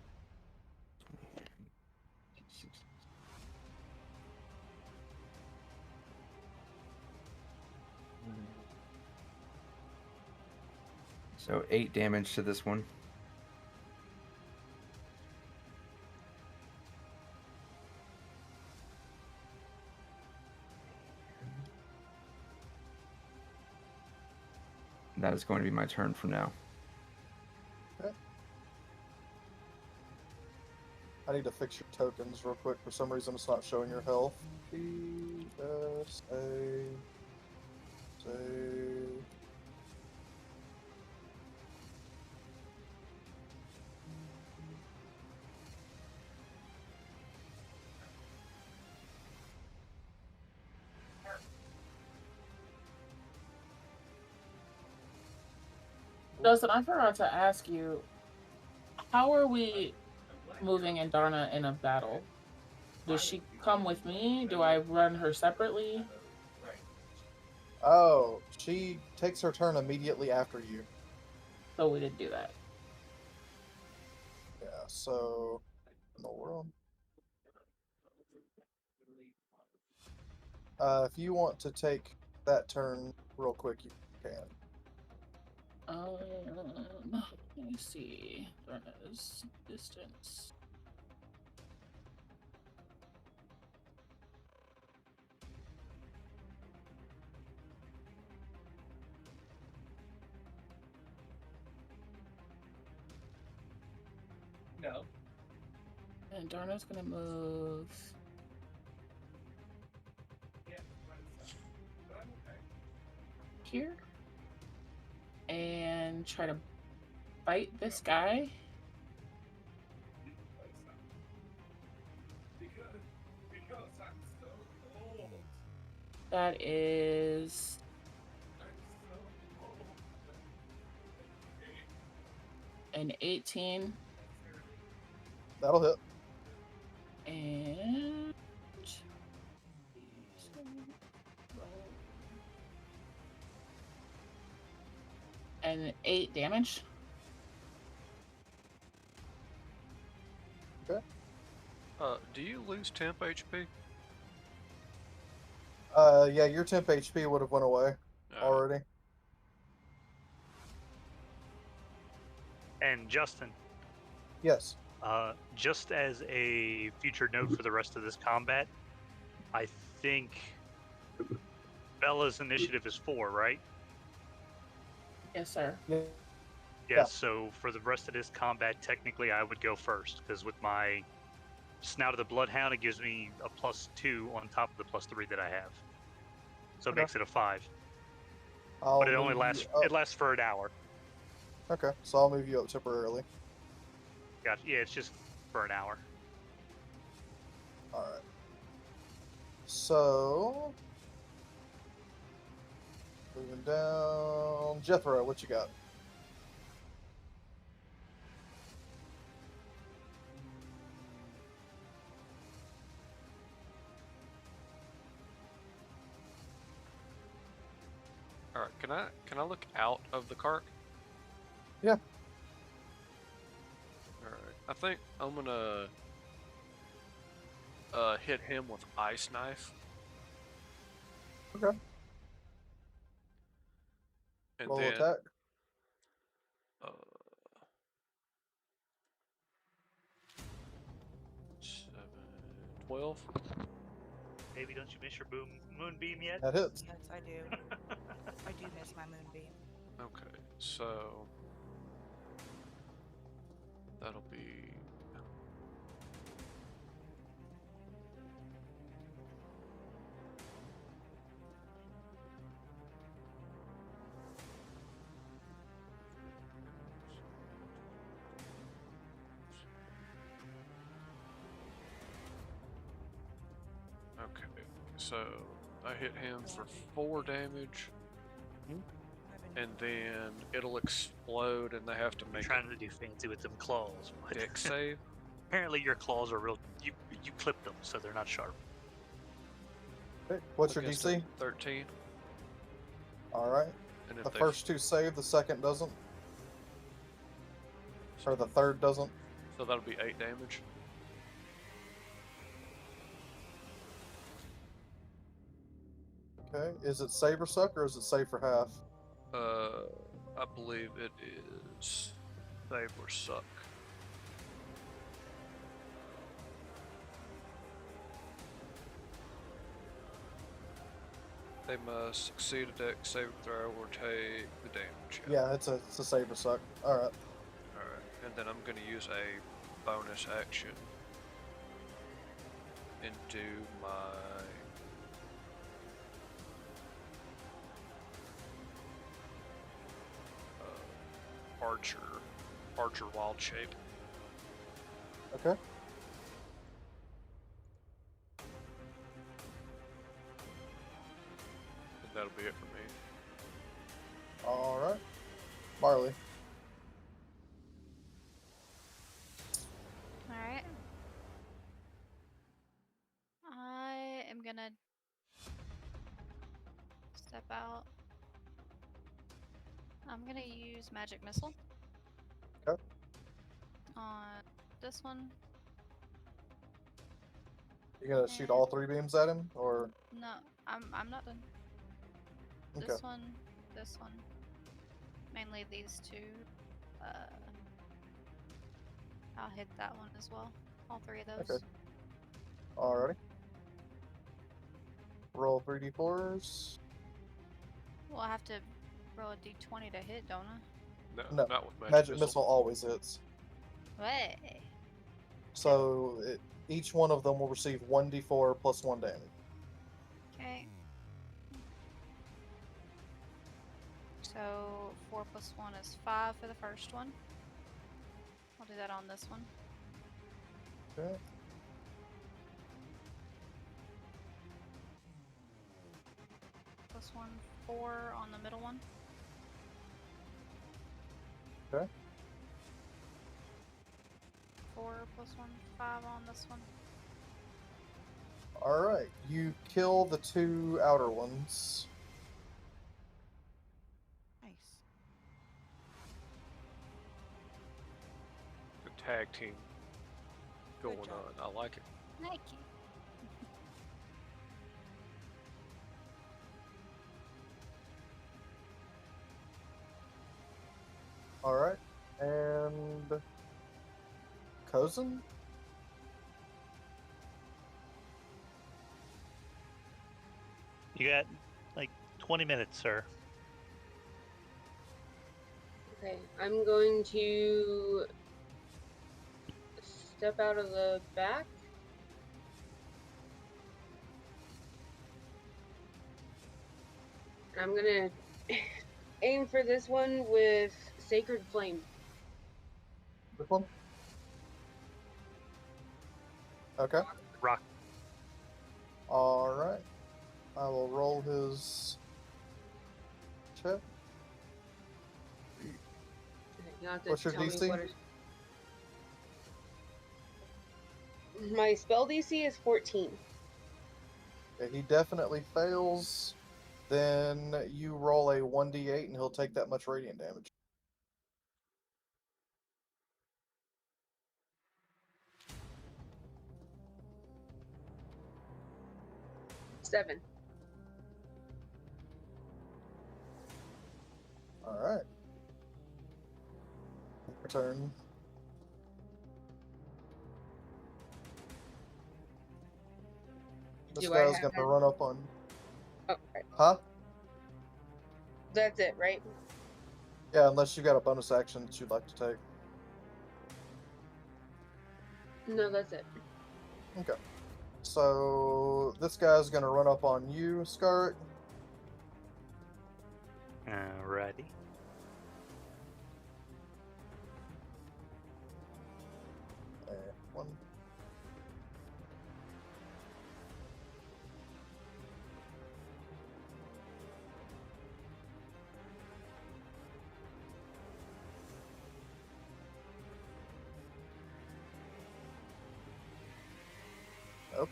So 8 damage to this one. That is going to be my turn from now. Okay. I need to fix your tokens real quick. For some reason, it's not showing your health. Save. Justin, I forgot to ask you, how are we moving Andarna in a battle? Does she come with me? Do I run her separately? Oh, she takes her turn immediately after you. So we didn't do that. Yeah, so in the world. If you want to take that turn real quick, you can. Let me see. Andarna's distance. No. And Darna's gonna move. Here. And try to bite this guy. That is an 18. That'll hit. And and 8 damage. Okay. Do you lose temp HP? Yeah, your temp HP would have went away already. And Justin. Yes. Just as a future note for the rest of this combat, I think Bella's initiative is 4, right? Yes, sir. Yeah. Yeah, so for the rest of this combat, technically I would go first, because with my Snout of the Bloodhound, it gives me a +2 on top of the +3 that I have. So it Okay. makes it a 5. I'll But it only move lasts, you up. it lasts for an hour. Okay, so I'll move you up temporarily. Gotcha. Yeah, it's just for an hour. Alright. So, moving down. Jethro, what you got? All right, can I look out of the cart? Yeah. All right, I think I'm gonna hit him with ice knife. Okay. And Roll then attack. 7, 12. Baby, don't you miss your moonbeam yet? That hits. Yes, I do. I do miss my moonbeam. Okay, so that'll be Okay, so I hit him for 4 damage, and then it'll explode, and they have to You're make trying to do fancy with them claws. a But dex save. apparently your claws are real. You clip them, so they're not sharp. Okay, what's your Against a DC? 13. All right. And if The they first 2 save, the second doesn't. Or the third doesn't. So that'll be 8 damage. Okay. Is it save or suck, or is it save for half? I believe it is save or suck. They must succeed a dex saving throw or take the damage. Yeah, it's a save or suck. All right. Alright, and then I'm going to use a bonus action and do my archer wild shape. Okay. And that'll be it for me. All right. Marley. Alright. I am gonna step out. I'm gonna use magic missile. Okay. On this one. You gonna shoot all 3 beams at him, or? No, I'm not done. Okay. This one, mainly these 2. I'll hit that one as well. All 3 of those. Okay. Alrighty. Roll 3d4s. Well, I have to roll a d20 to hit, don't I? No, not with magic missile always hits. What? So each one of them will receive 1d4 plus 1 damage. Okay. So 4 plus 1 is 5 for the first one. I'll do that on this one. Okay. Plus 1, 4 on the middle one. Okay. 4 plus 1, 5 on this one. Alright, you kill the 2 outer ones. Nice. The tag team going job. on. I like it. Thank you. Alright, and Cozen? You got like 20 minutes, sir. Okay, I'm going to step out of the back. I'm gonna aim for this one with Sacred Flame. This one? Okay. Rock. Alright. I will roll his check. You'll have to What's your tell me DC? what my spell DC is 14. Okay, he definitely fails. Then you roll a 1d8 and he'll take that much radiant damage. Seven. Alright. Your turn. This Do I guy's have gonna it? run up on. Oh, right. Huh? That's it, right? Yeah, unless you got a bonus action that you'd like to take. No, that's it. Okay. So this guy's gonna run up on you, Scarlet. Alrighty. One.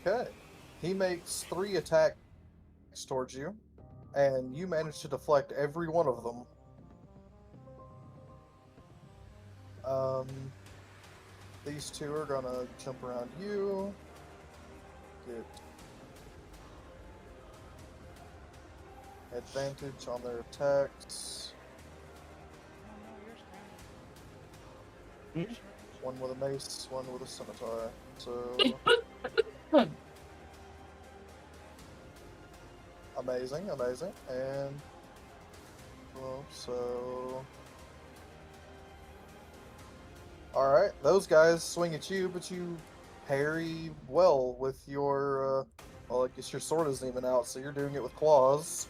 Okay. He makes 3 attacks towards you, and you manage to deflect every one of them. These 2 are gonna jump around you. Get advantage on their attacks. One with a mace, one with a scimitar. So amazing, amazing. And well, so alright, those guys swing at you, but you parry well with your well, I guess your sword isn't even out, so you're doing it with claws.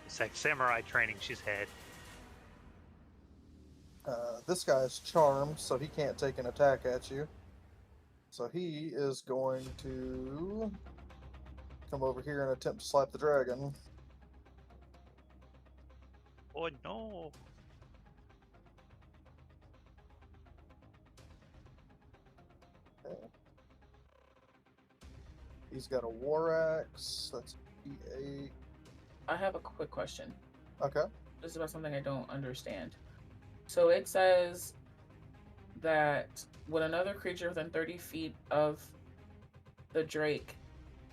It's like samurai training she's had. This guy's charmed, so he can't take an attack at you. So he is going to come over here and attempt to slap the dragon. Oh no! Okay. He's got a war axe. That's E8. I have a quick question. Okay. This is about something I don't understand. So it says that when another creature within 30 feet of the Drake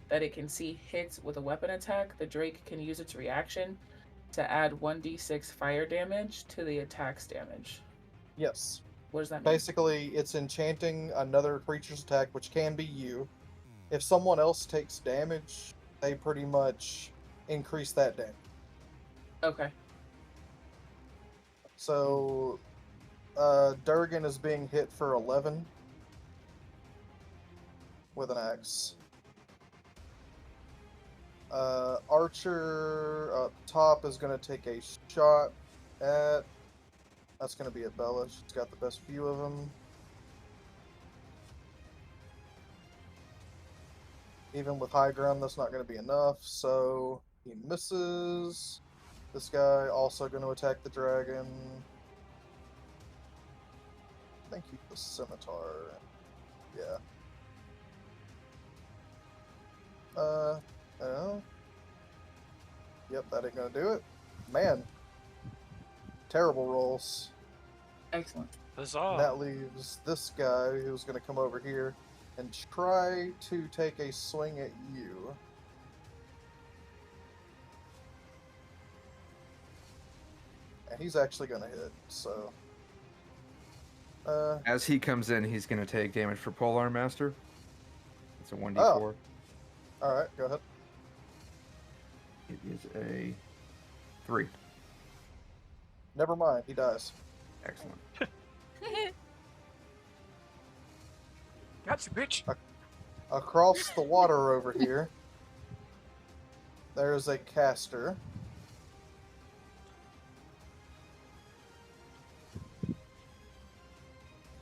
that it can see hits with a weapon attack, the Drake can use its reaction to add 1d6 fire damage to the attack's damage. Yes. What does that mean? Basically, it's enchanting another creature's attack, which can be you. If someone else takes damage, they pretty much increase that damage. Okay. So, Durgan is being hit for 11 with an axe. Archer up top is going to take a shot at... That's going to be at Bella. She's got the best view of him. Even with high ground, that's not going to be enough, so he misses. This guy also going to attack the dragon. Thank you for the scimitar. Yeah. Oh. Yep, that ain't gonna do it. Man. Terrible rolls. Excellent. Huzzah. That leaves this guy who's gonna come over here and try to take a swing at you. And he's actually gonna hit, so... As he comes in, he's going to take damage for Polearm Master. It's a 1d4. Oh. Alright, go ahead. It is a 3. Never mind, he dies. Excellent. Gotcha, bitch. Across the water over here, there's a caster.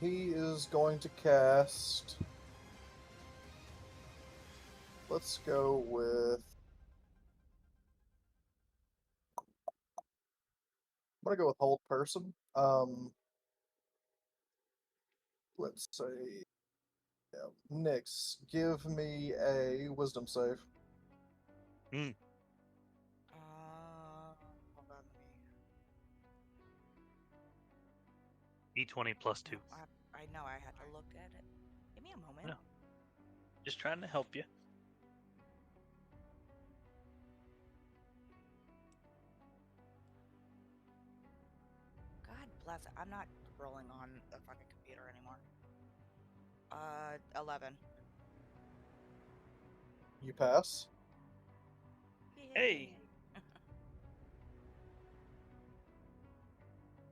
He is going to cast... Let's go with... I'm going to go with Hold Person. Let's say... Yeah, Nyx, give me a Wisdom save. Hold on, D20 plus 2. I know, I had to look at it. Give me a moment. No. Just trying to help you. God bless it. I'm not rolling on the fucking computer anymore. 11. You pass. Hey!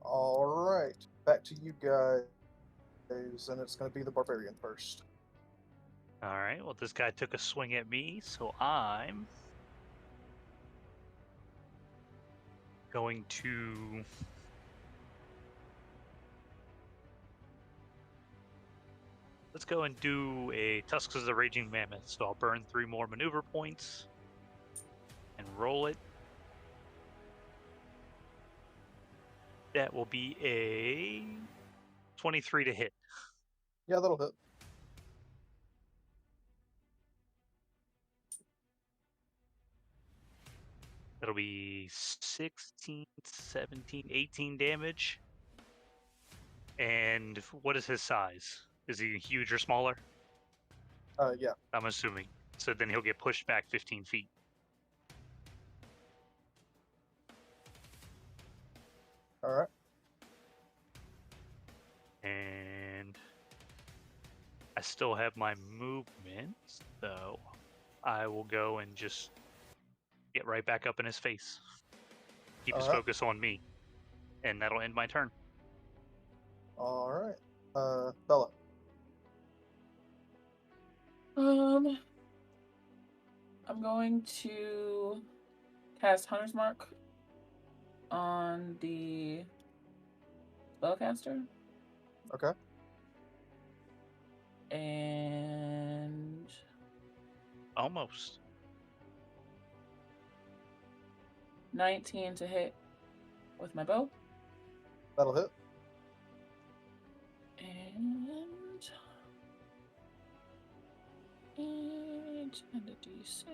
Alright, back to you guys, and it's going to be the Barbarian first. Alright, well, this guy took a swing at me, so I'm going to let's go and do a Tusks of the Raging Mammoth. So I'll burn 3 more maneuver points and roll it. That will be a 23 to hit. Yeah, that'll hit. That'll be 16, 17, 18 damage. And what is his size? Is he huge or smaller? Yeah. I'm assuming. So then he'll get pushed back 15 feet. All right. And I still have my movement, so I will go and just get right back up in his face. Keep his focus on me. And that'll end my turn. All right. Bella. I'm going to cast Hunter's Mark on the spellcaster. Okay. And almost 19 to hit with my bow. That'll hit. And 8 and a d6.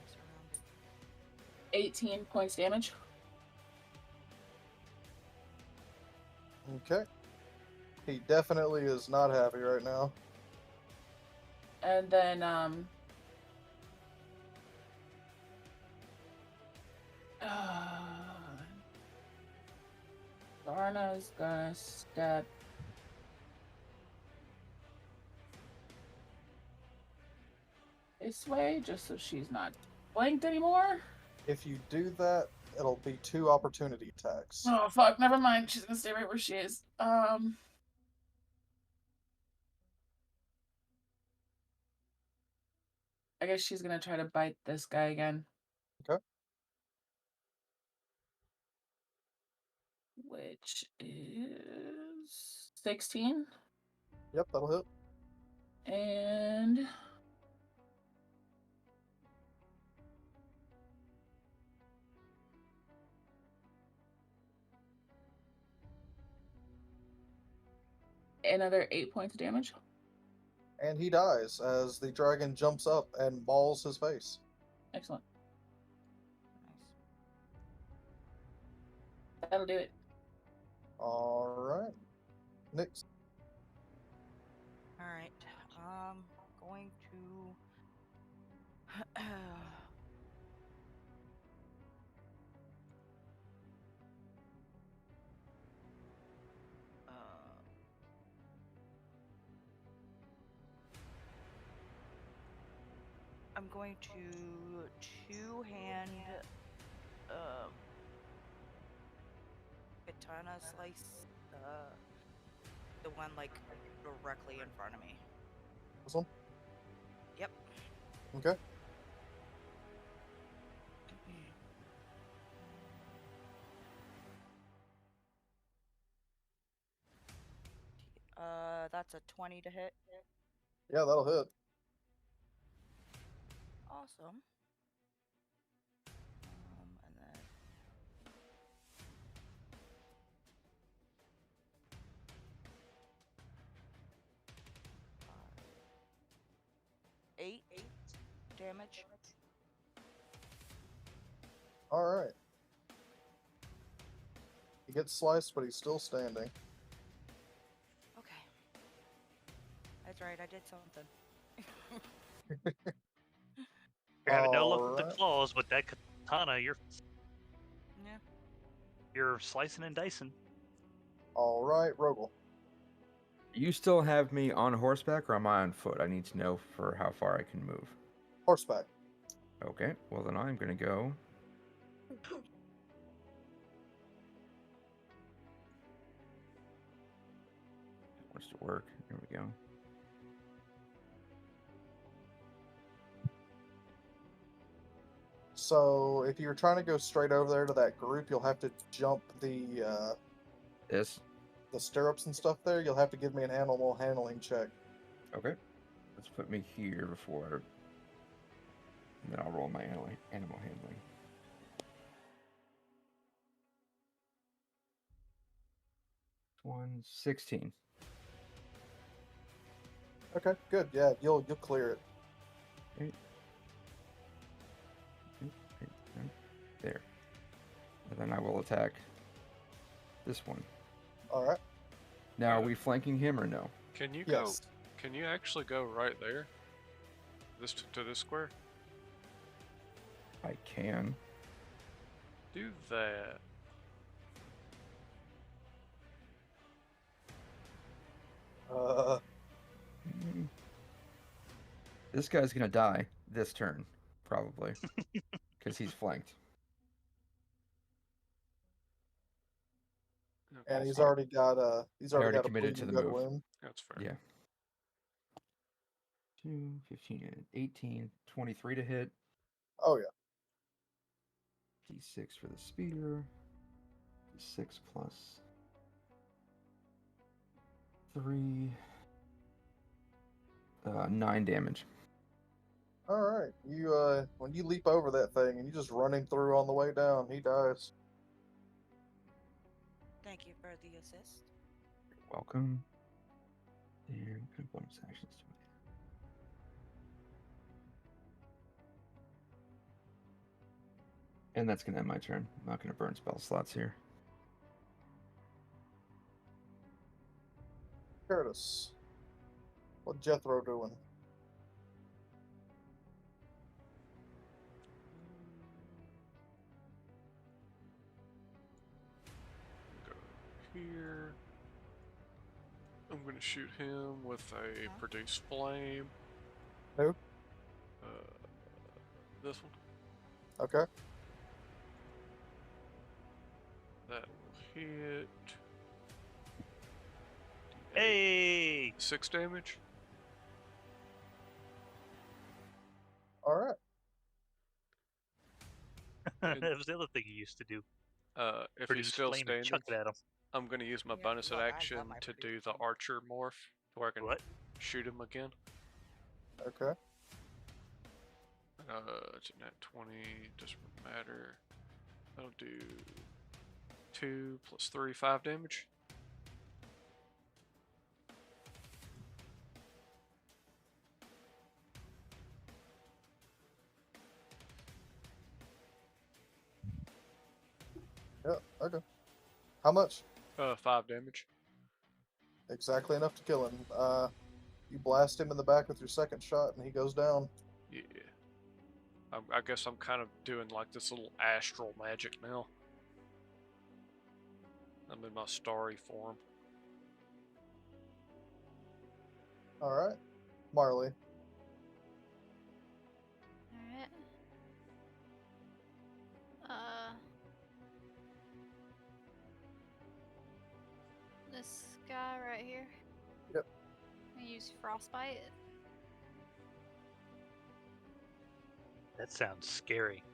Surrounded. 18 points damage. Okay. He definitely is not happy right now. And then Lorna's gonna step this way just so she's not flanked anymore. If you do that, it'll be 2 opportunity attacks. Oh fuck, never mind. She's gonna stay right where she is. I guess she's gonna try to bite this guy again. Okay. Which is 16. Yep, that'll hit. And another 8 points of damage. And he dies as the dragon jumps up and mauls his face. Excellent. Nice. That'll do it. All right. Next. All right. Going to. I'm going to two-hand katana slice the one like directly in front of me. This one? Yep. Okay. That's a 20 to hit. Yeah, that'll hit. Awesome. And then 8 damage. All right. He gets sliced, but he's still standing. Okay. That's right, I did something. You're having no luck with Alright. the claws, but that katana, Yeah. you're slicing and dicing. All right, Rogel. You still have me on horseback or am I on foot? I need to know for how far I can move. Horseback. Okay, well then I'm gonna go. Wants to work. There we go. So if you're trying to go straight over there to that group, you'll have to jump the stirrups and stuff there. You'll have to give me an animal handling check. Okay. Let's put me here before. And then I'll roll my animal handling. 1, 16. Okay, good. Yeah, you'll clear it. Okay. There. And then I will attack this one. All right. Now, are we flanking him or no? Can you Yes. go? Can you actually go right there? To this square? I can. Do that. This guy's gonna die this turn, probably, because he's flanked. And he's already got a committed to bleeding the gut move. wound. That's fair. Yeah. 2, 15, 18, 23 to hit. Oh yeah. D6 for the spear. D6 plus 3. 9 damage. All right. You when you leap over that thing and you just run him through on the way down, he dies. Thank you for the assist. You're welcome. And put bonus actions to it. And that's gonna end my turn. I'm not gonna burn spell slots here. Curtis, what Jethro doing? Go here. I'm gonna shoot him with a produce flame. Who? This one. Okay. That will hit. Hey! 6 damage. All right. That was the other thing you used to do. If Produce he's still flame and standing, chuck it at him. I'm gonna use my bonus action to do the archer morph, to where I can shoot him again. Okay. It's a nat 20, doesn't matter. That'll do 2 plus 3, 5 damage. Yeah. Okay. How much? 5 damage. Exactly enough to kill him. You blast him in the back with your second shot, and he goes down. Yeah. I guess I'm kind of doing like this little astral magic now. I'm in my starry form. All right. Marley. Alright. This guy right here. Yep. I use frostbite. That sounds scary.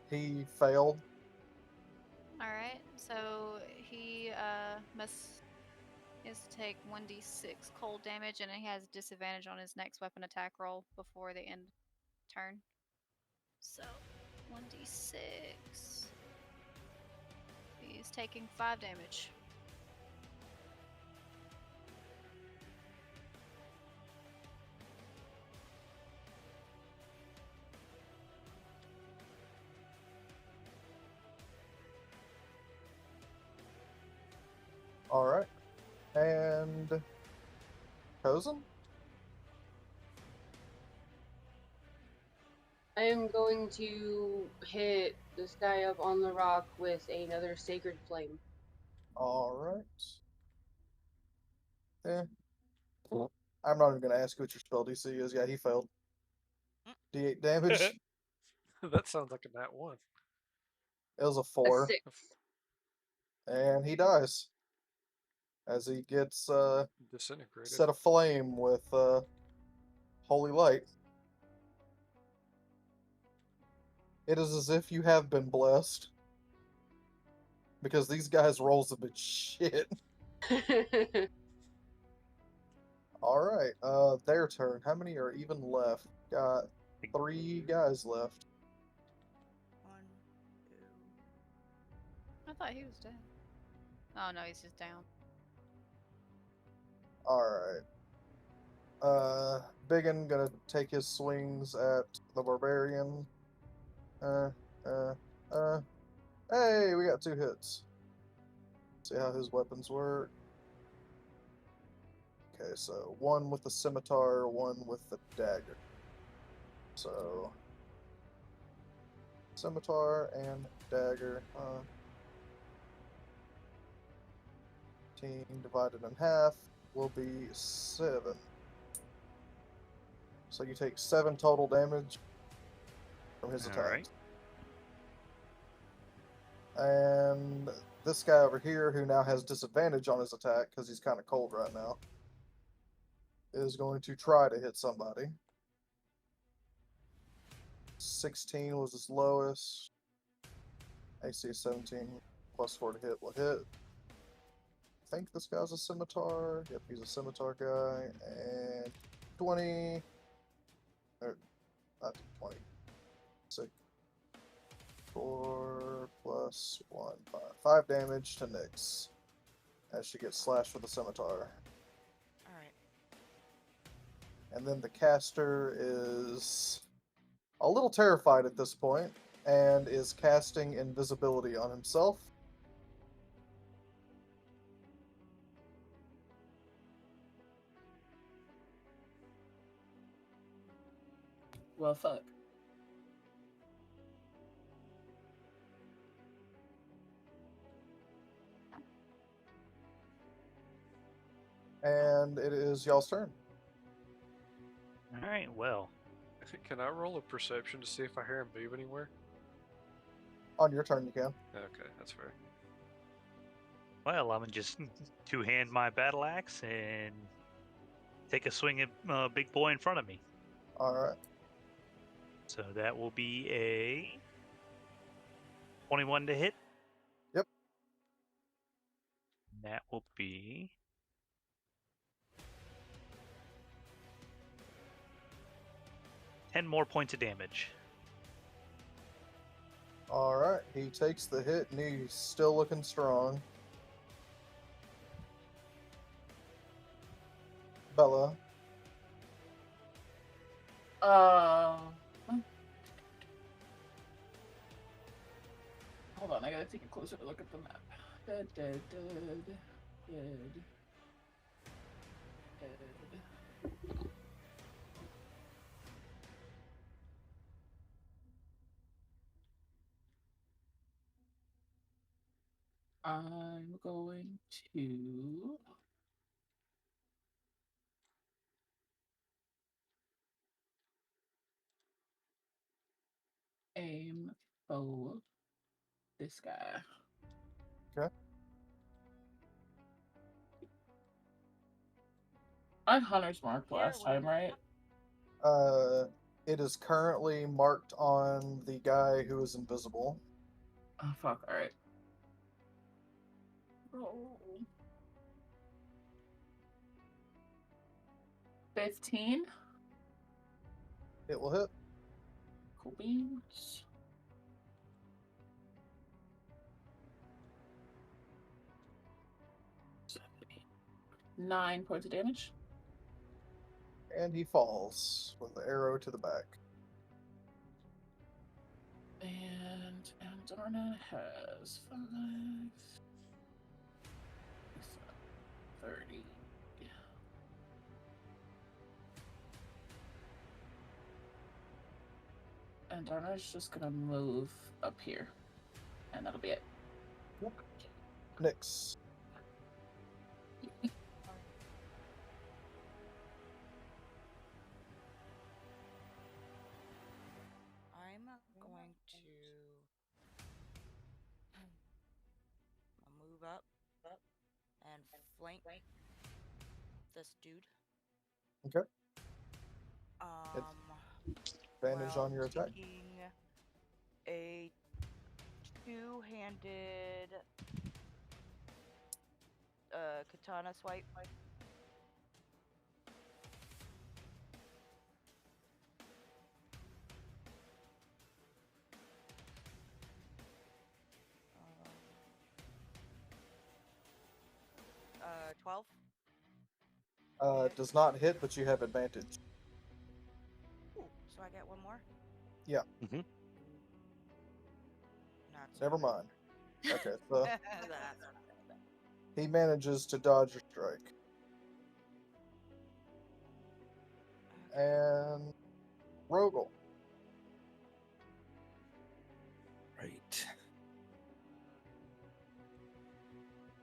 He failed. Alright, so he has to take 1d6 cold damage, and he has disadvantage on his next weapon attack roll before the end turn. So 1d6. He's taking 5 damage. All right. And Cozen? I am going to hit this guy up on the rock with another sacred flame. All right. Yeah. I'm not even going to ask you what your spell DC is. Yeah, he failed. D8 damage. That sounds like a nat 1. It was a A 4. 6. And he dies. As he gets Disintegrated. set aflame with holy light. It is as if you have been blessed. Because these guys' rolls have been shit. Alright, their turn. How many are even left? Got 3 guys left. 1, 2. I thought he was dead. Oh no, he's just down. Alright. Biggin gonna take his swings at the barbarian. Hey, we got 2 hits. See how his weapons work. Okay, so 1 with the scimitar, 1 with the dagger. So, scimitar and dagger. 15 divided in half will be 7. So you take 7 total damage from his attack. Alright. And this guy over here, who now has disadvantage on his attack because he's kind of cold right now, is going to try to hit somebody. 16 was his lowest. AC 17 plus 4 to hit will hit. I think this guy's a scimitar. Yep, he's a scimitar guy. And 20. Or, not 20. 6. 4 plus 1. 5. 5 damage to Nyx as she gets slashed with a scimitar. Alright. And then the caster is a little terrified at this point and is casting invisibility on himself. Well, fuck. And it is y'all's turn. Alright, well. Can I roll a perception to see if I hear him move anywhere? On your turn, you can. Okay, that's fair. Well, I'm gonna just two-hand my battle axe and take a swing at big boy in front of me. Alright. So that will be a 21 to hit. Yep. That will be 10 more points of damage. Alright, he takes the hit and he's still looking strong. Bella. Hold on, I gotta take a closer look at the map. Dead. I'm going to aim for this guy. Okay. I Hunter's marked last time, right? It is currently marked on the guy who is invisible. Oh, fuck, alright. Roll. 15. It will hit. Cool beans. Nine points of damage. And he falls with the arrow to the back. And Andarna has 5, 30. And Darna's just gonna move up here. And that'll be it. Yep. Nyx. I'm going to move up and flank this dude. Okay. Advantage on your attack. Taking a two-handed katana swipe. 12. Does not hit, but you have advantage. Ooh, so I get one more? Yeah. Mm-hmm. Not Never mind. Okay, so That's he manages to dodge your strike. And Rogel. Right.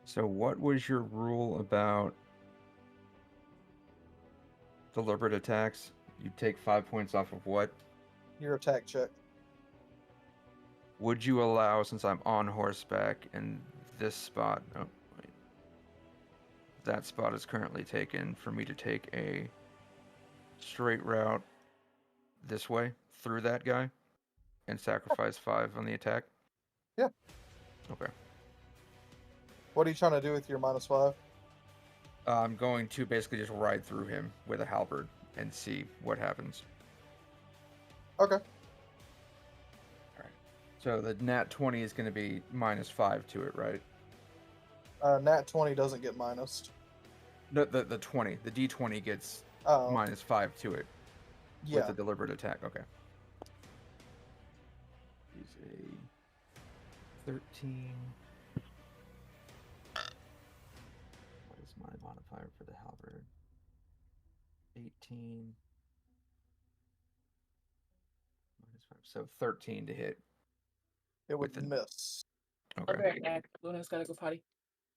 So what was your rule about deliberate attacks? You take 5 points off of what? Your attack check. Would you allow, since I'm on horseback and this spot, oh, wait. That spot is currently taken, for me to take a straight route this way through that guy and sacrifice 5 on the attack? Yeah. Okay. What are you trying to do with your -5? I'm going to basically just ride through him with a halberd and see what happens. Okay. Alright. So the nat 20 is going to be -5 to it, right? Nat 20 doesn't get minused. No, the 20. The d20 gets Oh. -5 to it. Yeah. With the deliberate attack. Okay. He's a 13. What is my modifier for the halberd? 18. -5. So 13 to hit. It would with the- miss. I'll be Okay. right back. Luna's gotta go potty.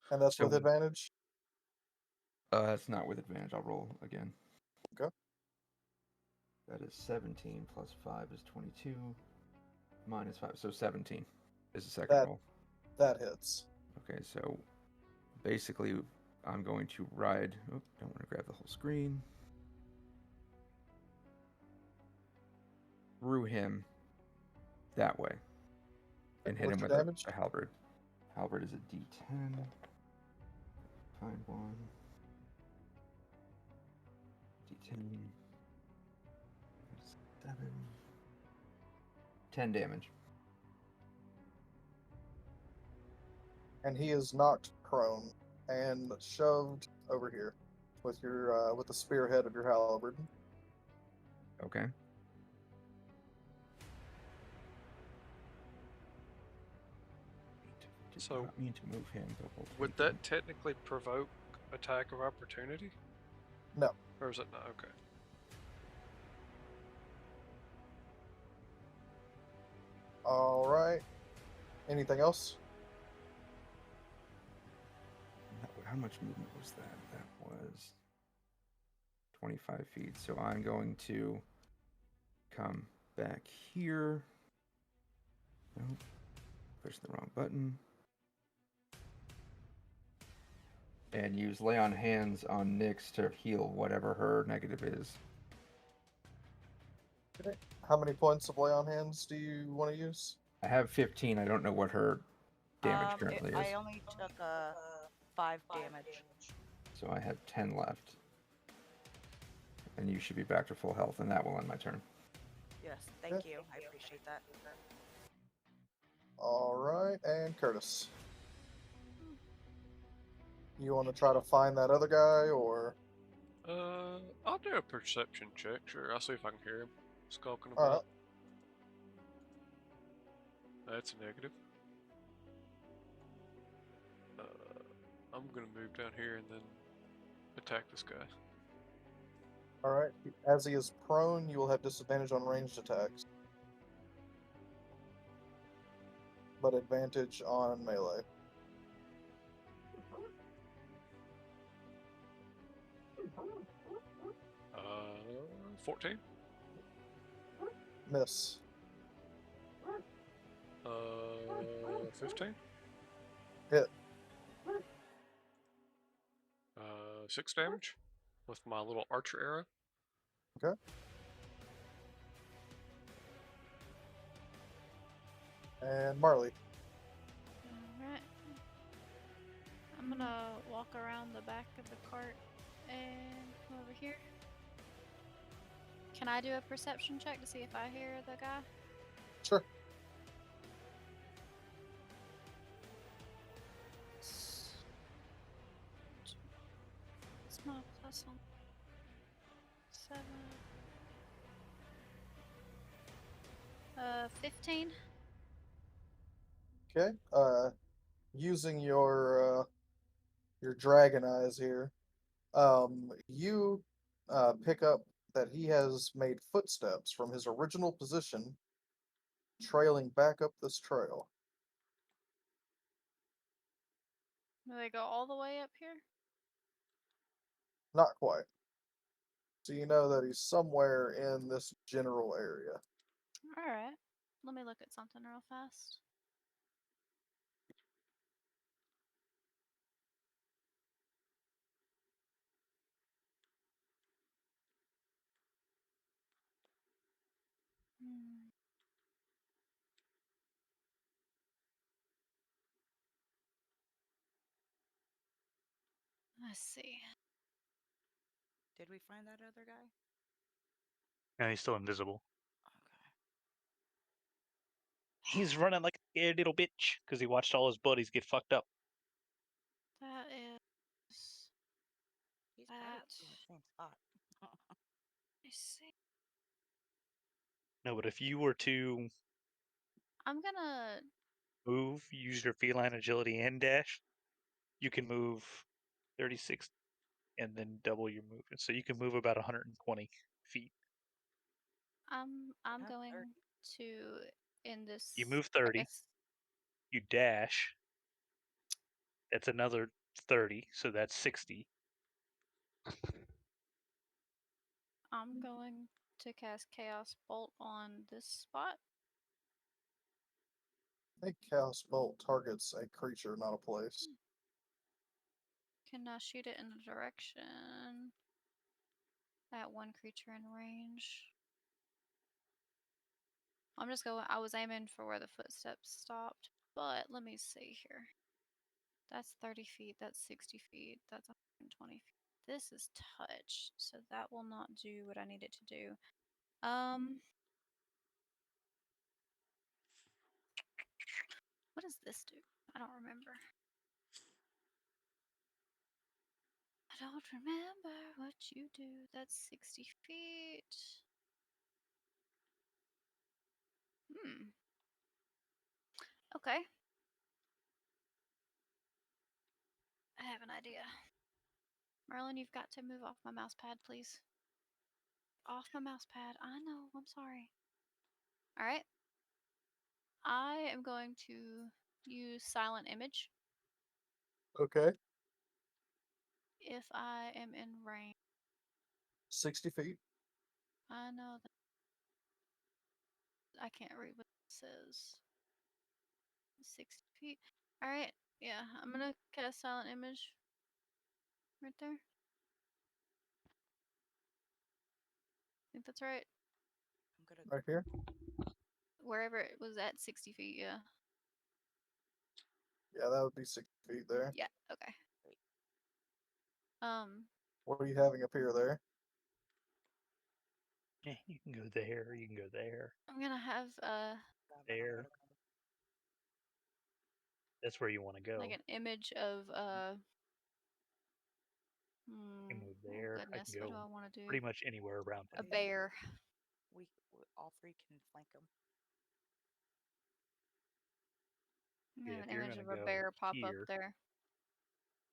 And that's So- with advantage? That's not with advantage. I'll roll again. Okay. That is 17 plus 5 is 22. -5. So 17 is the second roll. That hits. Okay, so basically I'm going to ride. Oh, don't want to grab the whole screen. Through him that way. And hit What's him your with damage? a halberd. Halberd is a d10. Find one. D10. 7. 10 damage. And he is knocked prone and shoved over here with your with the spearhead of your halberd. Okay. So, not mean to move him, but we'll would take that him. technically provoke attack of opportunity? No. Or is it not? Okay. All right. Anything else? How much movement was that? That was 25 feet. So I'm going to come back here. Nope. Push the wrong button. And use lay on hands on Nyx to heal whatever her negative is. Okay. How many points of lay on hands do you want to use? I have 15. I don't know what her damage currently is. I only took 5 damage. So I have 10 left. And you should be back to full health, and that will end my turn. Yes, thank you. I appreciate that. All right, and Curtis. You want to try to find that other guy, or? I'll do a perception check. Sure, I'll see if I can hear him skulking All about. That's a negative. I'm gonna move down here and then attack this guy. All right. As he is prone, you will have disadvantage on ranged attacks, but advantage on melee. 14. Miss. 15. Hit. 6 damage with my little archer arrow. Okay. And Marley. Alright. I'm gonna walk around the back of the cart and come over here. Can I do a perception check to see if I hear the guy? Sure. Not plus on 7. 15. Okay. Using your dragon eyes here, you pick up that he has made footsteps from his original position, trailing back up this trail. Do they go all the way up here? Not quite. So you know that he's somewhere in this general area. Alright. Let me look at something real fast. Hmm. Let's see. Did we find that other guy? No, he's still invisible. He's running like a scared little bitch because he watched all his buddies get fucked up. That is. He's that. probably in the same spot. Let's see. No, but if you were to I'm gonna. move, use your feline agility and dash, you can move 36 and then double your movement. So you can move about 120 feet. I'm Not going 30. to in this. You move I 30, guess you dash. That's another 30, so that's 60. I'm going to cast Chaos Bolt on this spot. I think Chaos Bolt targets a creature, not a place. Can I shoot it in a direction? At one creature in range. I'm just going. I was aiming for where the footsteps stopped, but let me see here. That's 30 feet. That's 60 feet. That's 120 feet. This is touch, so that will not do what I need it to do. What does this do? I don't remember. I don't remember what you do. That's 60 feet. Okay. I have an idea. Merlin, you've got to move off my mouse pad, please. Off my mouse pad. I know. I'm sorry. All right. I am going to use Silent Image Okay. if I am in range. 60 feet. I know that I can't read what it says. 60 feet. All right. Yeah, I'm gonna cast Silent Image right there. I think that's right. I'm gonna. Right here. Wherever it was at 60 feet. Yeah. Yeah, that would be 60 feet there. Yeah. Okay. Wait. What are you having up here there? Yeah, you can go there. You can go there. I'm gonna have There. That's where you want to go. like an image of You can move oh there. I goodness, can what go do I want to do? pretty much anywhere around A him. bear. We all three can flank him. I'm Yeah, gonna have if an you're image gonna of a go bear pop up here, there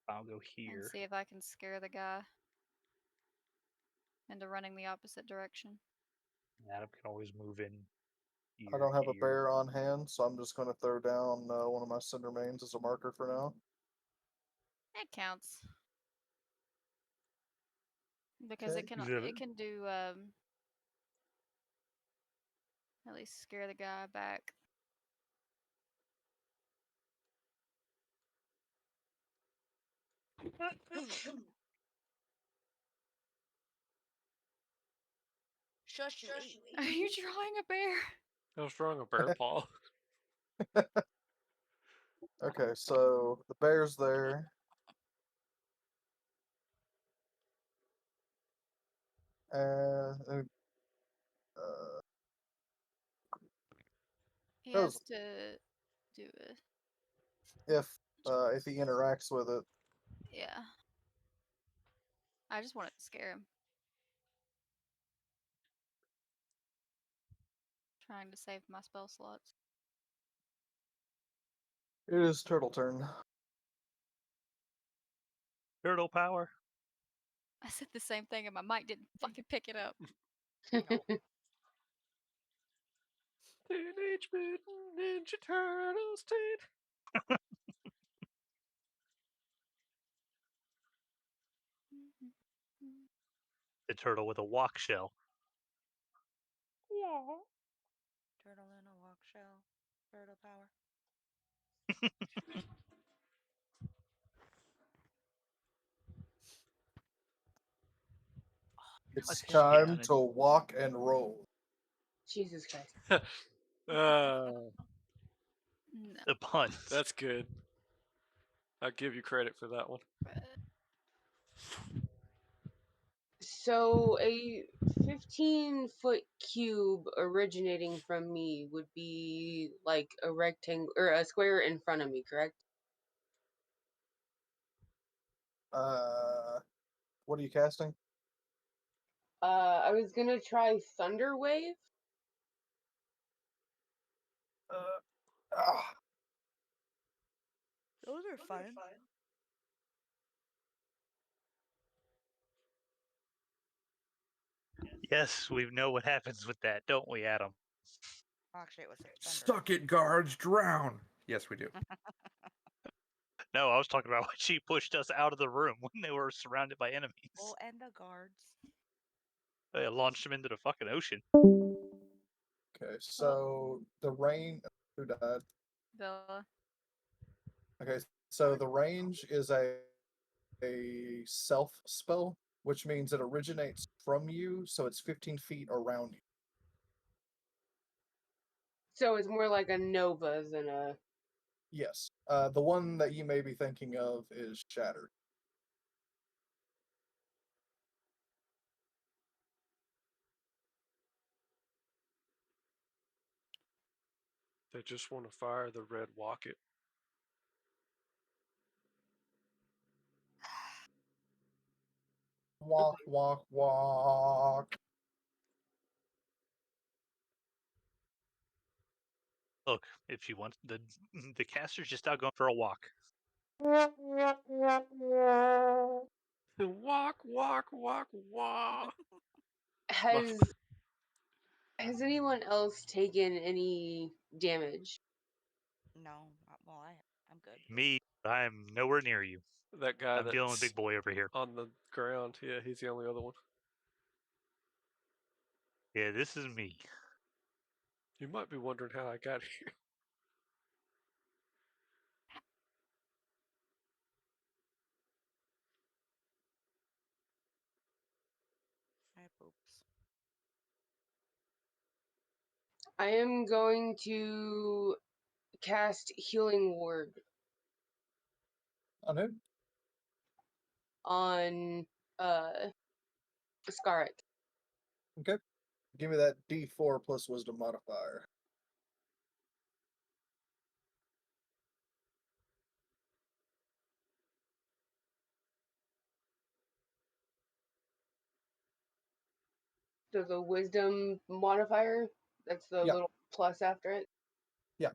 I'll go and here. see if I can scare the guy into running the opposite direction. Adam can always move in here. I don't have a here. bear on hand, so I'm just going to throw down one of my cinder mains as a marker for now. It counts because Okay. it can do at least scare the guy back. Shush, you eight. Are you drawing a bear? I was drawing a bear paw. Okay, so the bear's there. And He those has to do it. if he interacts with it. Yeah. I just wanted to scare him. Trying to save my spell slots. It is turtle turn. Turtle power. I said the same thing and my mic didn't fucking pick it up. Teenage Mutant Ninja Turtles. The turtle with a walk shell. Yeah. Turtle in a walk shell. Turtle power. It's Okay. time to walk and roll. Jesus Christ. No. The puns. That's good. I'll give you credit for that one. So a 15-foot cube originating from me would be like a rectangle or a square in front of me, correct? What are you casting? I was gonna try Thunder Wave. Those are fun. Yes, we know what happens with that, don't we, Adam? Actually, it was thunder. Suck it, guards, drown. Yes, we do. No, I was talking about when she pushed us out of the room when they were surrounded by enemies. Well, and the guards. They launched them into the fucking ocean. Okay, so the rain. Who died? Bella. Okay, so the range is a self spell, which means it originates from you, so it's 15 feet around you. So it's more like a nova than a. Yes. The one that you may be thinking of is Shattered. They just want to fire the red rocket. Walk, walk, walk. Look, if you want the caster's just out going for a walk. Walk, walk, walk, walk. Has anyone else taken any damage? No, well, I'm good. Me, I'm nowhere near you. That guy I'm dealing with that's big boy over here. on the ground. Yeah, he's the only other one. Yeah, this is me. You might be wondering how I got here. I have oops. I am going to cast Healing Ward On who? on Scarlet. Okay. Give me that D4 plus wisdom modifier. So the Wisdom modifier, that's the Yeah. little plus after it. Yeah.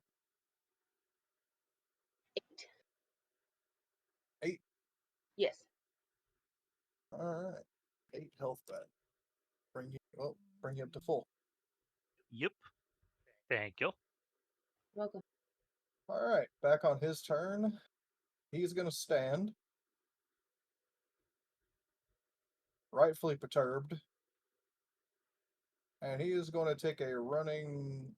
8. 8. Yes. Alright. 8 health back. Bring you up to full. Yep. Thank you. Welcome. Alright, back on his turn. He's gonna stand. Rightfully perturbed. And he is going to take a running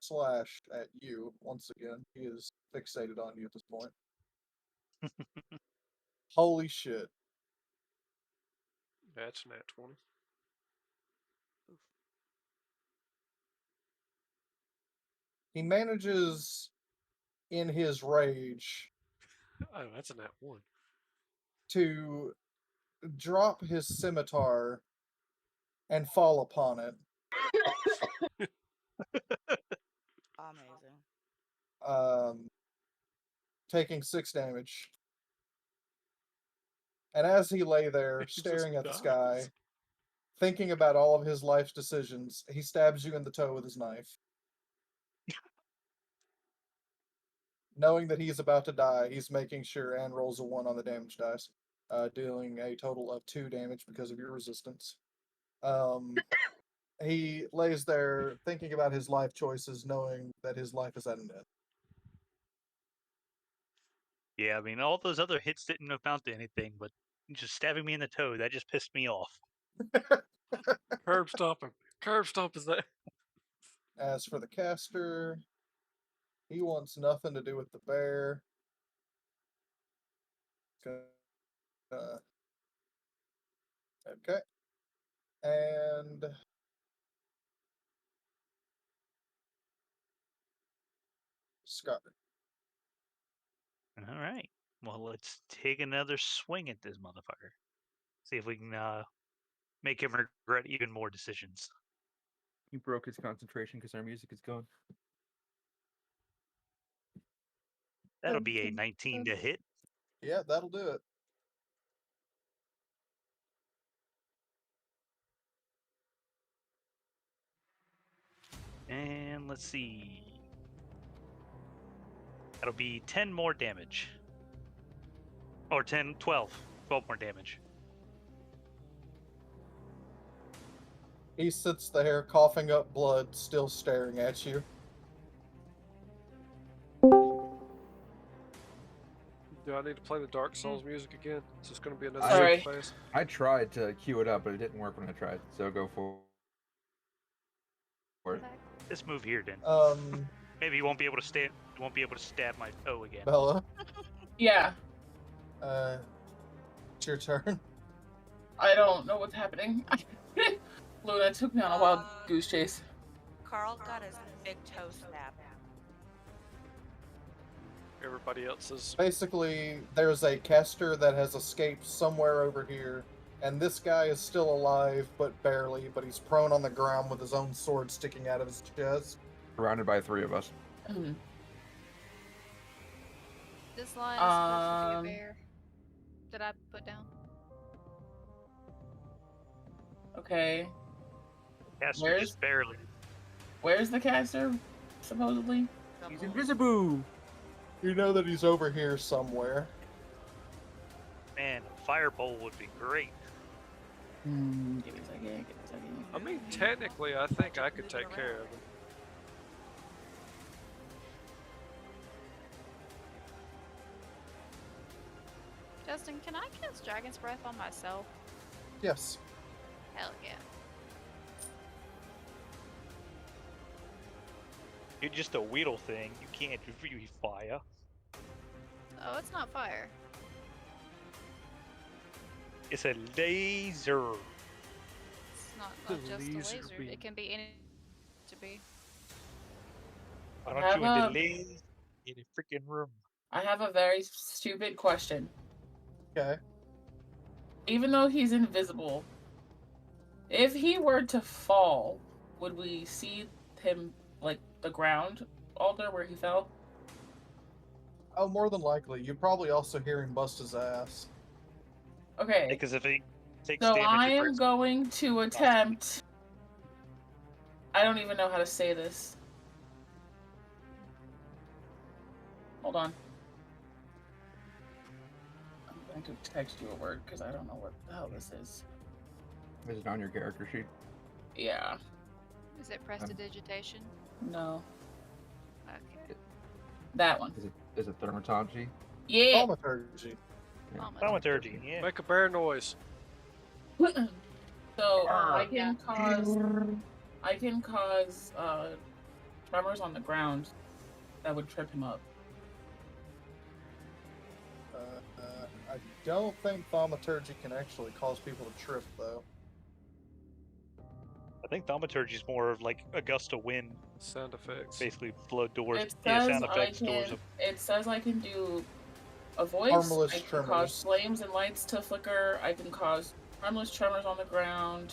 slash at you once again. He is fixated on you at this point. Holy shit. That's nat 20. Oof. He manages, in his rage, Oh, that's a nat 1. to drop his scimitar and fall upon it. Amazing. Taking 6 damage. And as he lay there, He just staring at the dies. sky, thinking about all of his life's decisions, he stabs you in the toe with his knife. Knowing that he's about to die, he's making sure and rolls a 1 on the damage dice, dealing a total of 2 damage because of your resistance. He lays there thinking about his life choices, knowing that his life is at an end. Yeah, I mean, all those other hits didn't amount to anything, but just stabbing me in the toe, that just pissed me off. Curb stomping. Curb stomp is that. As for the caster, he wants nothing to do with the bear. Okay. And Scott. All right. Well, let's take another swing at this motherfucker. See if we can make him regret even more decisions. You broke his concentration because our music is gone. That'll be a 19 to hit. Yeah, that'll do it. And let's see. That'll be 10 more damage. Or 10, 12. 12 more damage. He sits there, coughing up blood, still staring at you. Do I need to play the Dark Souls music again? Is this going to be another Sorry. phase? I tried to cue it up, but it didn't work when I tried. So go for it. This move here, then. Maybe you won't be able to stand. You won't be able to stab my toe again. Bella, Yeah, it's your turn. I don't know what's happening. Luna took me on a wild goose chase. Carl got his big toe snapped. Everybody else is. Basically, there's a caster that has escaped somewhere over here, and this guy is still alive, but barely, but he's prone on the ground with his own sword sticking out of his chest. Surrounded by 3 of us. This line is supposed to be a bear. Did I put down? Okay. Caster just barely. Where's the caster, supposedly? He's invisible. You know that he's over here somewhere. Man, a firebolt would be great. Give me a second. I mean, technically, I think I could take care of him. Justin, can I cast Dragon's Breath on myself? Yes. Hell yeah. You're just a Weedle thing. You can't really fire. Oh, it's not fire. It's a laser. It's not just a laser. It can be any to be. Why don't you in the laser in a freaking room? I have a very stupid question. Okay. Even though he's invisible, if he were to fall, would we see him, like, the ground altar where he fell? Oh, more than likely. You'd probably also hear him bust his ass. Okay. Because if he takes So damage, I it am breaks. going to attempt. I don't even know how to say this. Hold on. I'm going to text you a word because I don't know what the hell this is. Is it on your character sheet? Yeah. Is it prestidigitation? No. Okay. That one. Is it thermatology? Yeah. Thaumaturgy. Thaumaturgy, yeah. Make a bear noise. So I can cause tremors on the ground that would trip him up. I don't think thaumaturgy can actually cause people to trip, though. I think thaumaturgy is more of like a gust of wind. Sound effects. Basically, blow doors. It Yeah, says sound effects, doors. It says I can do a voice. Harmless I can tremors. cause flames and lights to flicker. I can cause harmless tremors on the ground.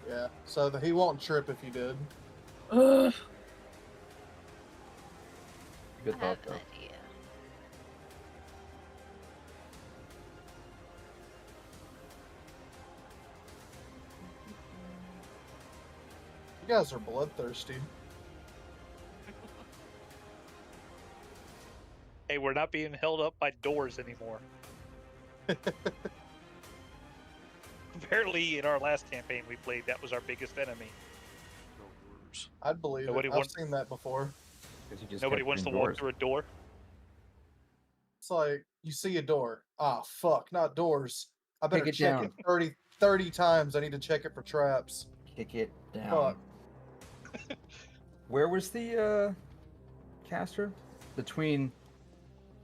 Yeah, so he won't trip if you did. Good I thought, have though. an idea. You guys are bloodthirsty. Hey, we're not being held up by doors anymore. Apparently, in our last campaign we played, that was our biggest enemy. I'd believe Nobody it. I've wants- seen that before. Nobody wants to walk through a door. It's like, you see a door. Ah, fuck, not doors. I better it check down. it 30 times. I need to check it for traps. Kick it down. Fuck. Where was the caster? Between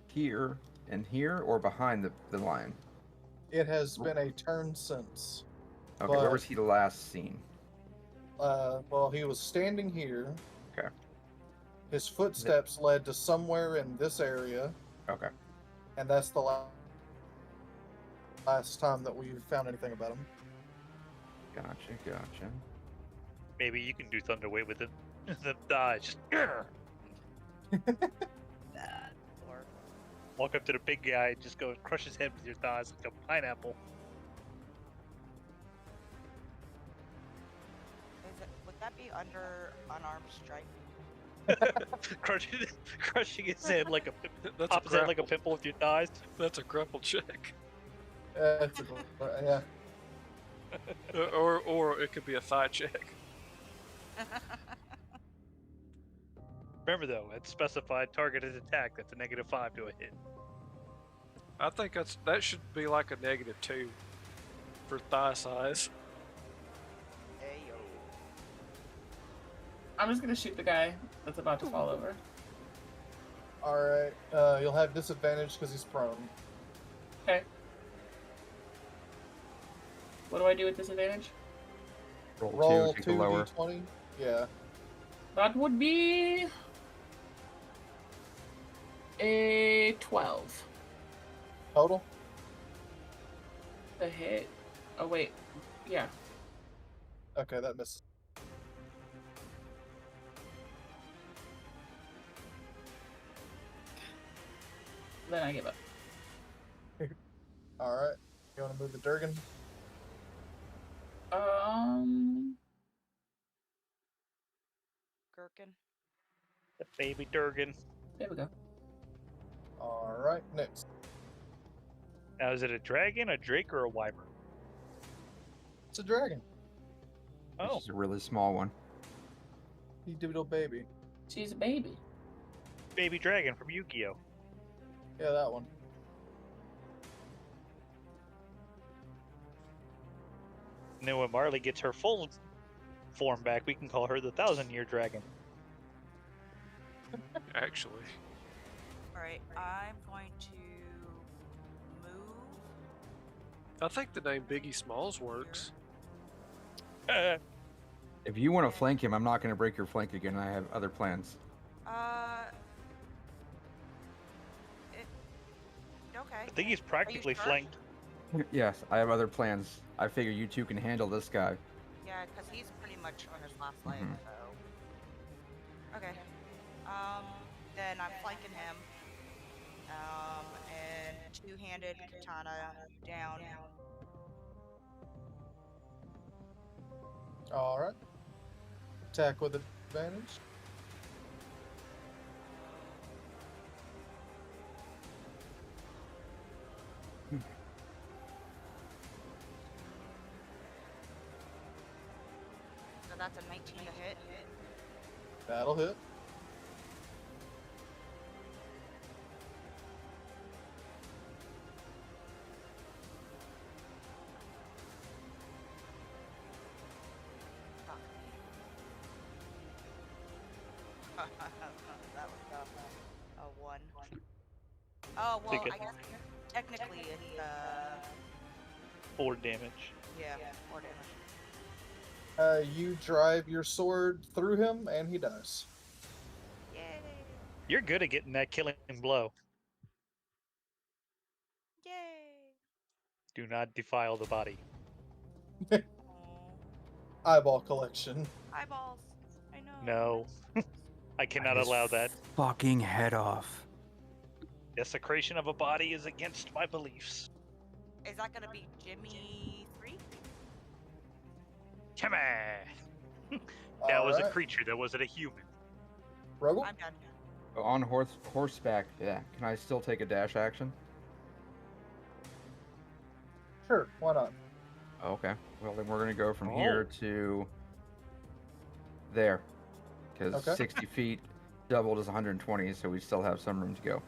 here and here, or behind the lion? It has been a turn since. Okay, where but, was he last seen? well, he was standing here. Okay. His footsteps led to somewhere in this area. Okay. And that's the last time that we found anything about him. Gotcha. Maybe you can do Thunderwave with it. The dodge. Walk up to the big guy and just go and crush his head with your thighs like a pineapple. Would that be under unarmed strike? Crushing his head like That's pop his head like a pimple with your thighs. That's a grapple check. Yeah. Or it could be a thigh check. Remember though, at specified targeted attack, that's a -5 to a hit. I think that should be like a -2 for thigh size. I'm just gonna shoot the guy that's about to fall over. Alright, you'll have disadvantage because he's prone. Okay. What do I do with disadvantage? Roll take 2 the lower. d20. Yeah. That would be a 12. Total? The hit. Oh wait. Yeah. Okay, that misses. Then I give up. Alright. You want to move the Durgan? Gherkin. The baby Durgan. There we go. Alright, next. Now, is it a dragon, a drake, or a wyvern? It's a dragon. Oh. It's a really small one. You little baby. She's a baby. Baby dragon from Yu-Gi-Oh! Yeah, that one. And then when Marley gets her full form back, we can call her the 1,000-year dragon. Actually. Alright, I'm going to move. I think the name Biggie Smalls works. If you want to flank him, I'm not going to break your flank again. I have other plans. Okay. I think he's practically flanked. Yes, I have other plans. I figure you two can handle this guy. Yeah, because he's pretty much on his last leg, so. Okay. Then I'm flanking him. And two-handed katana down. Alright. Attack with advantage. So that's a 19 to hit. That'll hit. That was a 1. Oh, well, I guess technically it's, 4 damage. yeah, 4 damage. You drive your sword through him, and he dies. Yay! You're good at getting that killing blow. Yay! Do not defile the body. Eyeball collection. Eyeballs. I know. No. I cannot allow that. Fucking head off. Desecration of a body is against my beliefs. Is that gonna be Jimmy 3? Jimmy! That was a Alright. creature. That wasn't a human. Rogel? I'm done. On horseback, yeah. Can I still take a dash action? Sure, why not? Okay. Well, then we're gonna go from here to there, because Okay. 60 feet doubled is 120, so we still have some room to go.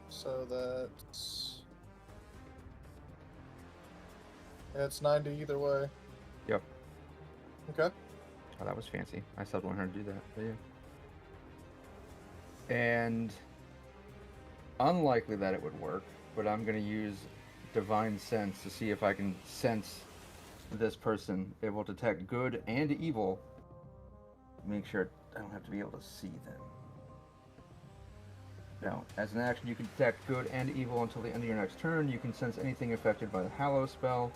So that's... Yeah, it's 90 either way. Yep. Okay. Oh, that was fancy. I still don't know how to do that, but yeah. And unlikely that it would work, but I'm going to use Divine Sense to see if I can sense this person. It will detect good and evil. Make sure I don't have to be able to see them. No, as an action, you can detect good and evil until the end of your next turn. You can sense anything affected by the Hallow spell,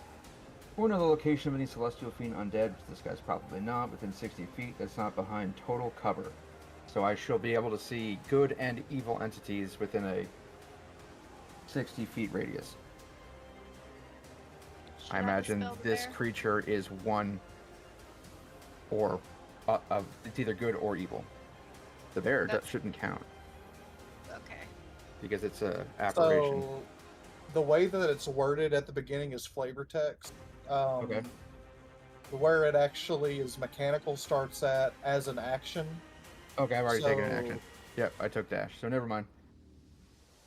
or another location of any celestial fiend undead, which this guy's probably not, within 60 feet that's not behind total cover. So I shall be able to see good and evil entities within a 60 feet radius. I imagine this creature is one or it's either good or evil. The bear shouldn't count. Okay. Because it's a apparition. So, the way that it's worded at the beginning is flavor text. Okay. Where it actually is mechanical starts at as an action. Okay, I've already taken an action. Yep, I took dash, so never mind.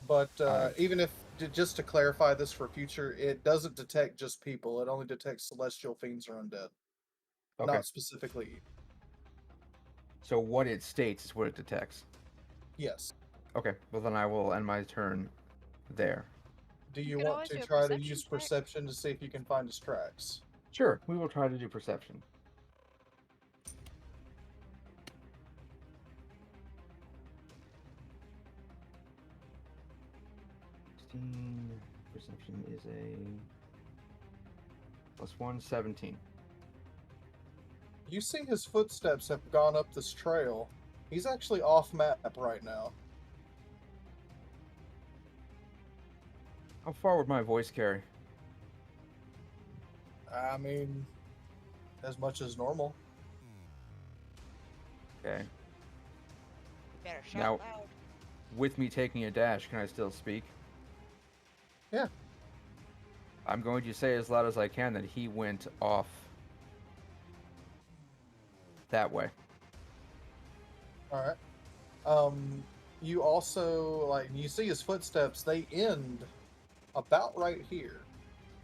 But even if, just to clarify this for future, it doesn't detect just people. It only detects celestial fiends or undead. Okay. Not specifically. So what it states is what it detects. Yes. Okay, well then I will end my turn there. Do you want to try to use perception to see if you can find his tracks? Sure, we will try to do perception. Perception is a +1, 17. You see his footsteps have gone up this trail. He's actually off map right now. How far would my voice carry? I mean, as much as normal. Okay. Better shout Now, loud. with me taking a dash, can I still speak? Yeah. I'm going to say as loud as I can that he went off that way. Alright. You also, like, you see his footsteps, they end about right here.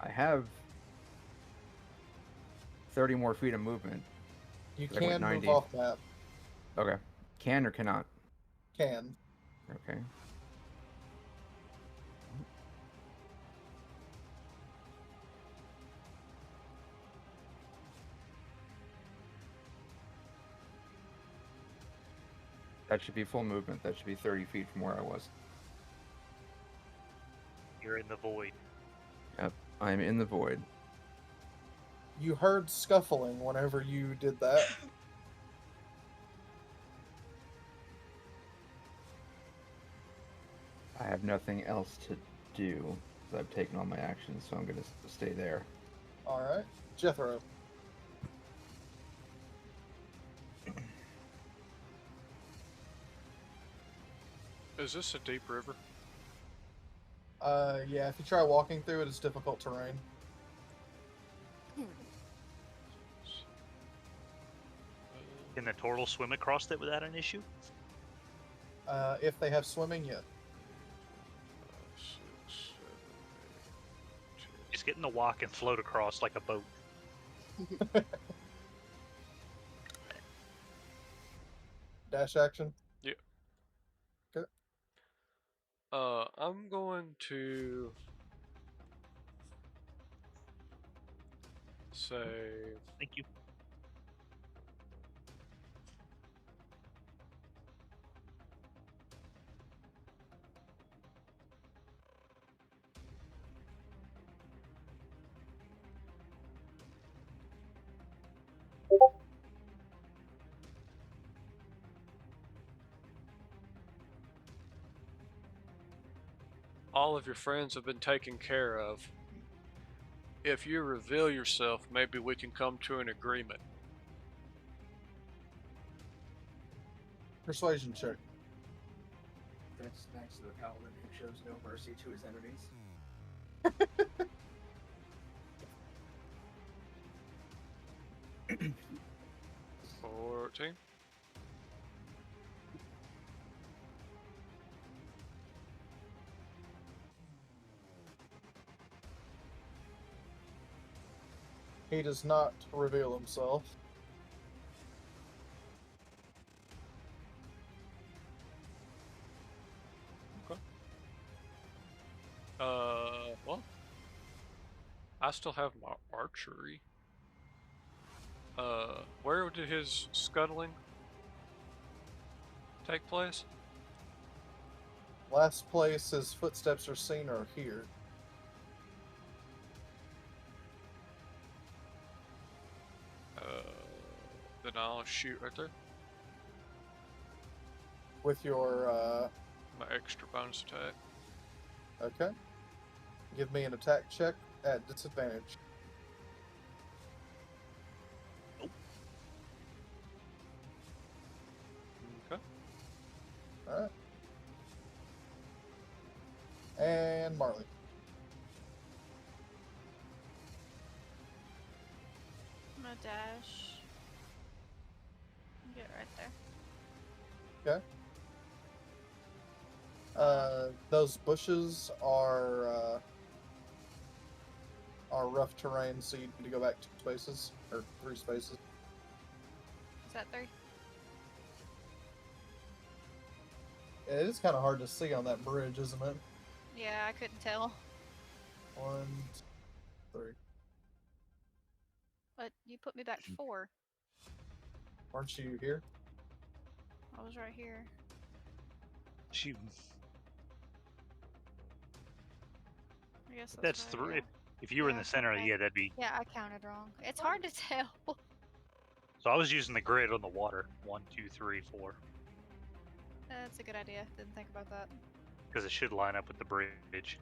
I have 30 more feet of movement. You I went can 90. move off map. Okay. Can or cannot? Can. Okay. That should be full movement. That should be 30 feet from where I was. You're in the void. Yep, I'm in the void. You heard scuffling whenever you did that. I have nothing else to do because I've taken all my actions, so I'm going to stay there. Alright. Jethro. Is this a deep river? Yeah, if you try walking through it, it's difficult terrain. Can the turtle swim across it without an issue? If they have swimming, yeah. Just get in the walk and float across like a boat. Dash action? Yeah. Okay. I'm going to say... Thank you. All of your friends have been taken care of. if you reveal yourself, maybe we can come to an agreement. Persuasion check. That's next to the paladin who shows no mercy to his enemies. 14. He does not reveal himself. Okay. Well, I still have my archery. Where did his scuttling take place? Last place his footsteps are seen are here. Then I'll shoot right there. With your, My extra bonus attack. okay. Give me an attack check at disadvantage. Okay. Alright. And Marley. I'm gonna dash. Get right there. Okay. Those bushes are rough terrain, so you need to go back 2 spaces, or 3 spaces. Is that 3? It is kind of hard to see on that bridge, isn't it? Yeah, I couldn't tell. 1, 3. But you put me back 4. Aren't you here? I was right here. She. I guess That's right, 3. yeah. If you were in Yeah, the center, okay. yeah, that'd be. Yeah, I counted wrong. It's hard to tell. So I was using the grid on the water. 1, 2, 3, 4. That's a good idea. Didn't think about that. Because it should line up with the bridge.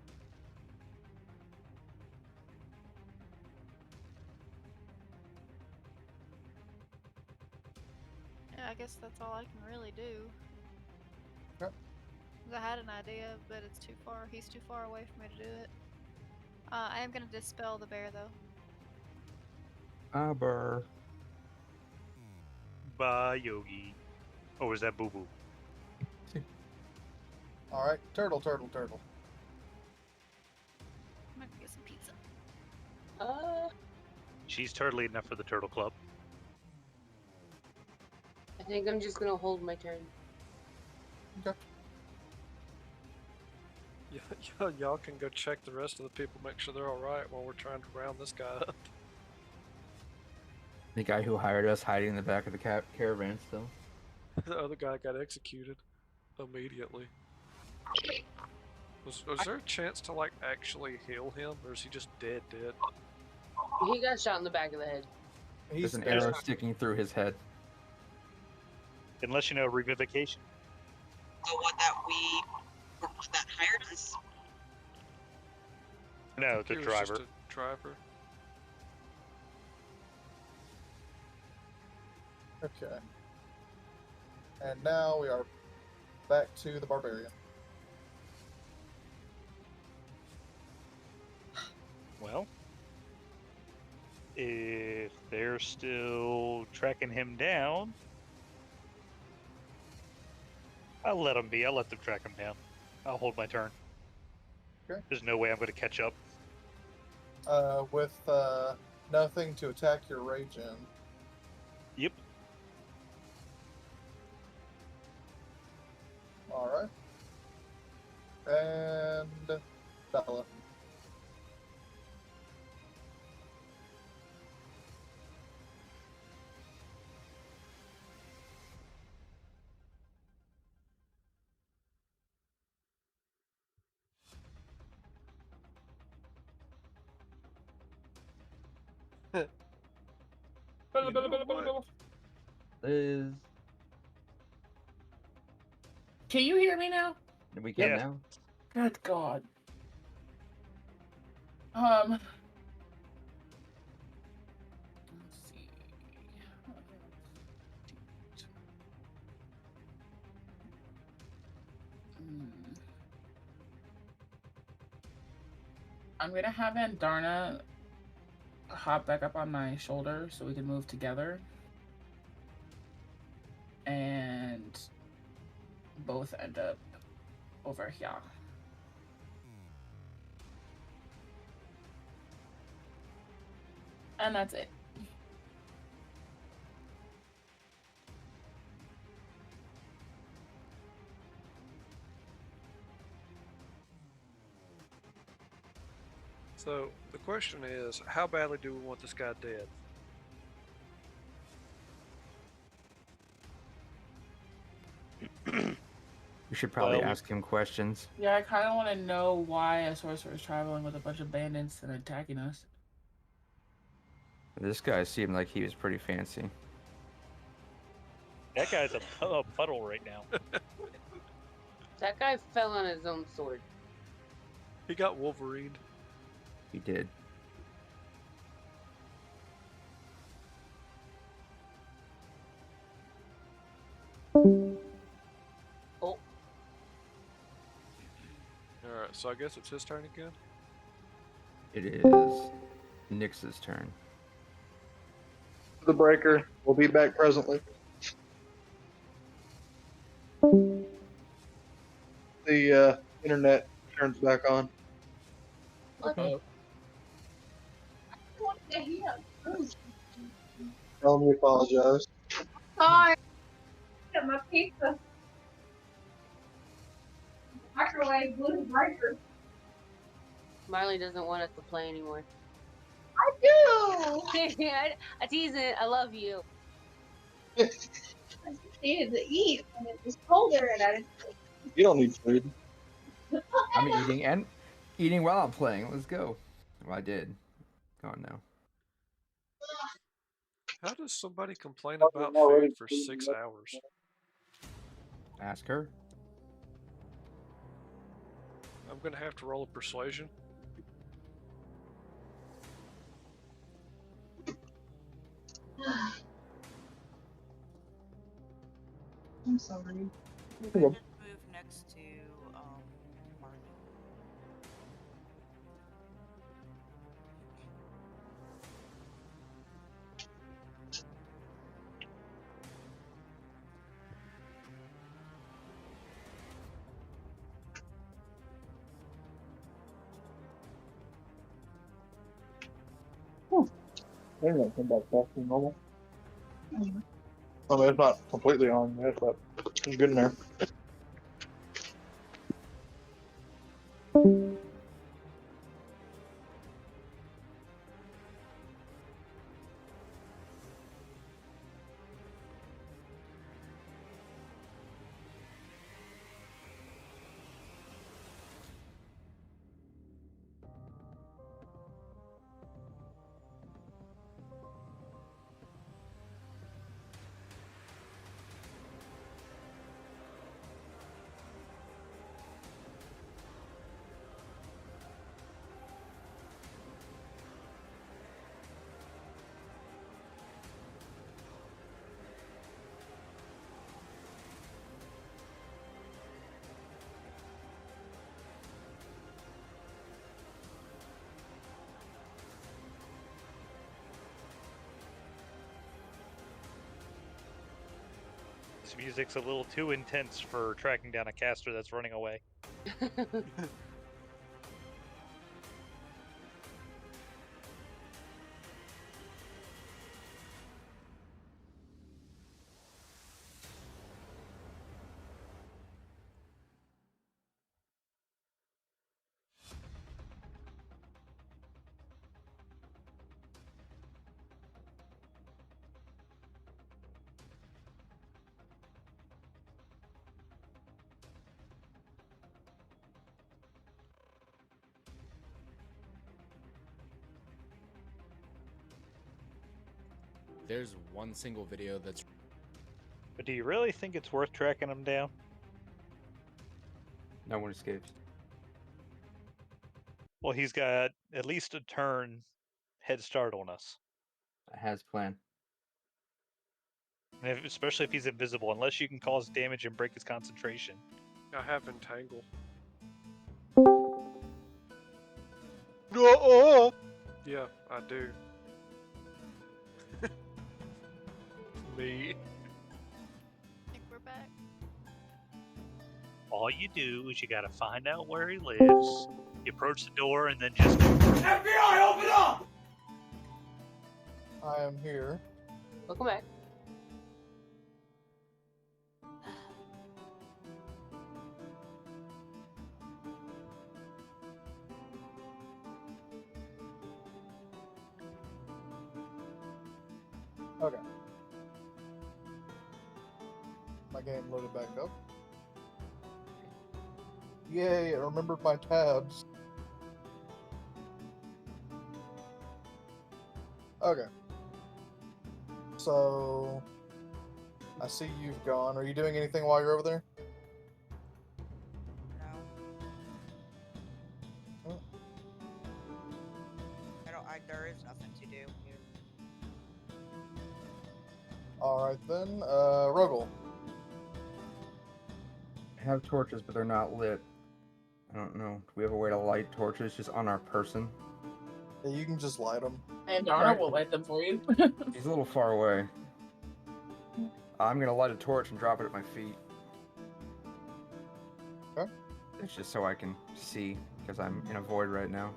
Yeah, I guess that's all I can really do. Yep. 'Cause I had an idea, but it's too far. He's too far away for me to do it. I am gonna dispel the bear though. Aber. Bye, Yogi. Oh, is that Boo Boo? Alright, turtle, turtle, turtle. I'm gonna get some pizza. She's turtly enough for the Turtle Club. I think I'm just gonna hold my turn. Okay. Y'all can go check the rest of the people, make sure they're alright while we're trying to round this guy up. The guy who hired us hiding in the back of the caravan still. The other guy got executed immediately. Was there a chance to like actually heal him, or is he just dead? He got shot in the back of the head. There's an arrow sticking through his head. Unless you know revivification. The one that hired us? No, the He was driver. just a driver. Okay. And now we are back to the barbarian. Well, if they're still tracking him down, I'll let them be. I'll let them track him down. I'll hold my turn. Okay. There's no way I'm going to catch up. With nothing to attack your rage in. Yep. Alright. And Bella. Liz. Can you hear me now? We can Yeah. now. Good God. I'm gonna have Andarna hop back up on my shoulder so we can move together. And both end up over here. And that's it. So the question is, how badly do we want this guy dead? We should probably Well, ask him questions. Yeah, I kind of want to know why a sorcerer is traveling with a bunch of bandits and attacking us. This guy seemed like he was pretty fancy. that guy's a puddle right now. That guy fell on his own sword. He got Wolverined. He did. Oh. Alright, so I guess it's his turn again? It is Nyx's turn. The breaker will be back presently. The internet turns back on. Okay. Tell me apologize. Hi. Get my pizza. Microwave blue breaker. Marley doesn't want us to play anymore. I do. I tease it. I love you. I just needed to eat, and it was colder, and I didn't. You don't need food. I'm eating while I'm playing. Let's go. Well, I did. Gone now. How does somebody complain about food for 6 hours? Ask her. I'm gonna have to roll a persuasion. I'm sorry. I just moved next to Marley. Internet came back faster than normal. I mean, it's not completely on yet, but it's good in there. This music's a little too intense for tracking down a caster that's running away. There's one single video that's... But do you really think it's worth tracking him down? No one escapes. Well, he's got at least a turn head start on us. Has plan. And especially if he's invisible, unless you can cause damage and break his concentration. I have Entangle. Yeah, I do. Me. I think we're back. All you do is you gotta find out where he lives. You approach the door and then just FBI, open up! I am here. Welcome back. Okay. My game loaded back up. Yay, I remembered my tabs. Okay. So, I see you've gone. Are you doing anything while you're over there? No. There is nothing to do. Alright then, Ruggle. I have torches, but they're not lit. I don't know. Do we have a way to light torches just on our person? Yeah, you can just light them. And Donna will light them for you. He's a little far away. I'm gonna light a torch and drop it at my feet. Okay. It's just so I can see, because I'm in a void right now.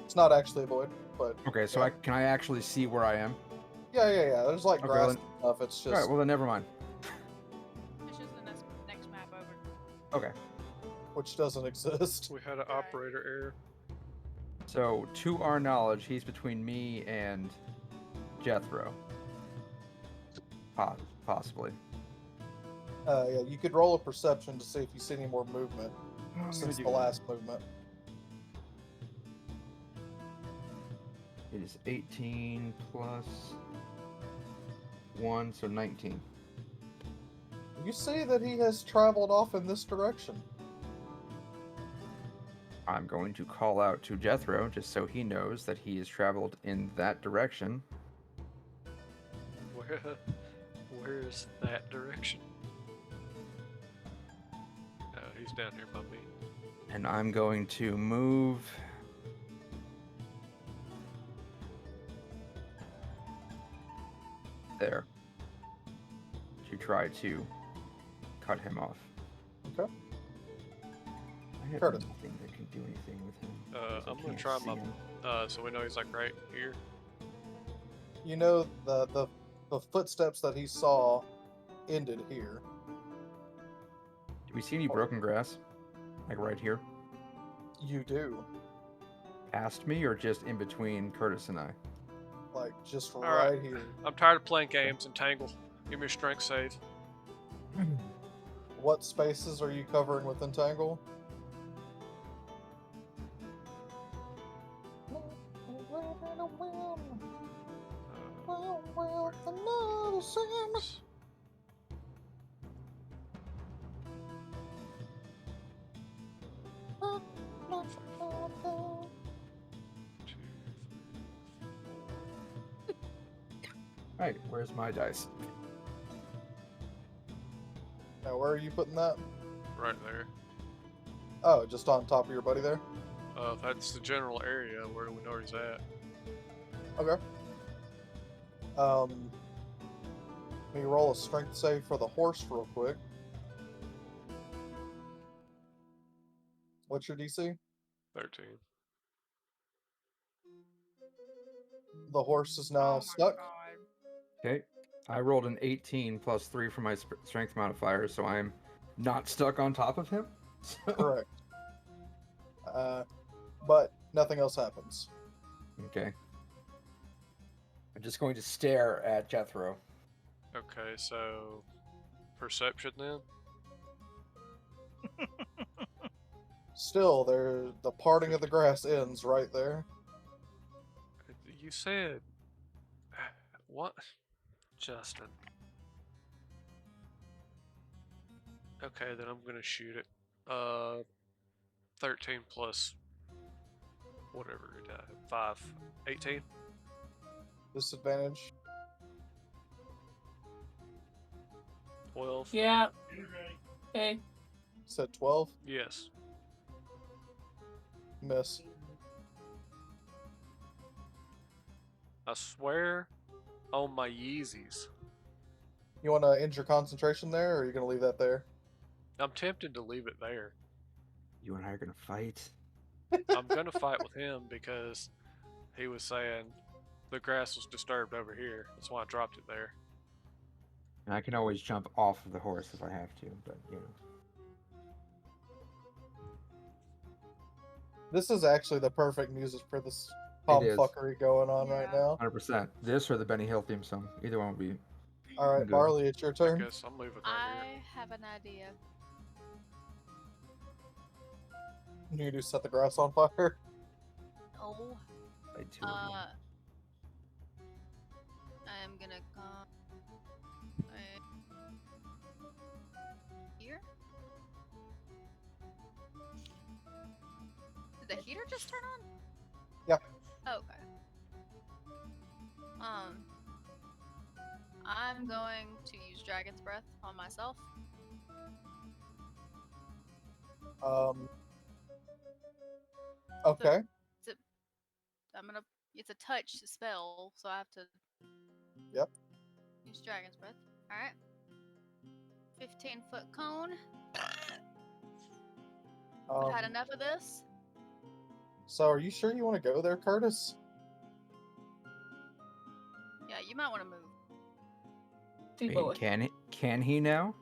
It's not actually a void, but... Okay, so yeah. can I actually see where I am? Yeah. There's like Okay, grass then- and stuff. It's just... Alright, well then never mind. It's just the next map over. Okay. Which doesn't exist. We had an operator error. So, to our knowledge, he's between me and Jethro. Possibly. Yeah, you could roll a perception to see if you see any more movement I'm since gonna the do last movement. It is 18 plus 1, so 19. You see that he has traveled off in this direction. I'm going to call out to Jethro just so he knows that he has traveled in that direction. Where's that direction? Oh, he's down here by me. And I'm going to move there to try to cut him off. Okay. I have Curtis. nothing that can do anything with him. because I I'm gonna can't try see my. him. So we know he's like right here. You know the footsteps that he saw ended here. Do we see any broken grass? Like right here? You do. Past me or just in between Curtis and I? Like just All right right. here. I'm tired of playing games. Entangle. Give me a strength save. What spaces are you covering with Entangle? Alright, where's my dice? Now, where are you putting that? Right there. Oh, just on top of your buddy there? That's the general area where we know he's at. Okay. Let me roll a strength save for the horse real quick. What's your DC? 13. The horse is now stuck. Okay. I rolled an 18 plus 3 for my strength modifier, so I'm not stuck on top of him. Correct. But nothing else happens. Okay. I'm just going to stare at Jethro. Okay, so perception then. Still, the parting of the grass ends right there. You said what, Justin? Okay, then I'm gonna shoot it. 13 plus whatever it 5, 18. Disadvantage. 12. Yeah. Okay. Said 12. Yes. Miss. I swear on my Yeezys. You want to end your concentration there, or are you going to leave that there? I'm tempted to leave it there. You and I are gonna fight. I'm gonna fight with him because he was saying the grass was disturbed over here. That's why I dropped it there. And I can always jump off of the horse if I have to, but you know. This is actually the perfect music for this It is. tomfuckery going on right now. 100%. This or the Benny Hill theme song. Either one would be. All right, good. Barley, it's your turn. I guess I'm moving right here. I have an idea. You do set the grass on fire. Oh. Like two of them. I am gonna come here. Did the heater just turn on? Yeah. Okay. I'm going to use Dragon's Breath on myself. Okay. It's a touch spell, so I have to. Yep. Use Dragon's Breath. All right. 15-foot cone. I've had enough of this. So, are you sure you want to go there, Curtis? Yeah, you might want to move. Wait, can he now?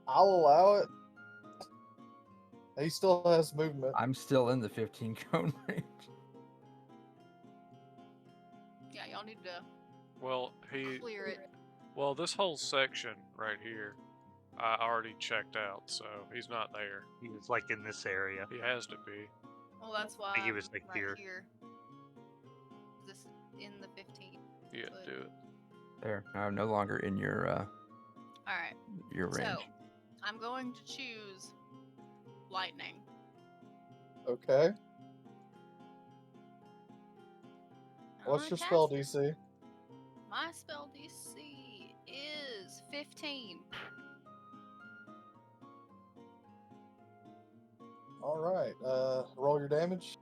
I'll allow it. He still has movement. I'm still in the 15 cone range. Yeah, y'all need to Well, clear it. Well, this whole section right here, I already checked out, so he's not there. He was like in this area. He has to be. Well, that's why I think he was like right here. This in the 15. Yeah, do it. There. I'm no longer in your All right. your range. So, I'm going to choose lightning. Okay. I'm What's gonna your cast spell it. DC? My spell DC is 15. All right. Roll your damage.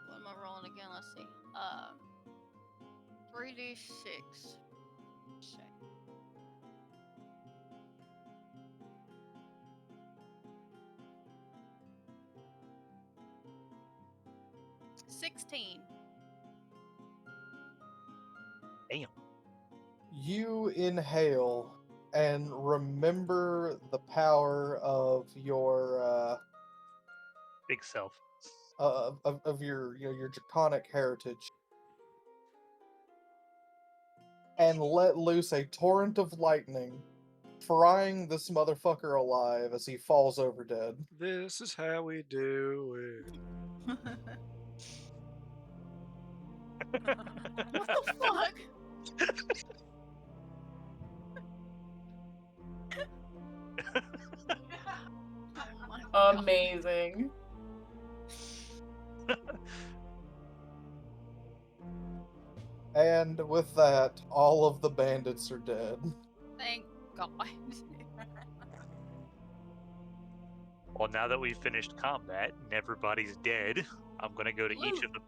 What am I rolling again? Let's see. 3d6. Shit. $16. Damn. You inhale and remember the power of your Big self. of your your draconic heritage, and let loose a torrent of lightning, frying this motherfucker alive as he falls over dead. This is how we do it. What the fuck? Oh my God. Amazing. And with that, all of the bandits are dead. Thank God. Well, now that we've finished combat and everybody's dead, I'm gonna go to each of the.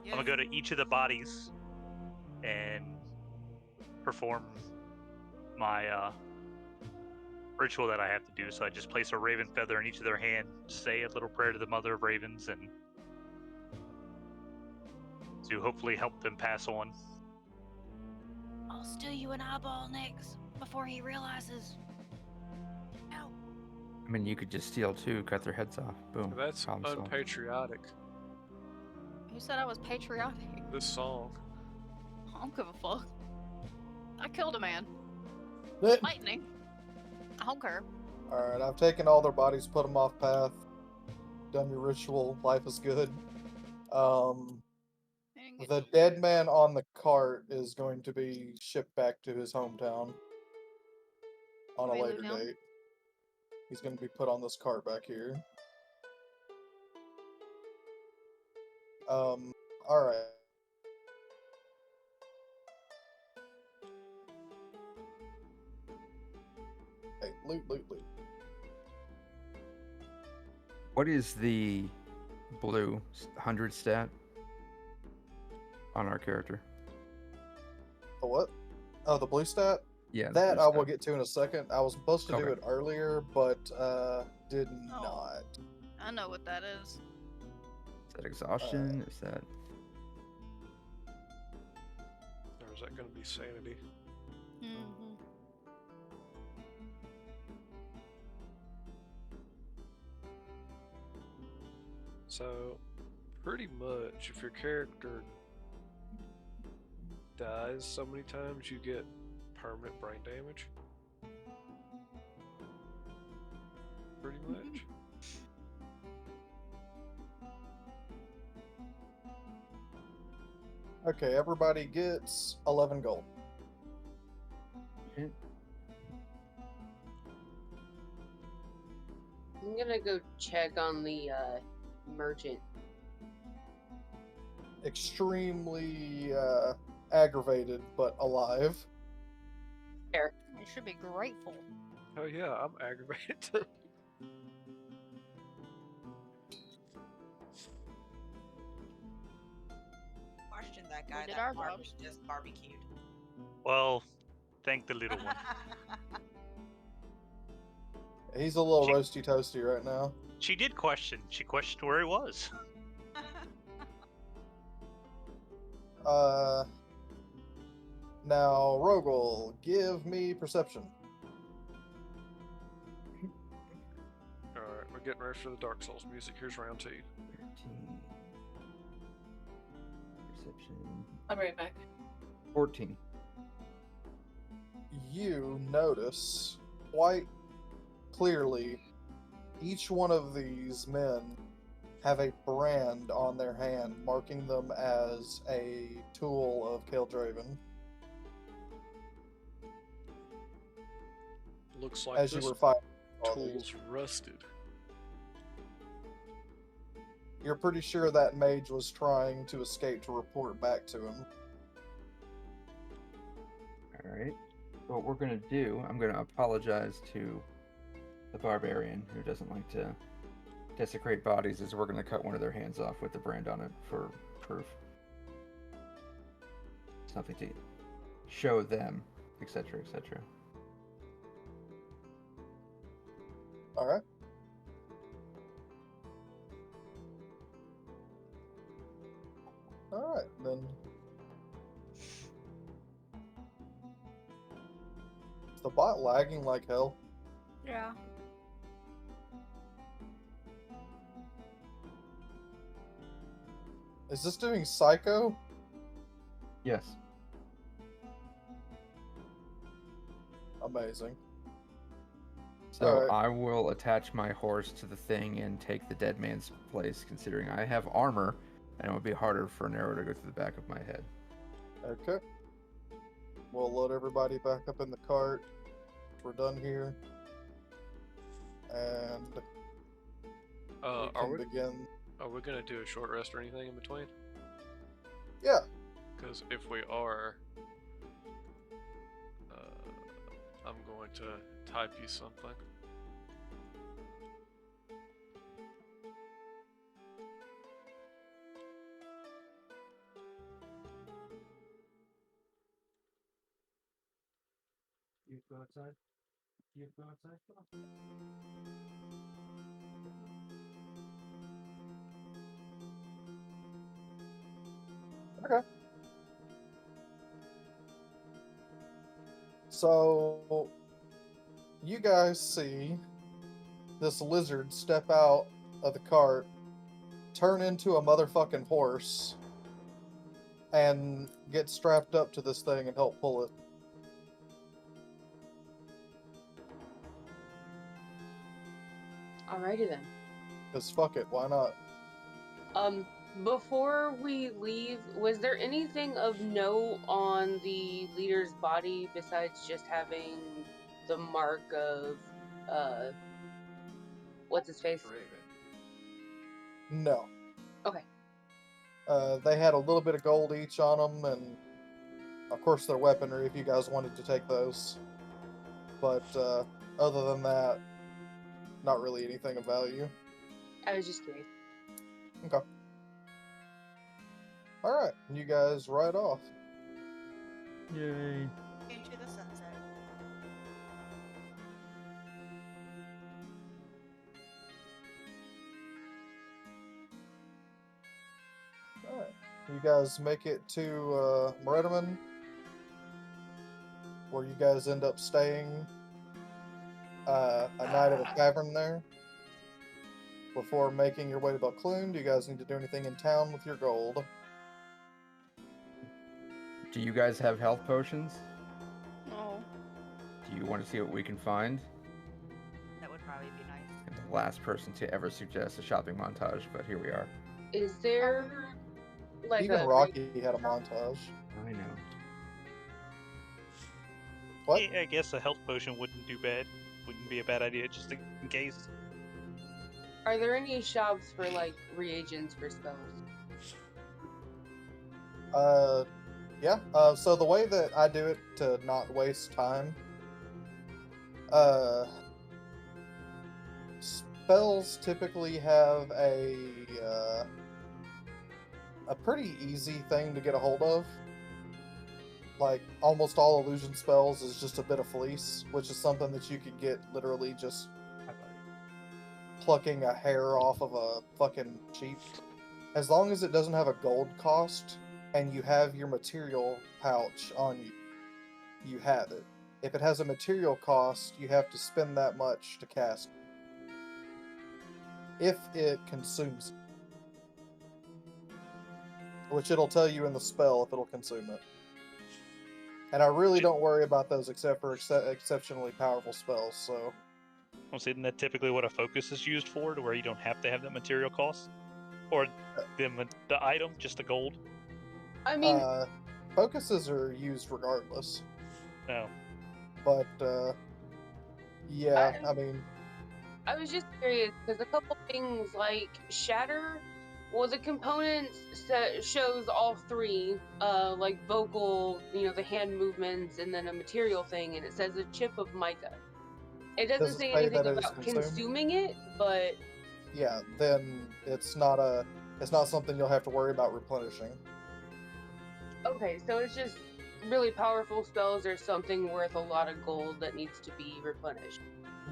I'm gonna go to each of the bodies and perform my ritual that I have to do. So I just place a raven feather in each of their hand, say a little prayer to the Mother of Ravens, and to hopefully help them pass on. I'll steal you an eyeball next before he realizes. Ow. I mean, you could just steal two, cut their heads off. Boom. That's problem solved. unpatriotic. Who said I was patriotic? This song. I don't give a fuck. I killed a man. All Lightning. I don't care. right, I've taken all their bodies, put them off path, done your ritual. Life is good. The dead man on the cart is going to be shipped back to his hometown on a Can we later move him? date. He's going to be put on this cart back here. All right. Hey, loot. What is the blue 100 stat on our character? The what? Oh, the blue stat? Yeah, the That blue I will stat. get to in a second. I was supposed to do Okay. it earlier, but did not. I know what that is. Is that exhaustion? Is that... Or is that going to be sanity? Mm-hmm. So, pretty much, if your character dies so many times, you get permanent brain damage. Pretty much. Okay, everybody gets 11 gold. I'm gonna go check on the merchant. Extremely aggravated, but alive. Fair. You should be grateful. Oh yeah, I'm aggravated too. Question that guy did that our Mark jobs. just barbecued. Well, thank the little one. He's a little roasty toasty right now. She did question. She questioned where he was. Now, Rogel, give me perception. Alright, we're getting ready for the Dark Souls music. Here's round 2. 13. Perception. I'll be right back. 14. You notice quite clearly each one of these men have a brand on their hand marking them as a tool of Killdraven. Looks like As this you were fighting, tool's rusted. you're pretty sure that mage was trying to escape to report back to him. Alright. What we're going to do, I'm going to apologize to the barbarian who doesn't like to desecrate bodies, is we're going to cut one of their hands off with the brand on it for proof. Something to show them, etc., etc. Alright. Alright, then. Is the bot lagging like hell? Yeah. Is this doing Psycho? Yes. Amazing. So Alright. I will attach my horse to the thing and take the dead man's place, considering I have armor, and it would be harder for an arrow to go through the back of my head. Okay. We'll load everybody back up in the cart. We're done here. And Are we begin. Are we gonna do a short rest or anything in between? Yeah. Because if we are, I'm going to type you something. You go outside. You go outside. Come on. Okay. So, you guys see this lizard step out of the cart, turn into a motherfucking horse, and get strapped up to this thing and help pull it. Alrighty then. Because fuck it, why not? Before we leave, was there anything of note on the leader's body besides just having the mark of, what's his face? No. Okay. They had a little bit of gold each on them, and of course their weaponry if you guys wanted to take those. But other than that, not really anything of value. I was just curious. Okay. Alright, you guys ride off. Yay. Into the sunset. Alright. You guys make it to Meridian, where you guys end up staying a night at a tavern there. Before making your way to Buckloon, do you guys need to do anything in town with your gold? Do you guys have health potions? No. Do you want to see what we can find? That would probably be nice. I'm the last person to ever suggest a shopping montage, but here we are. Is there like Even a Rocky had a montage. I know. What? Yeah, I guess a health potion wouldn't do bad. Wouldn't be a bad idea, just in case. Are there any shops for like reagents for spells? Yeah. So the way that I do it to not waste time, spells typically have a pretty easy thing to get a hold of. Like, almost all illusion spells is just a bit of fleece, which is something that you could get literally just plucking a hair off of a fucking sheep. As long as it doesn't have a gold cost, and you have your material pouch on you, you have it. If it has a material cost, you have to spend that much to cast it. If it consumes it. Which it'll tell you in the spell if it'll consume it. And I really don't worry about those except for exceptionally powerful spells, so... Well, isn't that typically what a focus is used for, to where you don't have to have that material cost? Or the item, just the gold? I mean... focuses are used regardless. No. But, yeah, I mean... I was just curious, because a couple things like Shatter, well, the components shows all three, like vocal, the hand movements, and then a material thing, and it says a chip of mica. It doesn't Does it say say anything that it is about consumed? consuming it, but... Yeah, then it's not something you'll have to worry about replenishing. Okay, so it's just really powerful spells or something worth a lot of gold that needs to be replenished.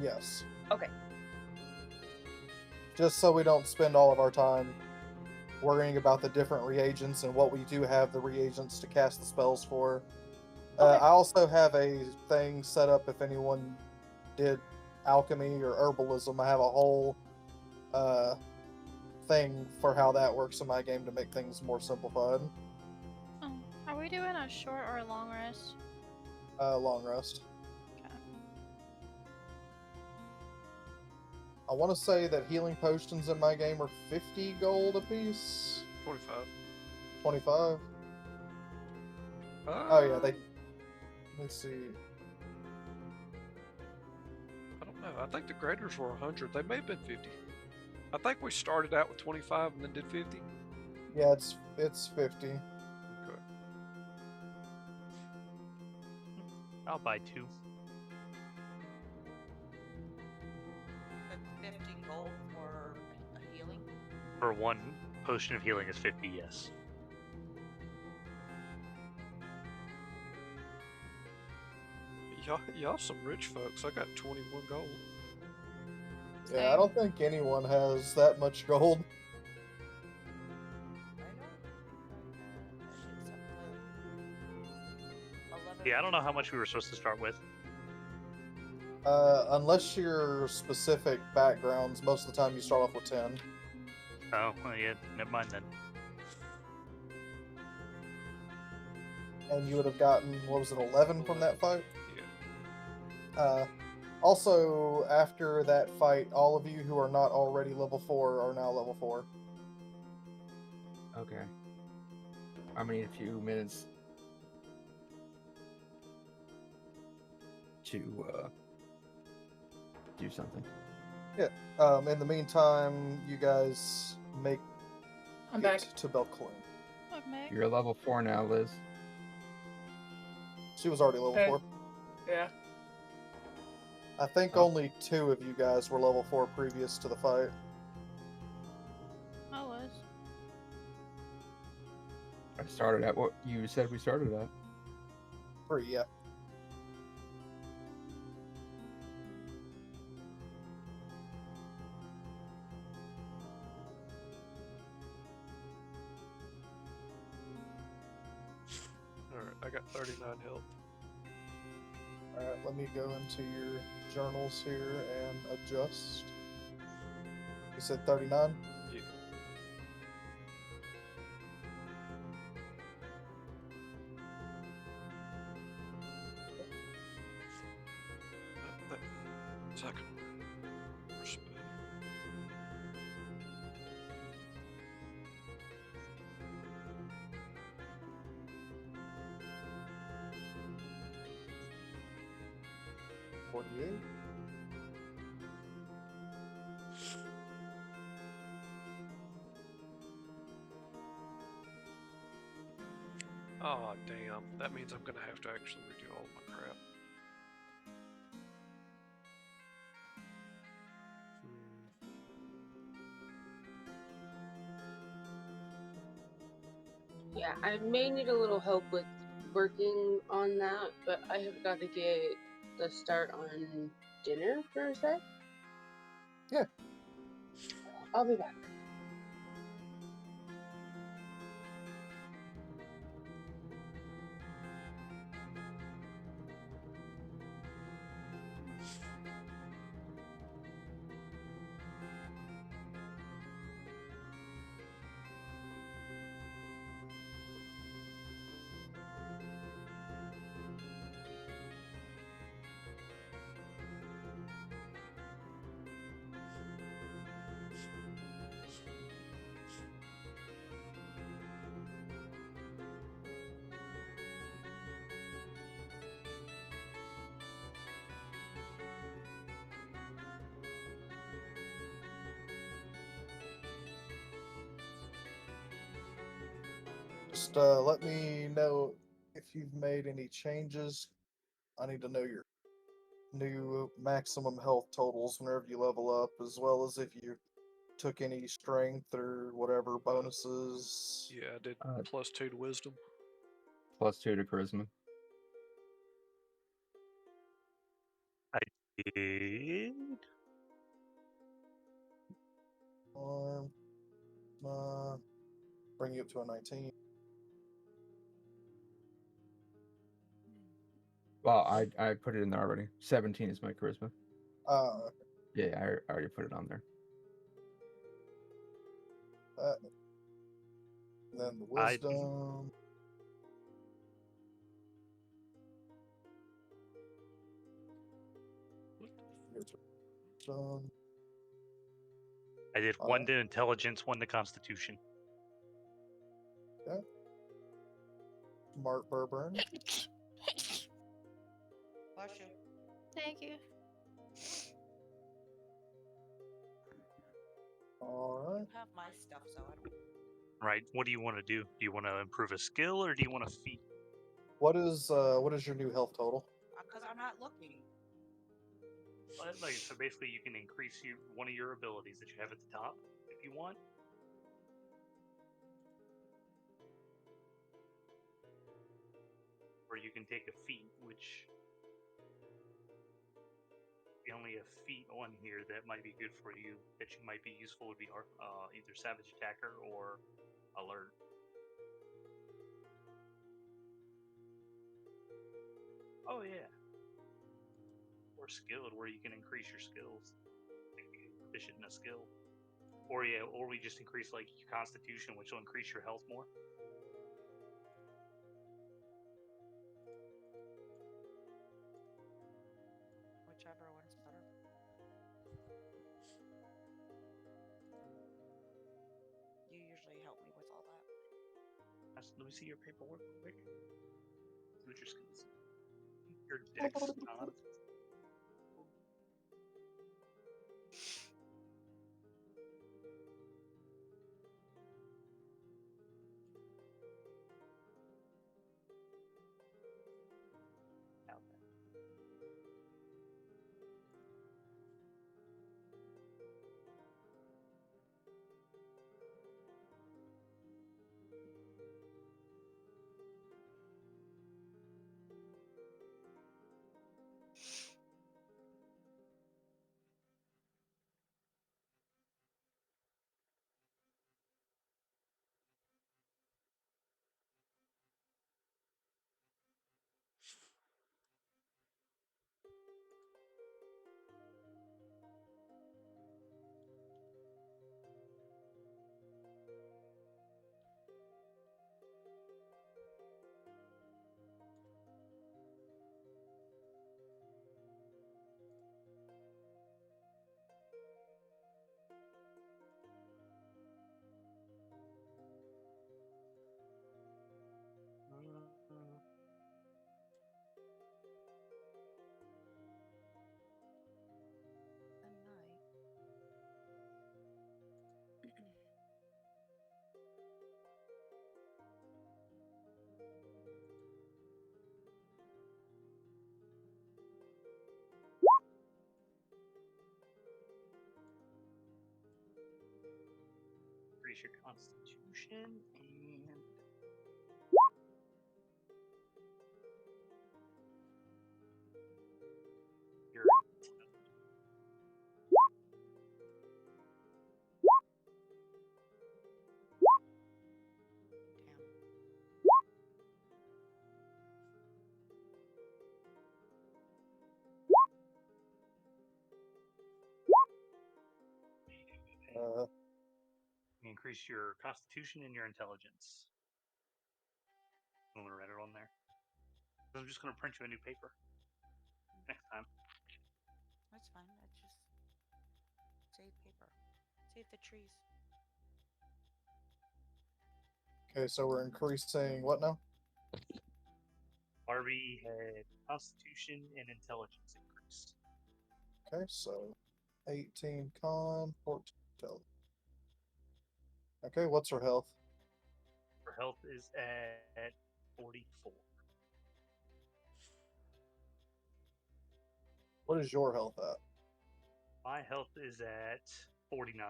Yes. Okay. Just so we don't spend all of our time worrying about the different reagents and what we do have the reagents to cast the spells for. I also have a thing set up if anyone did alchemy or herbalism. I have a whole thing for how that works in my game to make things more simplified. Are we doing a short or a long rest? Long rest. I want to say that healing potions in my game are 50 gold apiece. 25. 25? Oh yeah, let's see. I don't know. I think the graders were 100. They may have been 50. I think we started out with 25 and then did 50. Yeah, it's 50. Okay. I'll buy 2. But 50 gold for a healing? For 1 potion of healing is 50, yes. Y'all some rich folks. I got 21 gold. Yeah, I don't think anyone has that much gold. Yeah, I don't know how much we were supposed to start with. Unless your specific backgrounds, most of the time you start off with 10. Oh, well, yeah, never mind then. And you would have gotten, what was it, 11 from that fight? Yeah. Also, after that fight, all of you who are not already level 4 are now level 4. Okay. I'm gonna need a few minutes to do something. Yeah. In the meantime, you guys make I'm it back. to Belcloon. You're a level 4 now, Liz. She was already level Okay. 4. Yeah. I think only 2 of you guys were level 4 previous to the fight. I started at what you said we started at. 3, yeah. Alright, I got 39 health. Alright, let me go into your journals here and adjust. You said 39? Yeah. Second. $48. Oh, damn. That means I'm gonna have to actually redo all my crap. Yeah, I may need a little help with working on that, but I have got to get the start on dinner for a sec. Yeah. I'll be back. Just let me know if you've made any changes. I need to know your new maximum health totals whenever you level up, as well as if you took any strength or whatever bonuses. Yeah, I did +2 to wisdom. +2 to charisma. I did. Bring you up to a 19. Well, I put it in there already. 17 is my charisma. Yeah, I already put it on there. And then the wisdom. I did 1 to intelligence, 1 to constitution. Okay. Smart Burburn. Bless you. Thank you. Alright. You have my stuff, so I don't. Right. What do you want to do? Do you want to improve a skill or do you want to feat? What is your new health total? Because I'm not looking. Well, like, so basically, you can increase one of your abilities that you have at the top if you want. Or you can take a feat, which the only a feat on here that might be good for you, that you might be useful, would be either Savage Attacker or Alert. Oh yeah. Or Skilled, where you can increase your skills. Make you proficient in a skill. Or yeah, or we just increase like your Constitution, which will increase your health more. Whichever one's better. You usually help me with all that. Let me see your paperwork real quick. See what your skills. Your dex con. increase your constitution and your increase your constitution and your intelligence. I'm gonna write it on there. I'm just gonna print you a new paper next time. That's fine. I just save paper. Save the trees. Okay, so we're increasing what now? Barbie had constitution and intelligence increased. Okay, so 18 con, 14 intelligence. Okay, what's her health? Her health is at 44. What is your health at? My health is at 49.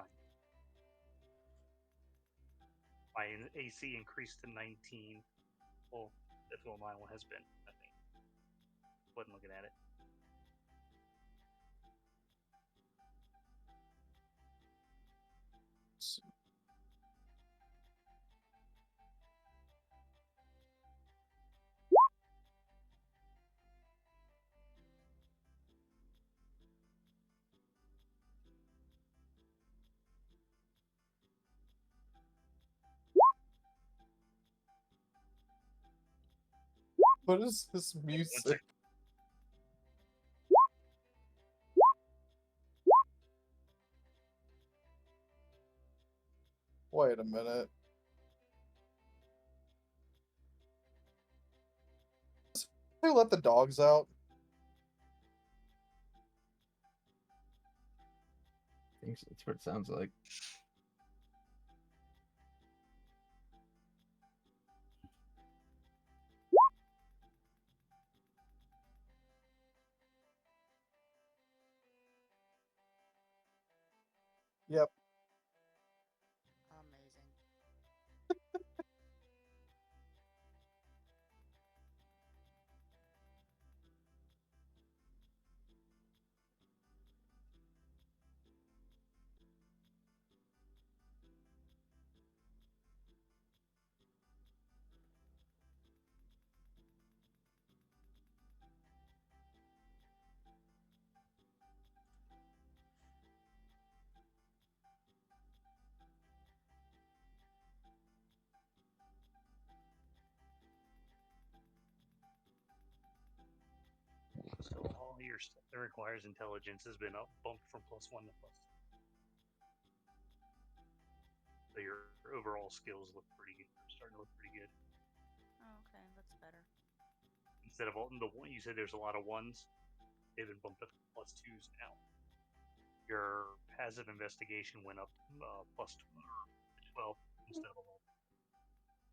My AC increased to 19. Well, that's what mine has been, I think. Wasn't looking at it. Let's see. What is this music? Wait a minute. They let the dogs out? I think that's what it sounds like. Yep. Amazing. So all your stuff that requires intelligence has been up bumped from +1 to +2. So your overall skills look pretty good. Starting to look pretty good. Oh, okay, that's better. Instead of all the one, you said there's a lot of ones. They've been bumped up to +2s now. Your passive investigation went up +12 instead of 11.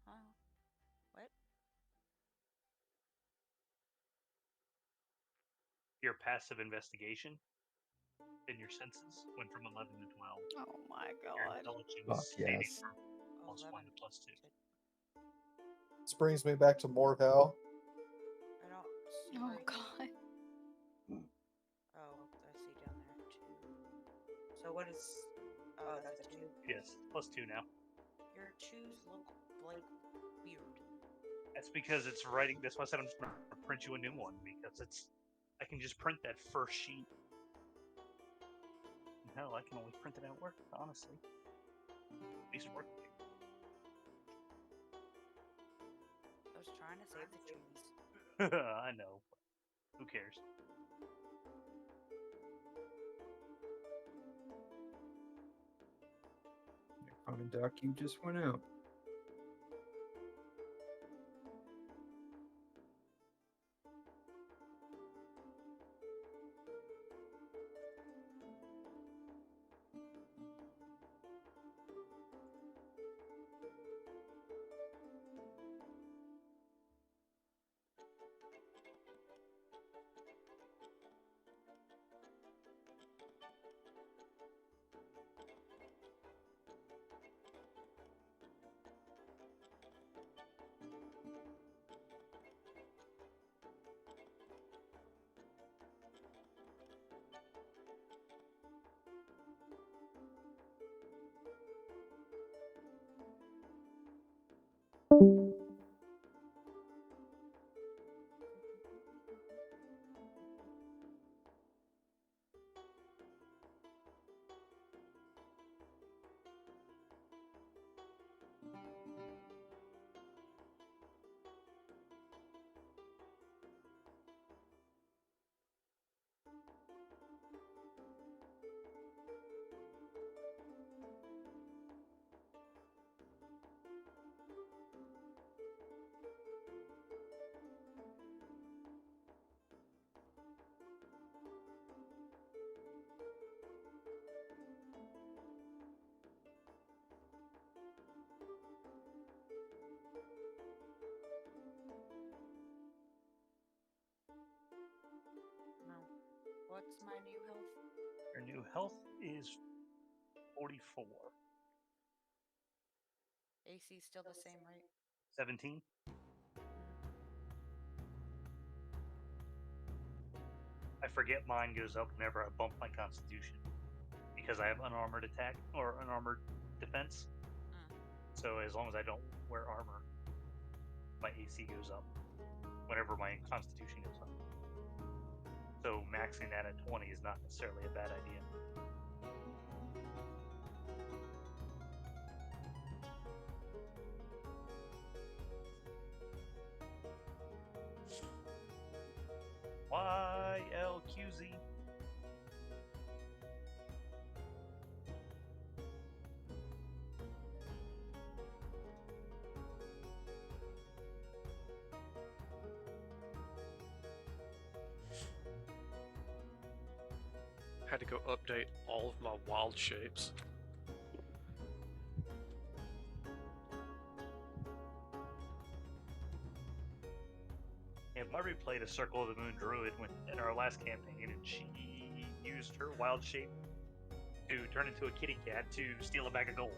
Huh? What? Your passive investigation in your senses went from 11 to 12. Oh my Your god. intelligence Fuck stayed yes. from +1 to +2. This brings me back to Mortal. I don't see. Oh where- god. Oh, I see down there too. So what is? Oh, that's a 2. Yes, +2 now. Your 2s look like weird. That's because it's writing. That's why I said I'm just going to print you a new one, because I can just print that first sheet. Hell, I can only print it at work, honestly. At least work. I was trying to save the trees. I know. Who cares? Common Duck, you just went out. What's my new health? Your new health is 44. AC still the same, right? 17. I forget mine goes up whenever I bump my constitution because I have unarmored attack or unarmored defense. So as long as I don't wear armor, my AC goes up whenever my constitution goes up. So maxing that at 20 is not necessarily a bad idea. YLQZ. Had to go update all of my wild shapes. Yeah, Marby played a Circle of the Moon Druid in our last campaign, and she used her wild shape to turn into a kitty cat to steal a bag of gold.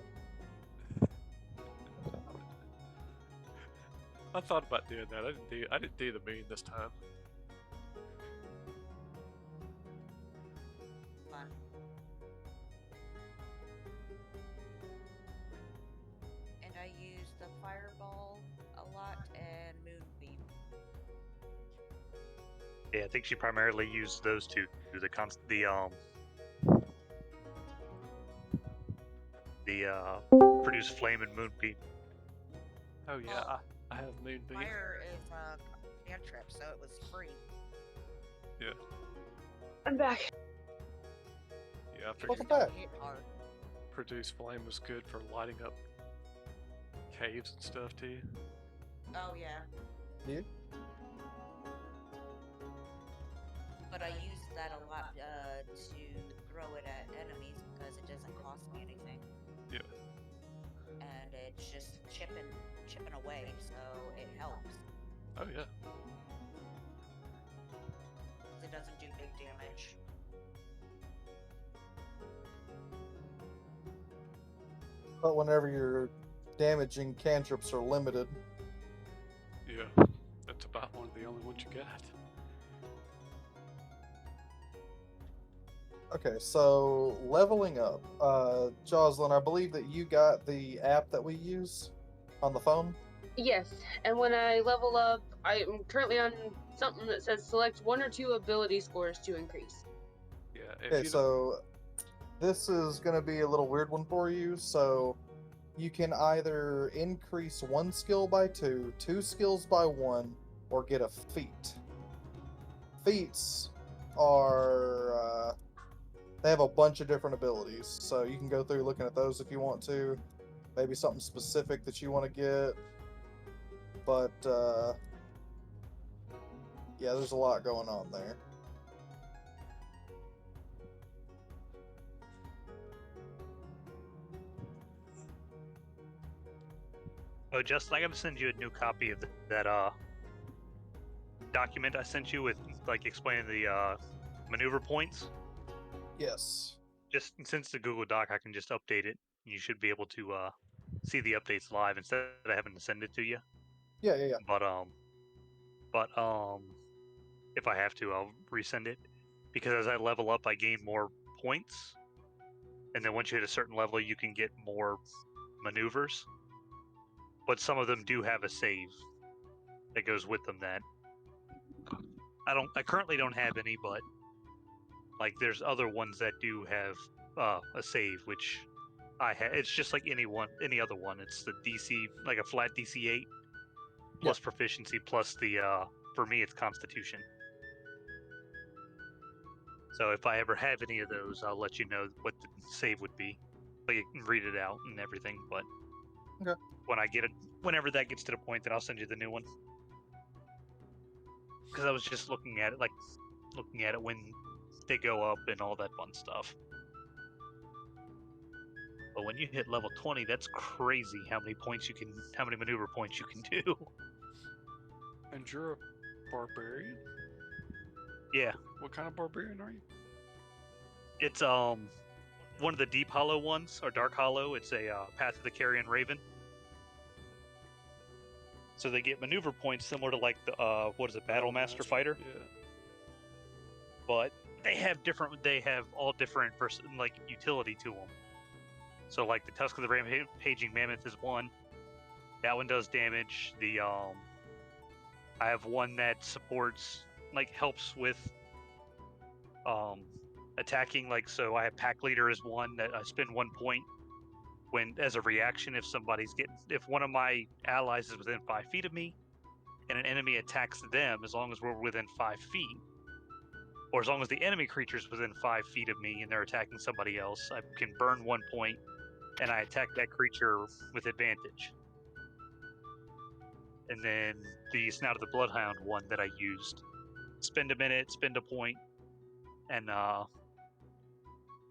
I thought about doing that. I didn't do the moon this time. Fun. And I use the fireball a lot and moonbeam. Yeah, I think she primarily used those two. The produce flame and moonbeam. Oh yeah, Well, I have moonbeam. Fire is a cantrip, so it was free. Yeah. I'm back. Yeah, I Welcome figured back. Hit hard. produce flame was good for lighting up caves and stuff too. Oh yeah. Yeah. But I use that a lot to throw it at enemies because it doesn't cost me anything. Yeah. And it's just chipping away, so it helps. Oh yeah. 'Cause it doesn't do big damage. But whenever your damaging cantrips are limited. Yeah. That's about one of the only ones you got. Okay, so leveling up. Jocelyn, I believe that you got the app that we use on the phone. Yes, and when I level up, I am currently on something that says select 1 or 2 ability scores to increase. Yeah. Okay, so this is going to be a little weird one for you. So you can either increase 1 skill by 2, 2 skills by 1, or get a feat. Feats are they have a bunch of different abilities, so you can go through looking at those if you want to. Maybe something specific that you want to get. But yeah, there's a lot going on there. Oh, Justin, I gotta send you a new copy of that document I sent you with like explaining the maneuver points. Yes. Just since the Google Doc, I can just update it. You should be able to see the updates live instead of having to send it to you. Yeah. But if I have to, I'll resend it because as I level up, I gain more points, and then once you hit a certain level, you can get more maneuvers. But some of them do have a save that goes with them that I currently don't have any, but like there's other ones that do have a save, which I have. It's just like any other one. It's the DC, like a flat DC 8 plus proficiency plus the for me it's Constitution. So if I ever have any of those, I'll let you know what the save would be. So you can read it out and everything. But Okay. when I get it, whenever that gets to the point, then I'll send you the new one. Because I was just looking at it when they go up and all that fun stuff. But when you hit level 20, that's crazy how many maneuver points you can do. And you're a barbarian? Yeah. What kind of barbarian are you? It's one of the Deep Hollow ones, or Dark Hollow. It's a Path of the Carrion Raven. So they get maneuver points similar to like the what is it, Battle Master Fighter? Yeah. But they have different. They have all different like utility to them. So like the Tusk of the Rampaging Mammoth is one. That one does damage. The I have one that supports, like, helps with attacking. Like, so I have Pack Leader as one that I spend 1 point when, as a reaction, if one of my allies is within 5 feet of me, and an enemy attacks them, as long as we're within 5 feet, or as long as the enemy creature is within 5 feet of me and they're attacking somebody else, I can burn 1 point, and I attack that creature with advantage. And then the Snout of the Bloodhound one that I used, spend a minute, spend a point, and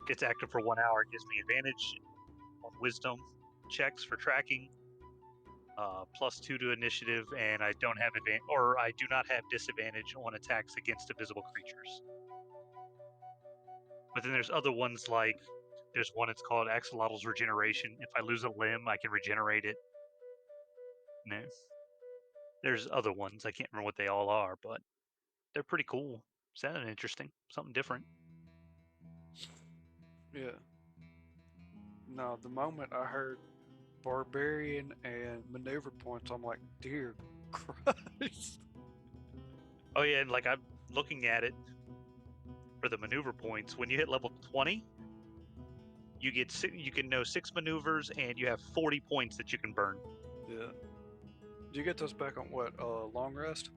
it's active for 1 hour. It gives me advantage on Wisdom checks for tracking, +2 to initiative, and I don't have I do not have disadvantage on attacks against invisible creatures. But then there's other ones, like there's one it's called Axolotl's Regeneration. If I lose a limb, I can regenerate it. No. There's other ones. I can't remember what they all are, but they're pretty cool. Sounded interesting. Something different. Yeah. No, the moment I heard barbarian and maneuver points, I'm like, dear Christ. Oh yeah, and like I'm looking at it for the maneuver points. When you hit level 20, you can know 6 maneuvers, and you have 40 points that you can burn. Yeah. Do you get those back on what? Long rest?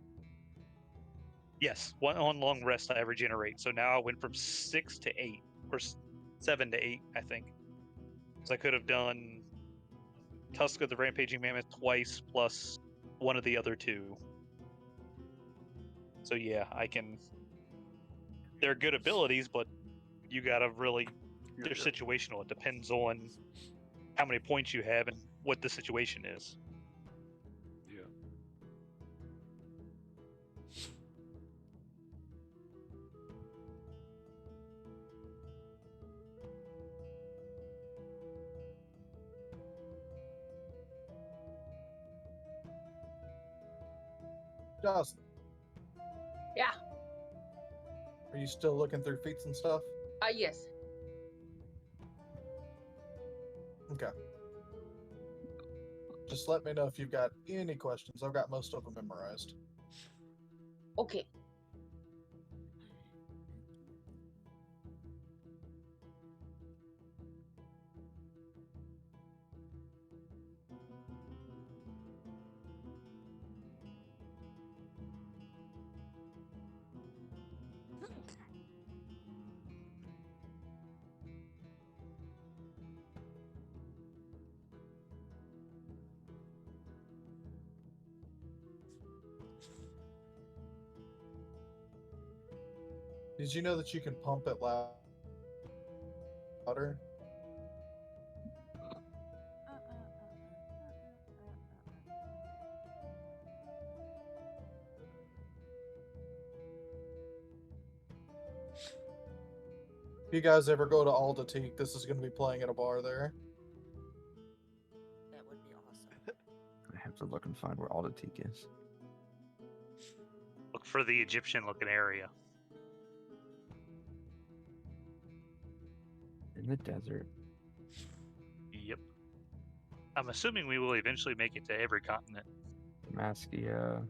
Yes, on long rest I regenerate. So now I went from 6 to 8, or 7 to 8, I think. So I could have done Tusk of the Rampaging Mammoth twice, plus one of the other 2. So yeah, I can. They're good abilities, but you gotta really. They're situational. It depends on how many points you have and what the situation is. Yeah. Jocelyn, Yeah. are you still looking through feats and stuff? Yes. Okay. Just let me know if you've got any questions. I've got most of them memorized. Okay. Did you know that you can pump it louder? If you guys ever go to Aldatique, this is going to be playing at a bar there. That would be awesome. I have to look and find where Aldatique is. Look for the Egyptian-looking area. In the desert. Yep. I'm assuming we will eventually make it to every continent. Damaskia.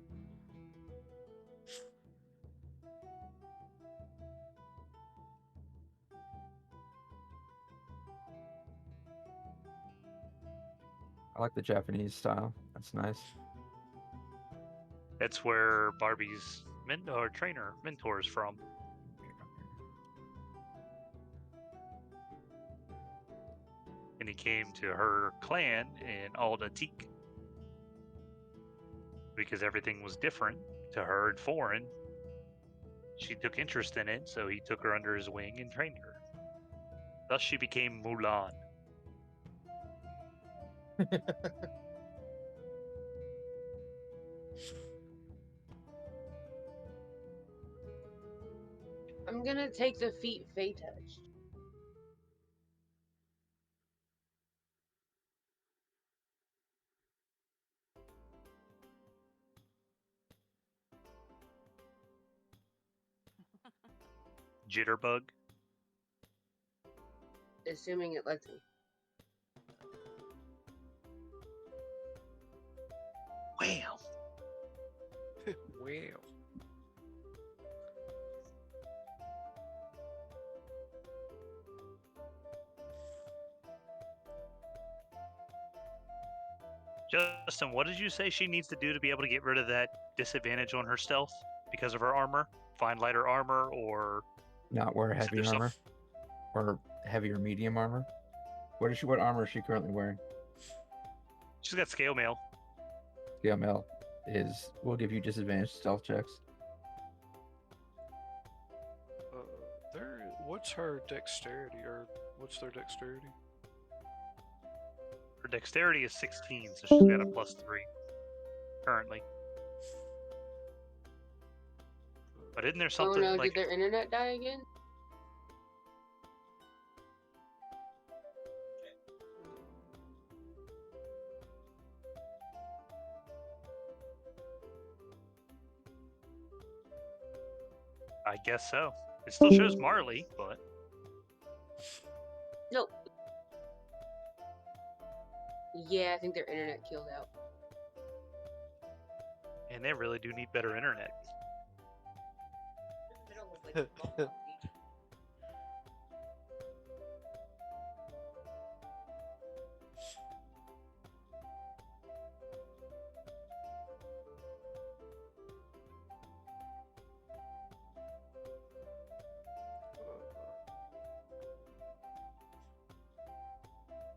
I like the Japanese style. That's nice. That's where Barbie's mentor is from. And he came to her clan in Aldatique because everything was different to her and foreign. She took interest in it, so he took her under his wing and trained her. Thus she became Mulan. I'm gonna take the feat Fey touched. Jitterbug. Assuming it lets me. Wow. Wow. Justin, what did you say she needs to do to be able to get rid of that disadvantage on her stealth because of her armor? Find lighter armor, or Not wear is it heavy there's some- armor or heavy or medium armor. What armor is she currently wearing? She's got scale mail. Scale mail will give you disadvantage stealth checks. What's her dexterity, or what's their dexterity? Her dexterity is 16, so she's got a +3 currently. But isn't there something oh no, like did their internet die again? I guess so. It still shows Marley, but Nope. Yeah, I think their internet killed out. and they really do need better internet.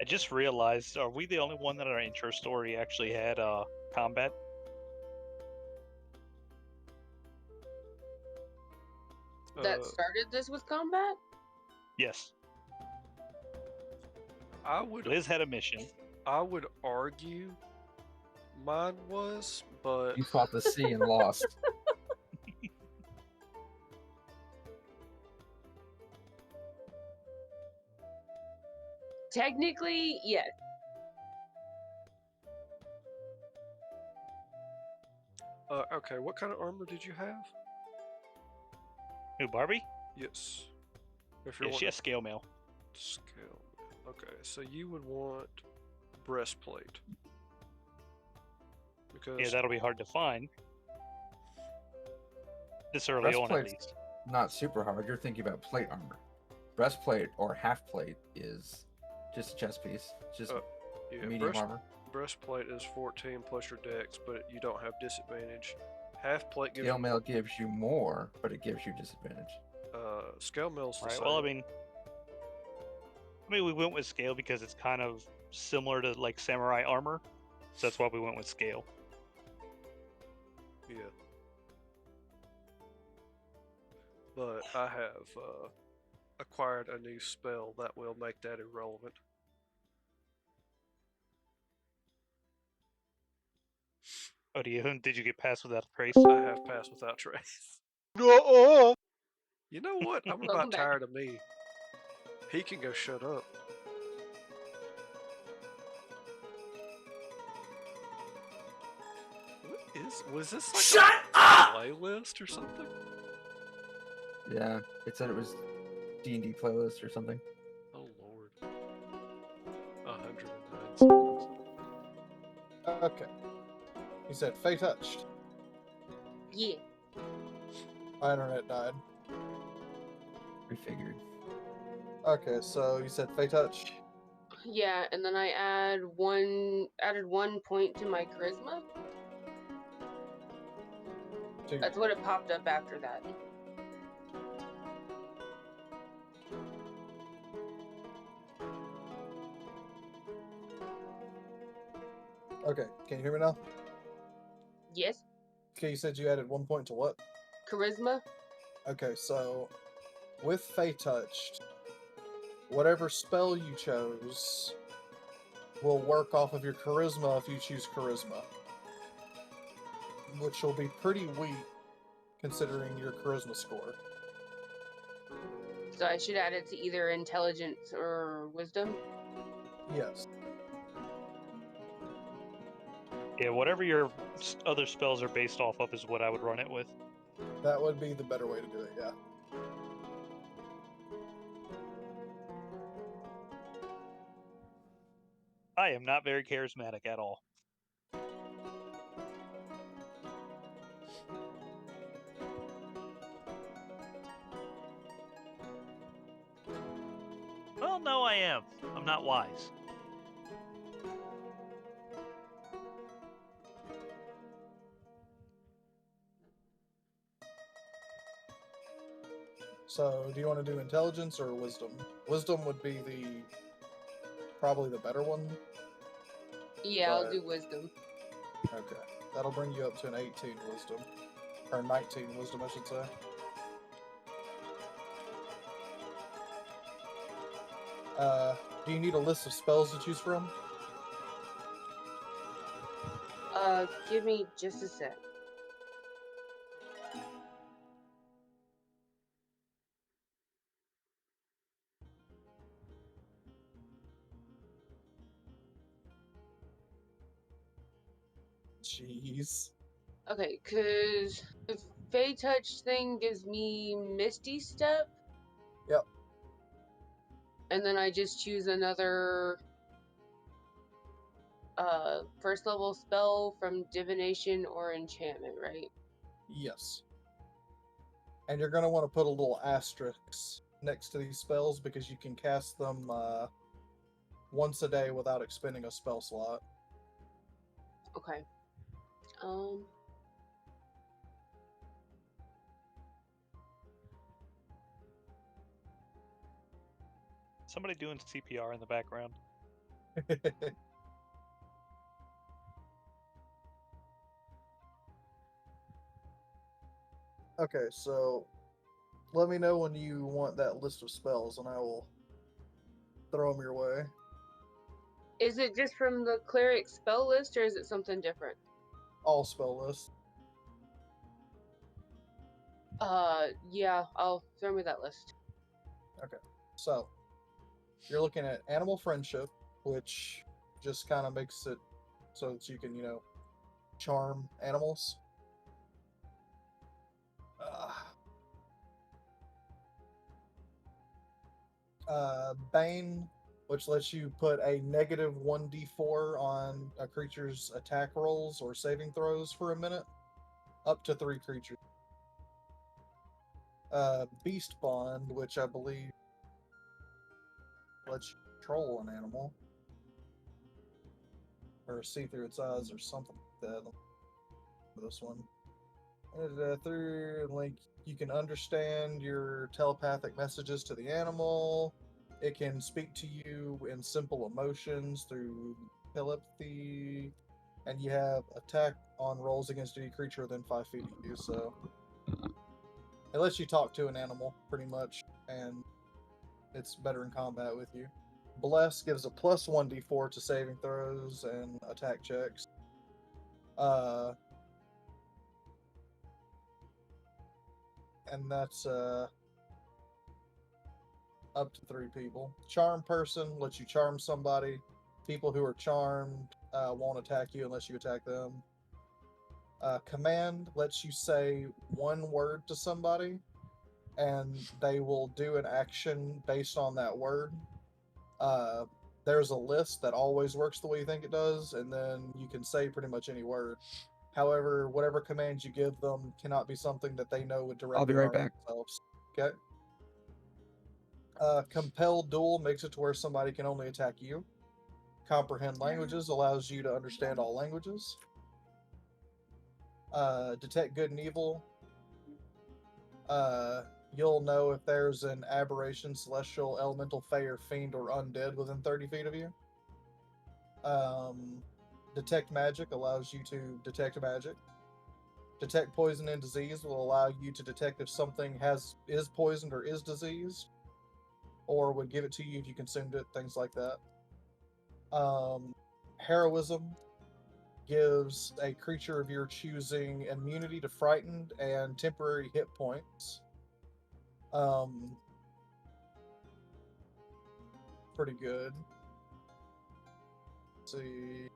I just realized, are we the only one that our intro story actually had combat? That started this with combat? Yes. I would. Liz had a mission. I would argue mine was, but You fought the sea and lost. Technically, yes. Okay. What kind of armor did you have? Who, Barbie? Yes. If Yeah, she has scale mail. Scale. Okay, so you would want breastplate. Because Yeah, that'll be hard to find. This early on, at Breastplate's least. not super hard. You're thinking about plate armor. Breastplate or half plate is just a chest piece. Just yeah, medium armor. breastplate is 14 plus your dex, but you don't have disadvantage. Half plate gives Scale you mail gives you more, but it gives you disadvantage. scale mail's the Right. same. Well, I mean, we went with scale because it's kind of similar to like samurai armor, so that's why we went with scale. Yeah. But I have acquired a new spell that will make that irrelevant. Oh, did you get past without a trace? I have passed without trace. No. You know what? I'm Welcome about back. tired of me. He can go shut up. Was this like Shut a playlist or something? Yeah, it said it was D&D playlist or something. Oh lord. 109 seconds. Okay. He said, Fey touched. Yeah. My internet died. We figured. Okay, so you said Fey touch. Yeah, and then I added 1 point to my charisma. That's what it popped up after that. Okay, can you hear me now? Yes. Okay, you said you added 1 point to what? Charisma. Okay, so with Fey touched, whatever spell you chose will work off of your charisma if you choose charisma, which will be pretty weak considering your charisma score. So I should add it to either intelligence or wisdom. Yes. Yeah, whatever your other spells are based off of is what I would run it with. That would be the better way to do it, yeah. I am not very charismatic at all. Well, no, I am. I'm not wise. So, do you want to do intelligence or wisdom? Wisdom would be probably the better one. Yeah, I'll do wisdom. Okay. That'll bring you up to an 18 wisdom. Or 19 wisdom, I should say. Do you need a list of spells to choose from? Give me just a sec. Jeez. Okay, because the Fey Touch thing gives me Misty Step. Yep. And then I just choose another first level spell from divination or enchantment, right? Yes. And you're going to want to put a little asterisk next to these spells because you can cast them once a day without expending a spell slot. Okay. Somebody doing CPR in the background. Okay, so let me know when you want that list of spells and I will throw them your way. Is it just from the cleric spell list or is it something different? All spell lists. Yeah, I'll throw me that list. Okay, so you're looking at animal friendship, which just kind of makes it so that you can, charm animals. Bane, which lets you put a negative 1d4 on a creature's attack rolls or saving throws for a minute, up to 3 creatures. Beast Bond, which I believe lets you control an animal or see through its eyes or something like that. This one. Through link, you can understand your telepathic messages to the animal. It can speak to you in simple emotions through telepathy, and you have attack on rolls against any creature within 5 feet of you. So it lets you talk to an animal pretty much, and it's better in combat with you. Bless gives a plus 1d4 to saving throws and attack checks. And that's up to 3 people. Charm person lets you charm somebody. People who are charmed won't attack you unless you attack them. Command lets you say one word to somebody, and they will do an action based on that word. There's a list that always works the way you think it does, and then you can say pretty much any word. However, whatever commands you give them cannot be something that they know would directly I'll be right harm back. themselves. Okay. Compelled duel makes it to where somebody can only attack you. Comprehend languages allows you to understand all languages. Detect good and evil. You'll know if there's an aberration, celestial, elemental, fey, or fiend, or undead within 30 feet of you. Detect magic allows you to detect magic. Detect poison and disease will allow you to detect if something is poisoned or is diseased, or would give it to you if you consumed it, things like that. Heroism gives a creature of your choosing immunity to frightened and temporary hit points. Pretty good. Let's see.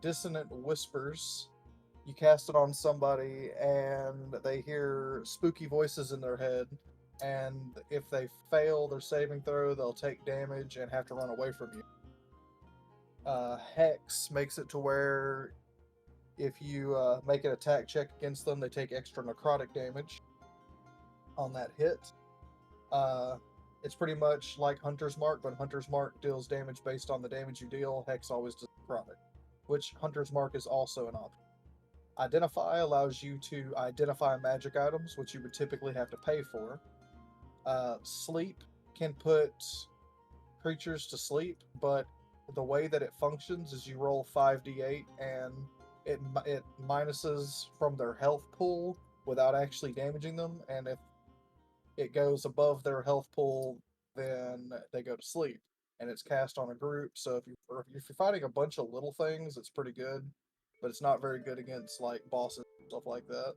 Dissonant Whispers. You cast it on somebody and they hear spooky voices in their head, and if they fail their saving throw, they'll take damage and have to run away from you. Hex makes it to where if you make an attack check against them, they take extra necrotic damage on that hit. It's pretty much like Hunter's Mark, but Hunter's Mark deals damage based on the damage you deal. Hex always does necrotic, which Hunter's Mark is also an option. Identify allows you to identify magic items, which you would typically have to pay for. Sleep can put creatures to sleep, but the way that it functions is you roll 5d8 and it minuses from their health pool without actually damaging them, and if it goes above their health pool, then they go to sleep. And it's cast on a group, so if you're fighting a bunch of little things, it's pretty good, but it's not very good against like bosses and stuff like that.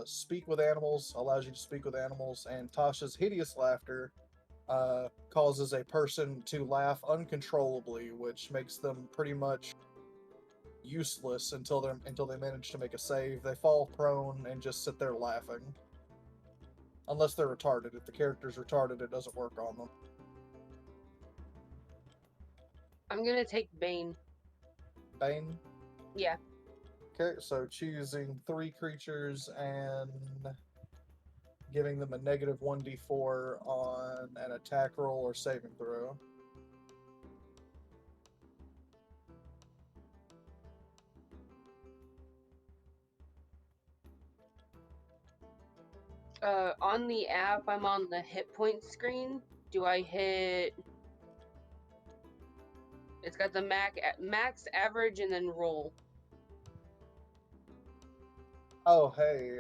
Speak with animals allows you to speak with animals, and Tasha's hideous laughter causes a person to laugh uncontrollably, which makes them pretty much useless until they manage to make a save. They fall prone and just sit there laughing. Unless they're retarded. If the character's retarded, it doesn't work on them. I'm gonna take Bane. Bane? Yeah. Okay, so choosing 3 creatures and giving them a negative 1d4 on an attack roll or saving throw. On the app, I'm on the hit point screen. Do I hit? It's got the max, average, and then roll. Oh, hey,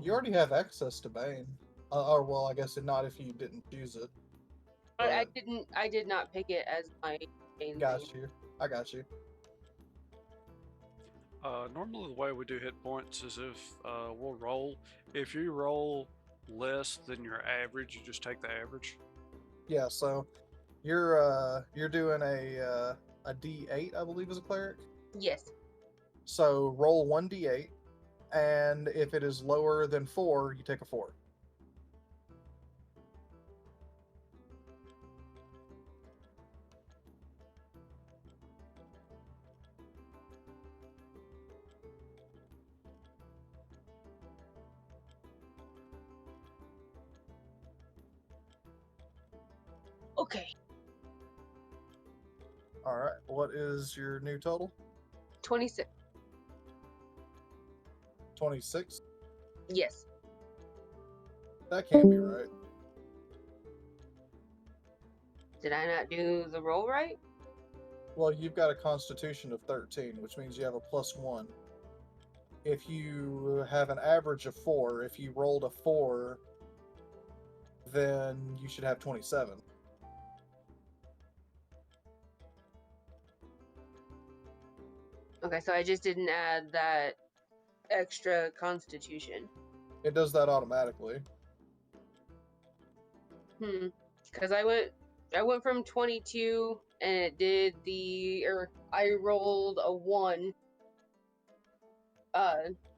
you already have access to Bane. Or, well, I guess not if you didn't choose it. But I did not pick it as my Bane Got thing. you. I got you. Normally the way we do hit points is if we'll roll. If you roll less than your average, you just take the average. Yeah, so you're doing a D8, I believe, as a cleric. Yes. So roll 1d8, and if it is lower than 4, you take a 4. Okay. All right. What is your new total? 26. 26? Yes. That can't be right. Did I not do the roll right? Well, you've got a constitution of 13, which means you have a +1. If you have an average of 4, if you rolled a 4, then you should have 27. Okay, so I just didn't add that extra constitution. It does that automatically. Because I went from 22 and it did I rolled a 1.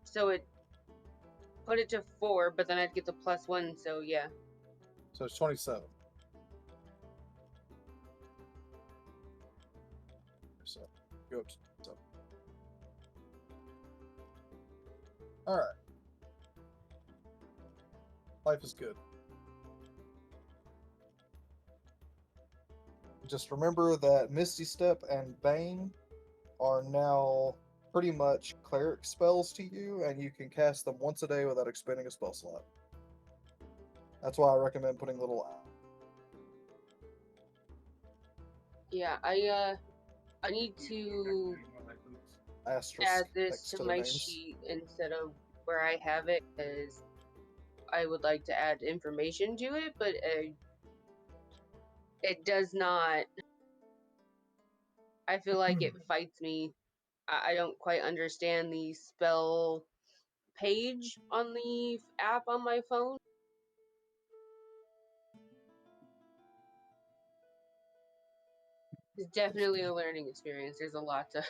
So it put it to 4, but then I'd get the +1, so yeah. So it's 27. So go up to 7. All right. Life is good. Just remember that Misty Step and Bane are now pretty much cleric spells to you, and you can cast them once a day without expending a spell slot. That's why I recommend putting little. Yeah, I need to asterisk add this next to their my names. sheet instead of where I have it, because I would like to add information to it, but it does not. I feel like it fights me. I don't quite understand the spell page on the app on my phone. It's definitely a learning experience. There's a lot to.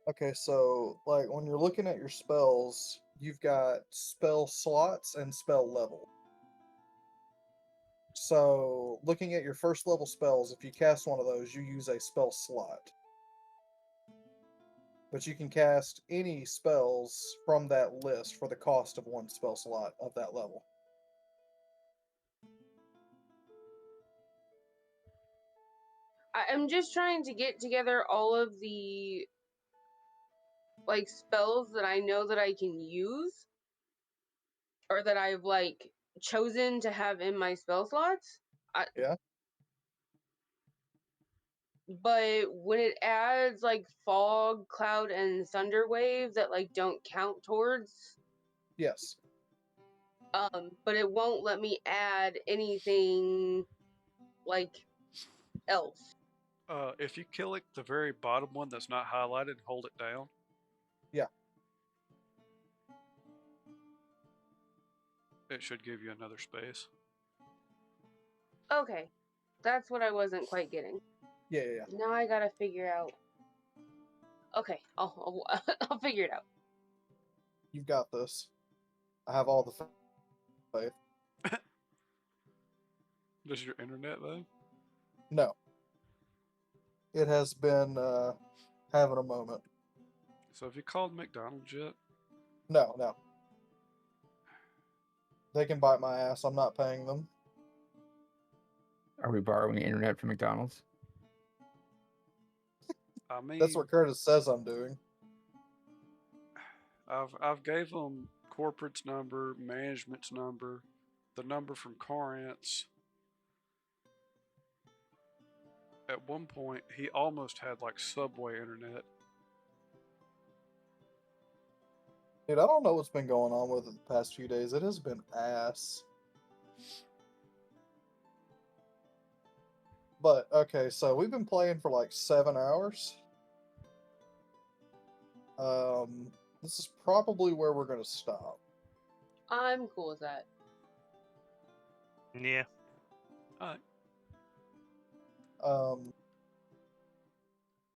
Okay, so like when you're looking at your spells, you've got spell slots and spell level. So, looking at your first level spells, if you cast one of those, you use a spell slot. But you can cast any spells from that list for the cost of one spell slot of that level. I'm just trying to get together all of the like spells that I know that I can use, or that I've like chosen to have in my spell slots. Yeah. But when it adds like fog, cloud, and thunder wave that like don't count towards, Yes. but it won't let me add anything like else. If you click the very bottom one that's not highlighted and hold it down. Yeah. It should give you another space. Okay, that's what I wasn't quite getting. Yeah, yeah, yeah. Now I gotta figure out. Okay, I'll I'll figure it out. You've got this. I have all the faith. Does your internet though? No. It has been having a moment. So have you called McDonald's yet? No, no. They can bite my ass. I'm not paying them. Are we borrowing internet from McDonald's? I mean, That's what Curtis says I'm doing. I've gave them corporate's number, management's number, the number from Corinth's. At one point, he almost had like subway internet. Dude, I don't know what's been going on with it the past few days. It has been ass. But, okay, so we've been playing for like 7 hours. This is probably where we're going to stop. I'm cool with that. Yeah. Alright.